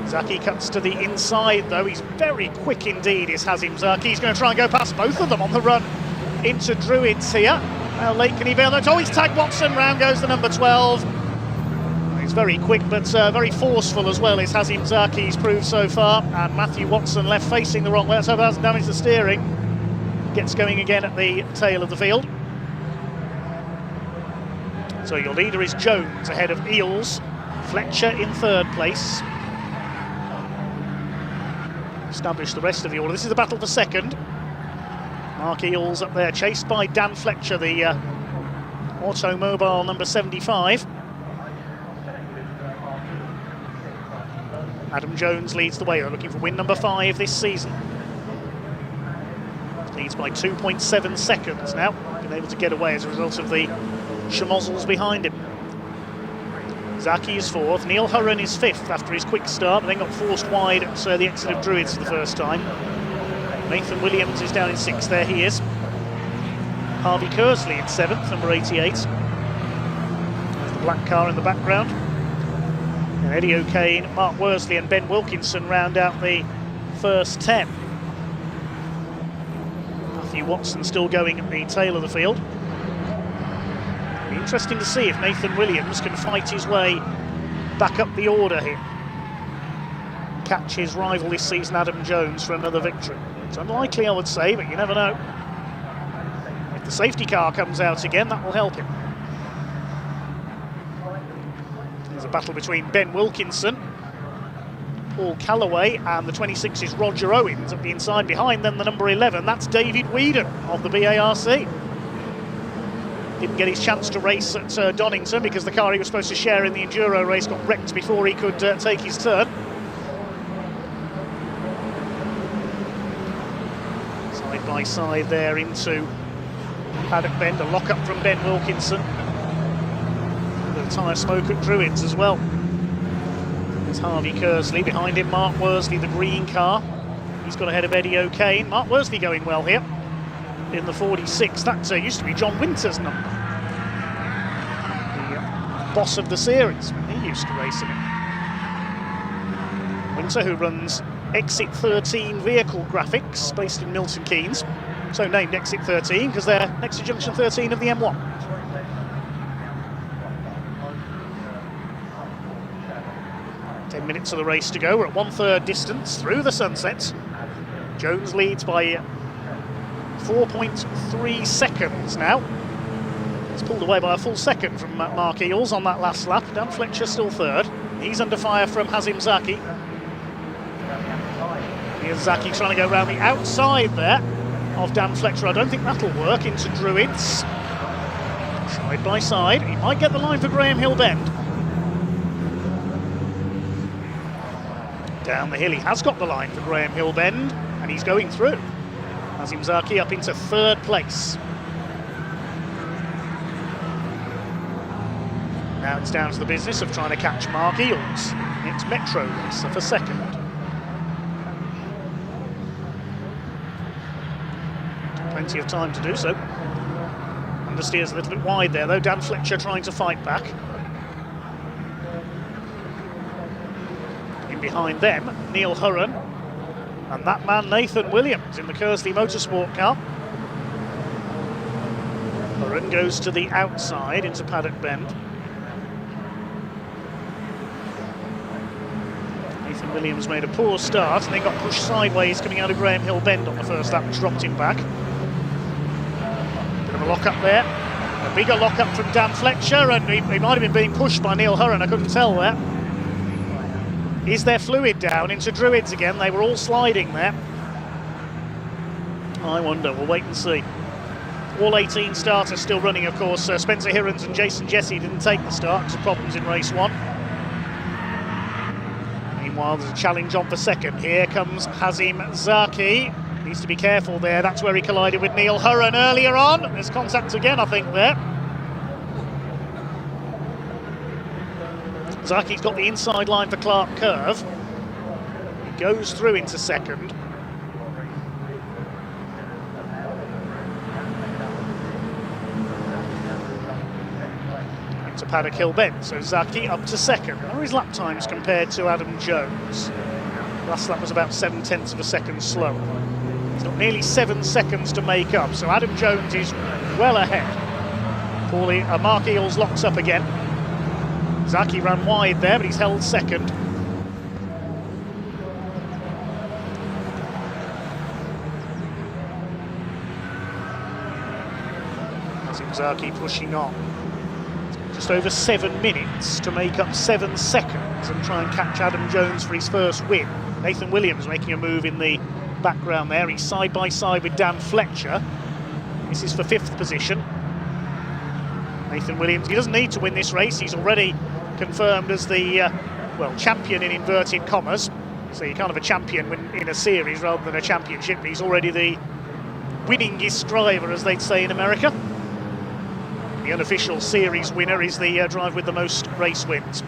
Zaki cuts to the inside though. He's very quick indeed, is Hazim Zaki. He's going to try and go past both of them on the run into Druids here. How late can he be on that? Oh, he's tagged Watson. Round goes the number 12. He's very quick but very forceful as well, is Hazim Zaki. He's proved so far. And Matthew Watson left facing the wrong way. Let's hope it hasn't damaged the steering. Gets going again at the tail of the field. So your leader is Jones ahead of Eels. Fletcher in 3rd place. Establish the rest of the order. This is the battle for 2nd. Mark Eels up there, chased by Dan Fletcher, the automobile number 75. Adam Jones leads the way. They're looking for win number 5 this season. Leads by 2.7 seconds now. Been able to get away as a result of the schmozzles behind him. Zaki is 4th. Neil Hurren is 5th after his quick start, but then got forced wide at the exit of Druids for the first time. Nathan Williams is down in 6th. There he is. Harvey Kersley in 7th, number 88. There's the black car in the background. And Eddie O'Kane, Mark Worsley and Ben Wilkinson round out the first 10. Matthew Watson still going at the tail of the field. It'll be interesting to see if Nathan Williams can fight his way back up the order here. Catch his rival this season, Adam Jones, for another victory. It's unlikely, I would say, but you never know. If the safety car comes out again, that will help him. There's a battle between Ben Wilkinson, Paul Calloway, and the 26 is Roger Owens at the inside. Behind them, the number 11, that's David Whedon of the BARC. Didn't get his chance to race at Donington because the car he was supposed to share in the Enduro race got wrecked before he could take his turn. Side by side there into Paddock Bend, a lock-up from Ben Wilkinson. The tyre smoke at Druids as well. There's Harvey Kersley, behind him Mark Worsley, the green car. He's got ahead of Eddie O'Kane. Mark Worsley going well here. in the 46. That used to be John Winter's number. The boss of the series. He used to race in it. Winter, who runs Exit 13 vehicle graphics, based in Milton Keynes. So named Exit 13 because they're next to Junction 13 of the M1. Minutes of the race to go. We're at 1/3 distance through the sunset. Jones leads by 4.3 seconds now. He's pulled away by a full second from Mark Eales on that last lap. Dan Fletcher still third. He's under fire from Hazim Zaki. Here's Zaki trying to go around the outside there of Dan Fletcher. I don't think that'll work into Druids. Side by side. He might get the line for Graham Hill Bend. Down the hill, he has got the line for Graham Hill Bend, and he's going through. Hazim Zaki up into 3rd place. Now it's down to the business of trying to catch Mark Eales. It's Metro Racer for 2nd. Plenty of time to do so. Understeers a little bit wide there, though. Dan Fletcher trying to fight back. Behind them, Neil Hurren, and that man Nathan Williams in the Kersley Motorsport car. Hurren goes to the outside into Paddock Bend. Nathan Williams made a poor start and then got pushed sideways coming out of Graham Hill Bend on the first lap, which dropped him back. Bit of a lock-up there. A bigger lock-up from Dan Fletcher, and he might have been being pushed by Neil Hurren, I couldn't tell there. Is there fluid down into Druids again? They were all sliding there. I wonder, we'll wait and see. All 18 starters still running, of course. Spencer Hirons and Jason Jesse didn't take the start because of problems in race 1. Meanwhile, there's a challenge on for 2nd. Here comes Hazim Zaki. Needs to be careful there. That's where he collided with Neil Hurren earlier on. There's contact again, I think, there. Zaki's got the inside line for Clark Curve. He goes through into 2nd. Into Paddock Hill Bend, so Zaki up to 2nd. How are his lap times compared to Adam Jones? Last lap was about 0.7 of a second slower. He's got nearly 7 seconds to make up, so Adam Jones is well ahead. Mark Eales locks up again. Zaki ran wide there, but he's held 2nd. Zaki pushing on. Just over 7 minutes to make up 7 seconds and try and catch Adam Jones for his first win. Nathan Williams making a move in the background there. He's side by side with Dan Fletcher. This is for 5th position. Nathan Williams, he doesn't need to win this race. He's already confirmed as the, champion in inverted commas. So you're kind of a champion when in a series rather than a championship. He's already the winningest driver, as they'd say in America. The unofficial series winner is the driver with the most race wins.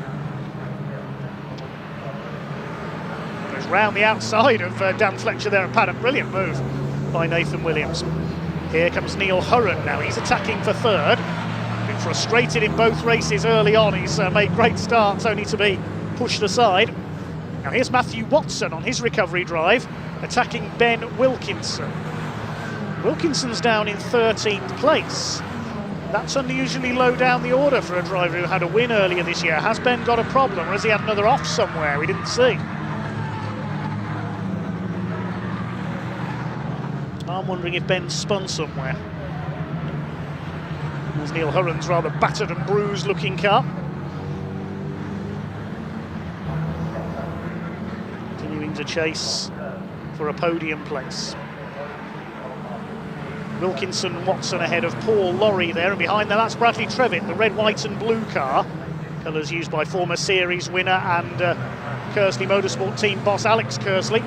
Goes round the outside of Dan Fletcher there at Paddock. Brilliant move by Nathan Williams. Here comes Neil Hurren now. He's attacking for 3rd. Been frustrated in both races early on. He's made great starts only to be pushed aside. Now here's Matthew Watson on his recovery drive, attacking Ben Wilkinson. Wilkinson's down in 13th place. That's unusually low down the order for a driver who had a win earlier this year. Has Ben got a problem, or has he had another off somewhere we didn't see? I'm wondering if Ben spun somewhere. There's Neil Hurren's rather battered and bruised looking car. Continuing to chase for a podium place. Wilkinson and Watson ahead of Paul Lorry there, and behind them that's Bradley Trevitt, the red, white and blue car. Colours used by former series winner and Kersley Motorsport team boss Alex Kersley.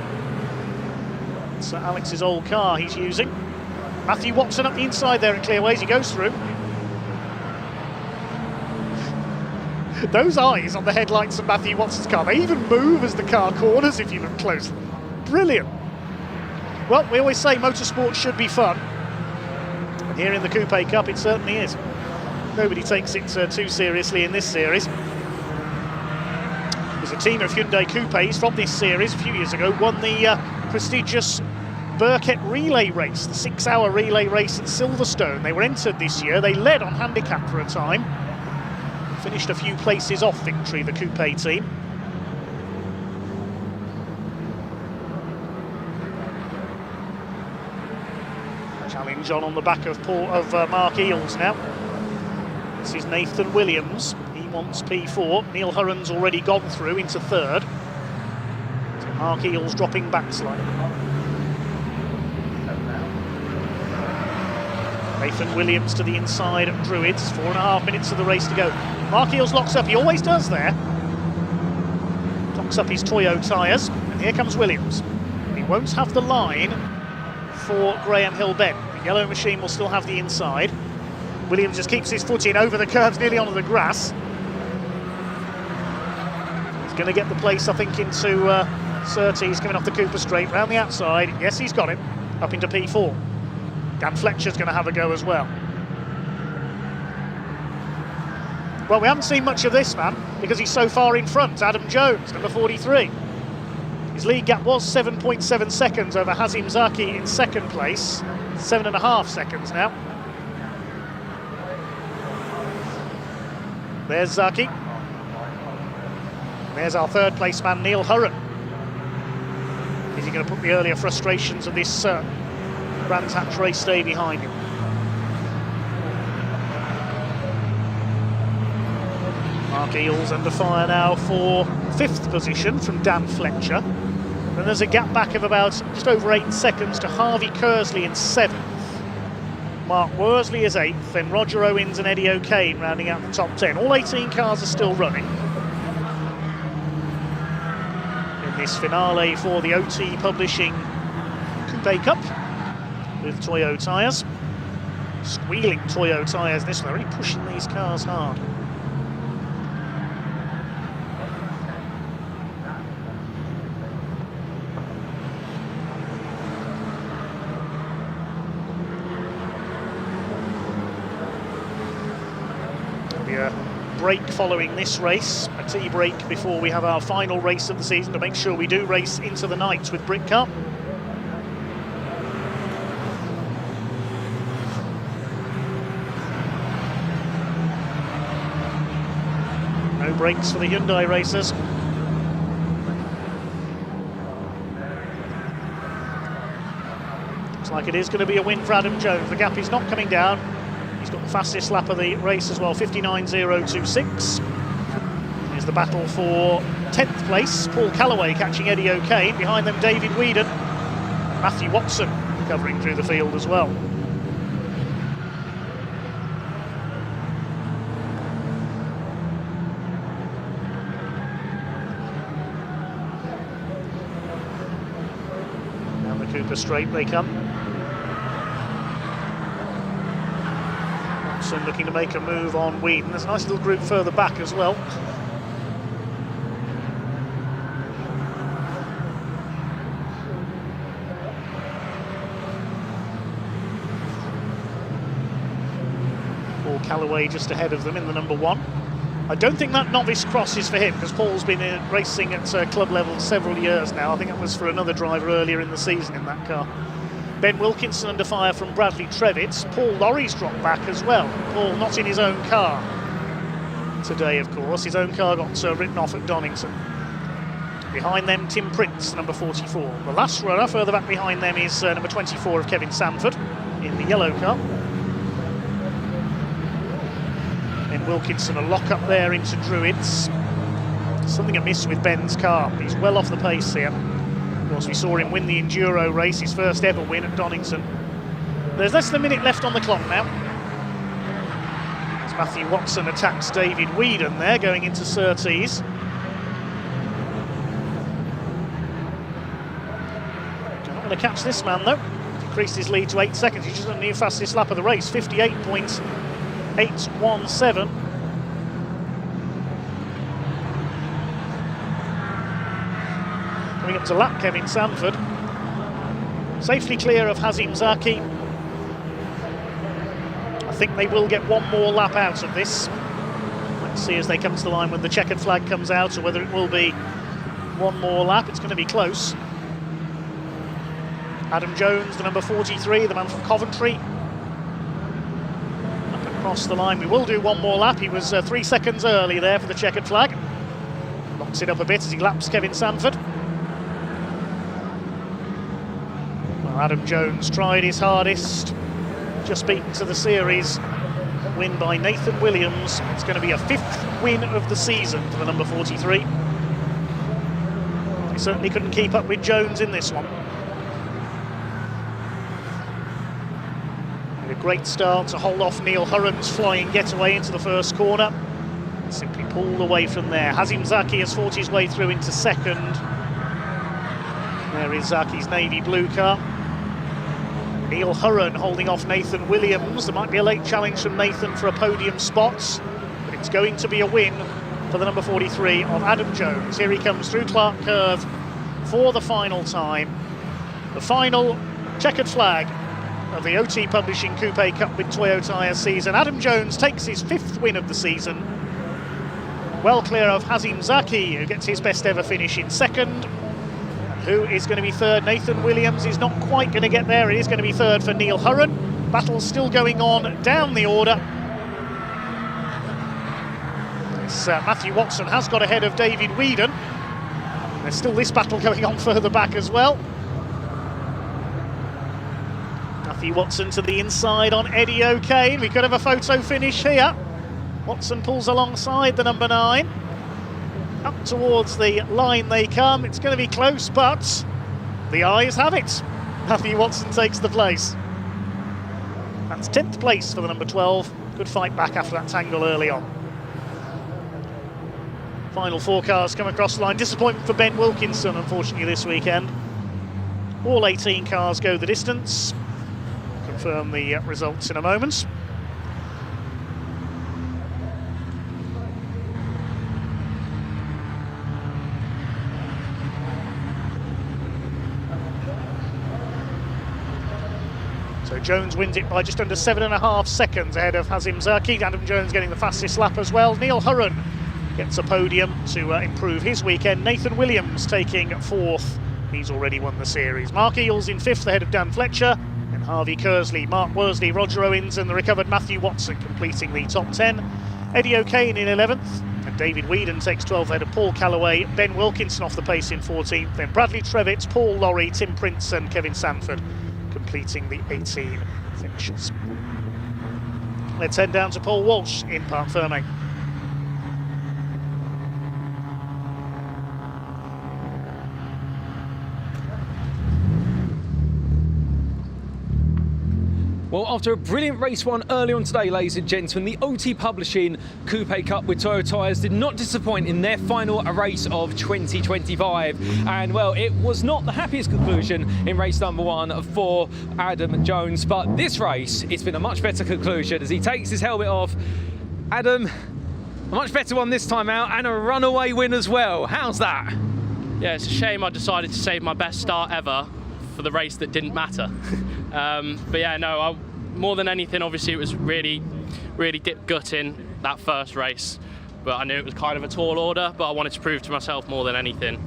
It's Alex's old car he's using. Matthew Watson up the inside there in clearways, he goes through. Those eyes on the headlights of Matthew Watson's car, they even move as the car corners if you look closely. Brilliant. Well, we always say motorsport should be fun. Here in the Coupe Cup, it certainly is. Nobody takes it too seriously in this series. There's a team of Hyundai Coupes from this series a few years ago, won the prestigious BARC relay race, the 6-hour relay race at Silverstone. They were entered this year. They led on handicap for a time. Finished a few places off victory, the Coupe team. Challenge on the back of Mark Eales now. This is Nathan Williams. He wants P4. Neil Hurren's already gone through into third. So Mark Eales dropping back slightly. Nathan Williams to the inside of Druids. 4.5 minutes of the race to go. Mark Eales locks up. He always does there. Locks up his Toyo tyres. And here comes Williams. He won't have the line for Graham Hill Bend. The yellow machine will still have the inside. Williams just keeps his foot in over the curves, nearly onto the grass. He's going to get the place, I think, into Surtees coming off the Cooper straight, round the outside. Yes, he's got it. Up into P4. Dan Fletcher's going to have a go as well. Well, we haven't seen much of this man because he's so far in front. Adam Jones, number 43. His lead gap was 7.7 seconds over Hazim Zaki in second place. 7.5 seconds now. There's Zaki. There's our third place man, Neil Hurren. Is he going to put the earlier frustrations of this Brands Hatch race day behind him? Mark Eales under fire now for 5th position from Dan Fletcher. Then there's a gap back of about just over 8 seconds to Harvey Kersley in 7th. Mark Worsley is 8th, then Roger Owens and Eddie O'Kane rounding out the top 10. All 18 cars are still running in this finale for the OT Publishing Coupe Cup with Toyo tyres. Squealing Toyo tyres this one, they're really pushing these cars hard. Break following this race, a tea break before we have our final race of the season to make sure we do race into the night with Britcar. No breaks for the Hyundai racers. Looks like it is going to be a win for Adam Jones. The gap is not coming down. He's got the fastest lap of the race as well, 59.026. Here's the battle for 10th place. Paul Callaway catching Eddie O'Kane. Behind them, David Whedon. Matthew Watson covering through the field as well. Down the Cooper straight they come. Looking to make a move on Whedon. There's a nice little group further back as well. Paul Callaway just ahead of them in the number 1. I don't think that novice cross is for him because Paul's been racing at club level several years now. I think that was for another driver earlier in the season in that car. Ben Wilkinson under fire from Bradley Trevitz. Paul Lorry's dropped back as well. Paul not in his own car today, of course. His own car got written off at Donington. Behind them, Tim Prince, number 44. The last runner further back behind them is number 24 of Kevin Sanford in the yellow car. Ben Wilkinson, a lock up there into Druids. Something amiss with Ben's car. He's well off the pace here. Of course, we saw him win the Enduro race, his first ever win at Donington. There's less than a minute left on the clock now. As Matthew Watson attacks David Whedon there, going into Surtees. You're not going to catch this man, though. Increased his lead to 8 seconds. He's just on the new fastest lap of the race, 58.817. Coming up to lap Kevin Sanford. Safely clear of Hazim Zaki. think they will get one more lap out of this. Let's see as they come to the line when the checkered flag comes out, or whether it will be one more lap. It's going to be close. Adam Jones, the number 43, the man from Coventry, up across the line. We will do one more lap. He was 3 seconds early there for the checkered flag. Locks it up a bit as he laps Kevin Sanford. Well, Adam Jones tried his hardest, just beaten to the series win by Nathan Williams. It's going to be a 5th win of the season for the number 43. He certainly couldn't keep up with Jones in this one. A great start to hold off Neil Hurren's flying getaway into the first corner. Simply pulled away from there. Hazim Zaki has fought his way through into second. There is Zaki's navy blue car. Neil Hurren holding off Nathan Williams. There might be a late challenge from Nathan for a podium spot, but it's going to be a win for the number 43 of Adam Jones. Here he comes through Clark Curve for the final time. The final checkered flag of the OT Publishing Coupe Cup with Toyo Tyre season. Adam Jones takes his 5th win of the season. Well clear of Hazim Zaki, who gets his best ever finish in second. Who is going to be third? Nathan Williams is not quite going to get there. It is going to be third for Neil Hurren. Battle's still going on down the order. Matthew Watson has got ahead of David Whedon. There's still this battle going on further back as well. Matthew Watson to the inside on Eddie O'Kane. We could have a photo finish here. Watson pulls alongside the number 9. Up towards the line they come. It's going to be close, but the eyes have it. Matthew Watson takes the place. That's 10th place for the number 12. Good fight back after that tangle early on. Final 4 cars come across the line. Disappointment for Ben Wilkinson, unfortunately, this weekend. All 18 cars go the distance. Confirm the results in a moment. So Jones wins it by just under 7.5 seconds ahead of Hazim Zaki. Adam Jones getting the fastest lap as well. Neil Hurren gets a podium to improve his weekend. Nathan Williams taking 4th. He's already won the series. Mark Eales in 5th ahead of Dan Fletcher. And Harvey Kersley, Mark Worsley, Roger Owens and the recovered Matthew Watson completing the top 10. Eddie O'Kane in 11th. And David Whedon takes 12th ahead of Paul Calloway. Ben Wilkinson off the pace in 14th. Then Bradley Trevitz, Paul Lorry, Tim Prince and Kevin Sanford completing the 18 finishes. Let's head down to Paul Walsh in Parc Ferme. Well, after a brilliant race one early on today, ladies and gentlemen, the OT Publishing Coupe Cup with Toyo Tyres did not disappoint in their final race of 2025. And, well, it was not the happiest conclusion in race number 1 for Adam Jones. But this race, it's been a much better conclusion as he takes his helmet off. Adam, a much better one this time out and a runaway win as well. How's that? Yeah, it's a shame I decided to save my best start ever for the race that didn't matter. But yeah, no, more than anything, obviously it was really gutting that first race, but I knew it was kind of a tall order, but I wanted to prove to myself more than anything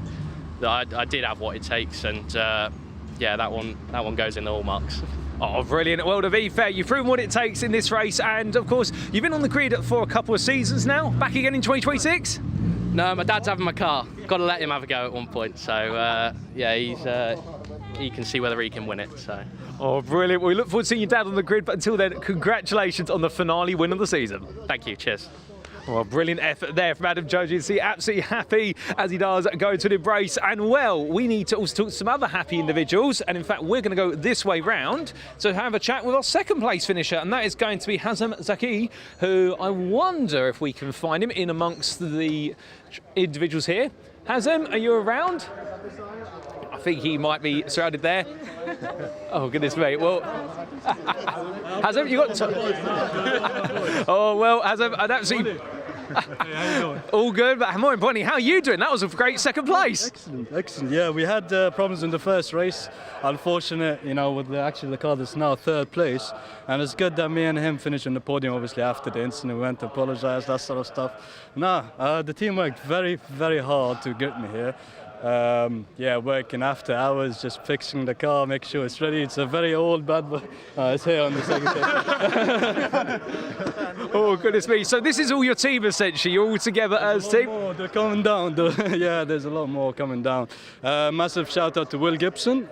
that I did have what it takes, and yeah, that one goes in the hallmarks. Oh, brilliant. Well, to be fair, you've proven what it takes in this race, and of course, you've been on the grid for a couple of seasons now. Back again in 2026? No, my dad's having my car. Got to let him have a go at one point, so yeah, he can see whether he can win it, so. Oh, brilliant. Well, we look forward to seeing your dad on the grid, but until then, congratulations on the finale win of the season. Thank you, cheers. Well, brilliant effort there from Adam Jones. You can see absolutely happy as he does go to the embrace. And, well, we need to also talk to some other happy individuals. And, in fact, we're going to go this way round to have a chat with our second place finisher. And that is going to be Hazim Zaki, who I wonder if we can find him in amongst the individuals here. Hazim, are you around? I think he might be surrounded there. Oh, goodness me. Well, Hazim, you got... Oh, well, Hazim, I'd absolutely... Hey, how you doing? All good, but more importantly, how are you doing? That was a great second place. Excellent. Yeah, we had problems in the first race. Unfortunate, with the car that's now third place. And it's good that me and him finished on the podium, obviously, after the incident. We went to apologize, that sort of stuff. The team worked very, very hard to get me here. Working after hours, just fixing the car, make sure it's ready. It's a very old bad boy. It's here on the second day. Oh, goodness me. So this is all your team, essentially. You're all together as team? They're coming down. Yeah, there's a lot more coming down. Massive shout out to Will Gibson.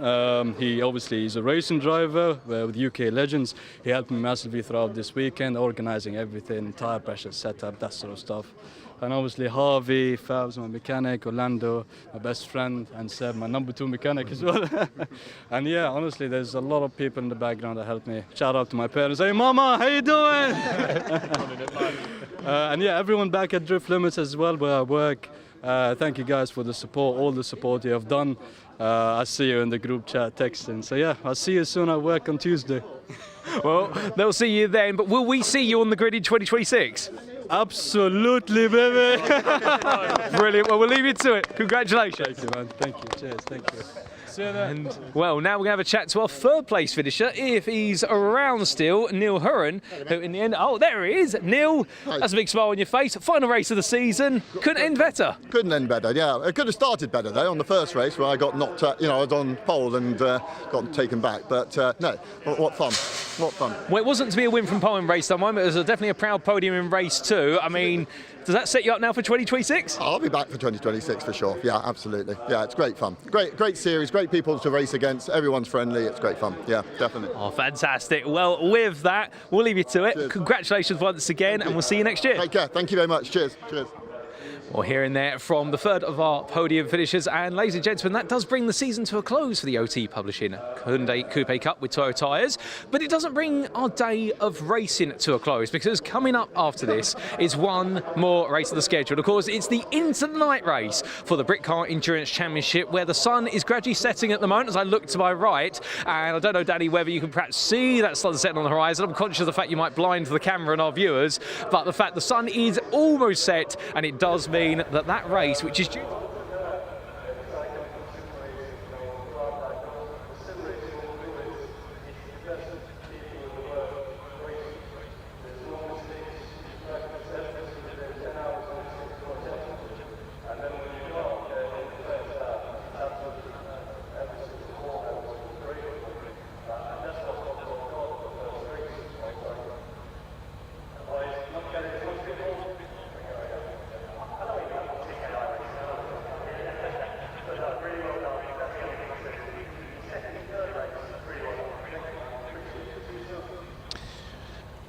He's a racing driver with UK Legends. He helped me massively throughout this weekend, organizing everything, tire pressure, setup, that sort of stuff. And obviously Harvey, Fabs, my mechanic, Orlando, my best friend, and Seb, my number 2 mechanic as well. And yeah, honestly, there's a lot of people in the background that helped me. Shout out to my parents. Hey, Mama, how you doing? And yeah, everyone back at Drift Limits as well, where I work. Thank you guys for the support, all the support you have done. I see you in the group chat texting. So yeah, I'll see you soon at work on Tuesday. Well, they'll see you then, but will we see you on the grid in 2026? Absolutely, baby. Brilliant. Well, we'll leave you to it. Congratulations. Thank you, man. Thank you. Cheers. Thank you. See you then. And, well, now we're going to have a chat to our third place finisher, if he's around still, Neil Hurren, who in the end, oh, there he is. Neil, that's a big smile on your face. Final race of the season. Couldn't end better. Couldn't end better, yeah. It could have started better, though, on the first race where I got knocked out, I was on pole and got taken back. But no, what fun. What fun. Well, it wasn't to be a win from pole in race time, but it was definitely a proud podium in race 2. I mean, does that set you up now for 2026? I'll be back for 2026 for sure. Yeah, absolutely. Yeah, it's great fun. Great series, great people to race against. Everyone's friendly. It's great fun. Yeah, definitely. Oh, fantastic. Well, with that, we'll leave you to it. Cheers. Congratulations once again, and we'll see you next year. Take care. Thank you very much. Cheers. Cheers. Well, hearing there from the third of our podium finishers, and ladies and gentlemen, that does bring the season to a close for the OT Publishing Hyundai Coupe Cup with Toyo tyres, but it doesn't bring our day of racing to a close, because coming up after this is one more race of the schedule. Of course, it's the Into the Night race for the Britcar Endurance Championship, where the sun is gradually setting at the moment as I look to my right, and I don't know, Danny, whether you can perhaps see that sun setting on the horizon. I'm conscious of the fact you might blind the camera and our viewers, but the fact the sun is almost set, and it does mean that race, which is due.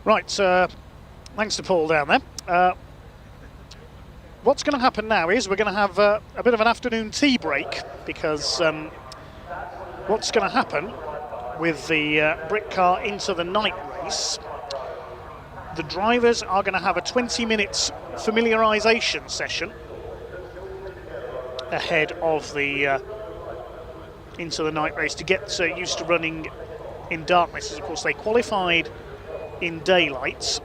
Right, thanks to Paul down there. What's going to happen now is we're going to have a bit of an afternoon tea break, because what's going to happen with the Britcar Into the Night race, the drivers are going to have a 20 minutes familiarisation session ahead of the Into the Night race to get used to running in darkness. As of course they qualified in daylight.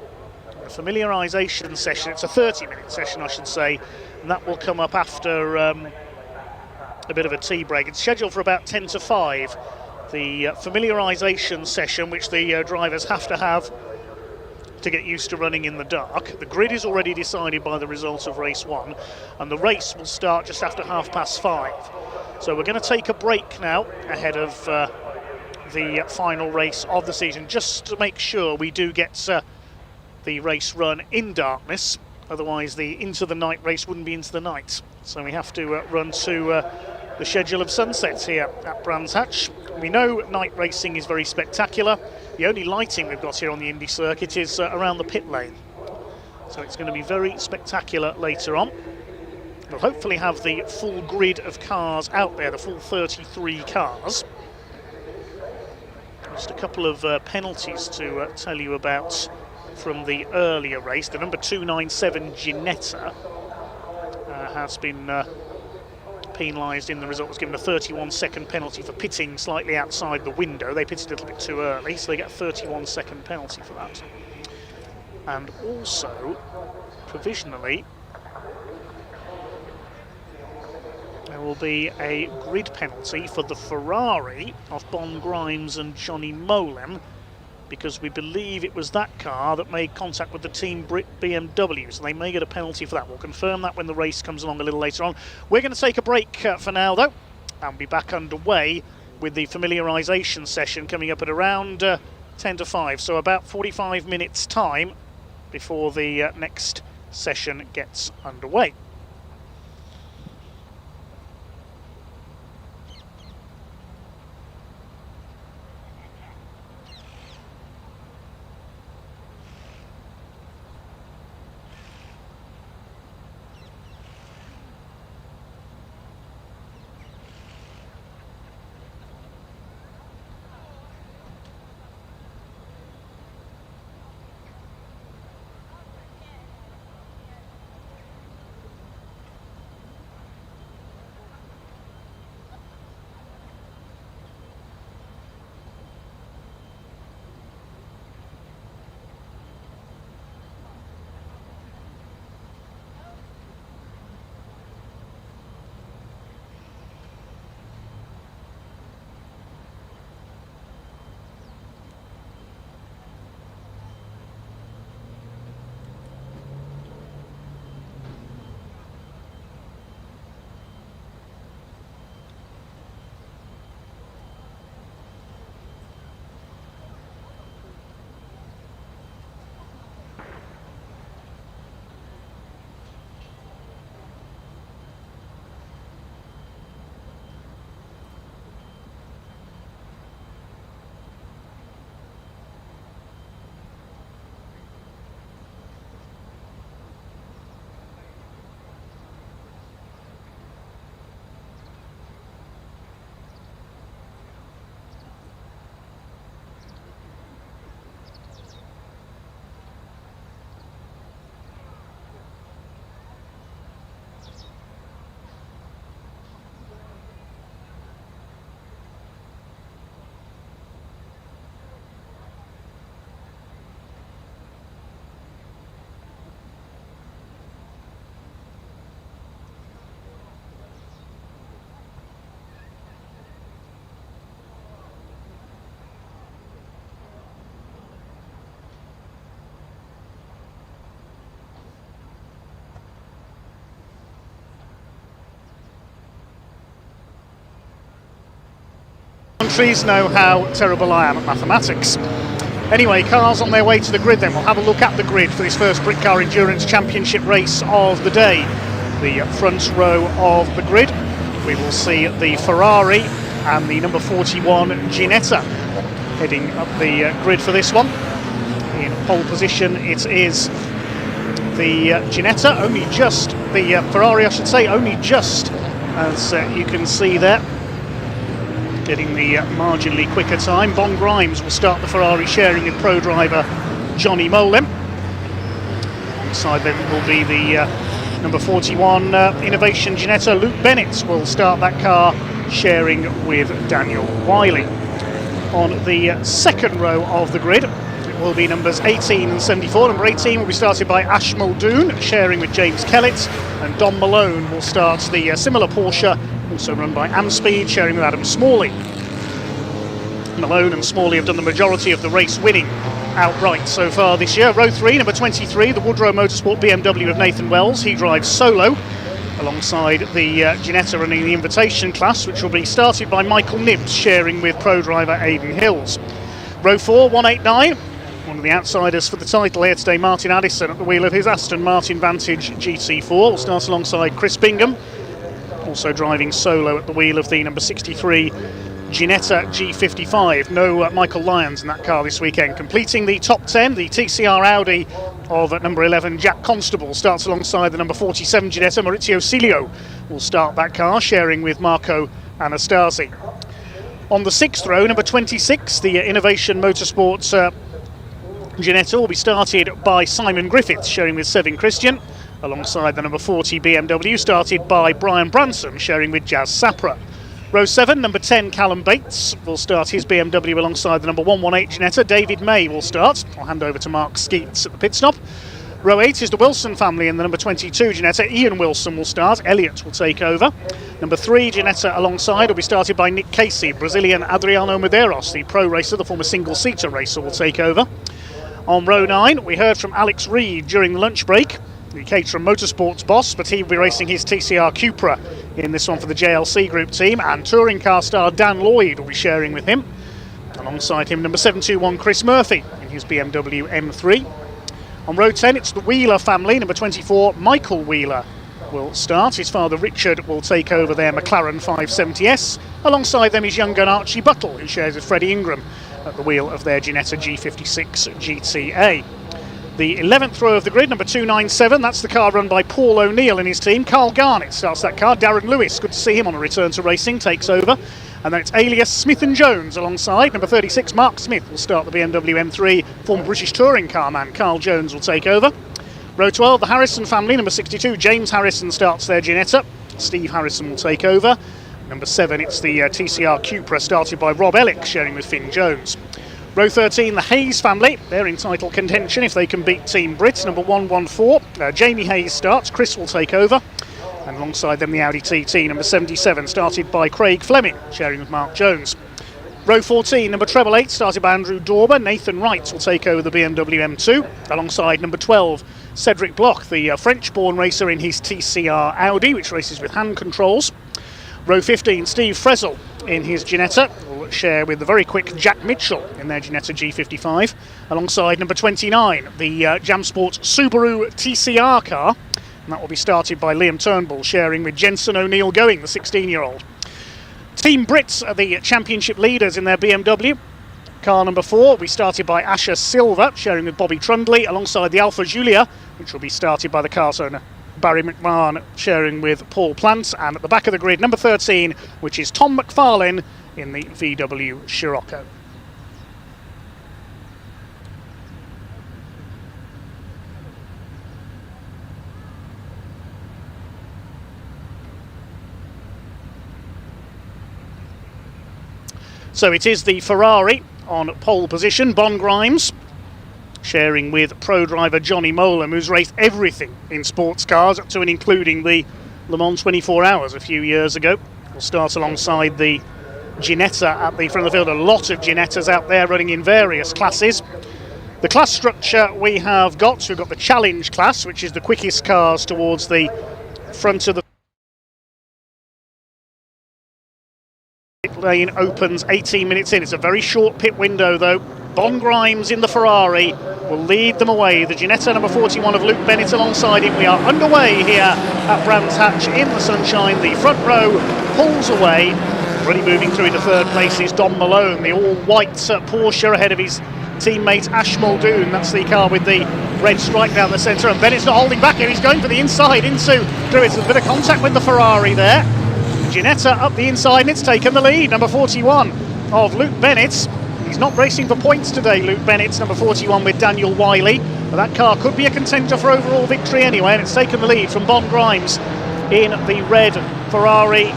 The familiarisation session, it's a 30-minute session I should say, and that will come up after a bit of a tea break. It's scheduled for about 10 to 5, the familiarisation session, which the drivers have to have to get used to running in the dark. The grid is already decided by the results of race 1, and the race will start just after 5:30. So we're going to take a break now ahead of the final race of the season, just to make sure we do get the race run in darkness. Otherwise the Into the Night race wouldn't be into the night. So we have to run to the schedule of sunsets here at Brands Hatch. We know night racing is very spectacular. The only lighting we've got here on the Indy circuit is around the pit lane. So it's going to be very spectacular later on. We'll hopefully have the full grid of cars out there, the full 33 cars. Just a couple of penalties to tell you about from the earlier race. The number 297 Ginetta has been penalised in the result, was given a 31-second penalty for pitting slightly outside the window. They pitted a little bit too early, so they get a 31-second penalty for that. and also provisionally there will be a grid penalty for the Ferrari of Bon Grimes and Johnny Molem, because we believe it was that car that made contact with the Team Brit BMW, so they may get a penalty for that. We'll confirm that when the race comes along a little later on. We're going to take a break for now, though, and be back underway with the familiarisation session coming up at around 10 to 5, so about 45 minutes time before the next session gets underway. Countries know how terrible I am at mathematics. Anyway, cars on their way to the grid then. We'll have a look at the grid for this first Britcar Endurance Championship race of the day. The front row of the grid, we will see the Ferrari and the number 41 Ginetta heading up the grid for this one. In pole position it is the Ginetta, only just, the Ferrari I should say, only just, as you can see there, getting the marginally quicker time. Bon Grimes will start the Ferrari, sharing with pro driver Johnny Molem. Alongside them will be the number 41 Innovation Ginetta. Luke Bennett will start that car, sharing with Daniel Wiley. On the second row of the grid, it will be numbers 18 and 74. Number 18 will be started by Ash Muldoon, sharing with James Kellett, and Don Malone will start the similar Porsche, also run by Amspeed, sharing with Adam Smalley. Malone and Smalley have done the majority of the race winning outright so far this year. Row 3, number 23, the Woodrow Motorsport BMW of Nathan Wells. He drives solo alongside the Ginetta running the invitation class, which will be started by Michael Nibbs, sharing with pro driver Aidan Hills. Row 4, 189, one of the outsiders for the title here today, Martin Addison, at the wheel of his Aston Martin Vantage GT4. Will start alongside Chris Bingham, also driving solo at the wheel of the number 63 Ginetta G55. No Michael Lyons in that car this weekend. Completing the top 10, the TCR Audi of number 11 Jack Constable starts alongside the number 47 Ginetta. Maurizio Cilio will start that car, sharing with Marco Anastasi. On the sixth row, number 26, the Innovation Motorsports Ginetta will be started by Simon Griffith, sharing with Sevin Christian, alongside the number 40 BMW, started by Brian Branson, sharing with Jazz Sapra. Row 7, number 10, Callum Bates will start his BMW alongside the number 118 Ginetta. David May will start. I'll hand over to Mark Skeets at the pit stop. Row 8 is the Wilson family and the number 22 Ginetta. Ian Wilson will start. Elliott will take over. Number 3 Ginetta alongside will be started by Nick Casey. Brazilian Adriano Medeiros, the pro racer, the former single-seater racer, will take over. On row 9, we heard from Alex Reed during the lunch break, the Caterham Motorsports boss, but he will be racing his TCR Cupra in this one for the JLC Group team, and touring car star Dan Lloyd will be sharing with him. Alongside him, number 721 Chris Murphy in his BMW M3. On row 10, it's the Wheeler family. Number 24, Michael Wheeler will start. His father Richard will take over their McLaren 570S. Alongside them is young gun Archie Buttle, who shares with Freddie Ingram at the wheel of their Ginetta G56 GTA. The 11th row of the grid, number 297, that's the car run by Paul O'Neill and his team. Carl Garnett starts that car. Darren Lewis, good to see him on a return to racing, takes over. And then it's Alias Smith and Jones alongside. Number 36, Mark Smith will start the BMW M3. Former British touring car man Carl Jones will take over. Row 12, the Harrison family. Number 62, James Harrison starts their Ginetta. Steve Harrison will take over. Number 7, it's the TCR Cupra started by Rob Ellick, sharing with Finn Jones. Row 13, the Hayes family. They're in title contention if they can beat Team Brit. Number 114, Jamie Hayes starts. Chris will take over. And alongside them, the Audi TT, number 77, started by Craig Fleming, sharing with Mark Jones. Row 14, number 888, started by Andrew Dauber. Nathan Wright will take over the BMW M2. Alongside number 12, Cedric Bloch, the French-born racer in his TCR Audi, which races with hand controls. Row 15, Steve Frezzel in his Ginetta will share with the very quick Jack Mitchell in their Ginetta G55. Alongside number 29, the Jam Sports Subaru TCR car. And that will be started by Liam Turnbull, sharing with Jensen O'Neill Going, the 16-year-old. Team Brits are the championship leaders in their BMW. Car number 4 will be started by Asher Silver, sharing with Bobby Trundley, alongside the Alfa Giulia, which will be started by the car's owner Barry McMahon, sharing with Paul Plant. And at the back of the grid, number 13, which is Tom McFarlane in the VW Scirocco. So it is the Ferrari on pole position. Bon Grimes sharing with pro driver Johnny Molam, who's raced everything in sports cars up to and including the Le Mans 24 Hours a few years ago. We'll start alongside the Ginetta at the front of the field. A lot of Ginettas out there running in various classes. The class structure we've got the Challenge class, which is the quickest cars towards the front of the lane, opens 18 minutes in. It's a very short pit window though. Bon Grimes in the Ferrari will lead them away. The Ginetta number 41 of Luke Bennett alongside him. We are underway here at Brands Hatch in the sunshine. The front row pulls away. Really moving through into third place is Don Malone, the all-white Porsche ahead of his teammate Ash Muldoon. That's the car with the red stripe down the centre, and Bennett's not holding back here. He's going for the inside into Druids. There's a bit of contact with the Ferrari there. Ginetta up the inside and it's taken the lead. Number 41 of Luke Bennett. He's not racing for points today, Luke Bennett, number 41 with Daniel Wiley. But that car could be a contender for overall victory anyway, and it's taken the lead from Bon Grimes in the red Ferrari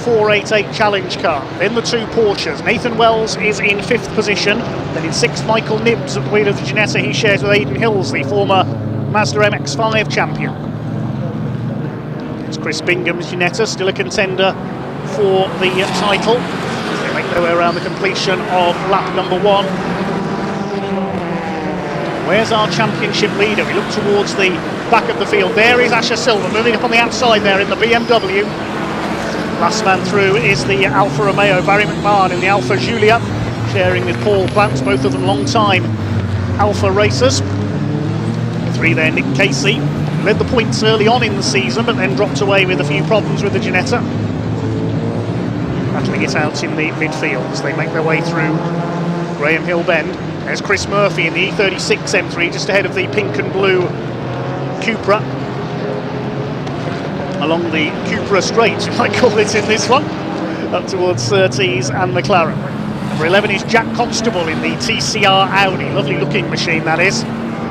488 Challenge car. Then the two Porsches. Nathan Wells is in 5th position. Then in 6th, Michael Nibbs at the wheel of the Ginetta. He shares with Aidan Hills, the former Mazda MX-5 champion. It's Chris Bingham's Ginetta, still a contender for the title. They make their way around the completion of lap number 1. Where's our championship leader? We look towards the back of the field. There is Asher Silver moving up on the outside there in the BMW. Last man through is the Alfa Romeo, Barry McMahon in the Alfa Giulia, sharing with Paul Plant, both of them long-time Alfa racers. 3 there, Nick Casey. Led the points early on in the season, but then dropped away with a few problems with the Ginetta. Battling it out in the midfield as they make their way through Graham Hill Bend. There's Chris Murphy in the E36 M3, just ahead of the pink and blue Cupra. Along the Cupra Straight, you might call it in this one, up towards Surtees and McLaren. Number 11 is Jack Constable in the TCR Audi. Lovely looking machine that is.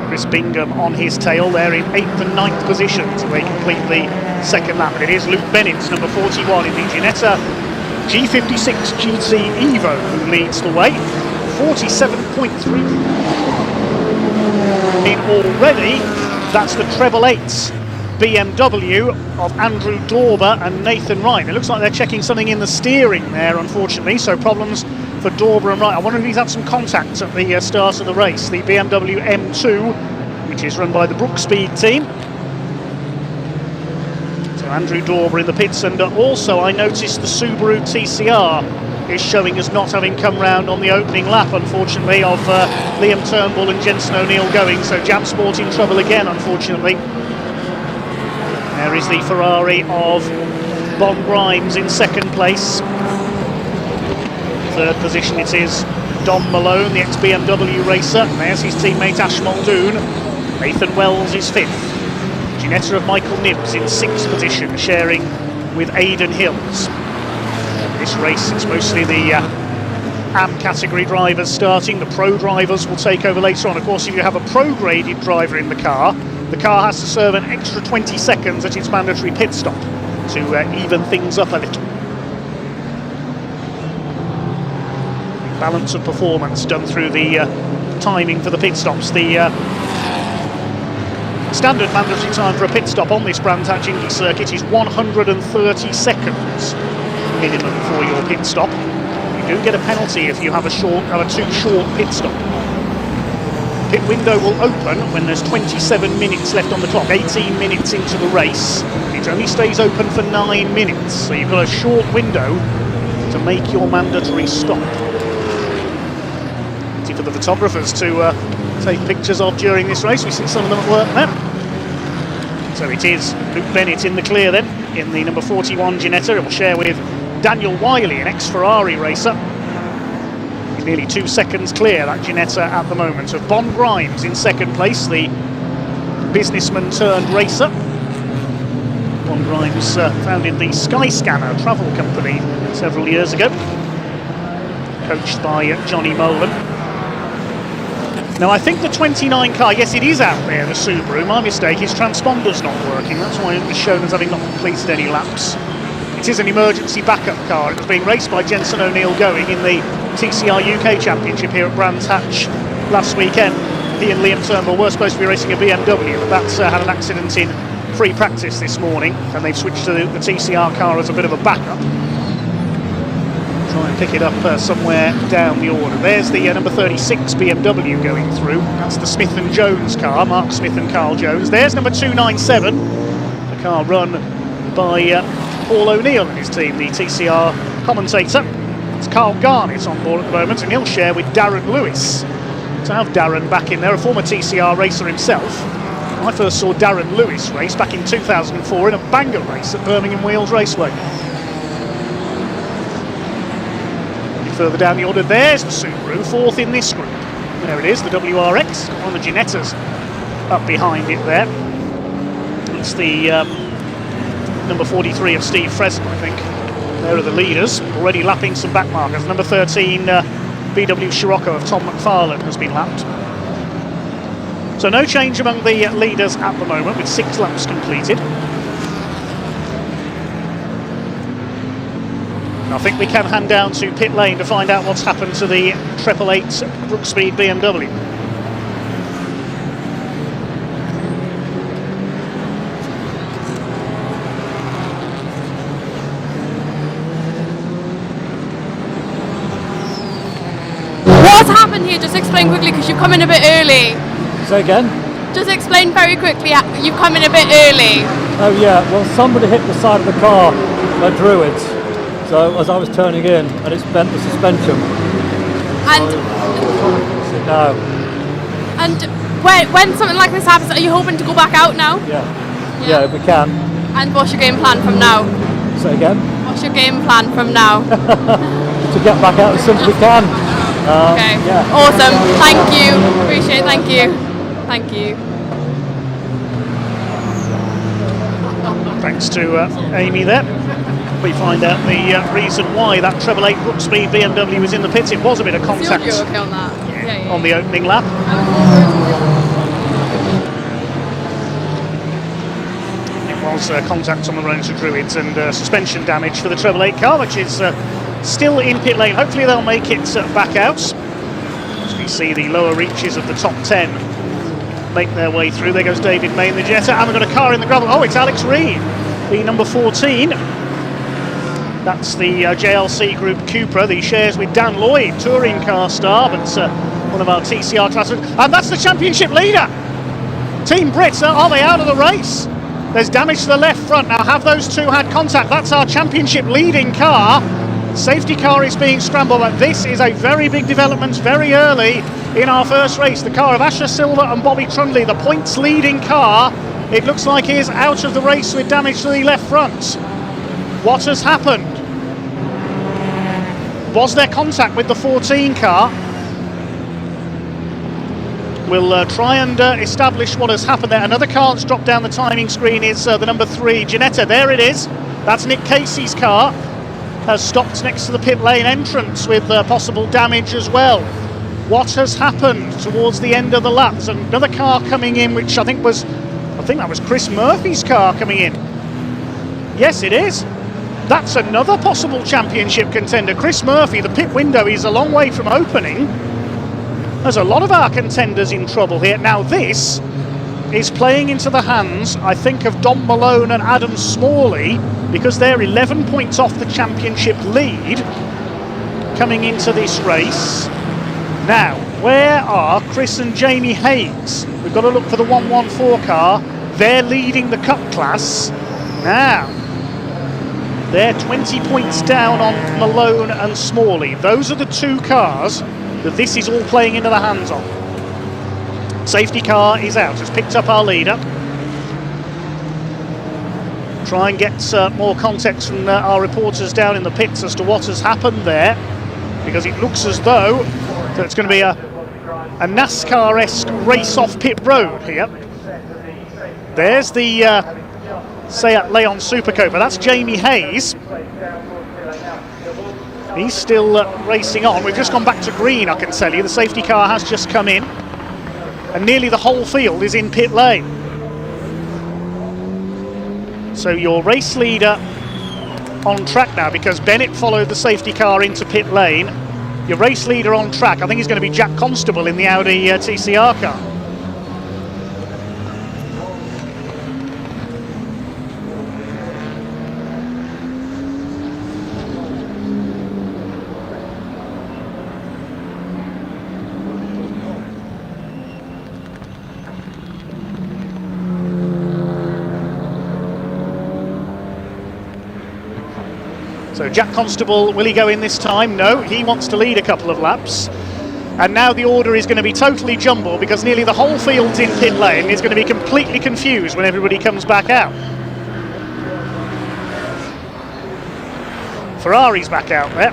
Chris Bingham on his tail there in 8th and 9th positions. They complete the second lap. And it is Luke Bennett, number 41 in the Ginetta G56 GT Evo who leads the way, 47.3. In already, that's the treble eights BMW of Andrew Dauber and Nathan Wright. It looks like they're checking something in the steering there, unfortunately, so problems for Dauber and Wright. I wonder if he's had some contact at the start of the race. The BMW M2, which is run by the Brookspeed team. So Andrew Dauber in the pits, and also I noticed the Subaru TCR is showing as not having come round on the opening lap, unfortunately, of Liam Turnbull and Jensen O'Neill going, so Jam Sport in trouble again, unfortunately. There is the Ferrari of Bon Grimes in second place. Third position it is Dom Malone, the ex-BMW racer. There's his teammate Ash Muldoon. Nathan Wells is fifth. Ginetta of Michael Nibbs in sixth position, sharing with Aidan Hills. This race, it's mostly the AM category drivers starting. The pro drivers will take over later on. Of course, if you have a pro-graded driver in the car has to serve an extra 20 seconds at its mandatory pit stop to even things up a little. Balance of performance done through the timing for the pit stops. The standard mandatory time for a pit stop on this Brands Hatch Indy circuit is 130 seconds minimum for your pit stop. You do get a penalty if you have a too short pit stop. Pit window will open when there's 27 minutes left on the clock, 18 minutes into the race. It only stays open for 9 minutes, so you've got a short window to make your mandatory stop. Easy for the photographers to take pictures of during this race. We see some of them at work now. So it is Luke Bennett in the clear then, in the number 41 Ginetta. It will share with Daniel Wiley, an ex-Ferrari racer. He's nearly 2 seconds clear, that Ginetta, at the moment, of Bon Grimes in second place, the businessman turned racer. Bon Grimes founded the Skyscanner travel company several years ago, coached by Johnny Molan. Now I think the 29 car, yes it is out there, the Subaru, my mistake, his transponder's not working, that's why it was shown as having not completed any laps. It is an emergency backup car. It was being raced by Jensen O'Neill going in the TCR UK Championship here at Brands Hatch last weekend. He and Liam Turnbull were supposed to be racing a BMW, but that's had an accident in free practice this morning, and they've switched to the TCR car as a bit of a backup. Try and pick it up somewhere down the order. There's the number 36 BMW going through. That's the Smith and Jones car, Mark Smith and Carl Jones. There's number 297, the car run by Paul O'Neill and his team, the TCR commentator. It's Carl Garnett on board at the moment, and he'll share with Darren Lewis. To have Darren back in there, a former TCR racer himself. I first saw Darren Lewis race back in 2004 in a banger race at Birmingham Wheels Raceway. Further down the order, there's the Subaru, fourth in this group. There it is, the WRX, one of the Ginettas up behind it there. It's the number 43 of Steve Fresno, I think. There are the leaders, already lapping some back markers. Number 13, VW Scirocco of Tom McFarlane has been lapped. So no change among the leaders at the moment, with 6 laps completed. I think we can hand down to pit lane to find out what's happened to the 888 Brookspeed BMW. What's happened here? Just explain quickly, because you've come in a bit early. Say again? Just explain very quickly, you've come in a bit early. Oh yeah, well somebody hit the side of the car, a Druid. So as I was turning in, and it's bent the suspension. And no. And when something like this happens, are you hoping to go back out now? Yeah, if we can. And what's your game plan from now? Say again? What's your game plan from now? To get back out as soon as we can. Okay. Yeah. Awesome. Thank you. Appreciate it. Thank you. Thank you. Thanks to Amy there. We find out the reason why that 888 Brookspeed BMW was in the pits. It was a bit of contact Okay on that. on the opening lap. It was contact on the Renault Druids and suspension damage for the 888 car, which is still in pit lane. Hopefully they'll make it back out. As we see the lower reaches of the top 10 make their way through. There goes David May in the Jetta, and we've got a car in the gravel. Oh, it's Alex Reed, the number 14. That's the JLC Group Cupra, the shares with Dan Lloyd, touring car star, but one of our TCR classes. And that's the championship leader. Team Brits, are they out of the race? There's damage to the left front. Now, have those two had contact? That's our championship leading car. Safety car is being scrambled, but this is a very big development very early in our first race. The car of Asher Silver and Bobby Trundley, the points leading car, it looks like is out of the race with damage to the left front. What has happened? Was there contact with the 14 car? We'll try and establish what has happened there. Another car that's dropped down the timing screen is the number 3, Ginetta. There it is. That's Nick Casey's car. Has stopped next to the pit lane entrance with possible damage as well. What has happened towards the end of the lap? There's another car coming in, which I think that was Chris Murphy's car coming in. Yes, it is. That's another possible championship contender. Chris Murphy, the pit window is a long way from opening. There's a lot of our contenders in trouble here. Now this is playing into the hands, I think, of Dom Malone and Adam Smalley, because they're 11 points off the championship lead coming into this race. Now, where are Chris and Jamie Hayes? We've got to look for the 114 car. They're leading the Cup class. Now, they're 20 points down on Malone and Smalley. Those are the two cars that this is all playing into the hands of. Safety car is out, has picked up our leader. Try and get more context from our reporters down in the pits as to what has happened there, because it looks as though that it's going to be a NASCAR-esque race off pit road here. There's the Seat Leon Super Coupe. That's Jamie Hayes. He's still racing on. We've just gone back to green, I can tell you. The safety car has just come in, and nearly the whole field is in pit lane. So your race leader on track now, because Bennett followed the safety car into pit lane. Your race leader on track, I think, is going to be Jack Constable in the Audi TCR car. So Jack Constable, will he go in this time? No, he wants to lead a couple of laps. And now the order is going to be totally jumbled, because nearly the whole field's in pit lane. It's going to be completely confused when everybody comes back out. Ferrari's back out there,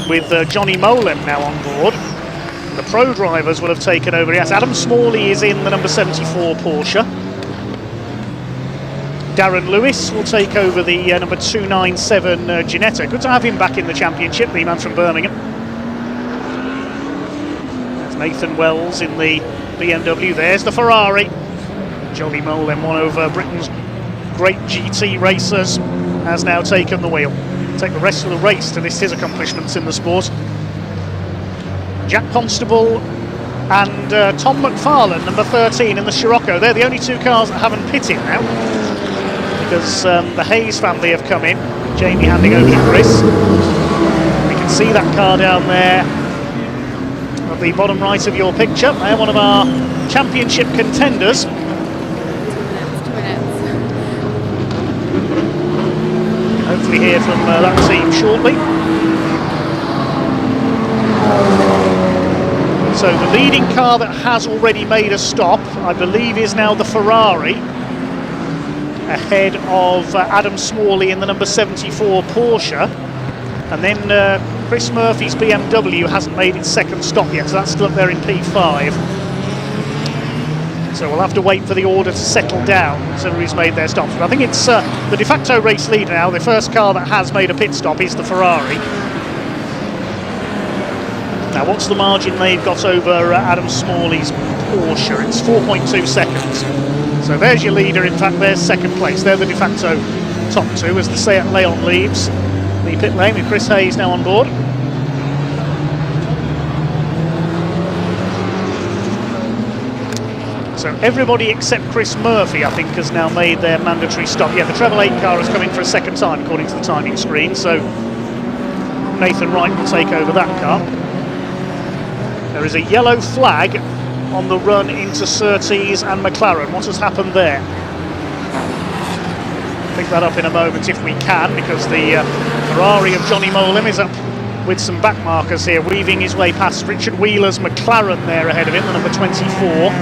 with Johnny Molen now on board. The pro drivers will have taken over. Yes, Adam Smalley is in the number 74 Porsche. Darren Lewis will take over the number 297 Ginetta. Good to have him back in the championship, the man from Birmingham. There's Nathan Wells in the BMW. There's the Ferrari. Johnny Molen, one of Britain's great GT racers, has now taken the wheel. Take the rest of the race to list his accomplishments in the sport. Jack Constable and Tom McFarlane, number 13 in the Scirocco. They're the only two cars that haven't pitted now, because the Hayes family have come in. Jamie handing over to Chris. We can see that car down there at the bottom right of your picture. They're one of our championship contenders. Hopefully hear from that team shortly. So the leading car that has already made a stop, I believe, is now the Ferrari, ahead of Adam Smalley in the number 74 Porsche. And then Chris Murphy's BMW hasn't made its second stop yet, so that's still up there in P5. So we'll have to wait for the order to settle down so everybody's made their stops. But I think it's the de facto race leader now. The first car that has made a pit stop is the Ferrari. Now, what's the margin they've got over Adam Smalley's Porsche? It's 4.2 seconds. So there's your leader. In fact, there's second place. They're the de facto top two as the Seat Leon leaves. the pit lane with Chris Hayes now on board. So everybody except Chris Murphy, I think, has now made their mandatory stop. Yeah, the Treble 8 car is coming for a second time, according to the timing screen, so Nathan Wright will take over that car. There is a yellow flag on the run into Surtees and McLaren. What has happened there? Pick that up in a moment if we can, because the Ferrari of Johnny Molim is up with some back markers here, weaving his way past Richard Wheeler's McLaren there ahead of him, the number 24.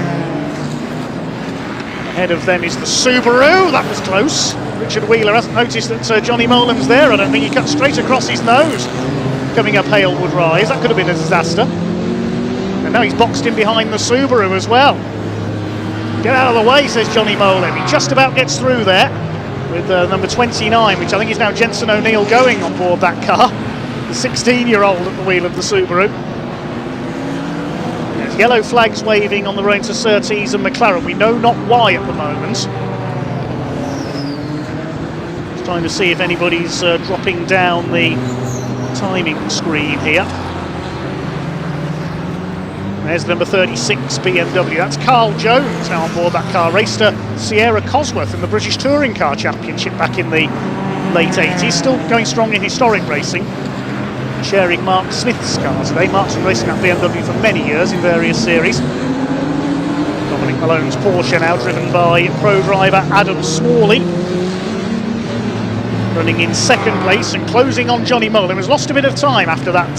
Ahead of them is the Subaru. That was close. Richard Wheeler hasn't noticed that Johnny Molim's there. I don't think he cut straight across his nose coming up Halewood Rise. That could have been a disaster. And now he's boxed in behind the Subaru as well. Get out of the way, says Johnny Molim. He just about gets through there with number 29, which I think is now Jensen O'Neill going on board that car. The 16-year-old at the wheel of the Subaru. There's yellow flags waving on the road to Surtees and McLaren. We know not why at the moment. Just trying to see if anybody's dropping down the timing screen here. There's the number 36 BMW. That's Carl Jones now on board that car. Raced Sierra Cosworth in the British Touring Car Championship back in the late 80s. Still going strong in historic racing. Sharing Mark Smith's car today. Mark's been racing that BMW for many years in various series. Dominic Malone's Porsche now driven by pro driver Adam Smalley. Running in second place and closing on Johnny Molim. Has lost a bit of time after that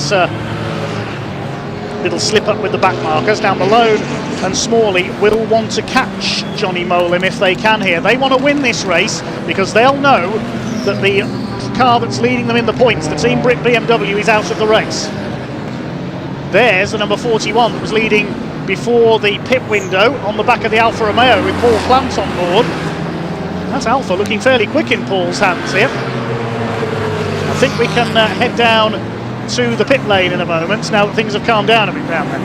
little slip up with the back markers. Now Malone and Smalley will want to catch Johnny Molim if they can here. They want to win this race because they'll know that the car that's leading them in the points, the Team Brit BMW, is out of the race. There's the number 41 that was leading before the pit window on the back of the Alfa Romeo with Paul Plant on board. That's Alfa looking fairly quick in Paul's hands here. I think we can head down to the pit lane in a moment, now that things have calmed down a bit down there.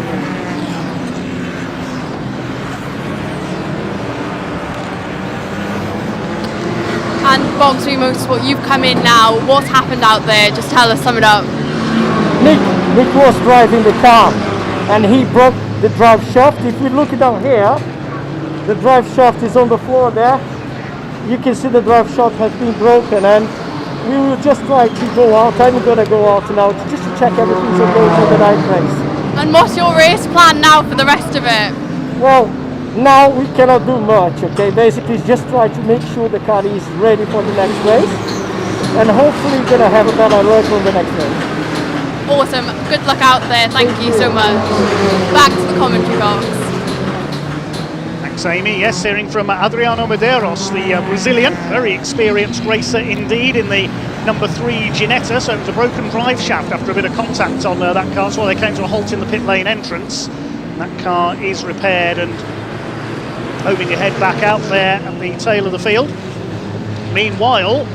And Boxley Motorsport, you've come in now. What's happened out there? Just tell us, sum it up. Nick was driving the car and he broke the drive shaft. If you look down here, the drive shaft is on the floor there. You can see the drive shaft has been broken, and we will just try to go out. I'm going to go out now just to check everything's okay for the night race. And what's your race plan now for the rest of it? Well, now we cannot do much, okay? Basically, just try to make sure the car is ready for the next race, and hopefully we're going to have a better luck on the next race. Awesome. Good luck out there. Thank you so much. Back to the commentary box. Thanks, Amy. Yes, hearing from Adriano Medeiros, the Brazilian, very experienced racer indeed in the number 3 Ginetta. So it was a broken drive shaft after a bit of contact on that car, so they came to a halt in the pit lane entrance. And that car is repaired and hoping to head back out there at the tail of the field. Meanwhile,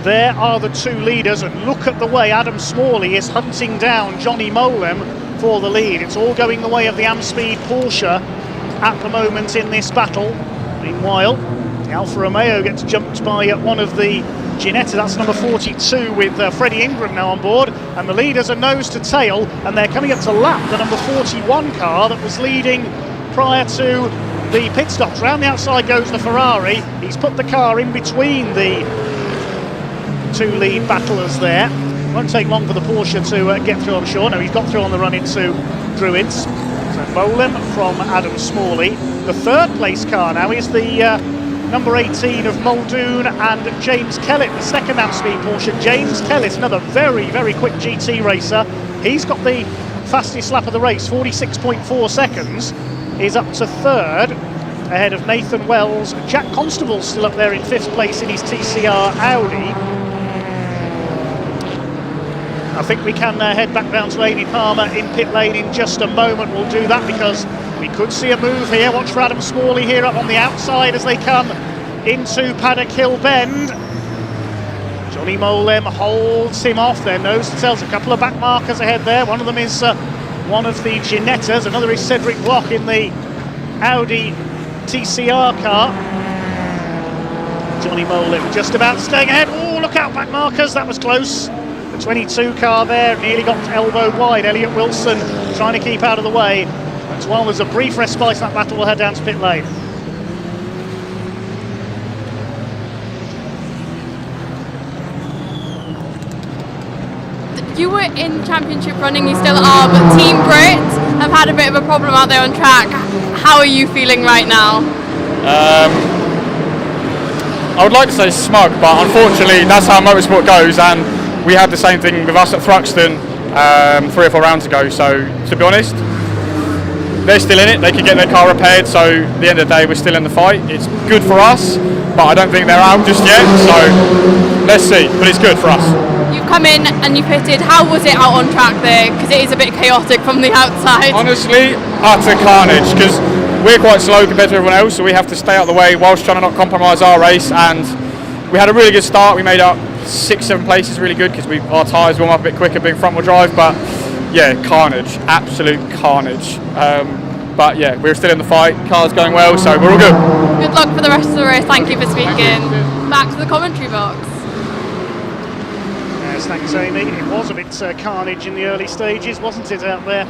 there are the two leaders, and look at the way Adam Smalley is hunting down Johnny Molim for the lead. It's all going the way of the Amspeed Porsche at the moment in this battle. Meanwhile, the Alfa Romeo gets jumped by one of the Ginetta. That's number 42 with Freddie Ingram now on board, and the leaders are nose to tail, and they're coming up to lap the number 41 car that was leading prior to the pit stops. Round the outside goes the Ferrari. He's put the car in between the two lead battlers there. Won't take long for the Porsche to get through, I'm sure. No, he's got through on the run into Druids. So Molim from Adam Smalley. The third place car now is the number 18 of Muldoon and James Kellett, the second Amspeed Porsche. James Kellett, another very, very quick GT racer. He's got the fastest lap of the race, 46.4 seconds. Is up to third, ahead of Nathan Wells. Jack Constable's still up there in 5th place in his TCR Audi. I think we can head back down to Amy Palmer in pit lane in just a moment. We'll do that because we could see a move here. Watch for Adam Smalley here up on the outside as they come into Paddock Hill Bend. Johnny Molim holds him off there, nose to tails. A couple of back markers ahead there. One of them is one of the Ginettas, another is Cedric Block in the Audi TCR car. Johnny Molim just about staying ahead. Oh, look out, back markers, that was close. The 22 car there nearly got elbow wide. Elliot Wilson trying to keep out of the way. As well as a brief respite, that battle will head down to pit lane. You were in championship running, you still are, but Team Brit have had a bit of a problem out there on track. How are you feeling right now? I would like to say smug, but unfortunately that's how motorsport goes, and we had the same thing with us at Thruxton 3 or 4 rounds ago. So to be honest, they're still in it, they can get their car repaired, so at the end of the day we're still in the fight. It's good for us, but I don't think they're out just yet, so let's see, but it's good for us. You've come in and you pitted. How was it out on track there? Because it is a bit chaotic from the outside. Honestly, utter carnage, because we're quite slow compared to everyone else, so we have to stay out of the way whilst trying to not compromise our race. And we had a really good start. We made up 6-7 places really good because our tyres warm up a bit quicker being front wheel drive, but yeah, carnage, absolute carnage. But yeah, we're still in the fight, car's going well, so we're all good. Good luck for the rest of the race. Thank you for speaking. Back to the commentary box. Yes, thanks Amy. It was a bit carnage in the early stages, wasn't it, out there?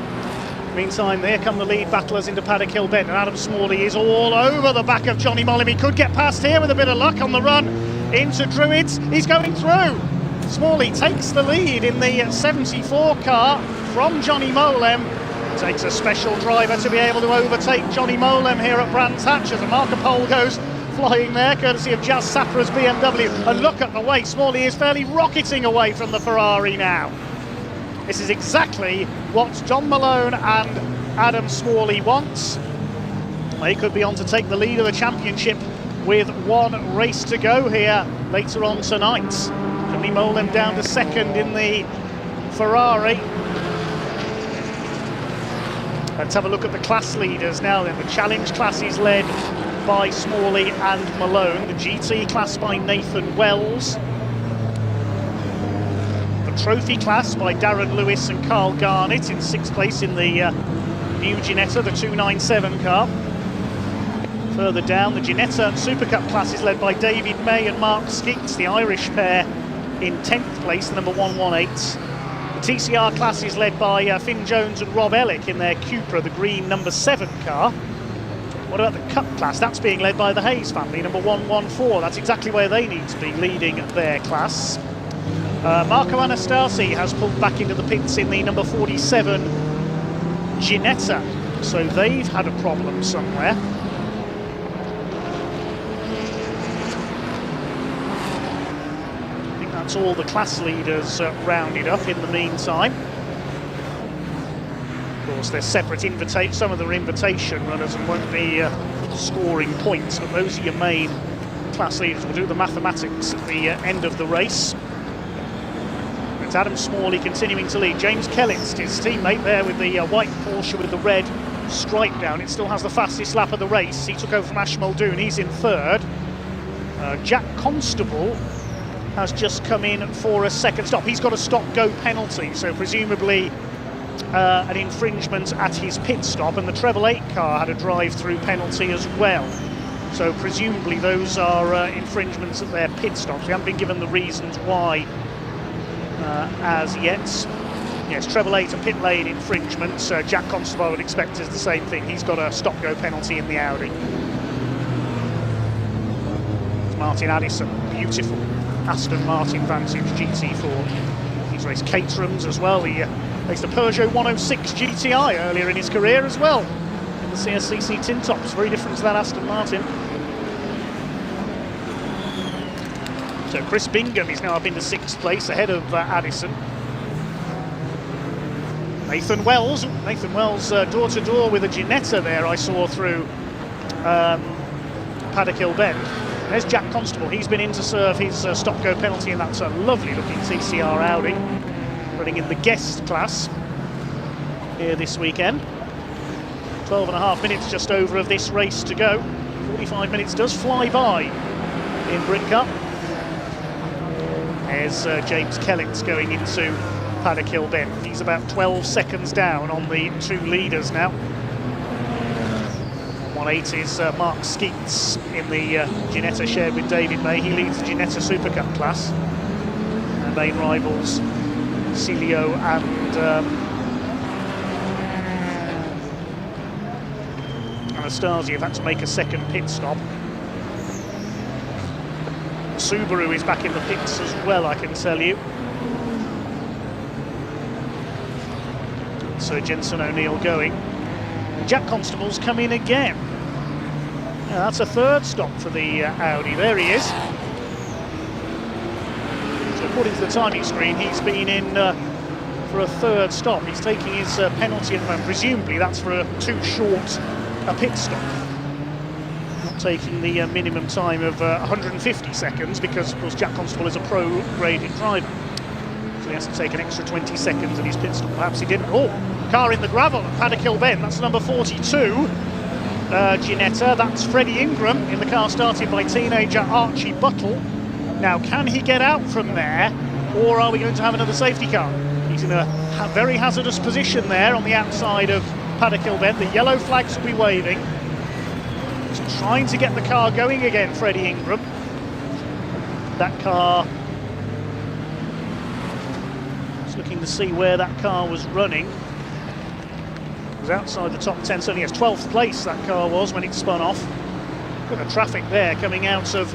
Meantime, there come the lead battlers into Paddock Hill Bend, and Adam Smalley is all over the back of Johnny Molim. He could get past here with a bit of luck on the run into Druids. He's going through. Smalley takes the lead in the 74 car from Johnny Molim. Takes a special driver to be able to overtake Johnny Molim here at Brands Hatch as a marker pole goes flying there, courtesy of Jazz Sapra's BMW. And look at the way Smalley is fairly rocketing away from the Ferrari now. This is exactly what John Malone and Adam Smalley wants. They could be on to take the lead of the championship with 1 race to go here later on tonight. Johnny Molim down to 2nd in the Ferrari. Let's have a look at the class leaders now then. The challenge class is led by Smalley and Malone. The GT class by Nathan Wells. The trophy class by Darren Lewis and Carl Garnett in 6th place in the new Ginetta, the 297 car. Further down, the Ginetta Super Cup class is led by David May and Mark Skeets, the Irish pair in 10th place, the number 118. The TCR class is led by Finn Jones and Rob Ellick in their Cupra, the green number 7 car. What about the Cup class? That's being led by the Hayes family, number 114. That's exactly where they need to be leading their class. Marco Anastasi has pulled back into the pits in the number 47 Ginetta, so they've had a problem somewhere. I think that's all the class leaders rounded up in the meantime. Of course, they're separate invitation. Some of them are invitation runners and won't be scoring points, but those are your main class leaders. We'll do the mathematics at the end of the race. It's Adam Smalley continuing to lead. James Kellitz, his teammate there with the white Porsche with the red stripe down. It still has the fastest lap of the race. He took over from Ash Muldoon. He's in 3rd. Jack Constable has just come in for a 2nd stop. He's got a stop-go penalty, so presumably an infringement at his pit stop, and the Treble 8 car had a drive-through penalty as well. So presumably those are infringements at their pit stops. We haven't been given the reasons why as yet. Yes, Treble 8 and pit lane infringements. Jack Constable, I would expect, is the same thing. He's got a stop-go penalty in the Audi. Martin Addison, beautiful Aston Martin Vantage GT4. He's raced Caterhams as well. He raced a Peugeot 106 GTI earlier in his career as well, in the CSCC tin tops. Very different to that Aston Martin. So Chris Bingham is now up into 6th place ahead of Addison. Nathan Wells door to door with a Ginetta there I saw through Paddock Hill Bend. There's Jack Constable. He's been in to serve his stop-go penalty, and that's a lovely looking TCR Audi running in the guest class here this weekend. 12.5 minutes just over of this race to go. 45 minutes does fly by in Britcar. There's James Kellitz going into Paddock Hill Bend. He's about 12 seconds down on the 2 leaders now. 1-8 is Mark Skeets in the Ginetta shared with David May. He leads the Ginetta Super Cup class. Their main rivals, Celio and Anastasia, have had to make a second pit stop. Subaru is back in the pits as well, I can tell you. So Jensen O'Neill going. Jack Constable's come in again. Now that's a third stop for the Audi. There he is. So according to the timing screen, he's been in for a third stop. He's taking his penalty at the moment. Presumably that's for too short a pit stop. Not taking the minimum time of 150 seconds because, of course, Jack Constable is a pro-graded driver. So he has to take an extra 20 seconds in his pit stop. Perhaps he didn't. Oh, car in the gravel at Paddock Hill Bend. That's number 42, Ginetta. That's Freddie Ingram in the car started by teenager Archie Buttle. Now, can he get out from there, or are we going to have another safety car? He's in a very hazardous position there on the outside of Paddock Hill Bend. The yellow flags will be waving. He's trying to get the car going again, Freddie Ingram. That car, just looking to see where that car was running. It was outside the top 10, certainly yes, 12th place that car was when it spun off. Bit of traffic there coming out of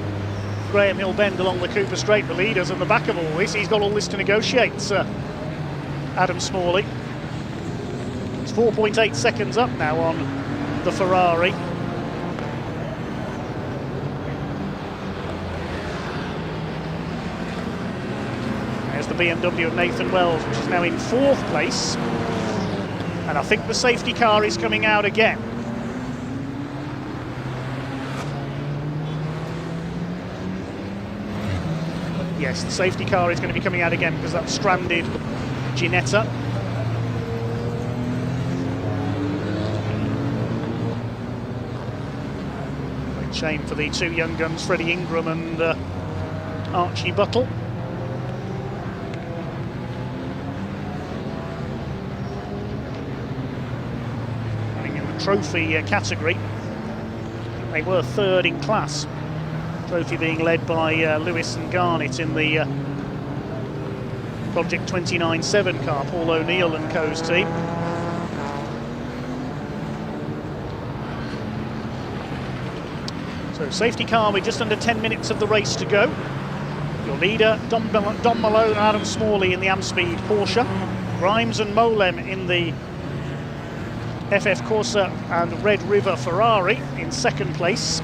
Graham Hill Bend along the Cooper Straight. The leader's in the back of all this. He's got all this to negotiate, Adam Smalley. It's 4.8 seconds up now on the Ferrari. There's the BMW of Nathan Wells, which is now in 4th place. And I think the safety car is coming out again. Yes, the safety car is going to be coming out again because that's stranded Ginetta. Great shame for the two young guns, Freddie Ingram and Archie Buttle. Running in the trophy category, they were 3rd in class. Trophy being led by Lewis and Garnett in the Project 29-7 car, Paul O'Neill and co.'s team. So safety car with just under 10 minutes of the race to go. Your leader, Don Malone and Adam Smalley in the Amspeed Porsche. Grimes and Molem in the FF Corsa and Red River Ferrari in 2nd place.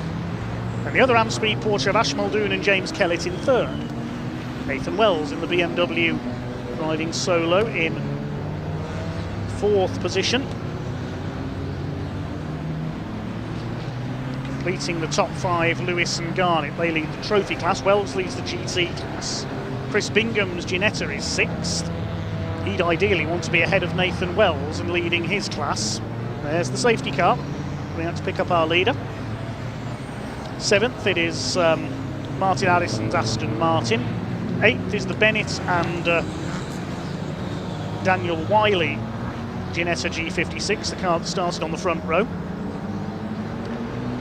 And the other Amspeed Porsche of Ash Muldoon and James Kellett in 3rd. Nathan Wells in the BMW driving solo in 4th position. Completing the top 5, Lewis and Garnett. They lead the trophy class. Wells leads the GT class. Chris Bingham's Ginetta is 6th. He'd ideally want to be ahead of Nathan Wells and leading his class. There's the safety car. We have to pick up our leader. 7th, it is Martin Addison's Aston Martin. 8th is the Bennett and Daniel Wiley Ginetta G56, the car that started on the front row.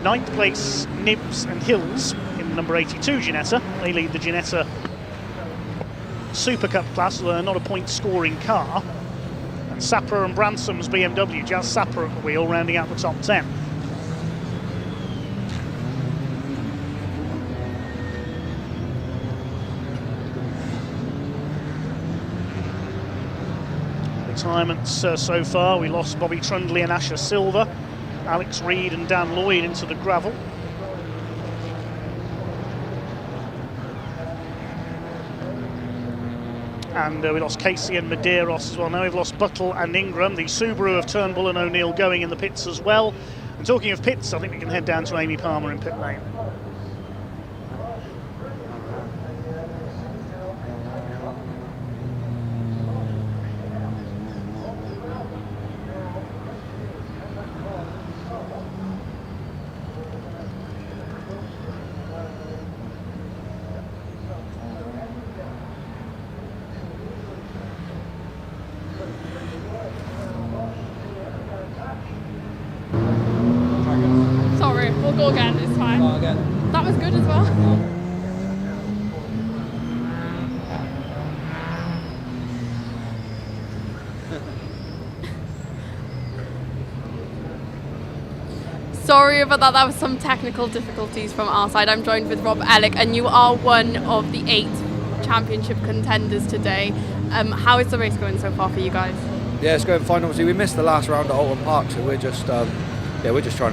9th place, Nibs and Hills in the number 82 Ginetta. They lead the Ginetta Super Cup class, not a point-scoring car. And Sapper and Bransom's BMW, Jazz Sapper at the wheel, rounding out the top 10. Retirements so far, we lost Bobby Trundley and Asher Silver, Alex Reed and Dan Lloyd into the gravel. And we lost Casey and Medeiros as well. Now we've lost Buttle and Ingram. The Subaru of Turnbull and O'Neill going in the pits as well. And talking of pits, I think we can head down to Amy Palmer in pit lane. Go again, it's fine. Go again. That was good as well. Sorry about that, that was some technical difficulties from our side. I'm joined with Rob Ellick, and you are one of the 8 championship contenders today. How is the race going so far for you guys? Yeah, it's going fine. Obviously, we missed the last round at Alton Park, so we're just trying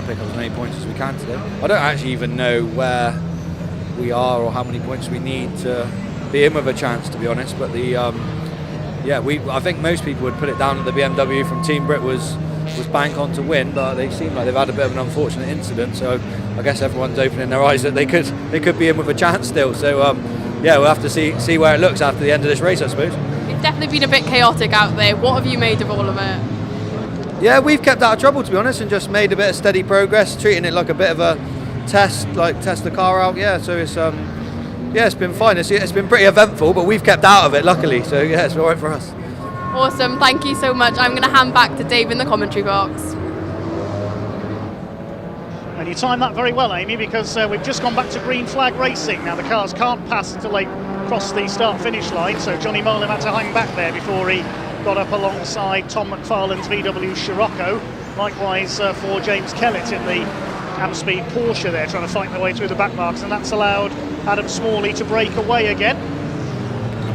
to pick up as many points as we can today. I don't actually even know where we are or how many points we need to be in with a chance, to be honest. But I think most people would put it down that the BMW from Team Brit was bank on to win, but they seem like they've had a bit of an unfortunate incident. So I guess everyone's opening their eyes that they could be in with a chance still. So we'll have to see where it looks after the end of this race, I suppose. It's definitely been a bit chaotic out there. What have you made of all of it? Yeah, we've kept out of trouble, to be honest, and just made a bit of steady progress, treating it like a bit of a test, like test the car out. Yeah, so it's it's been fine. It's been pretty eventful, but we've kept out of it, luckily. So yeah, it's all right for us. Awesome, thank you so much. I'm going to hand back to Dave in the commentary box. And you timed that very well, Amy, because we've just gone back to green flag racing. Now the cars can't pass until they cross the start-finish line, so Johnny Molan had to hang back there before he got up alongside Tom McFarlane's VW Scirocco. Likewise for James Kellett in the Amspeed Porsche there, trying to fight their way through the back marks, and that's allowed Adam Smalley to break away again.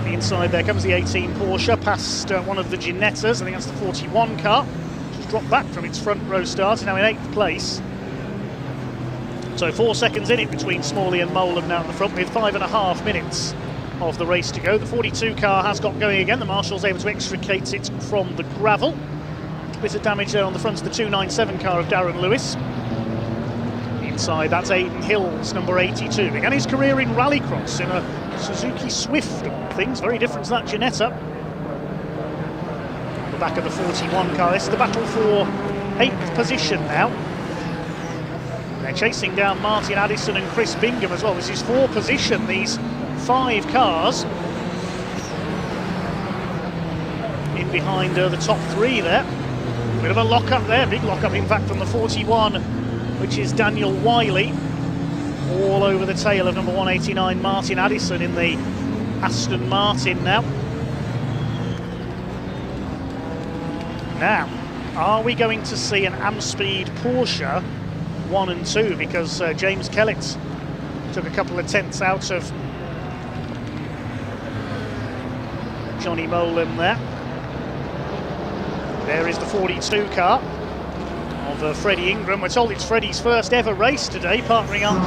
Inside there comes the 18 Porsche, past one of the Ginettas. I think that's the 41 car, which has dropped back from its front row start, now in 8th place. So 4 seconds in it between Smalley and Molan now in the front, with 5.5 minutes of the race to go. The 42 car has got going again. The Marshal's able to extricate it from the gravel. Bit of damage there on the front of the 297 car of Darren Lewis. Inside, that's Aidan Hills, number 82. Began his career in rallycross in a Suzuki Swift, things very different to that Ginetta. The back of the 41 car. This is the battle for 8th position now. They're chasing down Martin Addison and Chris Bingham as well. This is 4th position, these 5 cars. In behind the top 3 there. Bit of a lock-up there, big lock-up in fact from the 41, which is Daniel Wiley. All over the tail of number 189 Martin Addison in the Aston Martin now. Now, are we going to see an Amspeed Porsche 1 and 2? Because James Kellett took a couple of tenths out of Johnny Molan there. There is the 42 car of Freddie Ingram. We're told it's Freddie's first ever race today, partnering up.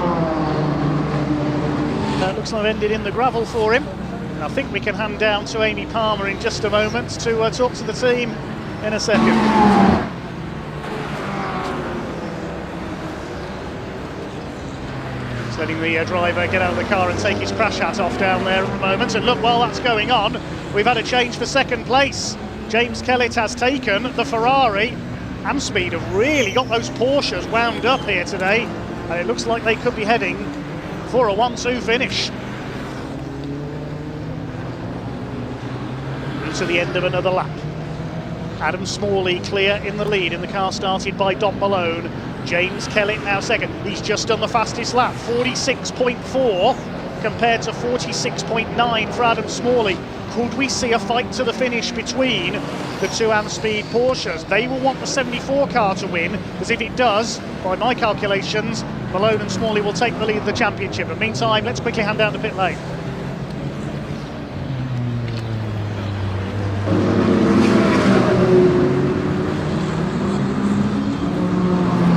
Looks like it ended in the gravel for him. And I think we can hand down to Amy Palmer in just a moment to talk to the team in a second. Just letting the driver get out of the car and take his crash hat off down there at the moment. And look, while that's going on, we've had a change for 2nd place. James Kellett has taken the Ferrari. Amspeed have really got those Porsches wound up here today, and it looks like they could be heading for a 1-2 finish. To the end of another lap. Adam Smalley clear in the lead in the car started by Don Malone. James Kellett now 2nd. He's just done the fastest lap, 46.4 compared to 46.9 for Adam Smalley. Could we see a fight to the finish between the 2 Amspeed Porsches? They will want the 74 car to win, because if it does, by my calculations, Malone and Smalley will take the lead of the championship. But meantime, let's quickly hand down to pit lane.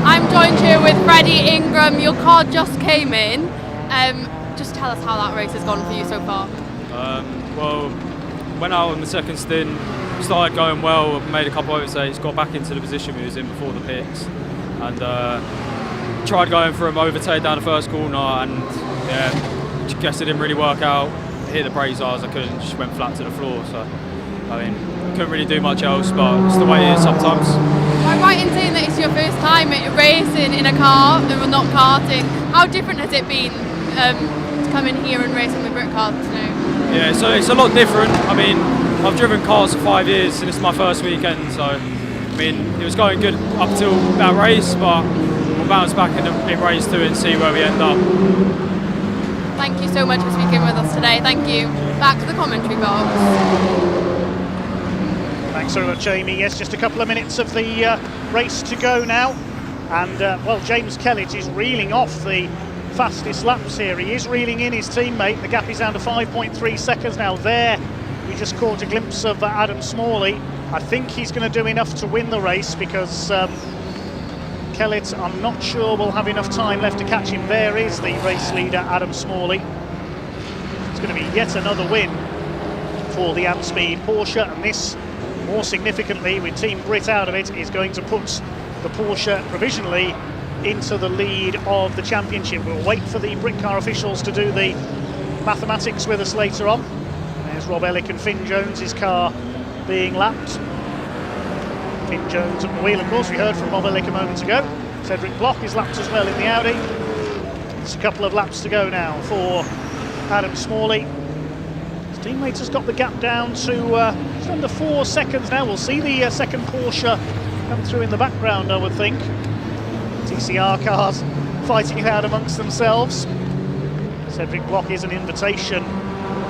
I'm joined here with Freddie Ingram. Your car just came in. Just tell us how that race has gone for you so far. Well, went out on the 2nd stint, started going well, made a couple of overtakes, got back into the position we was in before the pits, and tried going for an overtake down the 1st corner, and yeah, guess it didn't really work out. Hit the brakes hard as I couldn't, just went flat to the floor. So I mean, couldn't really do much else, but it's the way it is sometimes. I'm right in saying that it's your first time racing in a car and not karting. How different has it been to come in here and racing with Britcar today? Yeah, so it's a lot different. I mean, I've driven cars for 5 years and it's my first weekend, so I mean, it was going good up till that race, but we'll bounce back in race 2 and see where we end up. Thank you so much for speaking with us today. Thank you. Back to the commentary box. Thanks very much, Amy. Yes, just a couple of minutes of the race to go now. And, well, James Kellett is reeling off the fastest laps here. He is reeling in his teammate. The gap is down to 5.3 seconds now. There, we just caught a glimpse of Adam Smalley. I think he's going to do enough to win the race because Kellett, I'm not sure, will have enough time left to catch him. There is the race leader, Adam Smalley. It's going to be yet another win for the Amspeed Porsche, and this, more significantly, with Team Brit out of it, is going to put the Porsche provisionally into the lead of the championship. We'll wait for the Britcar officials to do the mathematics with us later on. There's Rob Ellick and Finn Jones, his car being lapped. Finn Jones at the wheel, of course. We heard from Rob Ellick a moment ago. Cedric Bloch is lapped as well in the Audi. It's a couple of laps to go now for Adam Smalley. His teammate has got the gap down to just under 4 seconds now. We'll see the second Porsche come through in the background, I would think. TCR cars fighting it out amongst themselves. Cedric Bloch is an invitation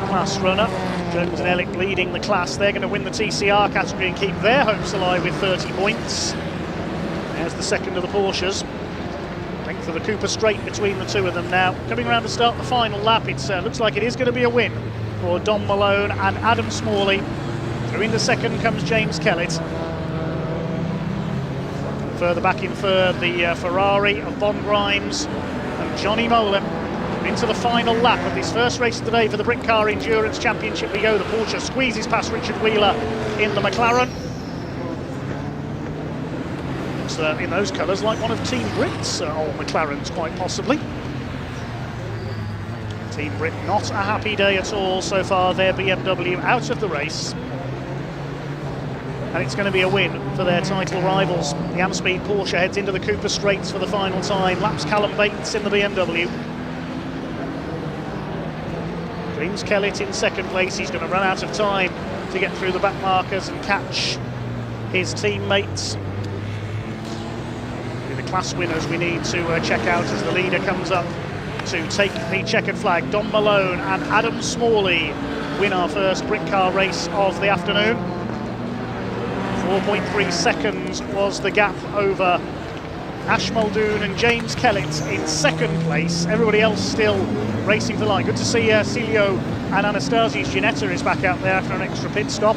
class runner. Jones and Ellick leading the class. They're going to win the TCR category and keep their hopes alive with 30 points. There's the second of the Porsches. Length of the Cooper straight between the two of them now. Coming around to start the final lap, it looks like it is going to be a win for Don Malone and Adam Smalley. Through into second comes James Kellett. Further back in third, the Ferrari of Von Grimes and Johnny Molem. Into the final lap of this first race of the day for the Britcar Endurance Championship we go. The Porsche squeezes past Richard Wheeler in the McLaren. Looks in those colours like one of Team Brit's old McLarens, quite possibly. Team Brit not a happy day at all so far. Their BMW out of the race. And it's going to be a win for their title rivals. The Amspeed Porsche heads into the Cooper Straights for the final time. Laps Callum Bates in the BMW. James Kellett in second place. He's going to run out of time to get through the back markers and catch his teammates. The class winners we need to check out as the leader comes up to take the checkered flag. Don Malone and Adam Smalley win our first Britcar race of the afternoon. 4.3 seconds was the gap over Ash Muldoon and James Kellett in second place. Everybody else still racing for line. Good to see Celio and Anastasius Ginetta is back out there after an extra pit stop.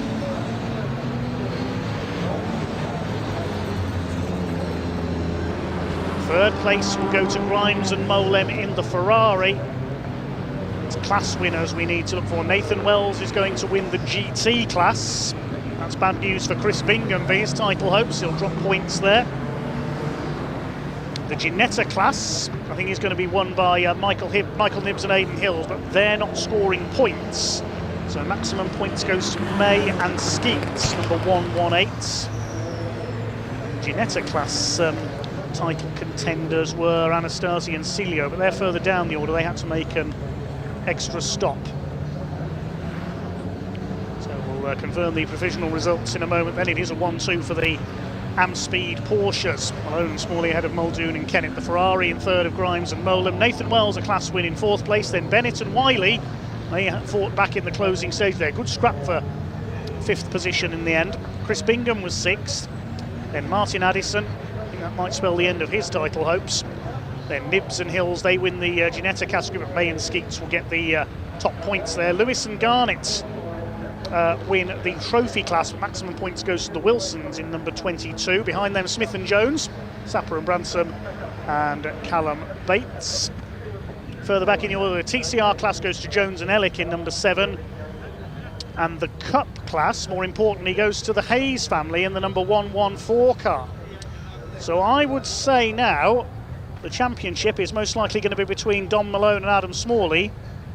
Third place will go to Grimes and Molem in the Ferrari. It's class winners we need to look for. Nathan Wells is going to win the GT class. That's bad news for Chris Bingham for his title hopes. He'll drop points there. The Ginetta class, I think, is going to be won by Michael Nibbs and Aidan Hills, but they're not scoring points. So maximum points goes to May and Skeets, number 118. Ginetta class title contenders were Anastasi and Celio, but they're further down the order. They had to make an extra stop. So we'll confirm the provisional results in a moment. Then it is a 1-2 for the Amspeed Porsches. Malone and Smalley ahead of Muldoon and Kennett. The Ferrari in third of Grimes and Molem. Nathan Wells a class win in fourth place. Then Bennett and Wiley, they fought back in the closing stage there. Good scrap for fifth position in the end. Chris Bingham was sixth. Then Martin Addison, I think that might spell the end of his title hopes. Then Nibbs and Hills, they win the Ginetta category, but May and Skeets will get the top points there. Lewis and Garnett win the trophy class. Maximum points goes to the Wilsons in number 22. Behind them, Smith and Jones, Sapper and Branson, and Callum Bates. Further back in the order, the TCR class goes to Jones and Ellick in number 7. And the Cup class, more importantly, goes to the Hayes family in the number 114 car. So I would say now the championship is most likely going to be between Don Malone and Adam Smalley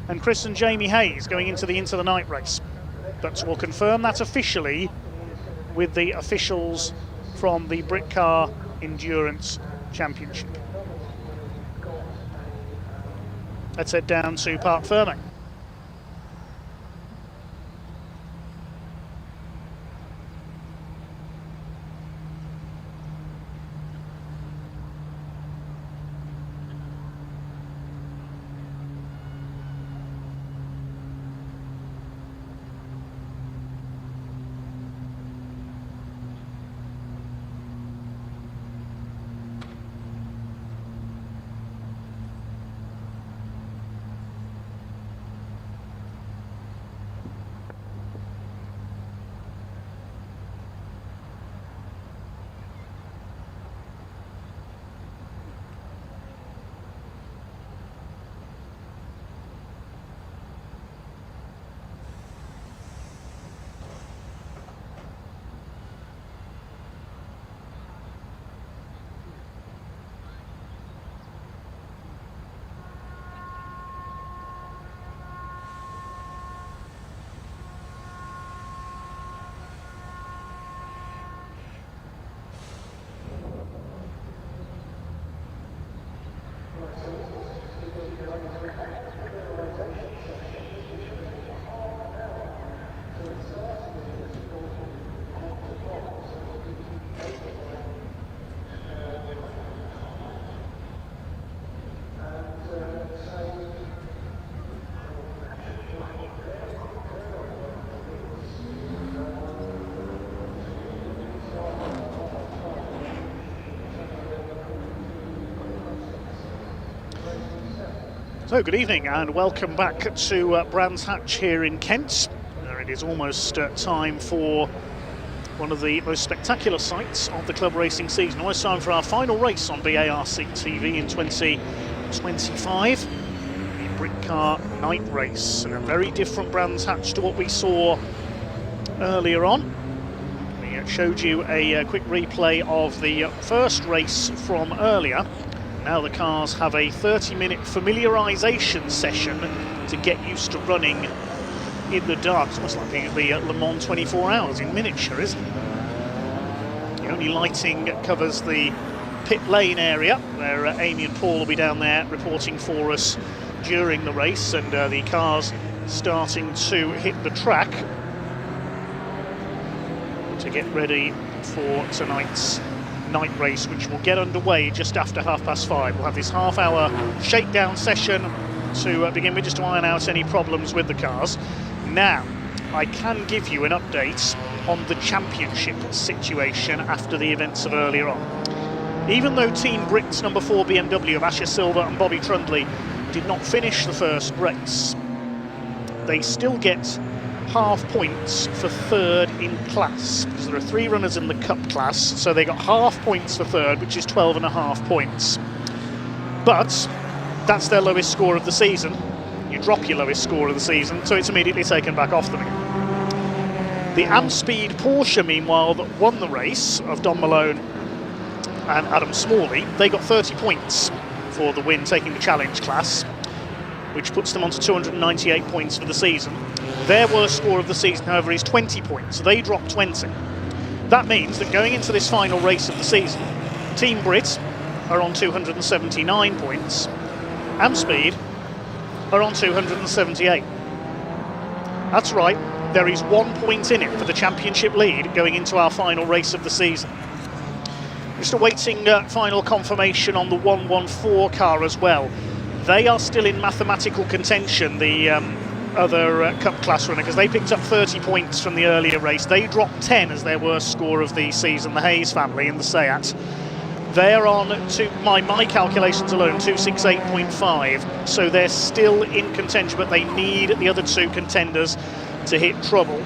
and Chris and Jamie Hayes going into the night race. But we'll confirm that officially with the officials from the Britcar Endurance Championship. Let's head down to Parc Fermé. So good evening and welcome back to Brands Hatch here in Kent. It is almost time for one of the most spectacular sights of the club racing season. Almost time for our final race on BARC TV in 2025. The Britcar Night Race, and a very different Brands Hatch to what we saw earlier on. We showed you a quick replay of the first race from earlier. Now the cars have a 30-minute familiarisation session to get used to running in the dark. It's almost like the Le Mans 24 hours in miniature, isn't it? The only lighting covers the pit lane area, where Amy and Paul will be down there reporting for us during the race, and the cars starting to hit the track to get ready for tonight's night race, which will get underway just after 5:30. We'll have this half-hour shakedown session to begin with, just to iron out any problems with the cars. Now, I can give you an update on the championship situation after the events of earlier on. Even though Team Brit's number 4 BMW of Asher Silver and Bobby Trundley did not finish the first race, they still get half points for third in class, because there are 3 runners in the Cup class, so they got half points for third, which is 12.5 points. But that's their lowest score of the season. You drop your lowest score of the season, so it's immediately taken back off them again. The Amspeed Porsche, meanwhile, that won the race, of Don Malone and Adam Smalley, they got 30 points for the win, taking the challenge class, which puts them onto 298 points for the season. Their worst score of the season, however, is 20 points. They dropped 20. That means that going into this final race of the season, Team Brit are on 279 points, Amspeed are on 278. That's right, there is 1 point in it for the championship lead going into our final race of the season. Just awaiting final confirmation on the 114 car as well. They are still in mathematical contention, the other Cup class runner, because they picked up 30 points from the earlier race. They dropped 10 as their worst score of the season, the Hayes family in the Seat. They're on, to my calculations alone, 268.5, so they're still in contention, but they need the other 2 contenders to hit trouble.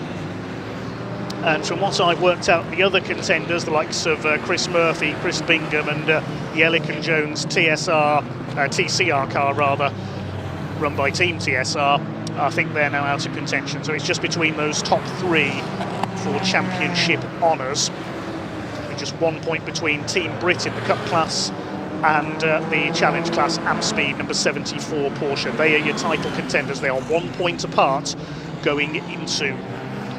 And from what I've worked out, the other contenders, the likes of Chris Murphy, Chris Bingham, and the Ellick and Jones TCR car, rather, run by Team TSR, I think they're now out of contention. So it's just between those top 3 for championship honours. Just 1 point between Team Brit in the Cup class and the Challenge class Amspeed number 74 Porsche. They are your title contenders. They are 1 point apart going into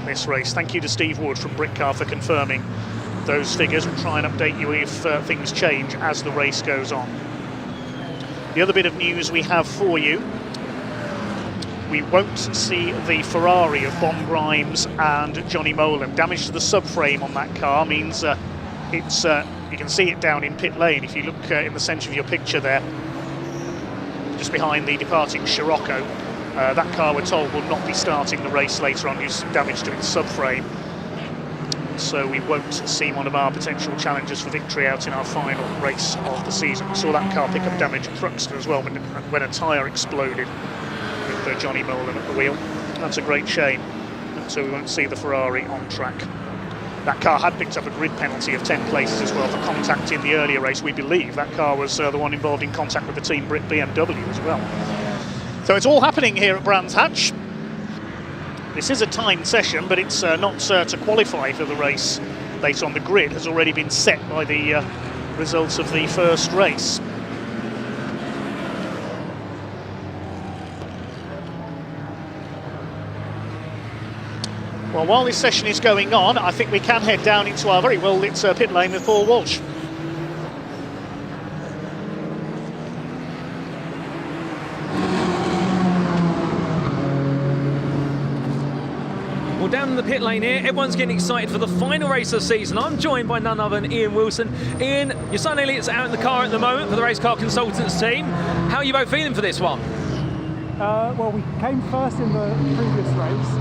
this race. Thank you to Steve Wood from Britcar for confirming those figures. We'll try and update you if things change as the race goes on. The other bit of news we have for you: we won't see the Ferrari of Bon Grimes and Johnny Molan. Damage to the subframe on that car means it's you can see it down in pit lane if you look in the centre of your picture there, just behind the departing Scirocco. That car, we're told, will not be starting the race later on due to some damage to its subframe. So we won't see one of our potential challengers for victory out in our final race of the season. We saw that car pick up damage at Thruxton as well when a tyre exploded with Johnny Molan at the wheel. That's a great shame. So we won't see the Ferrari on track. That car had picked up a grid penalty of 10 places as well for contact in the earlier race. We believe that car was the one involved in contact with the Team Brit BMW as well. So it's all happening here at Brands Hatch. This is a timed session, but it's not to qualify for the race later on. The grid has already been set by the results of the first race. Well, while this session is going on, I think we can head down into our very well-lit pit lane with Paul Walsh. Well, down in the pit lane here, everyone's getting excited for the final race of the season. I'm joined by none other than Ian Wilson. Ian, your son Elliot's out in the car at the moment for the Race Car Consultants team. How are you both feeling for this one? Well, we came first in the previous race.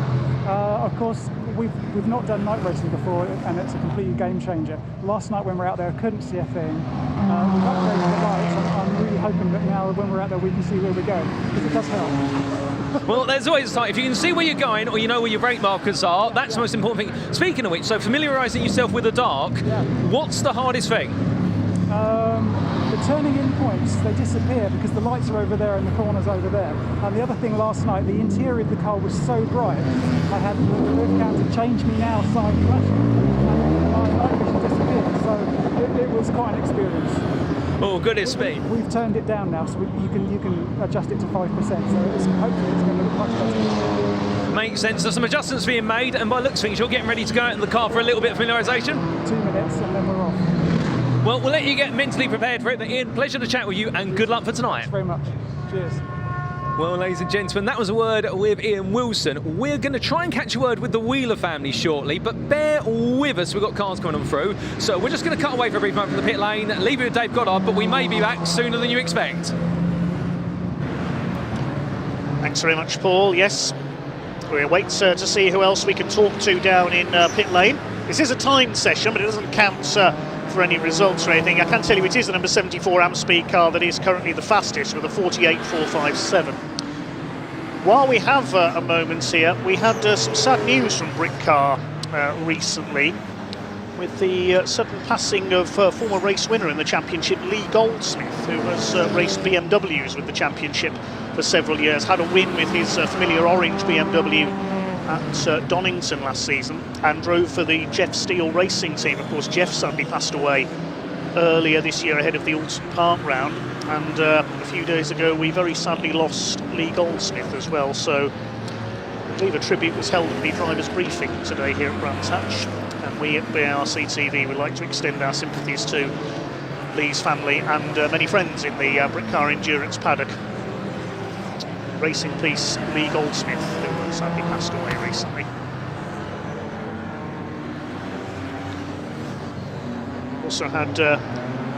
Of course, we've not done night racing before, and it's a complete game changer. Last night when we were out there, I couldn't see a thing. We've upgraded the lights. I'm really hoping that now when we're out there, we can see where we're going, because it does help. Well, there's always a time. If you can see where you're going, or you know where your brake markers are, that's the most important thing. Speaking of which, so familiarising yourself with the dark, what's the hardest thing? The turning in points, they disappear because the lights are over there and the corners over there. And the other thing last night, the interior of the car was so bright, I had the rev counter change me now sign flashing, and my night vision disappeared. So it was quite an experience. Oh, goodness me. We've turned it down now, so you can adjust it to 5%. So hopefully it's going to look much better. Makes sense. There's some adjustments being made, and by looks of things, you're getting ready to go out in the car for a little bit of familiarisation. 2 minutes and then we're off. Well, we'll let you get mentally prepared for it. But Ian, pleasure to chat with you, and good luck for tonight. Thanks very much. Cheers. Well, ladies and gentlemen, that was a word with Ian Wilson. We're going to try and catch a word with the Wheeler family shortly, but bear with us. We've got cars coming on through. So we're just going to cut away for a brief moment from the pit lane, leave you with Dave Goddard, but we may be back sooner than you expect. Thanks very much, Paul. Yes, we'll wait to see who else we can talk to down in pit lane. This is a timed session, but it doesn't count for any results or anything. I can tell you it is the number 74 amp speed car that is currently the fastest with a 48.457. While we have a moment here, we had some sad news from Britcar recently with the sudden passing of former race winner in the championship, Lee Goldsmith, who has raced BMWs with the championship for several years, had a win with his familiar orange BMW at Donington last season, and drove for the Jeff Steele racing team. Of course, Jeff sadly passed away earlier this year ahead of the Alton Park round, and a few days ago we very sadly lost Lee Goldsmith as well. So I believe a tribute was held at the drivers' briefing today here at Brands Hatch, and we at BARC TV would like to extend our sympathies to Lee's family and many friends in the Britcar Endurance paddock. Rest in peace, Lee Goldsmith, who sadly passed away recently. Also had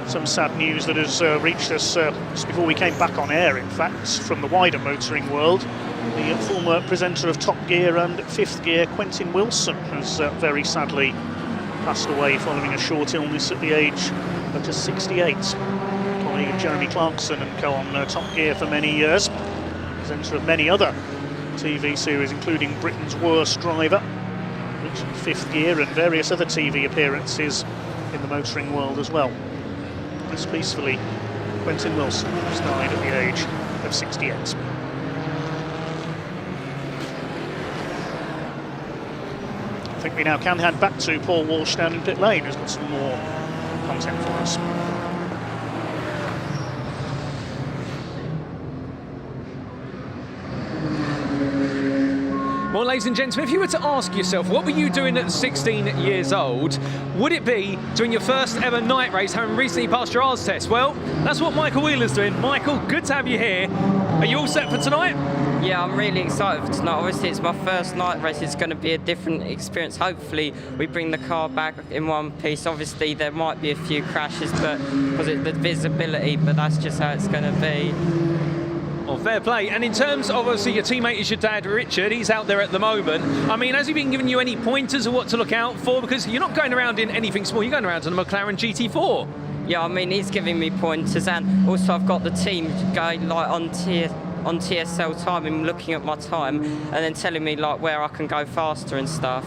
some sad news that has reached us just before we came back on air, in fact, from the wider motoring world. The former presenter of Top Gear and Fifth Gear, Quentin Wilson, has very sadly passed away following a short illness at the age of just 68. Colleague of Jeremy Clarkson and co on Top Gear for many years. Presenter of many other TV series, including Britain's Worst Driver, Fifth Gear, and various other TV appearances in the motoring world as well. Rest peacefully, Quentin Wilson, who's died at the age of 68. I think we now can head back to Paul Walsh down in pit lane, who's got some more content for us. Well, ladies and gentlemen, if you were to ask yourself, what were you doing at 16 years old? Would it be doing your first ever night race, having recently passed your ARS test? Well, that's what Michael Wheeler's doing. Michael, good to have you here. Are you all set for tonight? Yeah, I'm really excited for tonight. Obviously, it's my first night race. It's going to be a different experience. Hopefully, we bring the car back in one piece. Obviously, there might be a few crashes, but because of the visibility, but that's just how it's going to be. Oh, fair play. And in terms of, obviously, your teammate is your dad, Richard. He's out there at the moment. I mean, has he been giving you any pointers of what to look out for? Because you're not going around in anything small. You're going around in a McLaren GT4. Yeah, I mean, he's giving me pointers, and also I've got the team going like on TSL time and looking at my time, and then telling me like where I can go faster and stuff.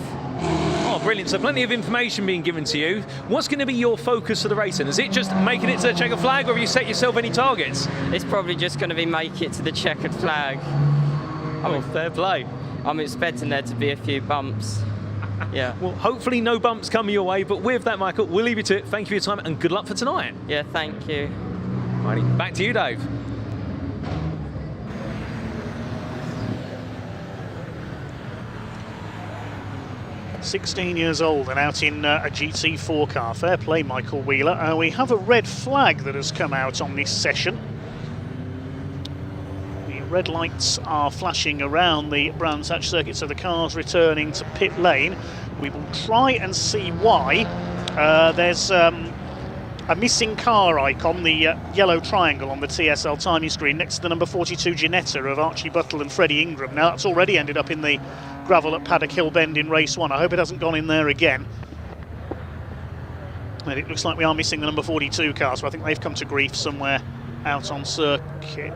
Oh, brilliant. So plenty of information being given to you. What's going to be your focus for the racing? Is it just making it to the checkered flag, or have you set yourself any targets? It's probably just going to be make it to the checkered flag. Oh, fair play. I'm expecting there to be a few bumps. Yeah. Well, hopefully no bumps come your way, but with that, Michael, we'll leave you to it. Thank you for your time and good luck for tonight. Yeah, thank you. Righty, back to you, Dave. "16 years old and out in a GT4 car. Fair play, Michael Wheeler. We have a red flag that has come out on this session. The red lights are flashing around the Brands Hatch circuit, so the car's returning to pit lane. We will try and see why. There's a missing car icon, the yellow triangle on the TSL timing screen next to the number 42 Ginetta of Archie Buttle and Freddie Ingram. Now that's already ended up in the gravel at Paddock Hill Bend in race 1. I hope it hasn't gone in there again. And it looks like we are missing the number 42 car, so I think they've come to grief somewhere out on circuit.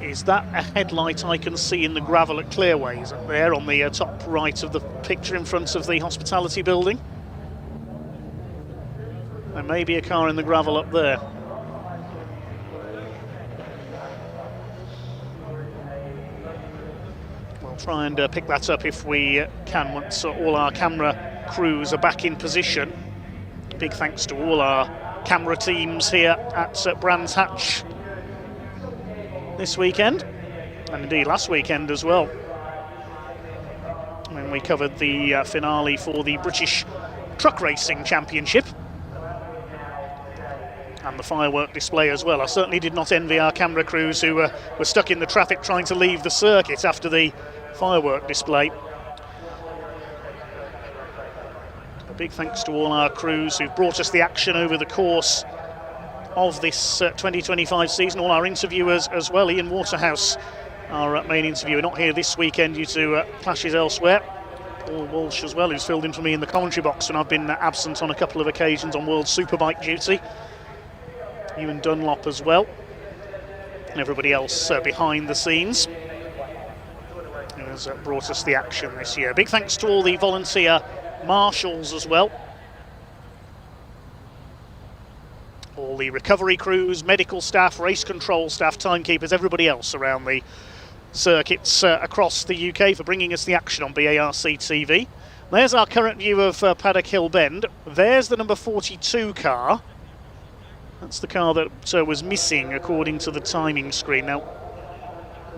Is that a headlight I can see in the gravel at Clearways up there on the top right of the picture in front of the hospitality building? There may be a car in the gravel up there. We'll try and pick that up if we can once all our camera crews are back in position. Big thanks to all our camera teams here at Brands Hatch this weekend, and indeed last weekend as well, when we covered the finale for the British Truck Racing Championship and the firework display as well. I certainly did not envy our camera crews who were stuck in the traffic trying to leave the circuit after the firework display. A big thanks to all our crews who've brought us the action over the course of this 2025 season, all our interviewers as well. Ian Waterhouse, our main interviewer, not here this weekend due to clashes elsewhere. Paul Walsh as well, who's filled in for me in the commentary box when I've been absent on a couple of occasions on World Superbike duty. Ewan Dunlop as well, and everybody else behind the scenes who has brought us the action this year. Big thanks to all the volunteer marshals as well, all the recovery crews, medical staff, race control staff, timekeepers, everybody else around the circuits across the UK for bringing us the action on BARC TV. There's our current view of Paddock Hill Bend. There's the number 42 car. That's the car that was missing according to the timing screen. Now,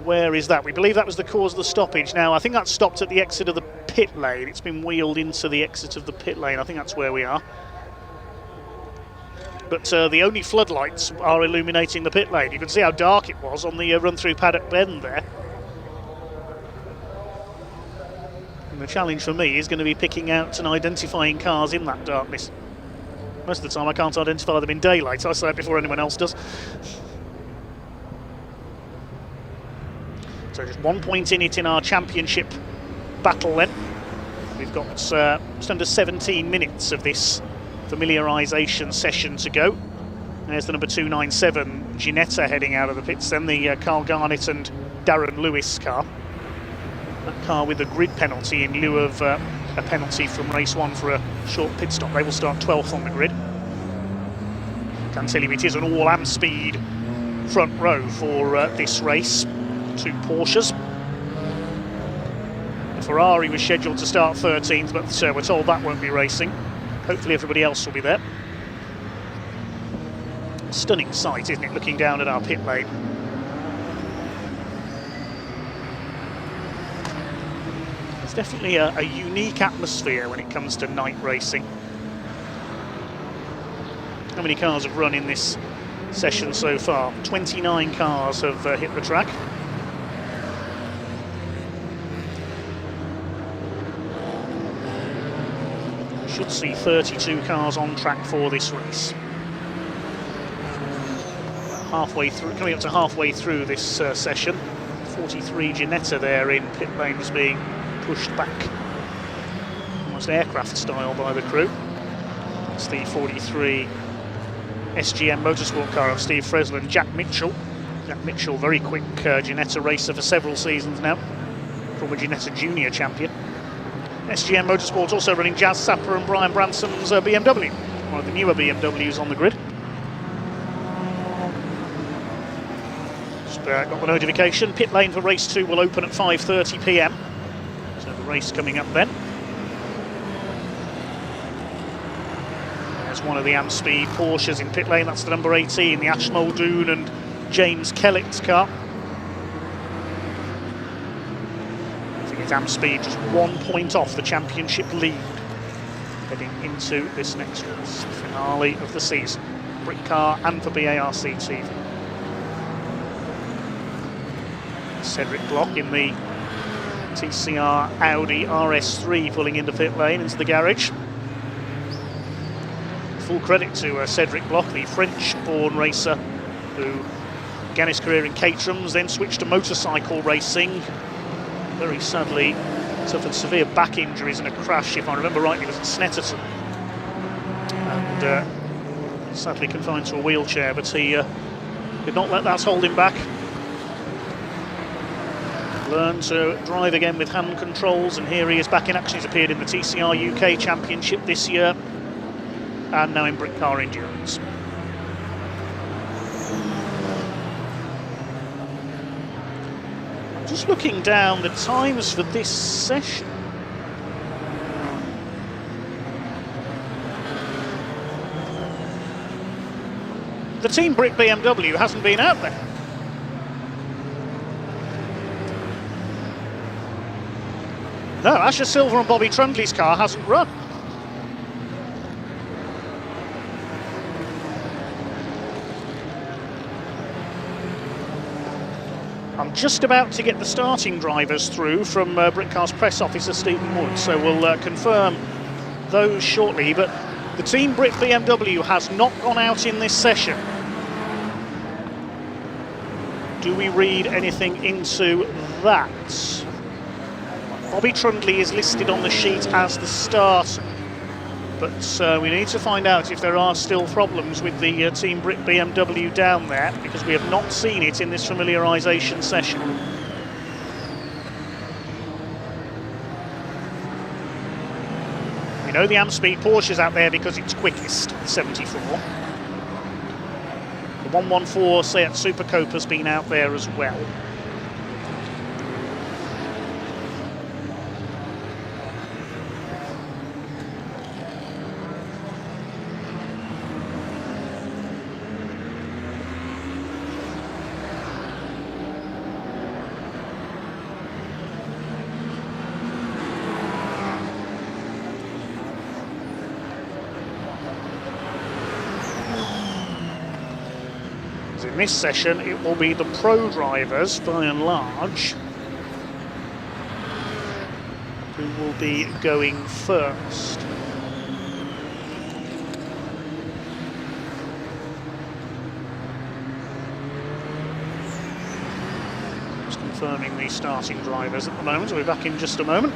where is that? We believe that was the cause of the stoppage. Now, I think that stopped at the exit of the pit lane. It's been wheeled into the exit of the pit lane. I think that's where we are. But the only floodlights are illuminating the pit lane. You can see how dark it was on the run through Paddock Bend there. And the challenge for me is going to be picking out and identifying cars in that darkness. Most of the time I can't identify them in daylight. I say it before anyone else does. So just 1 point in it in our championship battle then. We've got just under 17 minutes of this familiarisation session to go. There's the number 297 Ginetta heading out of the pits, then the Carl Garnett and Darren Lewis car. That car with a grid penalty in lieu of a penalty from race 1 for a short pit stop. They will start 12th on the grid. Can tell you it is an all amp speed front row for this race. 2 Porsches. The Ferrari was scheduled to start 13th, but we're told that won't be racing. Hopefully everybody else will be there. Stunning sight, isn't it, looking down at our pit lane. It's definitely a unique atmosphere when it comes to night racing. How many cars have run in this session so far? 29 cars have hit the track. Should see 32 cars on track for this race. Halfway through, coming up to halfway through this session. 43 Ginetta there in pit lanes being pushed back, almost aircraft style by the crew. It's the 43 SGM Motorsport car of Steve Fresler and Jack Mitchell. Jack Mitchell, very quick Ginetta racer for several seasons now, former Ginetta Junior champion. SGM Motorsport also running Jazz Sapper and Brian Branson's BMW, one of the newer BMWs on the grid. Just got the notification, pit lane for race 2 will open at 5:30 PM. So the race coming up then. There's one of the amp speed Porsches in pit lane, that's the number 18, the Ash Muldoon and James Kellett's car. Amp speed just 1 point off the championship lead heading into this next race, the finale of the season. Britcar and for BARC TV. Cedric Block in the TCR Audi RS3 pulling into pit lane into the garage. Full credit to Cedric Block, the French-born racer who began his career in Caterhams, then switched to motorcycle racing. very sadly suffered severe back injuries in a crash, if I remember rightly, it was at Snetterton. And sadly confined to a wheelchair, but he did not let that hold him back. Learned to drive again with hand controls, and here he is back in action. He's appeared in the TCR UK Championship this year, and now in Britcar Endurance. Just looking down the times for this session. The Team Brit BMW hasn't been out there. No, Asher Silver and Bobby Trundley's car hasn't run. I'm just about to get the starting drivers through from Britcar's press officer Stephen Wood, so we'll confirm those shortly. But the Team Brit BMW has not gone out in this session. Do we read anything into that? Bobby Trundley is listed on the sheet as the starter, but we need to find out if there are still problems with the Team Brit BMW down there, because we have not seen it in this familiarisation session. We know the Amspeed Porsche's out there because it's quickest, 74. The 114 Seat Super Coupe has been out there as well. In this session, it will be the pro drivers, by and large, who will be going first. Just confirming the starting drivers at the moment. We'll be back in just a moment.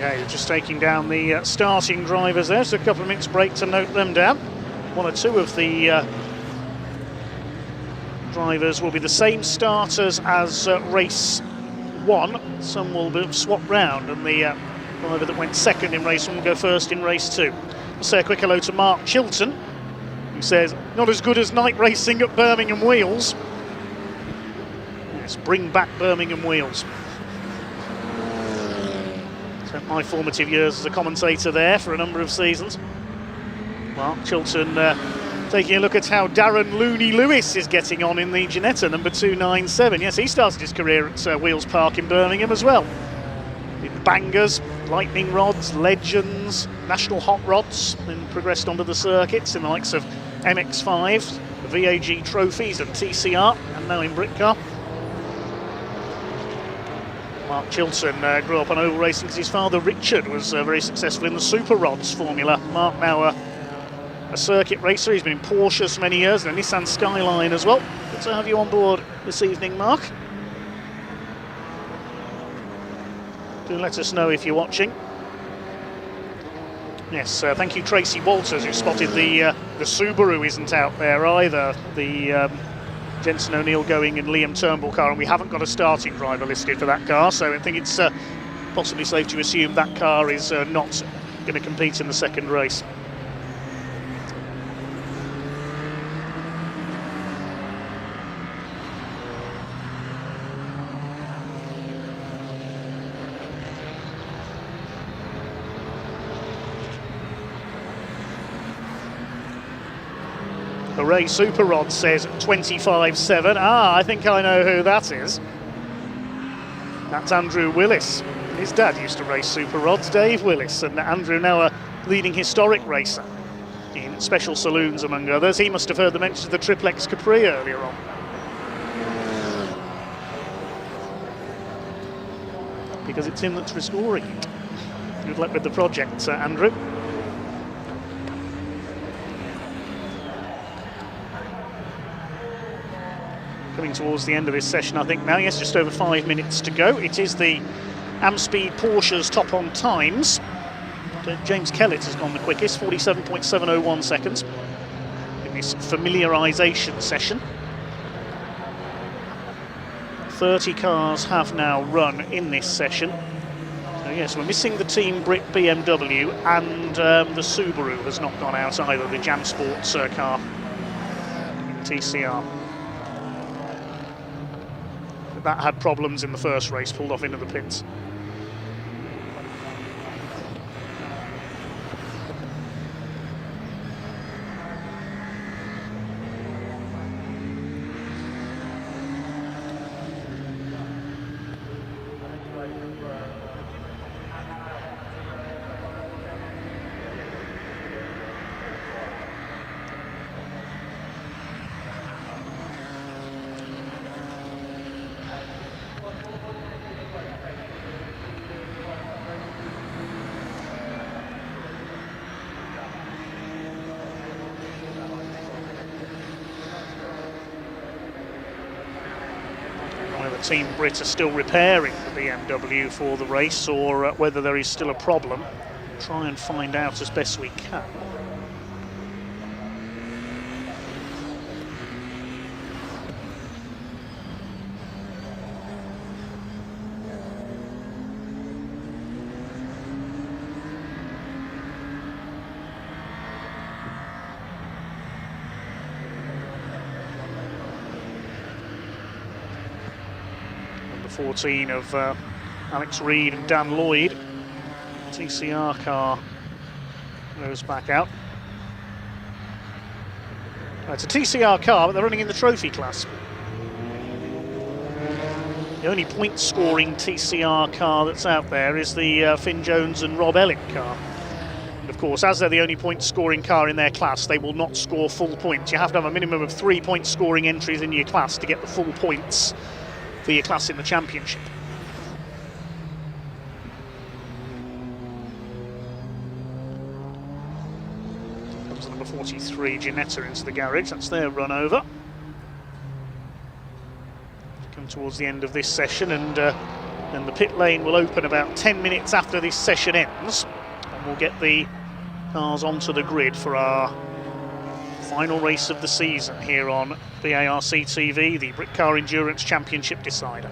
Okay, just taking down the starting drivers there, so a couple of minutes break to note them down. One or two of the drivers will be the same starters as race 1. Some will be swapped round, and the driver that went second in race 1 will go first in race 2. I'll say a quick hello to Mark Chilton, who says, not as good as night racing at Birmingham Wheels. Yes, bring back Birmingham Wheels. Spent my formative years as a commentator there for a number of seasons. Mark Chilton taking a look at how Darren Looney Lewis is getting on in the Ginetta number 297. Yes, he started his career at Wheels Park in Birmingham as well. In bangers, lightning rods, legends, national hot rods, and progressed onto the circuits in the likes of MX5, VAG trophies and TCR, and now in Britcar. Mark Chilton grew up on oval racing because his father Richard was very successful in the Super Rods formula. Mark now a circuit racer. He's been in Porsches for many years and a Nissan Skyline as well. Good to have you on board this evening, Mark. Do let us know if you're watching. Yes, thank you Tracy Walters, who spotted the Subaru isn't out there either. The Jensen O'Neill going and Liam Turnbull car, and we haven't got a starting driver listed for that car, so I think it's possibly safe to assume that car is not going to compete in the second race. Hooray Super Rod says 25.7. I think I know who that is. That's Andrew Willis. His dad used to race Super Rods, Dave Willis, and Andrew now a leading historic racer in special saloons among others. He must have heard the mention of the Triplex Capri earlier on. Because it's him that's restoring it. Good luck with the project, Andrew. Coming towards the end of this session, I think now. Yes, just over 5 minutes to go. It is the Amspeed Porsche's top on times. James Kellett has gone the quickest, 47.701 seconds in this familiarisation session. 30 cars have now run in this session. So yes, we're missing the Team Brit BMW, and the Subaru has not gone out either, the Jam Sports car in TCR. That had problems in the first race, pulled off into the pits. Team Brit are still repairing the BMW for the race, or whether there is still a problem. Try and find out as best we can. Number 14 of Alex Reed and Dan Lloyd. TCR car goes back out. It's a TCR car, but they're running in the trophy class. The only point-scoring TCR car that's out there is the Finn Jones and Rob Elliott car. And of course, as they're the only point-scoring car in their class, they will not score full points. You have to have a minimum of 3 point-scoring entries in your class to get the full points for your class in the championship. Comes number 43, Ginetta, into the garage. That's their run over. Come towards the end of this session, and Then the pit lane will open about 10 minutes after this session ends, and we'll get the cars onto the grid for our final race of the season here on BARC TV, the Britcar Endurance Championship decider.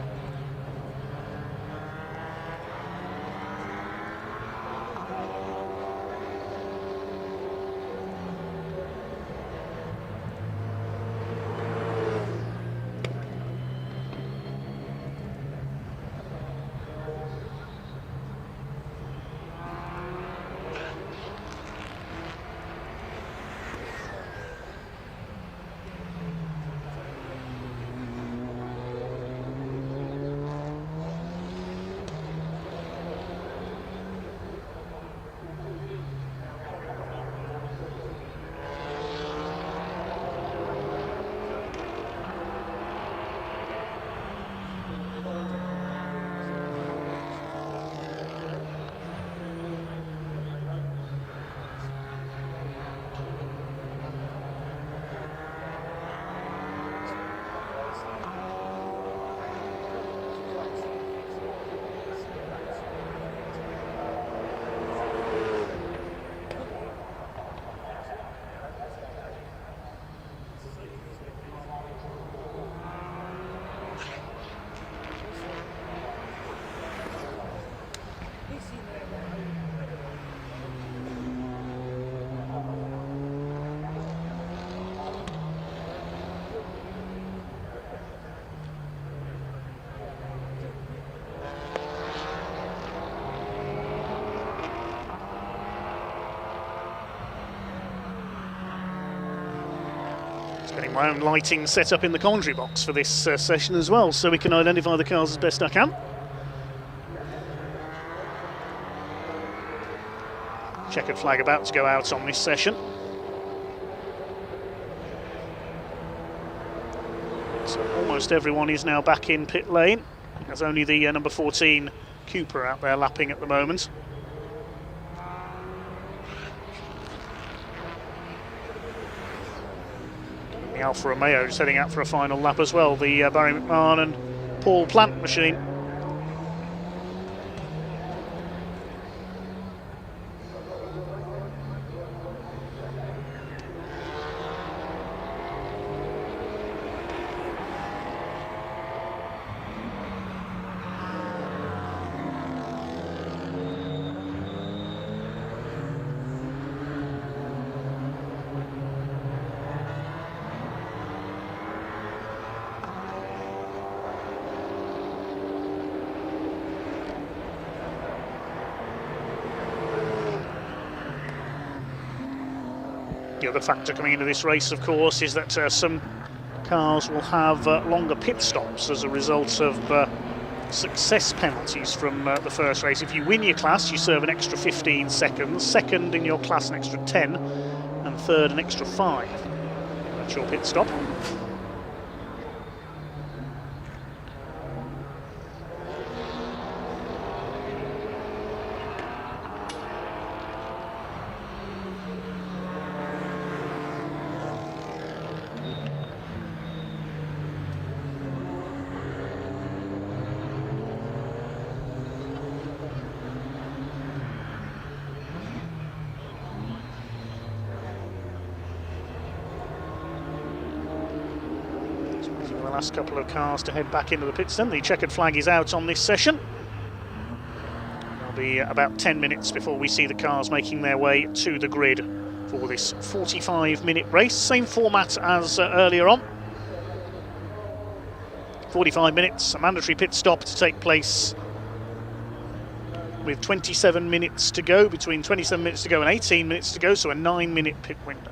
Getting my own lighting set up in the commentary box for this session as well, so we can identify the cars as best I can. Checkered flag about to go out on this session. So almost everyone is now back in pit lane. There's only the number 14 Coupe out there lapping at the moment. Alfa Romeo just heading out for a final lap as well, the Barry McMahon and Paul Plant machine. The other factor coming into this race, of course, is that some cars will have longer pit stops as a result of success penalties from the first race. If you win your class, you serve an extra 15 seconds, second in your class an extra 10, and third an extra 5. That's your pit stop. The last couple of cars to head back into the pits then. The checkered flag is out on this session. There'll be about 10 minutes before we see the cars making their way to the grid for this 45-minute race. Same format as earlier on. 45 minutes, a mandatory pit stop to take place with 27 minutes to go, between 27 minutes to go and 18 minutes to go, so a 9-minute pit window.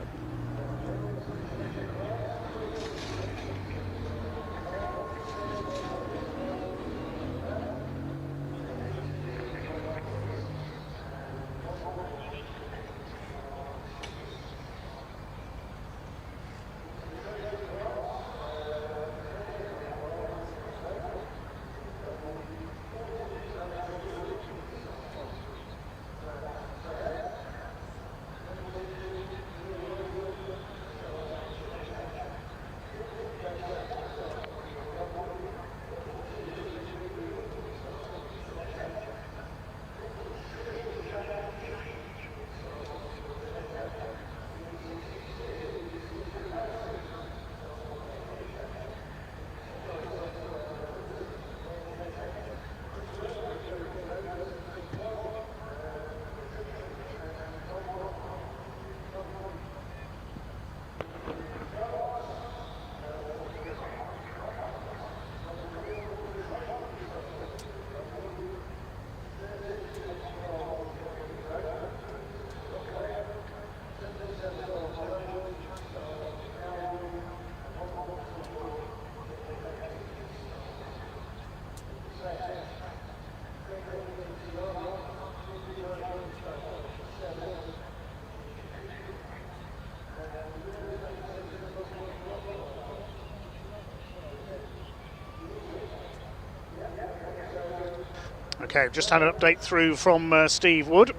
Okay, just had an update through from Steve Wood.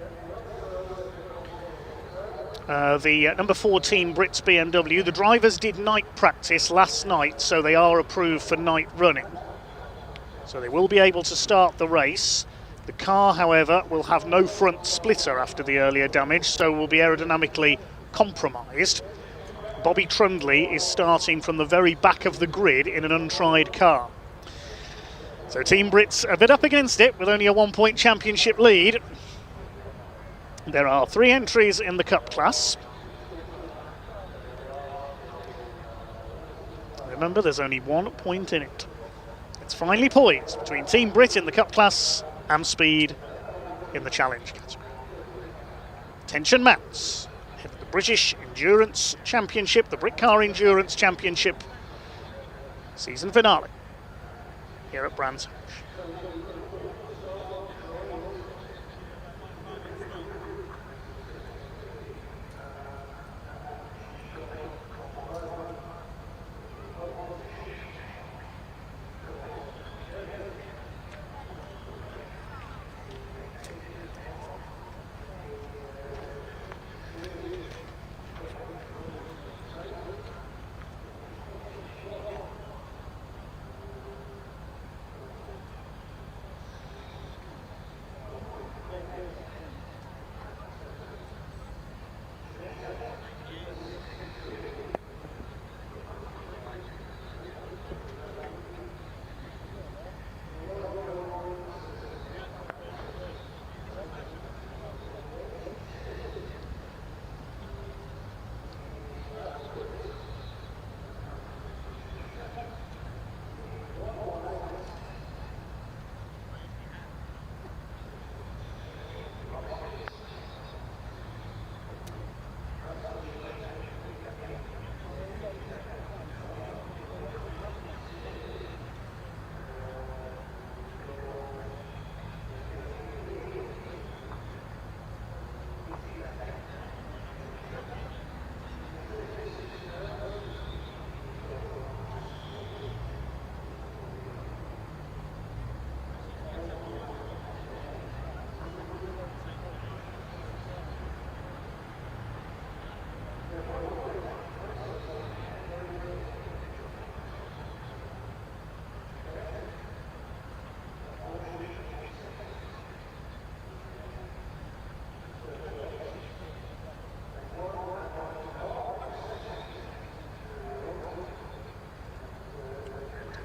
The number 14 Brits BMW, the drivers did night practice last night, so they are approved for night running. So they will be able to start the race. The car, however, will have no front splitter after the earlier damage, so will be aerodynamically compromised. Bobby Trundley is starting from the very back of the grid in an untried car. So Team Brits a bit up against it with only a 1-point championship lead. There are 3 entries in the Cup class. Remember, there's only 1 point in it. It's finally poised between Team Brit in the Cup class and Speed in the Challenge category. Tension mounts in the British Endurance Championship, the Britcar Endurance Championship season finale here at Brands Hatch.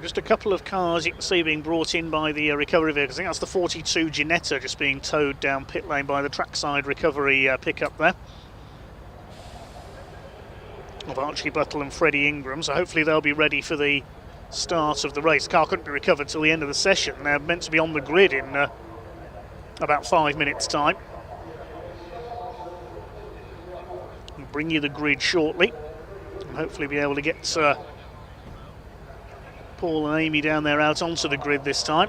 Just a couple of cars you can see being brought in by the recovery vehicles. I think that's the 42 Ginetta just being towed down pit lane by the trackside recovery pickup there of Archie Buttle and Freddie Ingram. So hopefully they'll be ready for the start of the race. The car couldn't be recovered till the end of the session. They're meant to be on the grid in about 5 minutes' time. We'll bring you the grid shortly and hopefully be able to get Paul and Amy down there out onto the grid this time.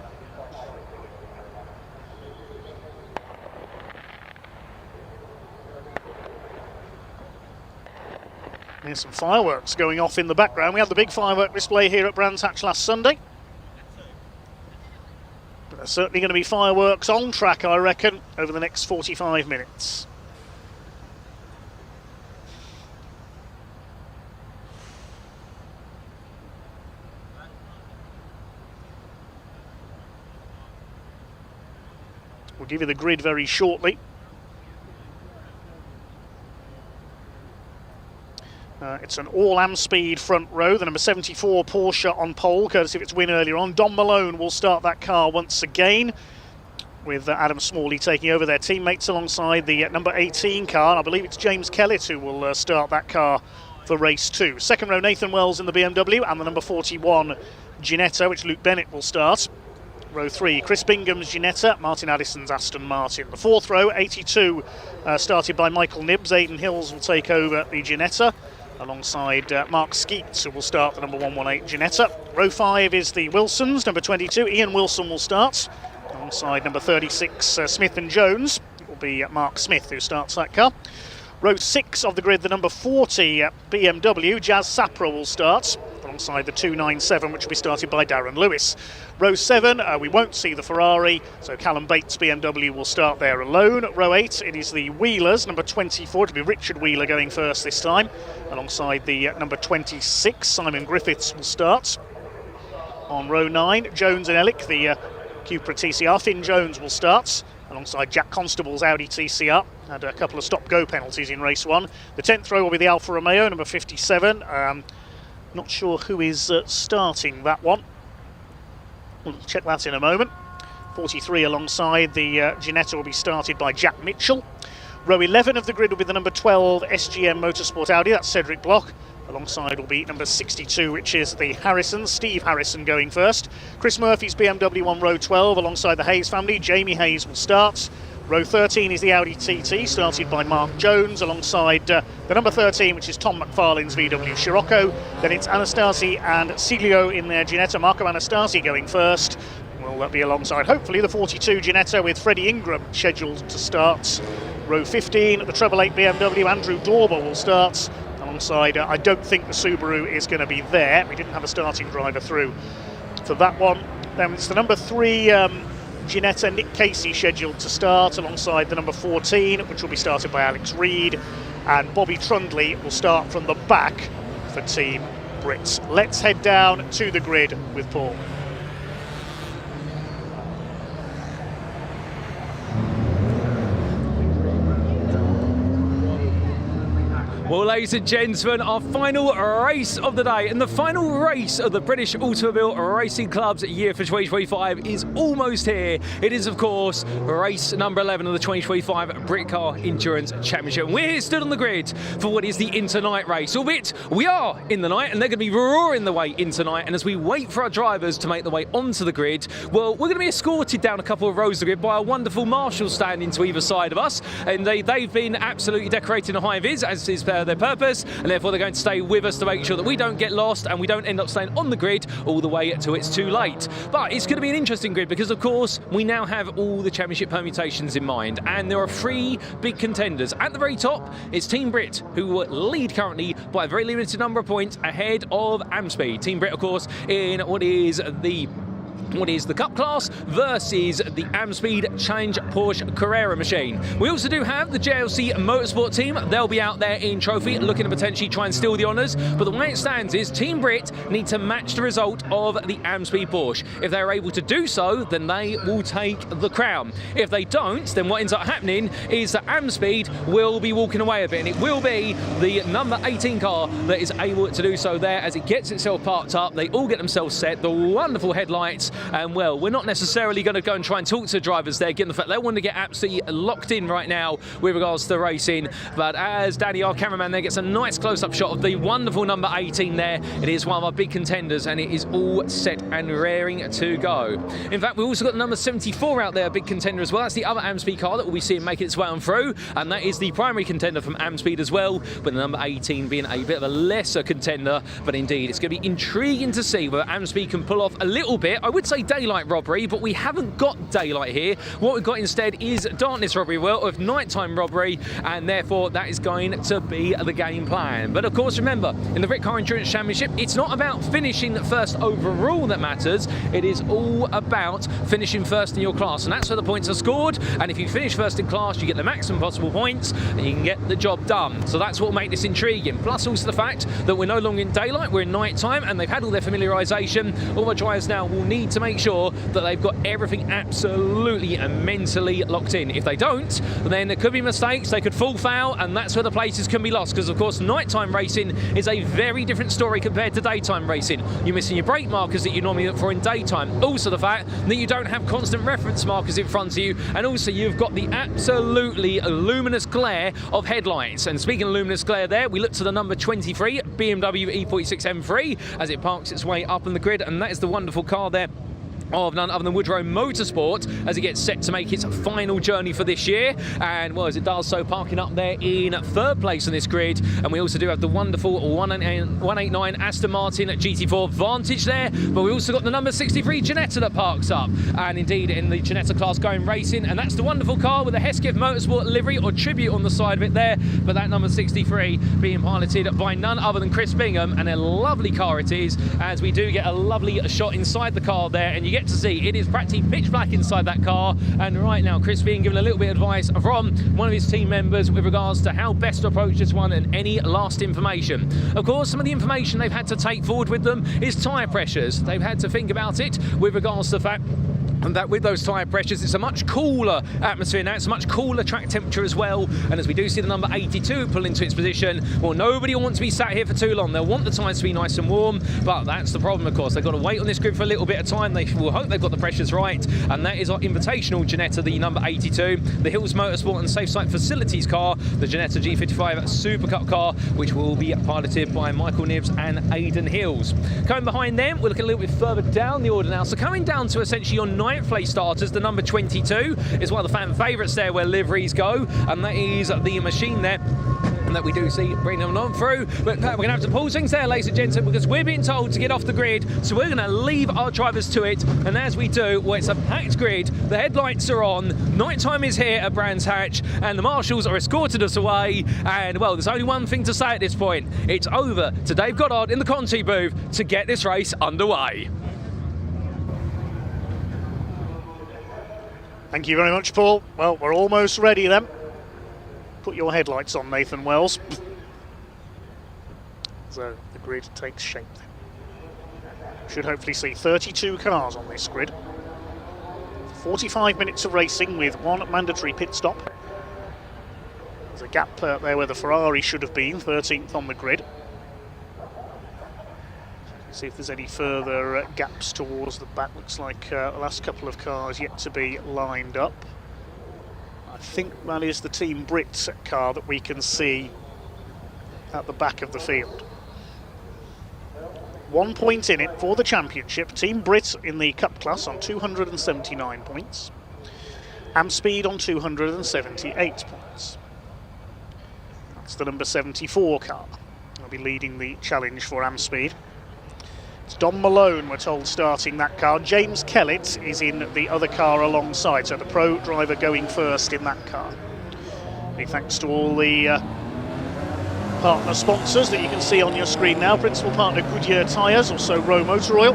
There's some fireworks going off in the background. We had the big firework display here at Brands Hatch last Sunday. But there's certainly going to be fireworks on track, I reckon, over the next 45 minutes. We'll give you the grid very shortly. It's an all-am speed front row. The number 74 Porsche on pole, courtesy of its win earlier on. Don Malone will start that car once again, with Adam Smalley taking over their teammates alongside the number 18 car. And I believe it's James Kellett who will start that car for race 2. Second row, Nathan Wells in the BMW, and the number 41 Ginetta, which Luke Bennett will start. Row 3, Chris Bingham's Ginetta, Martin Addison's Aston Martin. The fourth row, 82, started by Michael Nibbs. Aidan Hills will take over the Ginetta, alongside Mark Skeets, who will start the number 118 Ginetta. Row 5 is the Wilsons, number 22, Ian Wilson will start, alongside number 36, Smith and Jones. It will be Mark Smith who starts that car. Row 6 of the grid, the number 40 BMW, Jazz Sapra will start, alongside the 297, which will be started by Darren Lewis. Row 7, we won't see the Ferrari, so Callum Bates BMW will start there alone. Row 8, it is the Wheelers, number 24, it'll be Richard Wheeler going first this time, alongside the number 26, Simon Griffiths will start. On row 9, Jones and Ellick, the Coupe TCR, Finn Jones will start, alongside Jack Constable's Audi TCR. Had a couple of stop-go penalties in race 1. The 10th row will be the Alfa Romeo, number 57. Not sure who is starting that one. We'll check that in a moment. 43 alongside the Ginetta will be started by Jack Mitchell. Row 11 of the grid will be the number 12 SGM Motorsport Audi, that's Cedric Bloch. Alongside will be number 62, which is the Harrison, Steve Harrison going first. Chris Murphy's BMW on row 12 alongside the Hayes family. Jamie Hayes will start. Row 13 is the Audi TT, started by Mark Jones, alongside the number 13, which is Tom McFarlane's VW Scirocco. Then it's Anastasi and Silio in their Ginetta. Marco Anastasi going first. Will that be alongside, hopefully, the 42 Ginetta with Freddie Ingram scheduled to start. Row 15, the Treble 8 BMW, Andrew Dorber will start. Alongside, I don't think the Subaru is going to be there. We didn't have a starting driver through for that one. Then it's the number 3 Ginetta, Nick Casey scheduled to start, alongside the number 14, which will be started by Alex Reed, and Bobby Trundley will start from the back for Team Brits. Let's head down to the grid with Paul. Well, ladies and gentlemen, our final race of the day and the final race of the British Automobile Racing Club's year for 2025 is almost here. It is, of course, race number 11 of the 2025 Britcar Endurance Championship. We're here stood on the grid for what is the inter-night race, albeit we are in the night and they're going to be roaring the way into night. And as we wait for our drivers to make their way onto the grid, well, we're going to be escorted down a couple of rows of the grid by a wonderful marshal standing to either side of us. And they've been absolutely decorating a high vis, as is their purpose, and therefore they're going to stay with us to make sure that we don't get lost and we don't end up staying on the grid all the way till it's too late. But it's going to be an interesting grid because, of course, we now have all the championship permutations in mind, and there are 3 big contenders. At the very top, it's Team Brit, who lead currently by a very limited number of points ahead of Amspeed. Team Brit, of course, in what is the Cup class versus the Amspeed Challenge Porsche Carrera machine. We also do have the JLC Motorsport team. They'll be out there in trophy looking to potentially try and steal the honours, but the way it stands is Team Brit need to match the result of the Amspeed Porsche. If they're able to do so, then they will take the crown. If they don't, then what ends up happening is that Amspeed will be walking away a bit, and it will be the number 18 car that is able to do so there as it gets itself parked up. They all get themselves set, the wonderful headlights. And well, we're not necessarily going to go and try and talk to drivers there, given the fact they want to get absolutely locked in right now with regards to the racing. But as Danny, our cameraman there, gets a nice close-up shot of the wonderful number 18 there, it is one of our big contenders and it is all set and raring to go. In fact, we've also got the number 74 out there, a big contender as well. That's the other Amspeed car that we'll be seeing making its way on through, and that is the primary contender from Amspeed as well, with the number 18 being a bit of a lesser contender. But indeed, it's going to be intriguing to see whether Amspeed can pull off a little bit. I would say daylight robbery, but we haven't got daylight here. What we've got instead is darkness robbery, well, of nighttime robbery, and therefore that is going to be the game plan. But of course, remember, in the Britcar Endurance Championship, it's not about finishing first overall that matters. It is all about finishing first in your class, and that's where the points are scored. And if you finish first in class, you get the maximum possible points, and you can get the job done. So that's what will make this intriguing. Plus also the fact that we're no longer in daylight, we're in nighttime, and they've had all their familiarisation. All the drivers now will need to make sure that they've got everything absolutely and mentally locked in. If they don't, then there could be mistakes, they could fall foul, and that's where the places can be lost, because of course nighttime racing is a very different story compared to daytime racing. You're missing your brake markers that you normally look for in daytime. Also the fact that you don't have constant reference markers in front of you, and also you've got the absolutely luminous glare of headlights. And speaking of luminous glare there, we look to the number 23 BMW E46 M3 as it parks its way up on the grid, and that is the wonderful car there of none other than Woodrow Motorsport as it gets set to make its final journey for this year. And well, as it does so, parking up there in 3rd place on this grid. And we also do have the wonderful 189 Aston Martin GT4 Vantage there, but we also got the number 63 Ginetta that parks up, and indeed in the Ginetta class going racing, and that's the wonderful car with a Hesketh Motorsport livery or tribute on the side of it there, but that number 63 being piloted by none other than Chris Bingham, and a lovely car it is, as we do get a lovely shot inside the car there, and you get to see it is practically pitch black inside that car. And right now Chris being given a little bit of advice from one of his team members with regards to how best to approach this one and any last information. Of course, some of the information they've had to take forward with them is tyre pressures. They've had to think about it with regards to the fact and that with those tyre pressures, it's a much cooler atmosphere now, it's a much cooler track temperature as well. And as we do see the number 82 pull into its position, well, nobody will want to be sat here for too long. They'll want the tyres to be nice and warm, but that's the problem, of course. They've got to wait on this grid for a little bit of time. They will hope they've got the pressures right, and that is our invitational Ginetta, the number 82, the Hills Motorsport and Safe Site Facilities car, the Ginetta G55 Super Cup car, which will be piloted by Michael Nibbs and Aidan Hills. Coming behind them, we're looking a little bit further down the order now. So coming down to essentially your 9th place starters, the number 22 is one of the fan favourites there where liveries go, and that is the machine there that we do see bring them on through. But we're going to have to pause things there, ladies and gentlemen, because we're being told to get off the grid, so we're going to leave our drivers to it. And as we do, well, it's a packed grid, the headlights are on, night time is here at Brands Hatch, and the marshals are escorted us away. And well, there's only one thing to say at this point: it's over to Dave Goddard in the Conti booth to get this race underway. Thank you very much, Paul. Well, we're almost ready then. Put your headlights on, Nathan Wells. So the grid takes shape then. Should hopefully see 32 cars on this grid. 45 minutes of racing with one mandatory pit stop. There's a gap there where the Ferrari should have been, 13th on the grid. See if there's any further gaps towards the back. Looks like the last couple of cars yet to be lined up. I think that is the Team Brit car that we can see at the back of the field. 1 point in it for the championship. Team Brit in the Cup class on 279 points. Amspeed on 278 points. That's the number 74 car. They'll be leading the challenge for Amspeed. It's Don Malone, we're told, starting that car. James Kellett is in the other car alongside, so the pro driver going first in that car. Big thanks to all the partner sponsors that you can see on your screen now. Principal partner Goodyear Tyres, also Rowe Motor Oil.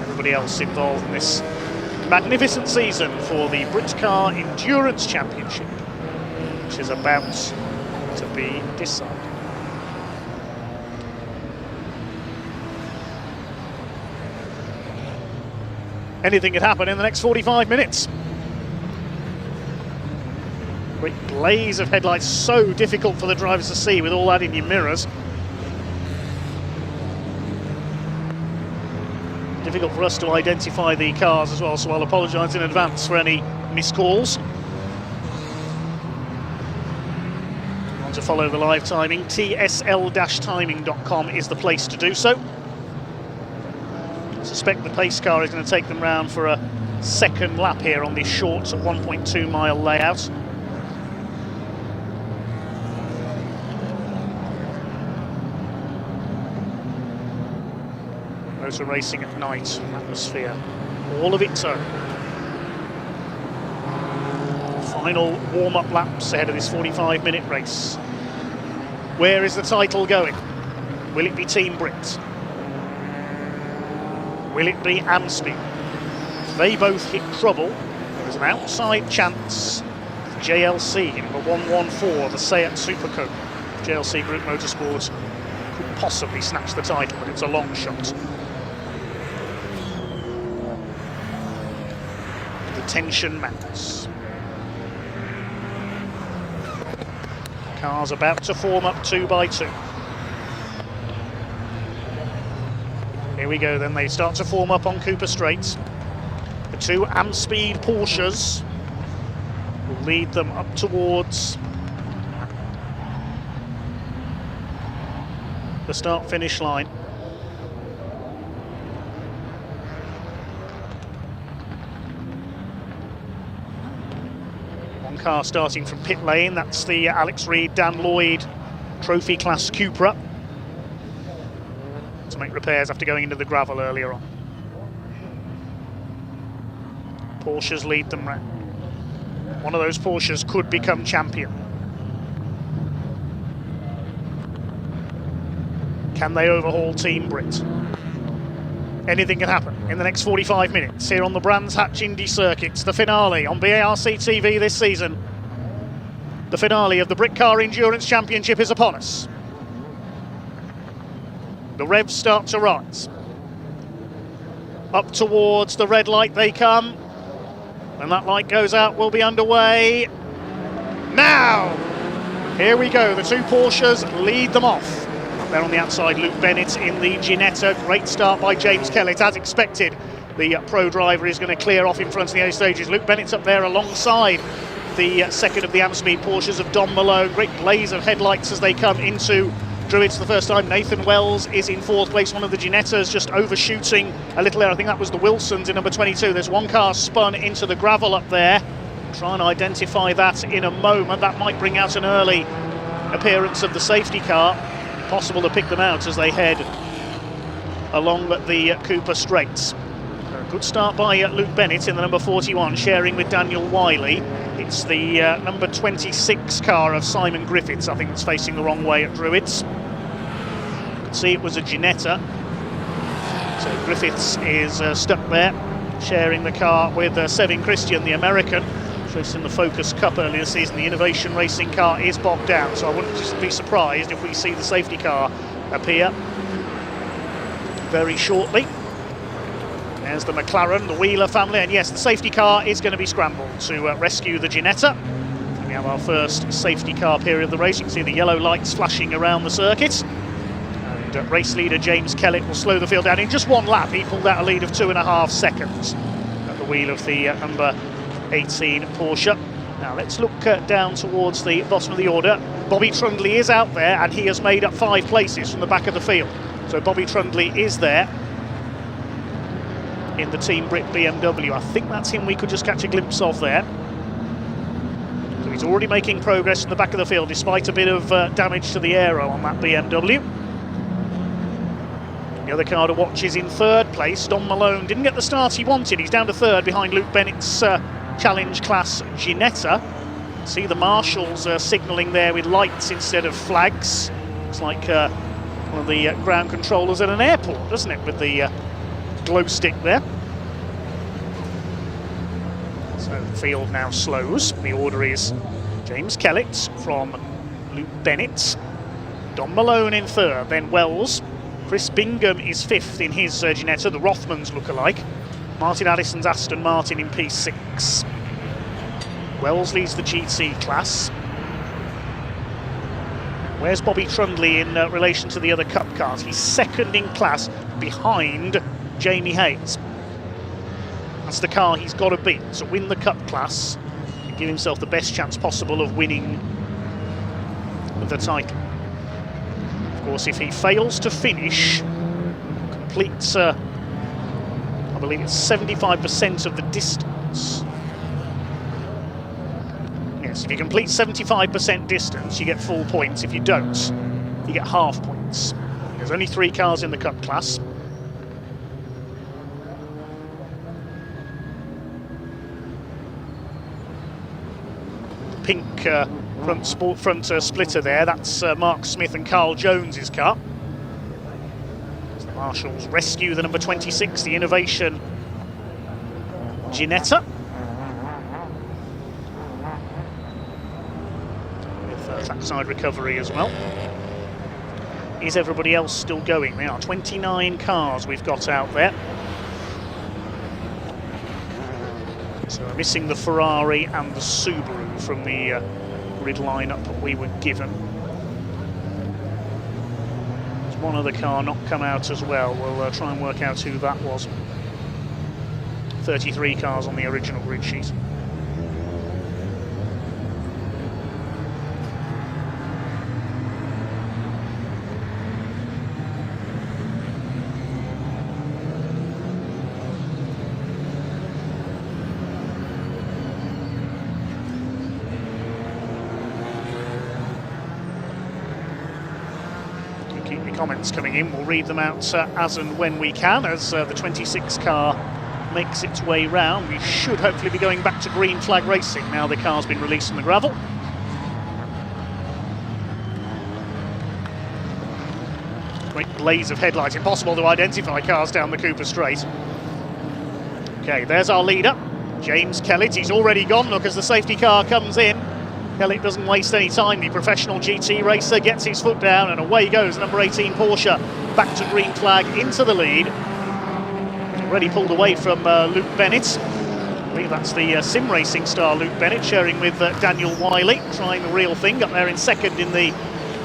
Everybody else involved in this magnificent season for the Britcar Endurance Championship, which is about to be decided. Anything could happen in the next 45 minutes. Great blaze of headlights, so difficult for the drivers to see with all that in your mirrors. Difficult for us to identify the cars as well, so I'll apologise in advance for any missed calls. Want to follow the live timing? tsl-timing.com is the place to do so. I suspect the pace car is going to take them round for a second lap here on this short 1.2 mile layout. Motor racing at night, atmosphere, all of it so. Final warm-up laps ahead of this 45-minute race. Where is the title going? Will it be Team Brit? Will it be Amspeed? If they both hit trouble, there is an outside chance JLC, number 114, the Seat Super Coupe, JLC Group Motorsport, could possibly snatch the title, but it's a long shot. The tension mounts. Cars about to form up 2 by 2. Here we go then, they start to form up on Cooper Straight. The 2 Amspeed Porsches will lead them up towards the start-finish line. car starting from pit lane. That's the Alex Reid, Dan Lloyd Trophy Class Coupe to make repairs after going into the gravel earlier on. Porsches lead them round. One of those Porsches could become champion. Can they overhaul Team Brit? Anything can happen in the next 45 minutes here on the Brands Hatch Indy Circuits, the finale on BARC TV this season. The finale of the Britcar Endurance Championship is upon us. The revs start to rise. Up towards the red light they come. When that light goes out, we'll be underway now. Here we go, the two Porsches lead them off. There on the outside, Luke Bennett in the Ginetta. Great start by James Kellett, as expected. The pro driver is going to clear off in front of the A stages. Luke Bennett's up there alongside the second of the Amspeed Porsches of Don Malone. Great blaze of headlights as they come into Druids for the first time. Nathan Wells is in fourth place. One of the Ginettas just overshooting a little there. I think that was the Wilsons in number 22. There's one car spun into the gravel up there. Try and identify that in a moment. That might bring out an early appearance of the safety car. Possible to pick them out as they head along the Cooper Straights. A good start by Luke Bennett in the number 41, sharing with Daniel Wiley. It's the number 26 car of Simon Griffiths, I think, that's facing the wrong way at Druids. You can see it was a Ginetta. So Griffiths is stuck there, sharing the car with Sevin Christian, the American. Just in the Focus Cup earlier this season, the Innovation Racing car is bogged down, so I wouldn't just be surprised if we see the safety car appear very shortly. There's the McLaren, the Wheeler family, and yes, the safety car is going to be scrambled to rescue the Ginetta. We have our first safety car period of the race. You can see the yellow lights flashing around the circuit. And race leader James Kellett will slow the field down. In just one lap, he pulled out a lead of 2.5 seconds at the wheel of the number 18 Porsche. Now let's look down towards the bottom of the order. Bobby Trundley is out there, and he has made up 5 places from the back of the field. So Bobby Trundley is there in the Team Brit BMW. I think that's him we could just catch a glimpse of there. So he's already making progress in the back of the field despite a bit of damage to the aero on that BMW. The other car to watch is in third place. Don Malone didn't get the start he wanted. He's down to third behind Luke Bennett's Challenge Class Ginetta. See the marshals signalling there with lights instead of flags. Looks like one of the ground controllers at an airport, doesn't it, with the glow stick there. So the field now slows. The order is James Kellett from Luke Bennett, Don Malone in third, then Wells. Chris Bingham is fifth in his Ginetta, the Rothmans look-alike. Martin Addison's Aston Martin in P6. Wells leads the GT class. Where's Bobby Trundley in relation to the other Cup cars? He's second in class behind Jamie Hayes. That's the car he's got to beat to win the Cup class and give himself the best chance possible of winning the title. Of course, if he fails to finish, completes, I believe it's 75% of the distance. Yes, if you complete 75% distance, you get full points. If you don't, you get half points. There's only 3 cars in the Cup class. Pink front splitter there, that's Mark Smith and Carl Jones's car. As the marshals rescue the number 26, the Innovation Ginetta. With trackside recovery as well. Is everybody else still going? There are 29 cars we've got out there. So we're missing the Ferrari and the Subaru from the grid lineup that we were given. There's one other car not come out as well. We'll try and work out who that was. 33 cars on the original grid sheet. comments coming in. We'll read them out as and when we can, as the 26 car makes its way round. We should hopefully be going back to green flag racing now the car's been released from the gravel. Great blaze of headlights, impossible to identify cars down the Cooper Straight. Okay, there's our leader, James Kellett. He's already gone, look, as the safety car comes in. Kellett doesn't waste any time. The professional GT racer gets his foot down and away goes number 18 Porsche back to green flag into the lead. Already pulled away from Luke Bennett. I believe that's the sim racing star Luke Bennett sharing with Daniel Wiley, trying the real thing up there in second in the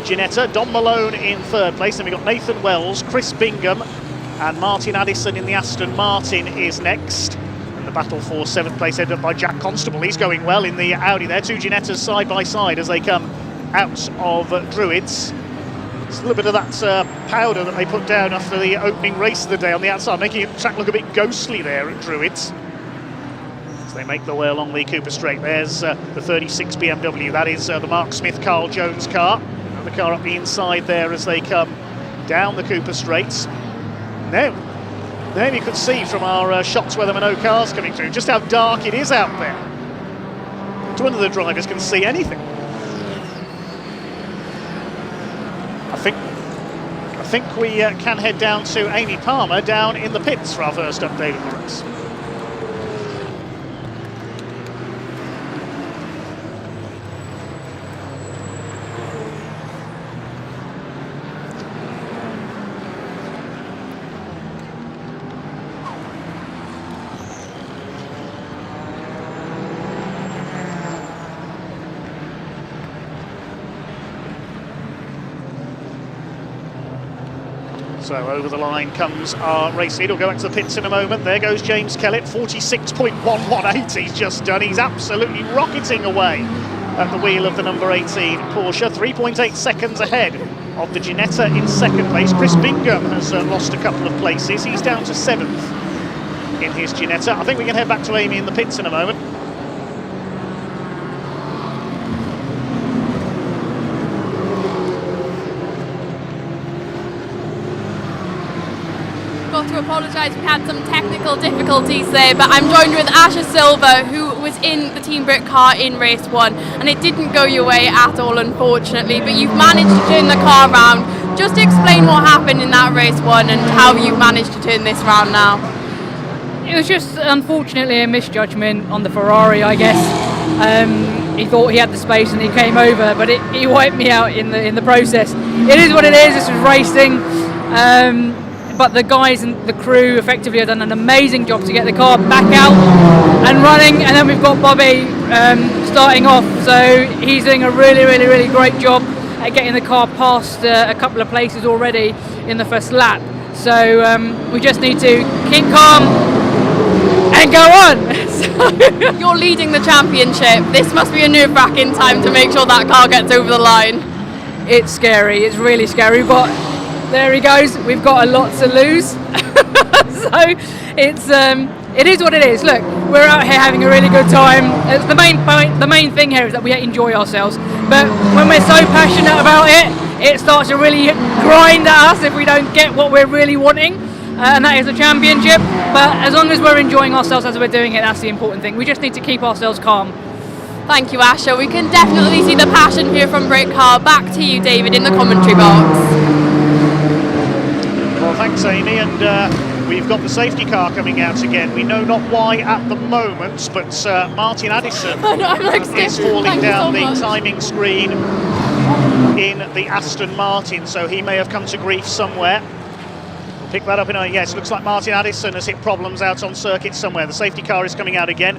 Ginetta. Don Malone in third place. Then we've got Nathan Wells, Chris Bingham and Martin Addison in the Aston Martin is next. The battle for 7th place headed up by Jack Constable. He's going well in the Audi there. Two Ginettas side by side as they come out of Druids. It's a little bit of that powder that they put down after the opening race of the day on the outside, making the track look a bit ghostly there at Druids. As they make their way along the Cooper Straight. There's the 36 BMW. That is the Mark Smith Carl Jones car. Another car up the inside there as they come down the Cooper Straights. Now, there you could see from our shots where there were no cars coming through just how dark it is out there. None of the drivers can see anything. I think we can head down to Amy Palmer down in the pits for our first update of the race. So over the line comes our race lead. We'll go back to the pits in a moment. There goes James Kellett, 46.118 he's just done. He's absolutely rocketing away at the wheel of the number 18 Porsche. 3.8 seconds ahead of the Ginetta in second place. Chris Bingham has lost a couple of places. He's down to 7th in his Ginetta. I think we can head back to Amy in the pits in a moment. Got to apologise, we had some technical difficulties there, but I'm joined with Asher Silva, who was in the Team Britcar in race 1, and it didn't go your way at all, unfortunately, but you've managed to turn the car round. Just explain what happened in that race 1 and how you've managed to turn this round now. It was just unfortunately a misjudgment on the Ferrari, I guess. He thought he had the space and he came over, but he wiped me out in the process. It is what it is. This was racing. But the guys and the crew effectively have done an amazing job to get the car back out and running, and then we've got Bobby starting off, so he's doing a really great job at getting the car past a couple of places already in the first lap. So we just need to keep calm and go on. You're leading the championship. This must be a nerve-wracking time to make sure that car gets over the line. It's scary, it's really scary, but there he goes. We've got a lot to lose. So it is what it is. Look, we're out here having a really good time. It's the main thing here is that we enjoy ourselves. But when we're so passionate about it, it starts to really grind at us if we don't get what we're really wanting, and that is the championship. But as long as we're enjoying ourselves as we're doing it, that's the important thing. We just need to keep ourselves calm. Thank you, Asher. We can definitely see the passion here from Britcar. Back to you, David, in the commentary box. Well, thanks, Amy, and we've got the safety car coming out again. We know not why at the moment, but Martin Addison is falling down the timing screen in the Aston Martin, so he may have come to grief somewhere. We'll pick that up in a... Yes, looks like Martin Addison has hit problems out on circuit somewhere. The safety car is coming out again.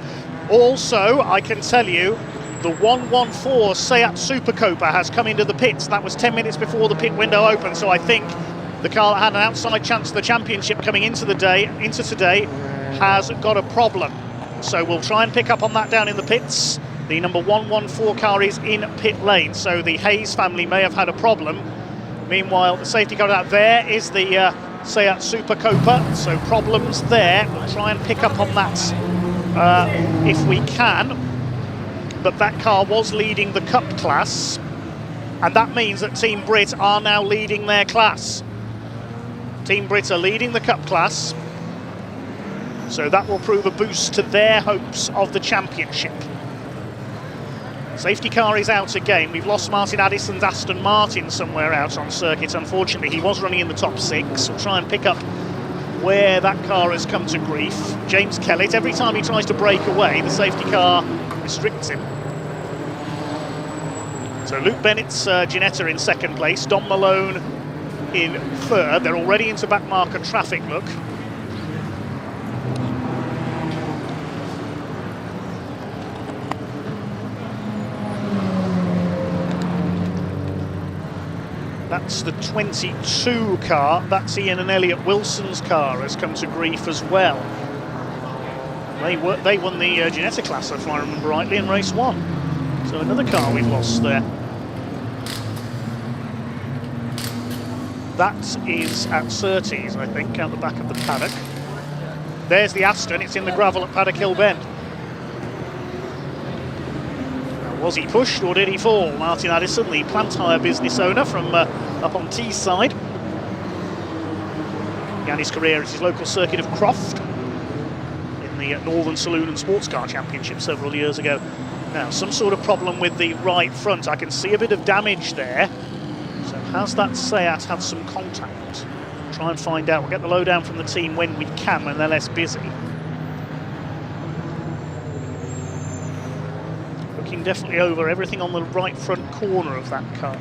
Also, I can tell you, the 114 Seat Super Coupe has come into the pits. That was 10 minutes before the pit window opened, so I think the car that had an outside chance of the championship coming into today has got a problem. So we'll try and pick up on that down in the pits. The number 114 car is in pit lane, so the Hayes family may have had a problem. Meanwhile, the safety car out there is the Seat Super Coupe, so problems there. We'll try and pick up on that if we can. But that car was leading the Cup class, And that means that Team Brit are now leading their class. Team Brit are leading the Cup class. So that will prove a boost to their hopes of the championship. Safety car is out again. We've lost Martin Addison's Aston Martin somewhere out on circuit. Unfortunately, he was running in the top 6. We'll try and pick up where that car has come to grief. James Kellett, every time he tries to break away, the safety car restricts him. So Luke Bennett's Ginetta in second place, Don Malone in third. They're already into back marker traffic, look. That's the 22 car. That's Ian and Elliot Wilson's car has come to grief as well. They won the Ginetta class, if I remember rightly, in race 1. So another car we've lost there. That is at Surtees, I think, out the back of the paddock. There's the Aston. It's in the gravel at Paddock Hill Bend. Was he pushed or did he fall? Martin Addison, the plant hire business owner from up on Teesside. Began his career at his local circuit of Croft in the Northern Saloon and Sports Car Championship several years ago. Now, some sort of problem with the right front. I can see a bit of damage there. So has that Seat had some contact? Try and find out. We'll get the lowdown from the team when we can, when they're less busy. Definitely over everything on the right front corner of that car.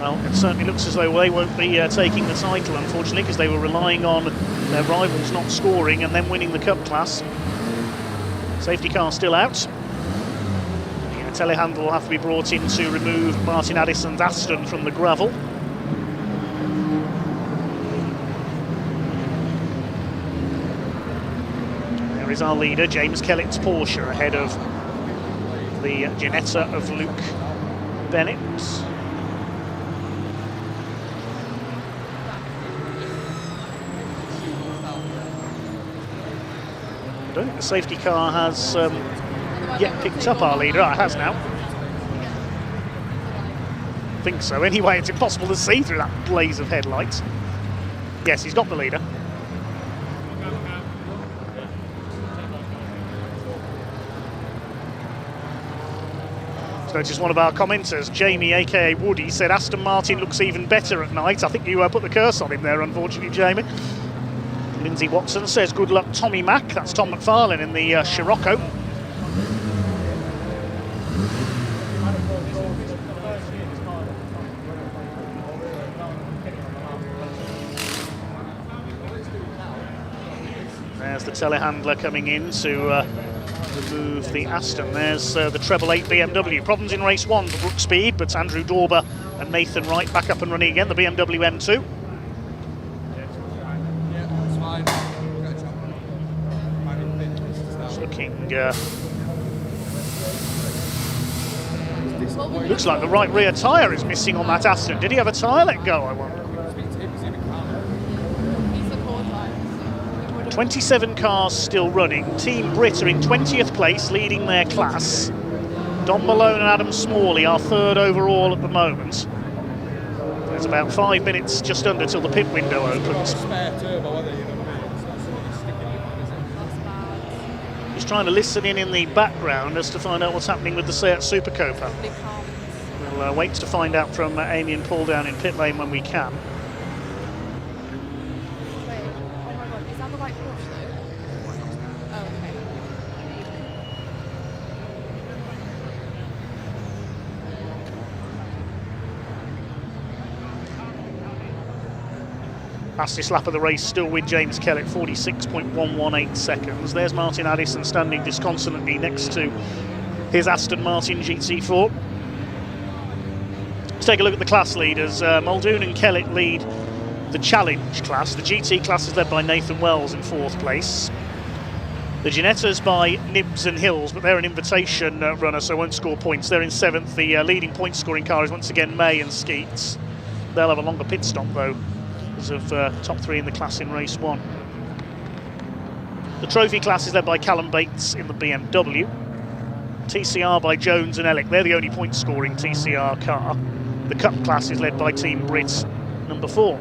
Well, it certainly looks as though they won't be taking the title, unfortunately, because they were relying on their rivals not scoring and then winning the Cup class. Safety car still out. The telehandler will have to be brought in to remove Martin Addison's Aston from the gravel. Is our leader, James Kellett's Porsche, ahead of the Ginetta of Luke Bennett. I don't think the safety car has yet picked up our leader. It has now. I think so. Anyway, it's impossible to see through that blaze of headlights. Yes, he's got the leader. So just one of our commenters, Jamie, aka Woody, said Aston Martin looks even better at night. I think you put the curse on him there, unfortunately, Jamie. Lindsay Watson says good luck, Tommy Mack. That's Tom McFarlane in the Scirocco. There's the telehandler coming in to remove the Aston. There's the treble 8 BMW. Problems in race 1 for Brooke Speed, but Andrew Dorber and Nathan Wright back up and running again, the BMW M2. It's looking... looks like the right rear tyre is missing on that Aston. Did he have a tyre let go, I wonder? 27 cars still running. Team Brit are in 20th place, leading their class. Don Malone and Adam Smalley are third overall at the moment. There's about 5 minutes just under till the pit window opens. Just trying to listen in the background as to find out what's happening with the Seat Super Copa. We'll wait to find out from Amy and Paul down in pit lane when we can. Fastest lap of the race still with James Kellett, 46.118 seconds. There's Martin Addison standing disconsolately next to his Aston Martin GT4. Let's take a look at the class leaders. Muldoon and Kellett lead the Challenge class. The GT class is led by Nathan Wells in 4th place. The Ginettas by Nibs and Hills, but they're an invitation runner, so won't score points. They're in 7th. The leading point scoring car is once again May and Skeets. They'll have a longer pit stop though, of top 3 in the class in race 1. The trophy class is led by Callum Bates in the BMW. TCR by Jones and Ellick. They're the only point-scoring TCR car. The Cup class is led by Team Brit number 4.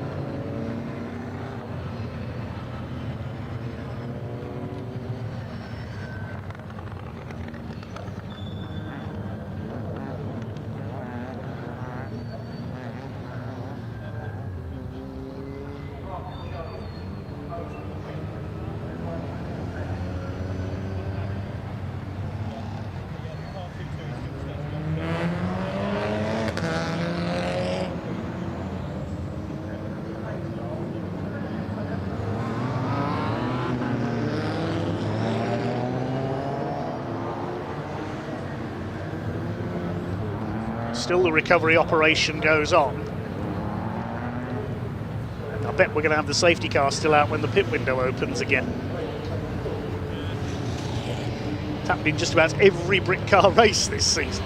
Still the recovery operation goes on. I bet we're going to have the safety car still out when the pit window opens again. It's happened in just about every Britcar race this season.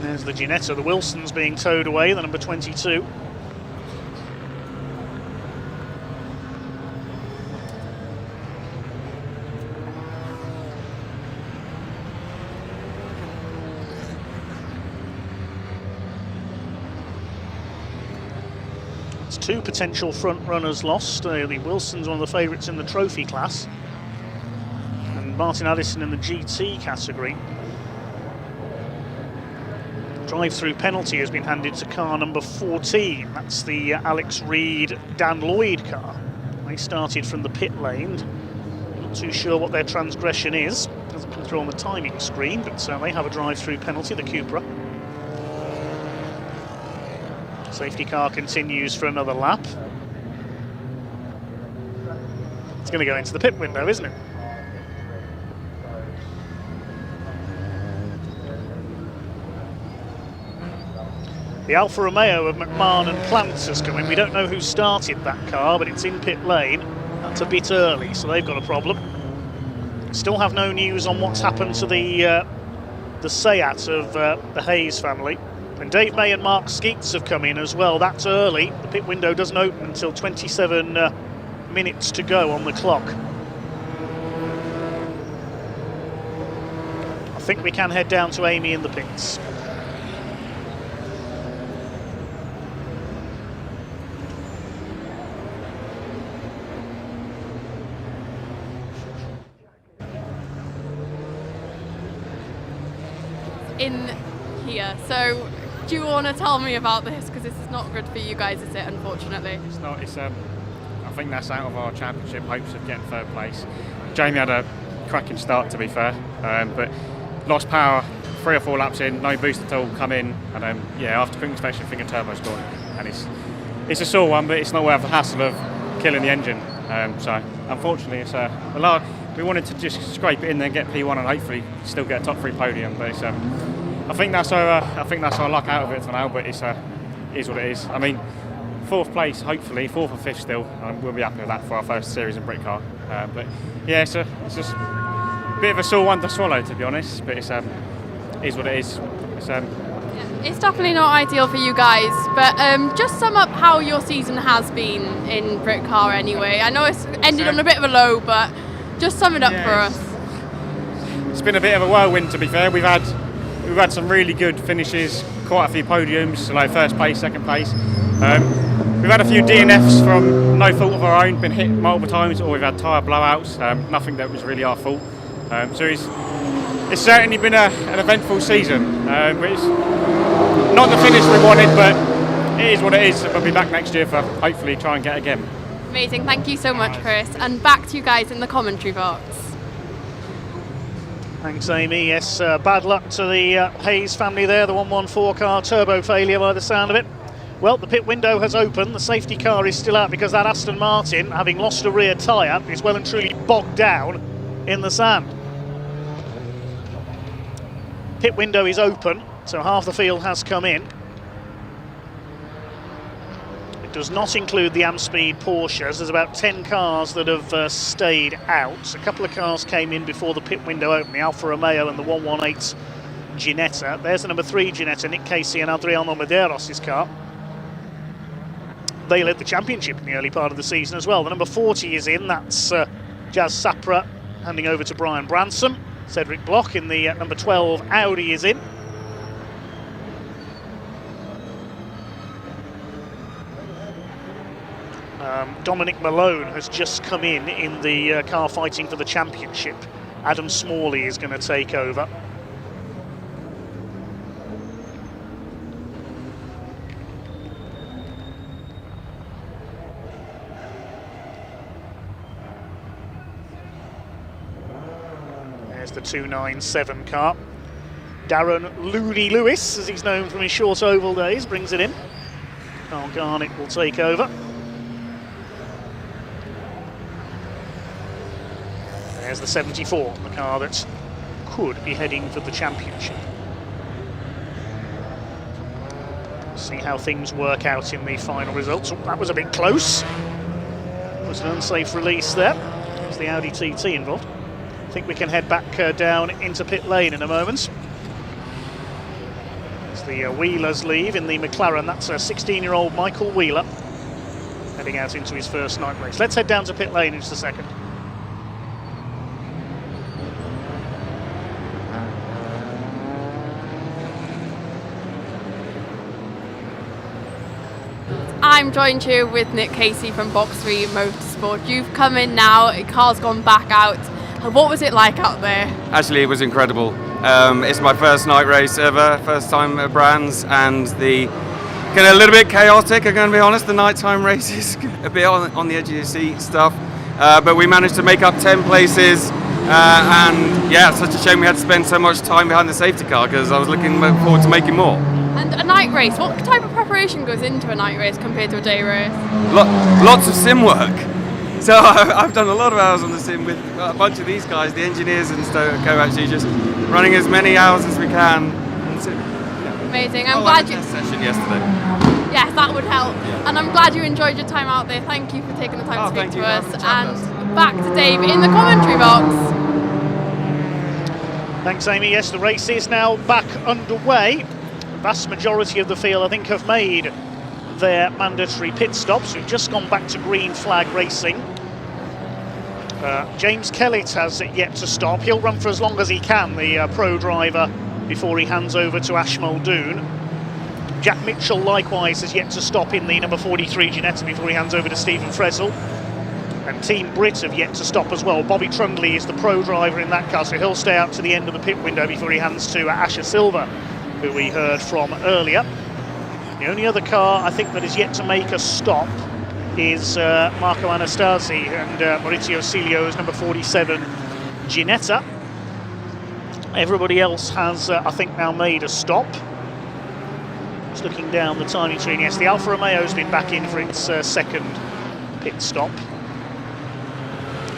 There's the Ginetta, the Wilson's being towed away, the number 22. It's 2 potential front runners lost. The Wilson's one of the favourites in the trophy class, and Martin Addison in the GT category. Drive-through penalty has been handed to car number 14. That's the Alex Reed, Dan Lloyd car. They started from the pit lane. Not too sure what their transgression is. Doesn't come through on the timing screen, but they have a drive-through penalty, the Cupra. Safety car continues for another lap. It's going to go into the pit window, isn't it? The Alfa Romeo of McMahon and Plant has come in. We don't know who started that car, but it's in pit lane. That's a bit early, so they've got a problem. Still have no news on what's happened to the Seat of the Hayes family. And Dave May and Mark Skeets have come in as well. That's early. The pit window doesn't open until 27 minutes to go on the clock. I think we can head down to Amy in the pits. In here, so do you want to tell me about this, because this is not good for you guys, is it? Unfortunately, it's not. It's I think that's out of our championship hopes of getting 3rd place. Jamie had a cracking start, to be fair, but lost power 3 or 4 laps in, no boost at all, come in, and yeah, after quick inspection, I think a turbo's gone, and it's a sore one, but it's not worth the hassle of killing the engine. So unfortunately, it's we wanted to just scrape it in there, get P1, and hopefully still get a top 3 podium. But it's, I think that's our luck out of it for now. But it's is what it is. I mean, 4th place, hopefully 4th or 5th still. We'll be happy with that for our first series in Britcar. But yeah, it's just a bit of a sore one to swallow, to be honest. But it's is what it is. It's definitely not ideal for you guys, but just sum up how your season has been in Britcar anyway. I know it's ended on a bit of a low, but just sum it up for us. It's been a bit of a whirlwind, to be fair. We've had some really good finishes, quite a few podiums, like 1st place, 2nd place. We've had a few DNFs from no fault of our own, been hit multiple times, or we've had tyre blowouts, nothing that was really our fault. So it's certainly been an eventful season. It's not the finish we wanted, but it is what it is. We'll be back next year for hopefully try and get again. Amazing, thank you so much, Chris. And back to you guys in the commentary box. Thanks, Amy. Yes, bad luck to the Hayes family there, the 114 car, turbo failure by the sound of it. Well, the pit window has opened, the safety car is still out because that Aston Martin, having lost a rear tyre, is well and truly bogged down in the sand. Pit window is open, so half the field has come in. It does not include the Amspeed Porsches. There's about 10 cars that have stayed out. A couple of cars came in before the pit window opened, the Alfa Romeo and the 118 Ginetta. There's the number 3 Ginetta, Nick Casey and Adriano Medeiros' car. They led the championship in the early part of the season as well. The number 40 is in, that's Jazz Sapra handing over to Brian Branson. Cedric Bloch in the number 12 Audi is in. Dominic Malone has just come in the car fighting for the championship. Adam Smalley is going to take over. There's the 297 car. Darren Looney Lewis, as he's known from his short oval days, brings it in. Carl Garnett will take over. There's the 74, the car that could be heading for the championship. See how things work out in the final results. Oh, that was a bit close. Was an unsafe release there. There's the Audi TT involved. I think we can head back down into pit lane in a moment. As the Wheelers leave in the McLaren, that's a 16-year-old Michael Wheeler heading out into his first night race. Let's head down to pit lane in just a second. I'm joined here with Nick Casey from Box 3 Motorsport. You've come in now, the car's gone back out. What was it like out there? Actually, it was incredible. It's my first night race ever, first time at Brands, and a little bit chaotic, I'm going to be honest. The nighttime races, a bit on the edge of your seat stuff. But we managed to make up 10 places, and yeah, it's such a shame we had to spend so much time behind the safety car because I was looking forward to making more. And a night race, what type of preparation goes into a night race compared to a day race? Lots of sim work. So I've done a lot of hours on the sim with a bunch of these guys, the engineers and actually just running as many hours as we can. Amazing. I'm glad you. Test session yesterday. Yes, that would help. Yeah. And I'm glad you enjoyed your time out there. Thank you for taking the time to speak to us. And back to Dave in the commentary box. Thanks, Amy. Yes, the race is now back underway. The vast majority of the field, I think, have made their mandatory pit stops. We've just gone back to green flag racing. James Kellett has yet to stop. He'll run for as long as he can, the pro driver, before he hands over to Ash Muldoon. Jack Mitchell likewise has yet to stop in the number 43 Ginetta before he hands over to Stephen Fresel. And Team Brit have yet to stop as well. Bobby Trundley is the pro driver in that car, so he'll stay out to the end of the pit window before he hands to Asher Silva, who we heard from earlier. The only other car I think that is yet to make a stop is Marco Anastasi and Maurizio Silio's number 47 Ginetta. Everybody else has, I think, now made a stop. Just looking down the timing screen, yes, the Alfa Romeo's been back in for its second pit stop.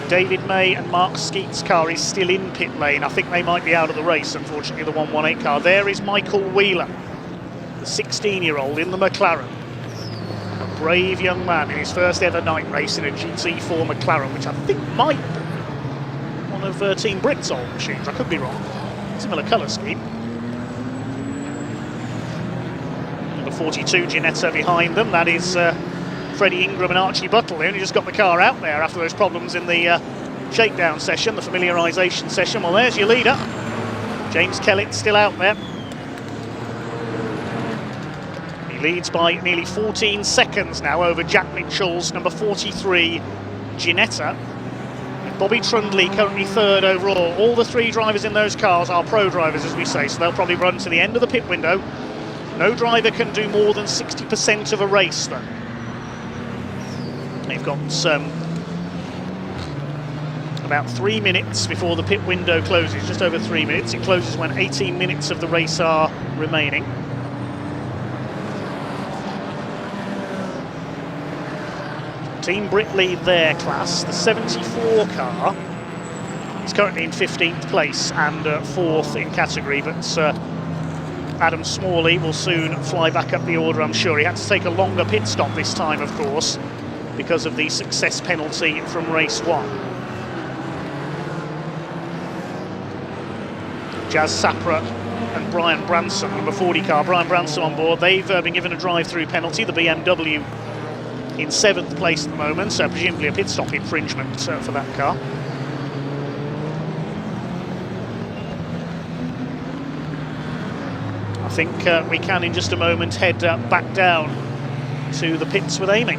David May and Mark Skeet's car is still in pit lane. I think they might be out of the race, unfortunately, the 118 car. There is Michael Wheeler, the 16-year-old in the McLaren. A brave young man in his first ever night race in a GT4 McLaren, which I think might be one of Team Brit's old machines. I could be wrong. Similar colour scheme. Number 42 Ginetta behind them. That is Freddie Ingram and Archie Buttle. They only just got the car out there after those problems in the shakedown session, the familiarisation session. Well, there's your leader. James Kellett still out there. He leads by nearly 14 seconds now over Jack Mitchell's number 43 Ginetta. Bobby Trundley currently third overall. All the three drivers in those cars are pro drivers, as we say, so they'll probably run to the end of the pit window. No driver can do more than 60% of a race, though. They've got about 3 minutes before the pit window closes, just over 3 minutes. It closes when 18 minutes of the race are remaining. Team Brit lead their class. The 74 car is currently in 15th place and 4th in category, but Adam Smalley will soon fly back up the order, I'm sure. He had to take a longer pit stop this time, of course, because of the success penalty from race 1. Jazz Sapra and Brian Branson, number 40 car, Brian Branson on board. They've been given a drive-through penalty. The BMW in 7th place at the moment, so presumably a pit stop infringement for that car. I think we can in just a moment head back down to the pits with Amy.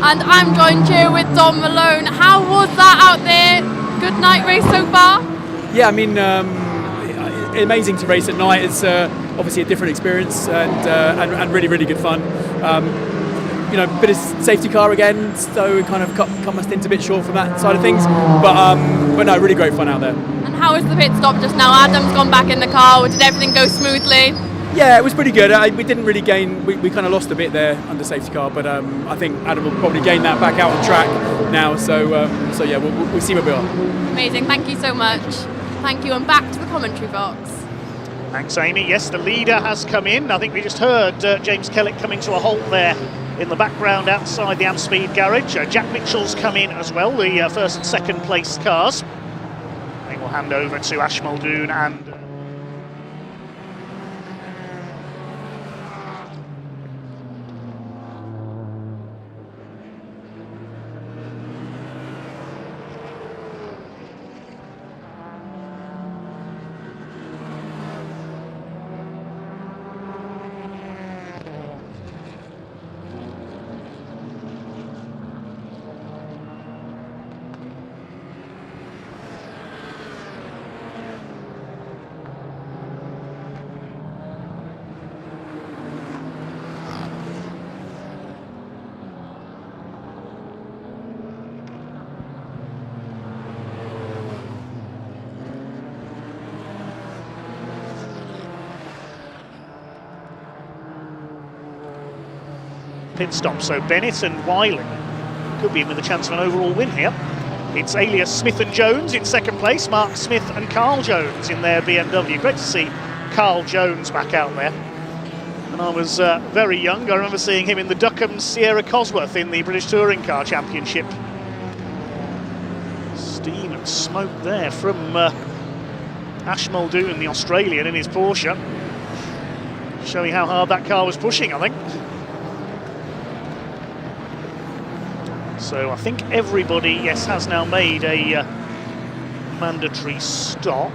And I'm joined here with Dom Malone. How was that out there? Good night race so far? Yeah, I mean, amazing to race at night. It's obviously a different experience and really, really good fun. You know, bit of safety car again, so kind of cut my stint a bit short from that side of things. But no, really great fun out there. And how was the pit stop just now? Adam's gone back in the car. Did everything go smoothly? Yeah, it was pretty good. We didn't really gain, we kind of lost a bit there under safety car, but I think Adam will probably gain that back out on track now. So yeah, we'll see where we are. Amazing, thank you so much. Thank you, and back to the commentary box. Thanks, Amy. Yes, the leader has come in. I think we just heard James Kellick coming to a halt there in the background outside the Amspeed garage. Jack Mitchell's come in as well, the first and second place cars. I think we'll hand over to Ash Muldoon and pit stop, so Bennett and Wiley could be in with a chance of an overall win here. It's alias Smith and Jones in second place, Mark Smith and Carl Jones in their BMW. Great to see Carl Jones back out there. When I was very young, I remember seeing him in the Duckham Sierra Cosworth in the British Touring Car Championship. Steam and smoke there from Ash Muldoon, the Australian, in his Porsche. Showing how hard that car was pushing, I think. So I think everybody, yes, has now made a mandatory stop.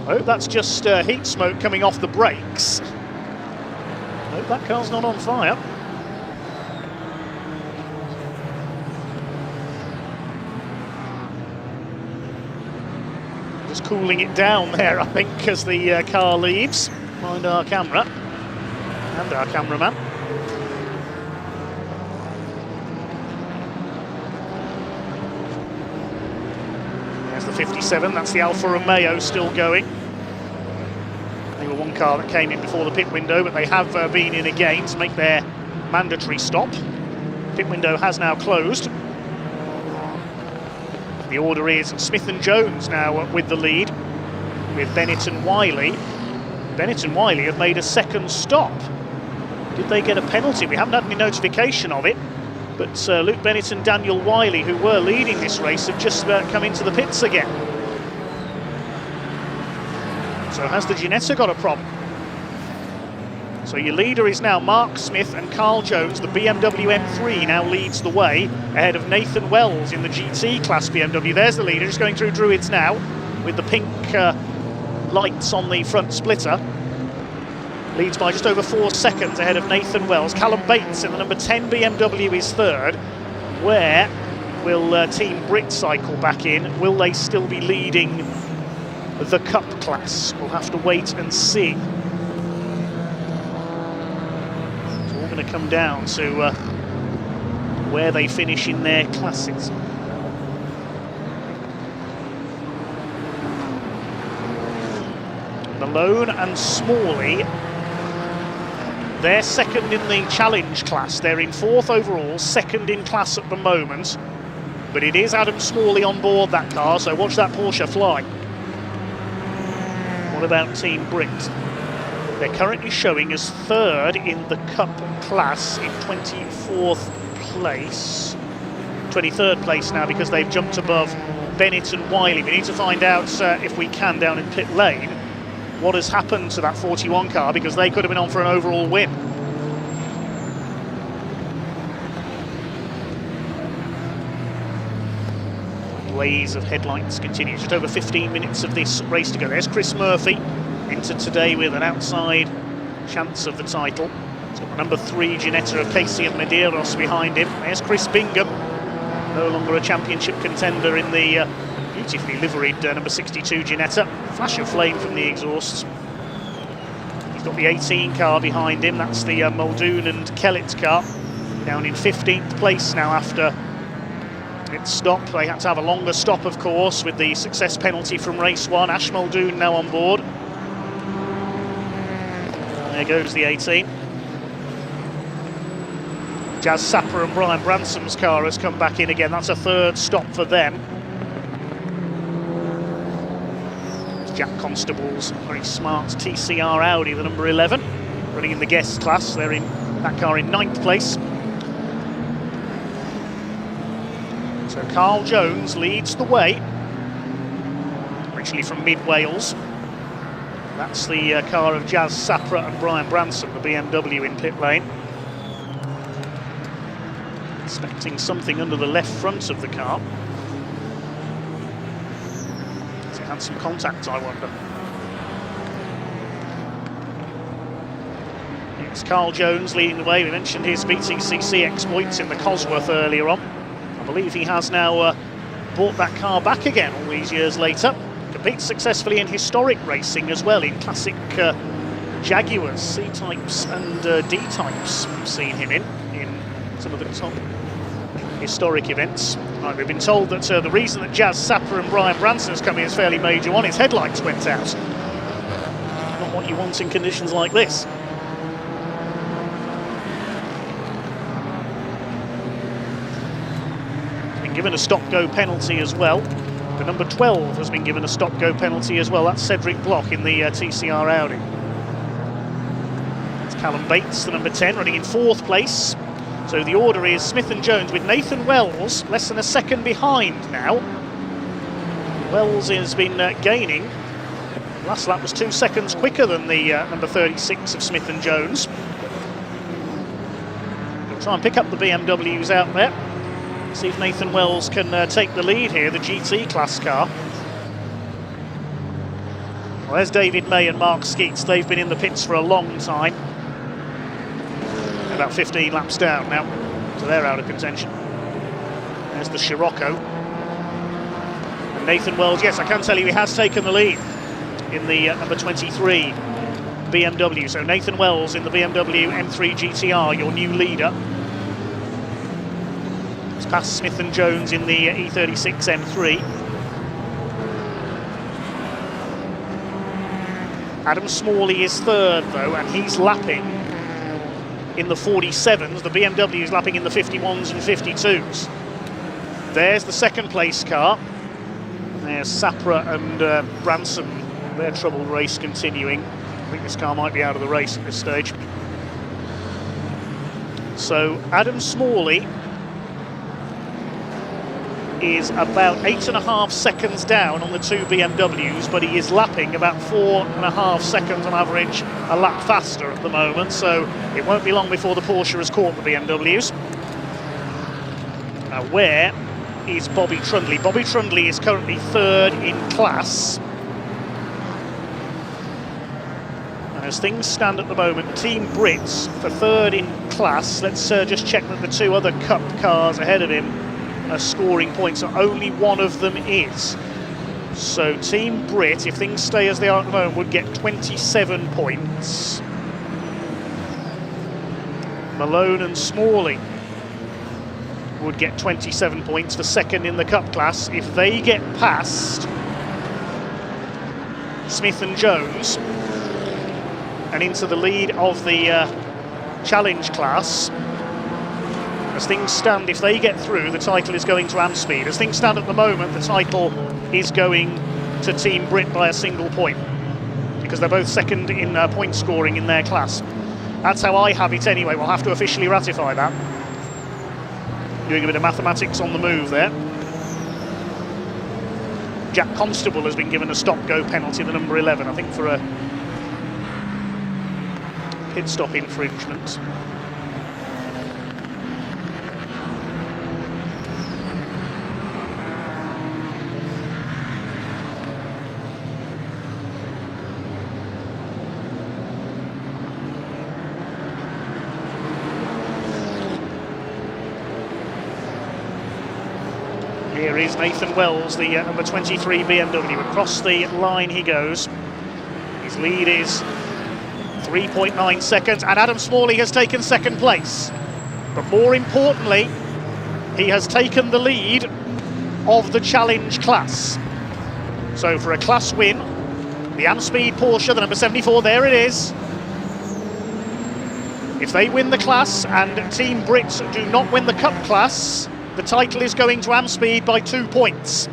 I hope that's just heat smoke coming off the brakes. I hope that car's not on fire. Just cooling it down there, I think, as the car leaves. Mind our camera and our cameraman. The 57, that's the Alfa Romeo still going. They were one car that came in before the pit window, but they have been in again to make their mandatory stop. Pit window has now closed. The order is Smith and Jones now with the lead, with Bennett and Wiley. Bennett and Wiley have made a second stop. Did they get a penalty? We haven't had any notification of it. But Luke Bennett and Daniel Wiley, who were leading this race, have just come into the pits again. So has the Ginetta got a problem? So your leader is now Mark Smith and Carl Jones. The BMW M3 now leads the way ahead of Nathan Wells in the GT class BMW. There's the leader, just going through Druids now with the pink lights on the front splitter. Leads by just over 4 seconds ahead of Nathan Wells. Callum Bates in the number 10 BMW is third. Where will Team Brit cycle back in? Will they still be leading the Cup class? We'll have to wait and see. It's all going to come down to where they finish in their classes. Malone and Smalley They're second in the challenge class. They're in 4th overall, second in class at the moment. But it is Adam Smalley on board that car, so watch that Porsche fly. What about Team Brit? They're currently showing as 3rd in the Cup class in 24th place. 23rd place now because they've jumped above Bennett and Wiley. We need to find out, if we can, down in pit lane, what has happened to that 41 car, because they could have been on for an overall win. Blaze of headlights continue. Just over 15 minutes of this race to go. There's Chris Murphy, entered today with an outside chance of the title. He's got the number 3 Ginetta of Casey and Medeiros behind him. There's Chris Bingham, no longer a championship contender in the beautifully liveried number 62 Ginetta. Flash of flame from the exhausts. He's got the 18 car behind him. That's the Muldoon and Kellett car. Down in 15th place now after its stop. They had to have a longer stop, of course, with the success penalty from race 1. Ash Muldoon now on board. There goes the 18. Jazz Sapper and Brian Bransom's car has come back in again. That's a 3rd stop for them. It's Jack Constable's very smart TCR Audi, the number 11, running in the guest class. They're in that car in 9th place. So Carl Jones leads the way, originally from mid-Wales. That's the car of Jazz Sapra and Brian Branson, the BMW in pit lane. Expecting something under the left front of the car. Has it had some contact, I wonder? It's Carl Jones leading the way. We mentioned his BTCC exploits in the Cosworth earlier on. I believe he has now brought that car back again all these years later. Competes successfully in historic racing as well, in classic Jaguars, C-types and D-types. We've seen him in some of the top historic events. Right, we've been told that the reason that Jazz Sapper and Brian Branson has come in is fairly major one. His headlights went out. Not what you want in conditions like this. Given a stop-go penalty as well. The number 12 has been given a stop-go penalty as well. That's Cedric Block in the TCR Audi. It's Callum Bates, the number 10, running in 4th place. So the order is Smith and Jones with Nathan Wells less than a second behind now. Wells has been gaining. Last lap was 2 seconds quicker than the number 36 of Smith and Jones. We'll try and pick up the BMWs out there. See if Nathan Wells can take the lead here, the GT class car. Well, there's David May and Mark Skeets. They've been in the pits for a long time. They're about 15 laps down now, so they're out of contention. There's the Scirocco. And Nathan Wells, yes, I can tell you he has taken the lead in the number 23 BMW. So Nathan Wells in the BMW M3 GTR, your new leader. Past Smith and Jones in the E36 M3. Adam Smalley is 3rd though, and he's lapping in the 47s. The BMW is lapping in the 51s and 52s. There's the 2nd place car. There's Sapra and Branson. Their troubled race continuing. I think this car might be out of the race at this stage. So Adam Smalley is about 8.5 seconds down on the 2 BMWs, but he is lapping about 4.5 seconds on average a lap faster at the moment, so it won't be long before the Porsche has caught the BMWs. Now, where is Bobby Trundley? Bobby Trundley is currently 3rd in class. And as things stand at the moment, Team Brits for 3rd in class. Let's just check that the 2 other Cup cars ahead of him are scoring points, so only one of them is. So Team Brit, if things stay as they are at the moment, would get 27 points. Malone and Smalley would get 27 points for 2nd in the Cup class. If they get past Smith and Jones and into the lead of the challenge class. As things stand, if they get through, the title is going to Amspeed. As things stand at the moment, the title is going to Team Brit by a single point, because they're both second in point scoring in their class. That's how I have it anyway. We'll have to officially ratify that. Doing a bit of mathematics on the move there. Jack Constable has been given a stop-go penalty, the number 11, I think, for a pit stop infringement. Here is Nathan Wells, the number 23 BMW. Across the line he goes. His lead is 3.9 seconds, and Adam Smalley has taken second place. But more importantly, he has taken the lead of the challenge class. So for a class win, the Amspeed Porsche, the number 74, there it is. If they win the class and Team Brit do not win the Cup class, the title is going to Amspeed by 2 points.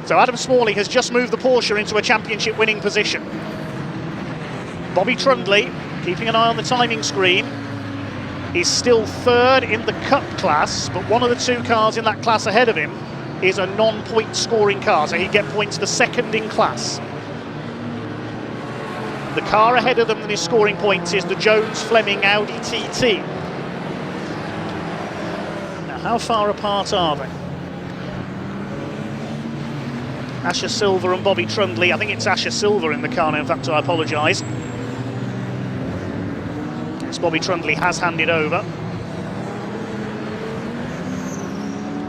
So Adam Smalley has just moved the Porsche into a championship winning position. Bobby Trundley, keeping an eye on the timing screen, is still third in the Cup class, but one of the two cars in that class ahead of him is a non-point scoring car, so he'd get points for second in class. The car ahead of them that is scoring points is the Jones-Fleming Audi TT. How far apart are they? Asher Silver and Bobby Trundley. I think it's Asher Silver in the car now, in fact, I apologise. Yes, Bobby Trundley has handed over.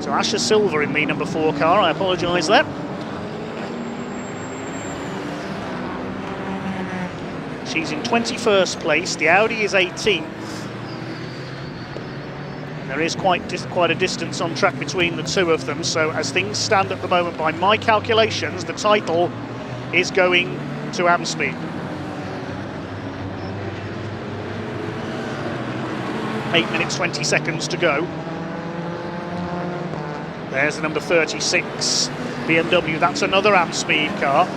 So Asher Silver in the number 4 car, I apologise there. She's in 21st place, the Audi is 18th. There is quite a distance on track between the two of them, so as things stand at the moment, by my calculations, the title is going to Amspeed. 8 minutes 20 seconds to go. There's the number 36 BMW, that's another Amspeed car.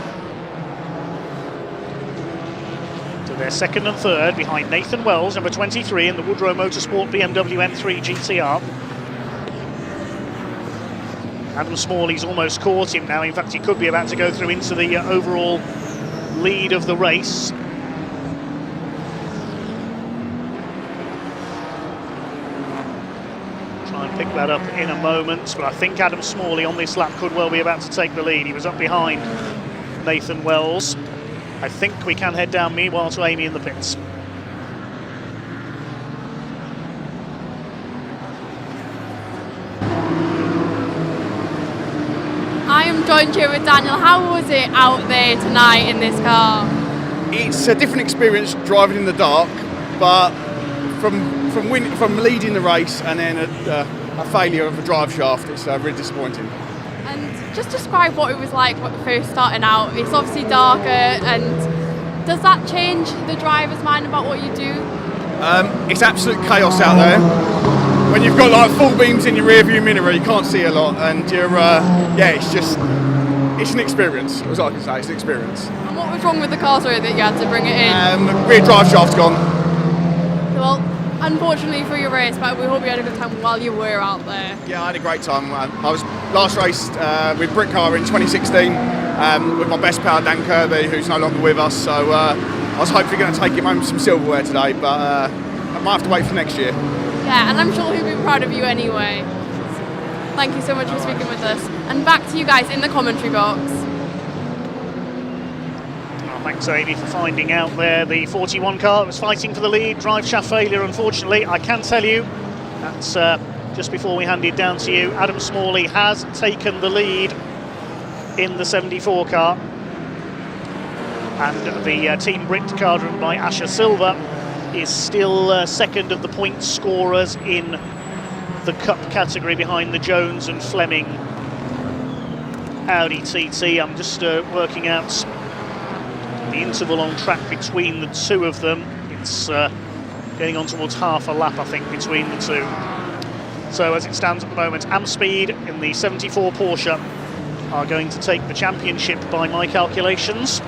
So they're second and third behind Nathan Wells, number 23, in the Woodrow Motorsport BMW M3 GTR. Adam Smalley's almost caught him now. In fact, he could be about to go through into the overall lead of the race. Try and pick that up in a moment, but I think Adam Smalley on this lap could well be about to take the lead. He was up behind Nathan Wells. I think we can head down meanwhile to Amy in the pits. I am joined here with Daniel. How was it out there tonight in this car? It's a different experience driving in the dark, but from leading the race and then a failure of a drive shaft, it's really disappointing. And just describe what it was like first starting out. It's obviously darker, and does that change the driver's mind about what you do? It's absolute chaos out there. When you've got like full beams in your rear view mirror, you can't see a lot, and you're it's an experience. As I can say, it's an experience. And what was wrong with the car, sorry, that you had to bring it in? The rear drive shaft's gone. Well, unfortunately for your race, but we hope you had a good time while you were out there. Yeah, I had a great time. I was last raced with Britcar in 2016 with my best pal Dan Kirby, who's no longer with us. So I was hopefully going to take him home some silverware today, but I might have to wait for next year. Yeah, and I'm sure he'll be proud of you anyway. Thank you so much for speaking with us. And back to you guys in the commentary box. Well, thanks, Amy, for finding out there. The 41 car was fighting for the lead. Drive shaft failure, unfortunately. I can tell you, that's just before we hand it down to you, Adam Smalley has taken the lead in the 74 car. And the Team Brit car, driven by Asher Silver, is still second of the point scorers in the Cup category behind the Jones and Fleming Audi TT. I'm just working out the interval on track between the two of them. It's going getting on towards half a lap, I think, between the two. So as it stands at the moment, Amspeed in the 74 Porsche are going to take the championship by my calculations.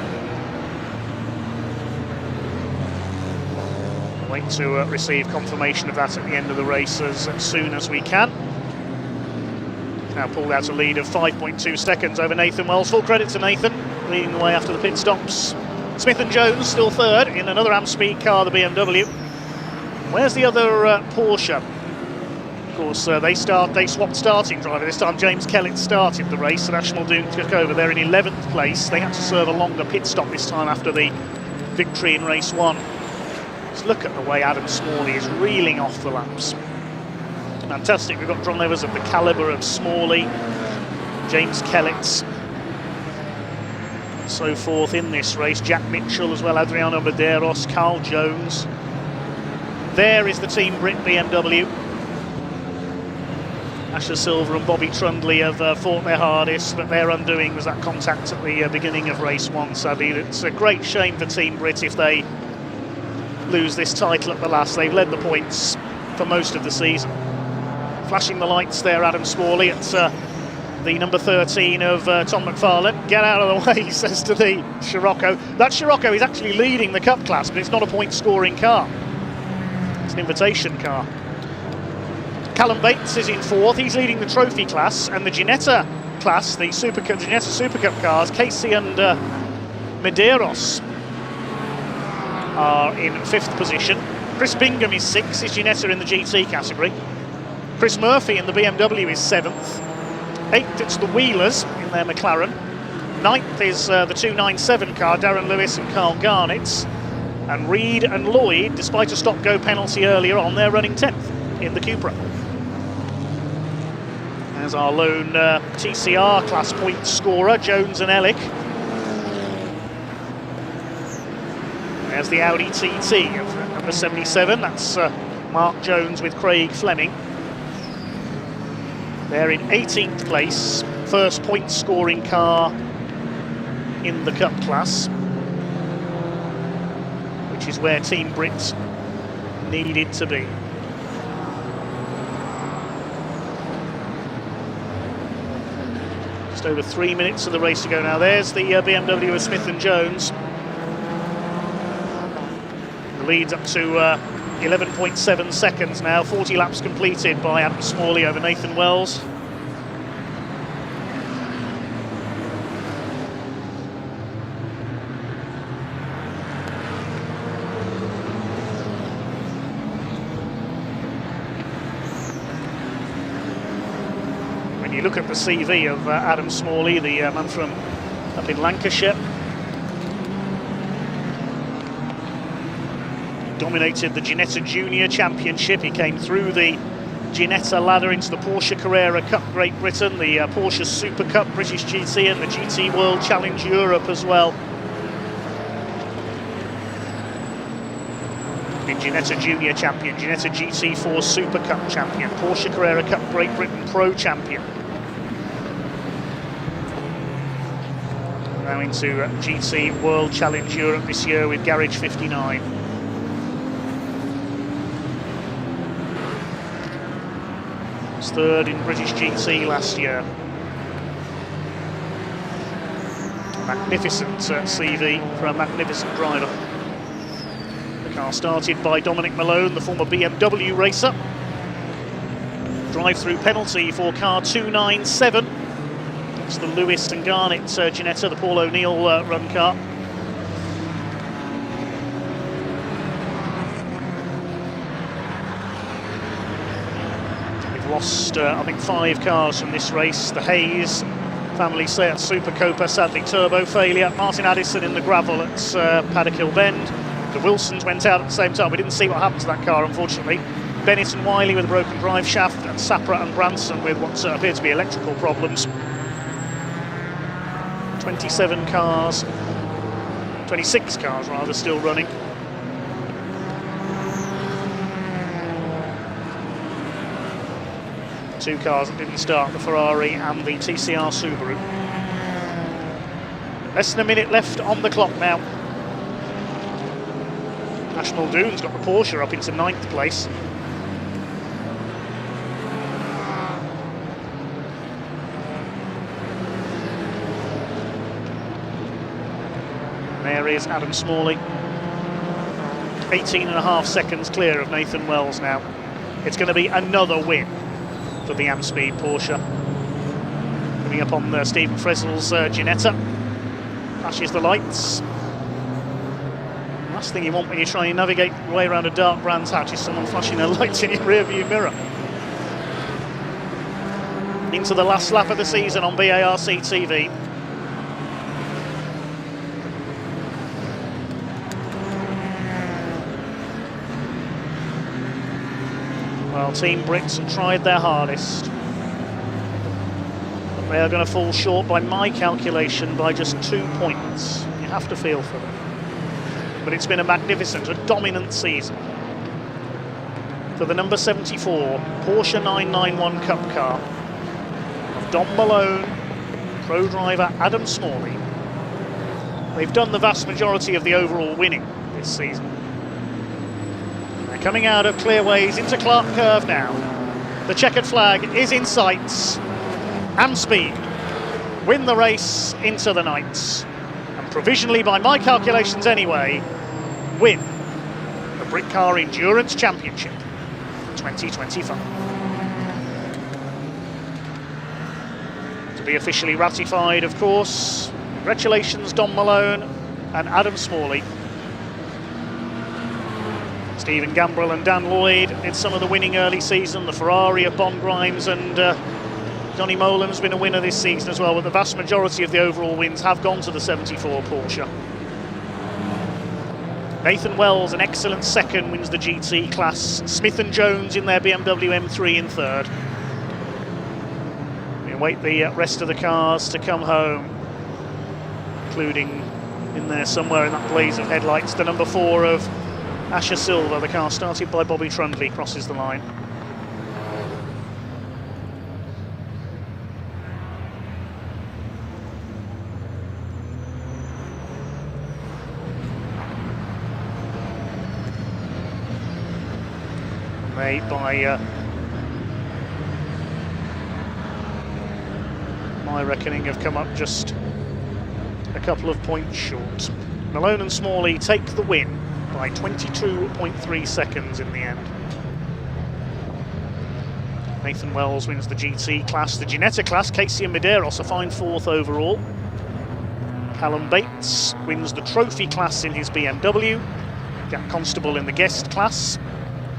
Wait to receive confirmation of that at the end of the race as soon as we can. Now pulled out a lead of 5.2 seconds over Nathan Wells. Full credit to Nathan, leading the way after the pit stops. Smith and Jones still third in another Amspeed car, the BMW. Where's the other Porsche? Of course, they swapped starting driver. This time James Kellett started the race and Ash Muldoon took over. They're in 11th place. They had to serve a longer pit stop this time after the victory in race 1. Just look at the way Adam Smalley is reeling off the laps. Fantastic. We've got drivers of the calibre of Smalley, James Kellett, and so forth in this race. Jack Mitchell as well, Adriano Medeiros, Carl Jones. There is the Team Brit BMW. Asher Silver and Bobby Trundley have fought their hardest, but their undoing was that contact at the beginning of race 1, sadly. It's a great shame for Team Brit if they lose this title at the last. They've led the points for most of the season. Flashing the lights there, Adam Smalley at the number 13 of Tom McFarlane. Get out of the way, he says to the Scirocco. That Scirocco is actually leading the Cup class, but it's not a point-scoring car. It's an invitation car. Callum Bates is in 4th. He's leading the trophy class, and the Ginetta class, the Ginetta Super Cup cars, Casey and Medeiros are in 5th position. Chris Bingham is 6th. Is Ginetta in the GT category. Chris Murphy in the BMW is 7th. 8th, it's the Wheelers in their McLaren. 9th is the 297 car, Darren Lewis and Carl Garnett. And Reed and Lloyd, despite a stop-go penalty earlier on, they're running 10th in the Cupra. As our lone TCR class point scorer, Jones and Ellick. There's the Audi TT of number 77, that's Mark Jones with Craig Fleming. They're in 18th place, first point scoring car in the Cup class, which is where Team Brit needed to be. Just over 3 minutes of the race to go now. There's the BMW of Smith and Jones. The lead's up to 11.7 seconds now. 40 laps completed by Adam Smalley over Nathan Wells. When you look at the CV of Adam Smalley, the man from up in Lancashire, dominated the Ginetta Junior Championship. He came through the Ginetta ladder into the Porsche Carrera Cup Great Britain, the Porsche Super Cup British GT, and the GT World Challenge Europe as well. Been Ginetta Junior Champion, Ginetta GT4 Super Cup Champion, Porsche Carrera Cup Great Britain Pro Champion. Now into GT World Challenge Europe this year with Garage 59. Was third in British GT last year. Magnificent CV for a magnificent driver. The car started by Dominic Malone, the former BMW racer. Drive-through penalty for car 297. It's the Lewis and Garnett Ginetta, the Paul O'Neill run car. We've lost, I think, 5 cars from this race. The Hayes family Seat Super Copa, sadly turbo failure. Martin Addison in the gravel at Paddock Hill Bend. The Wilsons went out at the same time. We didn't see what happened to that car, unfortunately. Bennett and Wiley with a broken drive shaft, and Sapra and Branson with what appeared to be electrical problems. 27 cars, 26 cars rather, still running. Two cars that didn't start, the Ferrari and the TCR Subaru. Less than a minute left on the clock now. Ash Muldoon's got the Porsche up into 9th place. There is Adam Smalley, 18.5 seconds clear of Nathan Wells now. It's going to be another win for the Amspeed Porsche. Coming up on Stephen Fresnel's Ginetta. Flashes the lights. Last thing you want when you try and navigate your way around a dark Brands Hatch is someone flashing a light in your rearview mirror. Into the last lap of the season on BARC TV. Well, Team Brits tried their hardest. But they are going to fall short, by my calculation, by just 2 points. You have to feel for them. But it's been a magnificent, a dominant season for the number 74 Porsche 991 Cup car of Don Malone, pro driver Adam Smalley. They've done the vast majority of the overall winning this season. They're coming out of Clearways into Clark Curve now. The checkered flag is in sights. Amspeed win the race into the nights. And provisionally, by my calculations anyway, win the Britcar Endurance Championship 2025. To be officially ratified, of course. Congratulations, Don Malone and Adam Smalley. Stephen Gambrell and Dan Lloyd did some of the winning early season. The Ferrari of Bon Grimes and Johnny Molam's been a winner this season as well, but the vast majority of the overall wins have gone to the 74 Porsche. Nathan Wells, an excellent second, wins the GT class. Smith and Jones in their BMW M3 in third. We await the rest of the cars to come home, including in there somewhere in that blaze of headlights, the number 4 of Asher Silva. The car started by Bobby Trundley crosses the line. They, by my reckoning, have come up just a couple of points short. Malone and Smalley take the win by 22.3 seconds in the end. Nathan Wells wins the GT class. The Ginetta class, Casey and Medeiros a fine 4th overall. Callum Bates wins the trophy class in his BMW. Jack Constable in the guest class.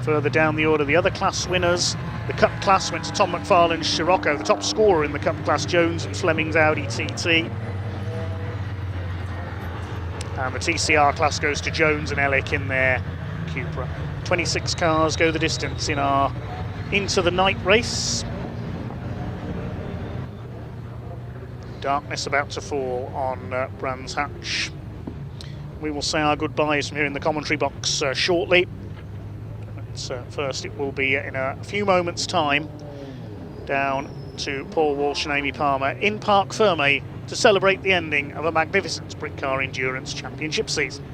Further down the order, the other class winners. The Cup class went to Tom McFarlane's Scirocco. The top scorer in the Cup class, Jones and Fleming's Audi TT. And the TCR class goes to Jones and Ellick in their Cupra. 26 cars go the distance in our Into the Night race. Darkness about to fall on Brands Hatch. We will say our goodbyes from here in the commentary box shortly. First, it will be in a few moments' time down to Paul Walsh and Amy Palmer in Parc Fermé to celebrate the ending of a magnificent Britcar Endurance Championship season.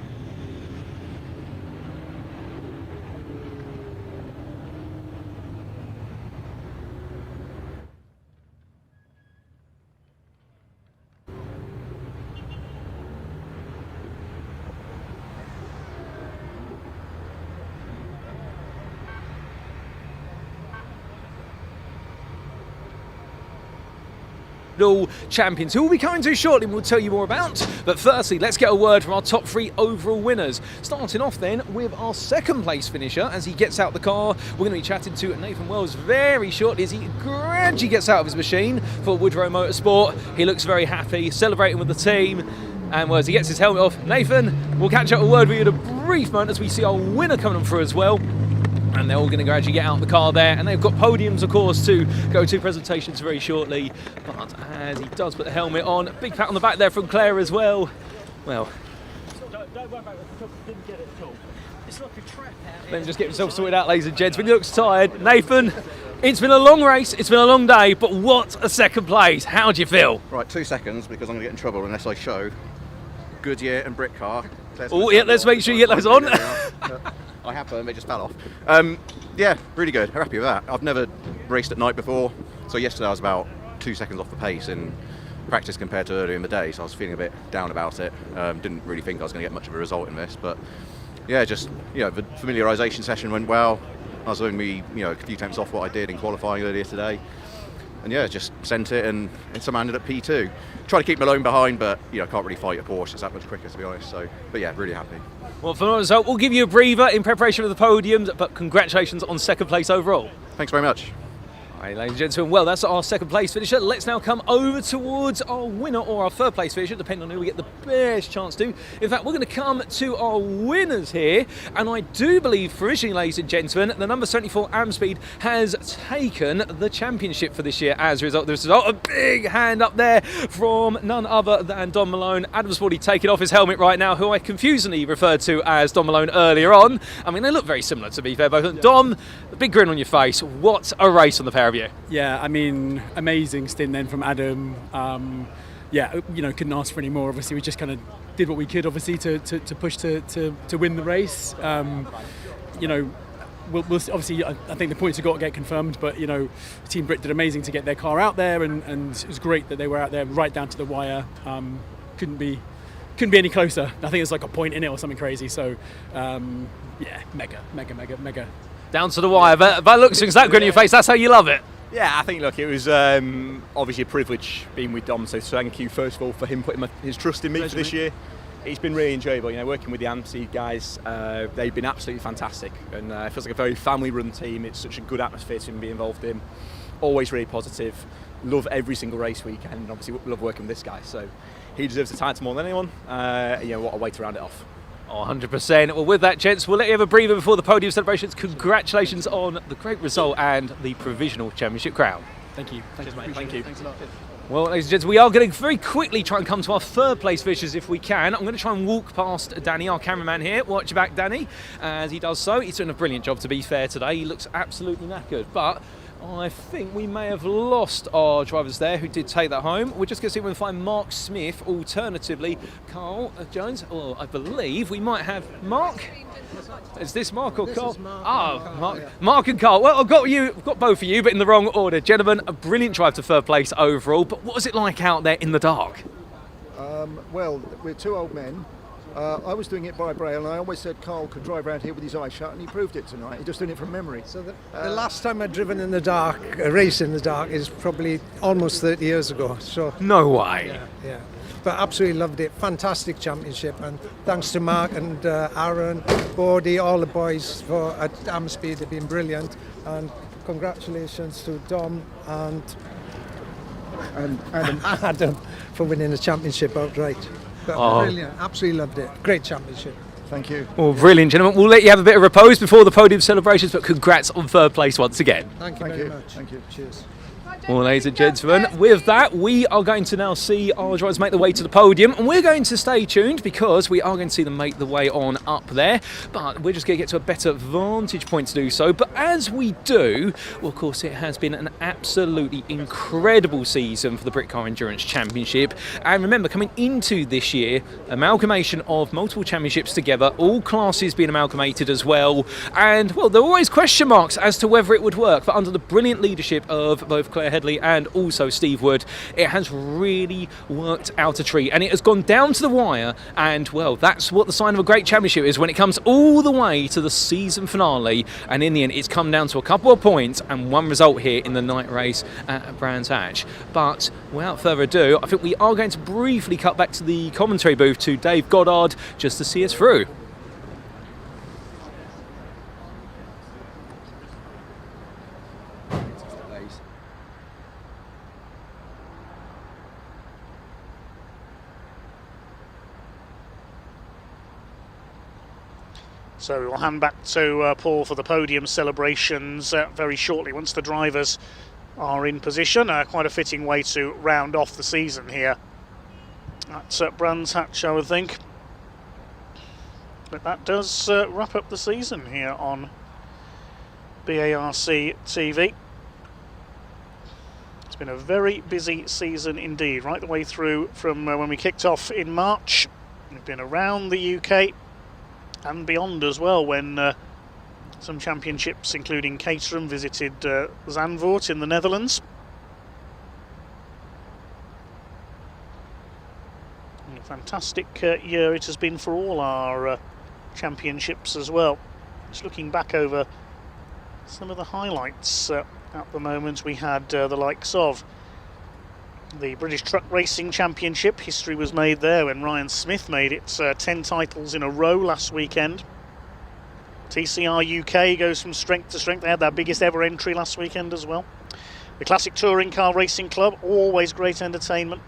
Champions, who will be coming to shortly and we'll tell you more about. But firstly, let's get a word from our top 3 overall winners. Starting off then with our 2nd place finisher as he gets out the car. We're going to be chatting to Nathan Wells very shortly as he gradually gets out of his machine for Woodrow Motorsport. He looks very happy, celebrating with the team. And well, as he gets his helmet off, Nathan, we'll catch up a word with you in a brief moment as we see our winner coming through as well. And they're all going to gradually get out the car there, and they've got podiums, of course, to go to presentations very shortly. But as he does put the helmet on, big pat on the back there from Claire as well. Well, don't worry about it, didn't get it at all. It's like a trap out. Let him just get himself sorted out, ladies and gents. When he looks tired, Nathan, it's been a long race, it's been a long day, but what a 2nd place. How do you feel? Right, 2 seconds because I'm going to get in trouble unless I show Goodyear and Britcar. Oh, yeah, let's make sure you get those on. There I happened, it just fell off. Yeah, really good. Happy with that. I've never raced at night before, so yesterday I was about 2 seconds off the pace in practice compared to earlier in the day, so I was feeling a bit down about it. Didn't really think I was going to get much of a result in this, but yeah, just the familiarisation session went well. I was only a few tenths off what I did in qualifying earlier today, and yeah, just sent it and somehow ended at P2. Try to keep Malone behind, but I can't really fight a Porsche. It's that much quicker, to be honest. So, but yeah, really happy. Well, for the result, we'll give you a breather in preparation for the podiums, but congratulations on second place overall. Thanks very much. Right, ladies and gentlemen, well, that's our second place finisher. Let's now come over towards our winner or our third place finisher, depending on who we get the best chance to. In fact, we're going to come to our winners here, and I do believe, provisionally, ladies and gentlemen, the number 74 Amspeed has taken the championship for this year as a result of this result. A big hand up there from none other than Dom Malone. Adam's already taken off his helmet right now, who I confusingly referred to as Dom Malone earlier on. I mean, they look very similar, to be fair, both. Yeah. Dom, a big grin on your face. What a race on the pair of you. Yeah, I mean, amazing stint then from Adam. Yeah, couldn't ask for any more. Obviously, we just kind of did what we could, obviously, to push to win the race. We'll obviously, I think the points have got to get confirmed, but Team Brit did amazing to get their car out there, and it was great that they were out there right down to the wire. Couldn't be any closer. I think it's like a point in it or something crazy. So, yeah, mega. Down to the wire. That looks that grin on your face. That's how you love it. Yeah, I think, look, it was obviously a privilege being with Dom, so thank you, first of all, for him putting his trust in me for this year. It's been really enjoyable, working with the AMC guys. They've been absolutely fantastic, and it feels like a very family-run team. It's such a good atmosphere to be involved in. Always really positive. Love every single race weekend, and obviously love working with this guy. So he deserves the title more than anyone. What a way to round it off. Oh, 100%. Well, with that, gents, we'll let you have a breather before the podium celebrations. Congratulations on the great result and the provisional championship crown. Thank you. Thanks, mate. Thank you. Thanks a lot. Well, ladies and gents, we are going to very quickly try and come to our third place finishers if we can. I'm going to try and walk past Danny, our cameraman here. Watch your back, Danny, as he does so. He's doing a brilliant job, to be fair, today. He looks absolutely knackered, but I think we may have lost our drivers there who did take that home. We're just going to see if we can find Mark Smith, alternatively Carl Jones. Oh, I believe we might have Mark. Is this Mark or Carl? Mark and Carl. Well, I've got both of you, but in the wrong order. Gentlemen, a brilliant drive to third place overall, but what was it like out there in the dark? Well, we're two old men. I was doing it by braille, and I always said Carl could drive around here with his eyes shut, and he proved it tonight. He just did it from memory. So the last time I'd driven in the dark, a race in the dark, is probably almost 30 years ago. So no way. Yeah. But absolutely loved it. Fantastic championship, and thanks to Mark and Aaron, Bodie, all the boys at Amspeed. They've been brilliant, and congratulations to Dom and Adam for winning the championship outright. Brilliant, absolutely loved it. Great championship. Thank you. Well, brilliant, gentlemen. We'll let you have a bit of repose before the podium celebrations, but congrats on third place once again. Thank you very much. Thank you. Cheers. Well, ladies and gentlemen, with that, we are going to now see our drivers make their way to the podium, and we're going to stay tuned because we are going to see them make the way on up there, but we're just going to get to a better vantage point to do so. But as we do, well, of course, it has been an absolutely incredible season for the Britcar Endurance Championship, and remember, coming into this year, amalgamation of multiple championships together, all classes being amalgamated as well, and, well, there were always question marks as to whether it would work, but under the brilliant leadership of both Claire Headley and also Steve Wood, it has really worked out a treat, and it has gone down to the wire, and well, that's what the sign of a great championship is, when it comes all the way to the season finale, and in the end it's come down to a couple of points and one result here in the night race at Brands Hatch. But without further ado, I think we are going to briefly cut back to the commentary booth to Dave Goddard just to see us through. So we'll hand back to Paul for the podium celebrations very shortly once the drivers are in position. Quite a fitting way to round off the season here at Brands Hatch, I would think. But that does wrap up the season here on BARC TV. It's been a very busy season indeed, right the way through from when we kicked off in March. We've been around the UK, and beyond as well, when some championships, including Caterham, visited Zandvoort in the Netherlands. And a fantastic year it has been for all our championships as well. Just looking back over some of the highlights at the moment, we had the likes of the British Truck Racing Championship. History was made there when Ryan Smith made it 10 titles in a row last weekend. TCR UK goes from strength to strength. They had their biggest ever entry last weekend as well. The Classic Touring Car Racing Club, always great entertainment.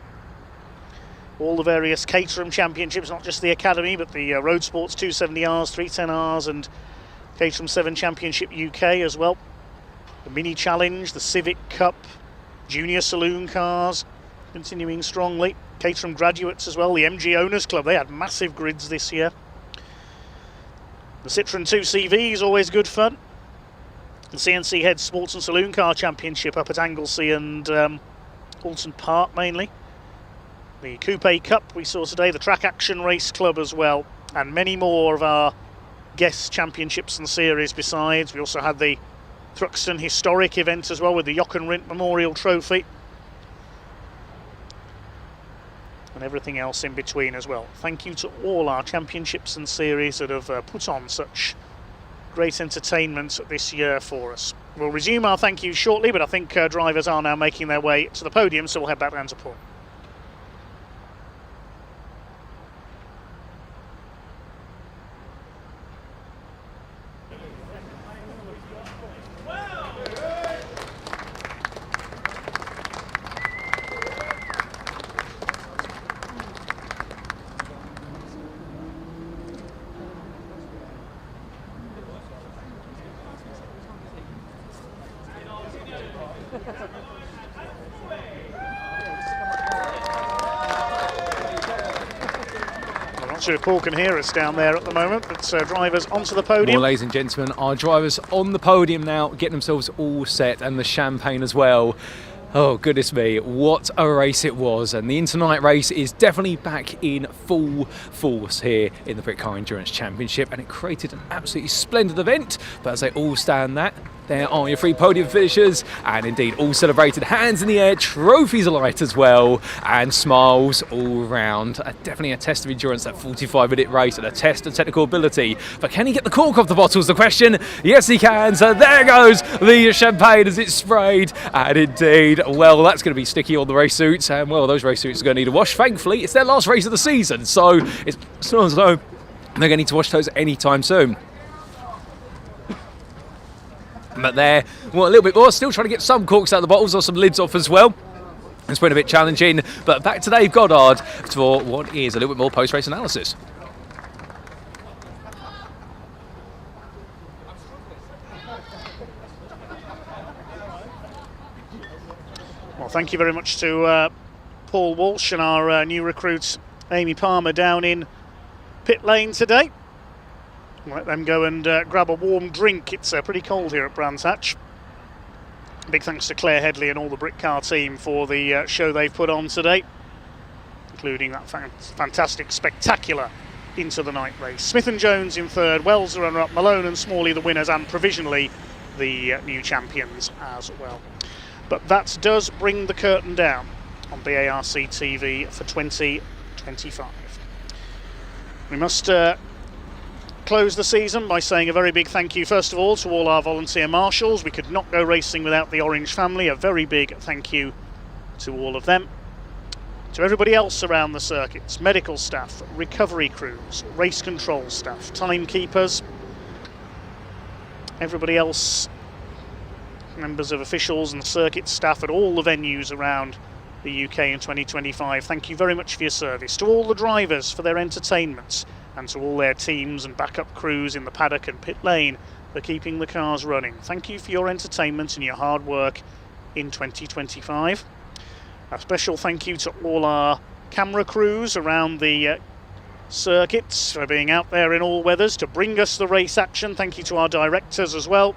All the various Caterham Championships, not just the Academy, but the Road Sports 270Rs, 310Rs and Caterham 7 Championship UK as well. The Mini Challenge, the Civic Cup, Junior Saloon Cars, continuing strongly. Caterham Graduates as well, the MG Owners Club, they had massive grids this year. The Citroen 2CV is always good fun. The CNC Head Sports and Saloon Car Championship up at Anglesey and Alton Park mainly. The Coupe Cup we saw today, the Track Action Race Club as well, and many more of our guest championships and series besides. We also had the Thruxton Historic event as well with the Jochen Rindt Memorial Trophy. And everything else in between as well. Thank you to all our championships and series that have put on such great entertainment this year for us. We'll resume our thank yous shortly, but I think drivers are now making their way to the podium, so we'll head back down to Paul. Sure Paul can hear us down there at the moment, but drivers onto the podium. Well, ladies and gentlemen, our drivers on the podium now, getting themselves all set, and the champagne as well. Oh, goodness me, what a race it was. And the Internight race is definitely back in full force here in the Britcar Endurance Championship, and it created an absolutely splendid event. But as they all stand there are your 3 podium finishers, and indeed all celebrated, hands in the air, trophies alight as well, and smiles all round. Definitely a test of endurance, that 45-minute race, and a test of technical ability. But can he get the cork off the bottle is the question. Yes, he can. So there goes the champagne as it's sprayed, and indeed, well, that's going to be sticky on the race suits, and well, those race suits are going to need a wash. Thankfully, it's their last race of the season, so it's not as though they're going to need to wash those anytime soon. But there, well, a little bit more, still trying to get some corks out of the bottles or some lids off as well. It's been a bit challenging, but back to Dave Goddard for what is a little bit more post-race analysis. Well, thank you very much to Paul Walsh and our new recruit Amy Palmer down in pit lane today. Let them go and grab a warm drink. It's pretty cold here at Brands Hatch. Big thanks to Claire Headley and all the Britcar team for the show they've put on today, including that fantastic, spectacular Into the Night race. Smith and Jones in third, Wells the runner-up, Malone and Smalley the winners, and provisionally the new champions as well. But that does bring the curtain down on BARC TV for 2025. We must close the season by saying a very big thank you first of all to all our volunteer marshals. We could not go racing without the Orange family. A very big thank you to all of them. To everybody else around the circuits, medical staff, recovery crews, race control staff, timekeepers, everybody else, members of officials and circuit staff at all the venues around the UK in 2025. Thank you very much for your service. To all the drivers for their entertainment, and to all their teams and backup crews in the paddock and pit lane for keeping the cars running. Thank you for your entertainment and your hard work in 2025. A special thank you to all our camera crews around the circuits for being out there in all weathers to bring us the race action. Thank you to our directors as well,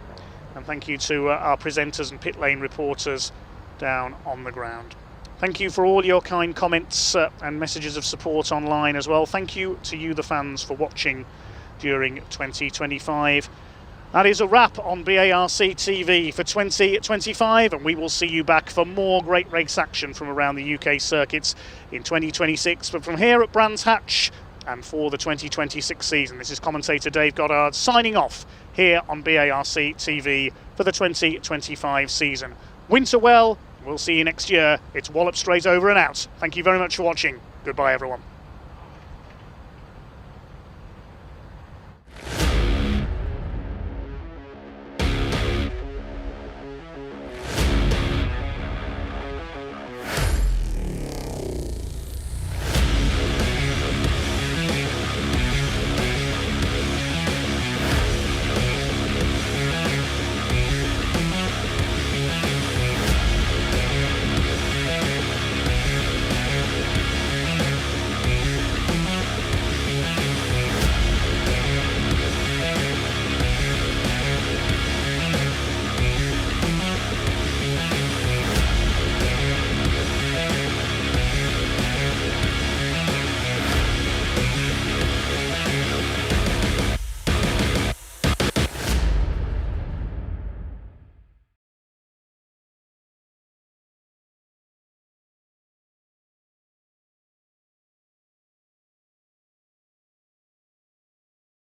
and thank you to our presenters and pit lane reporters down on the ground. Thank you for all your kind comments and messages of support online as well. Thank you to you, the fans, for watching during 2025. That is a wrap on BARC TV for 2025, and we will see you back for more great race action from around the UK circuits in 2026. But from here at Brands Hatch and for the 2026 season, this is commentator Dave Goddard signing off here on BARC TV for the 2025 season. Winter well, we'll see you next year. It's Wallop straight over and out. Thank you very much for watching. Goodbye, everyone.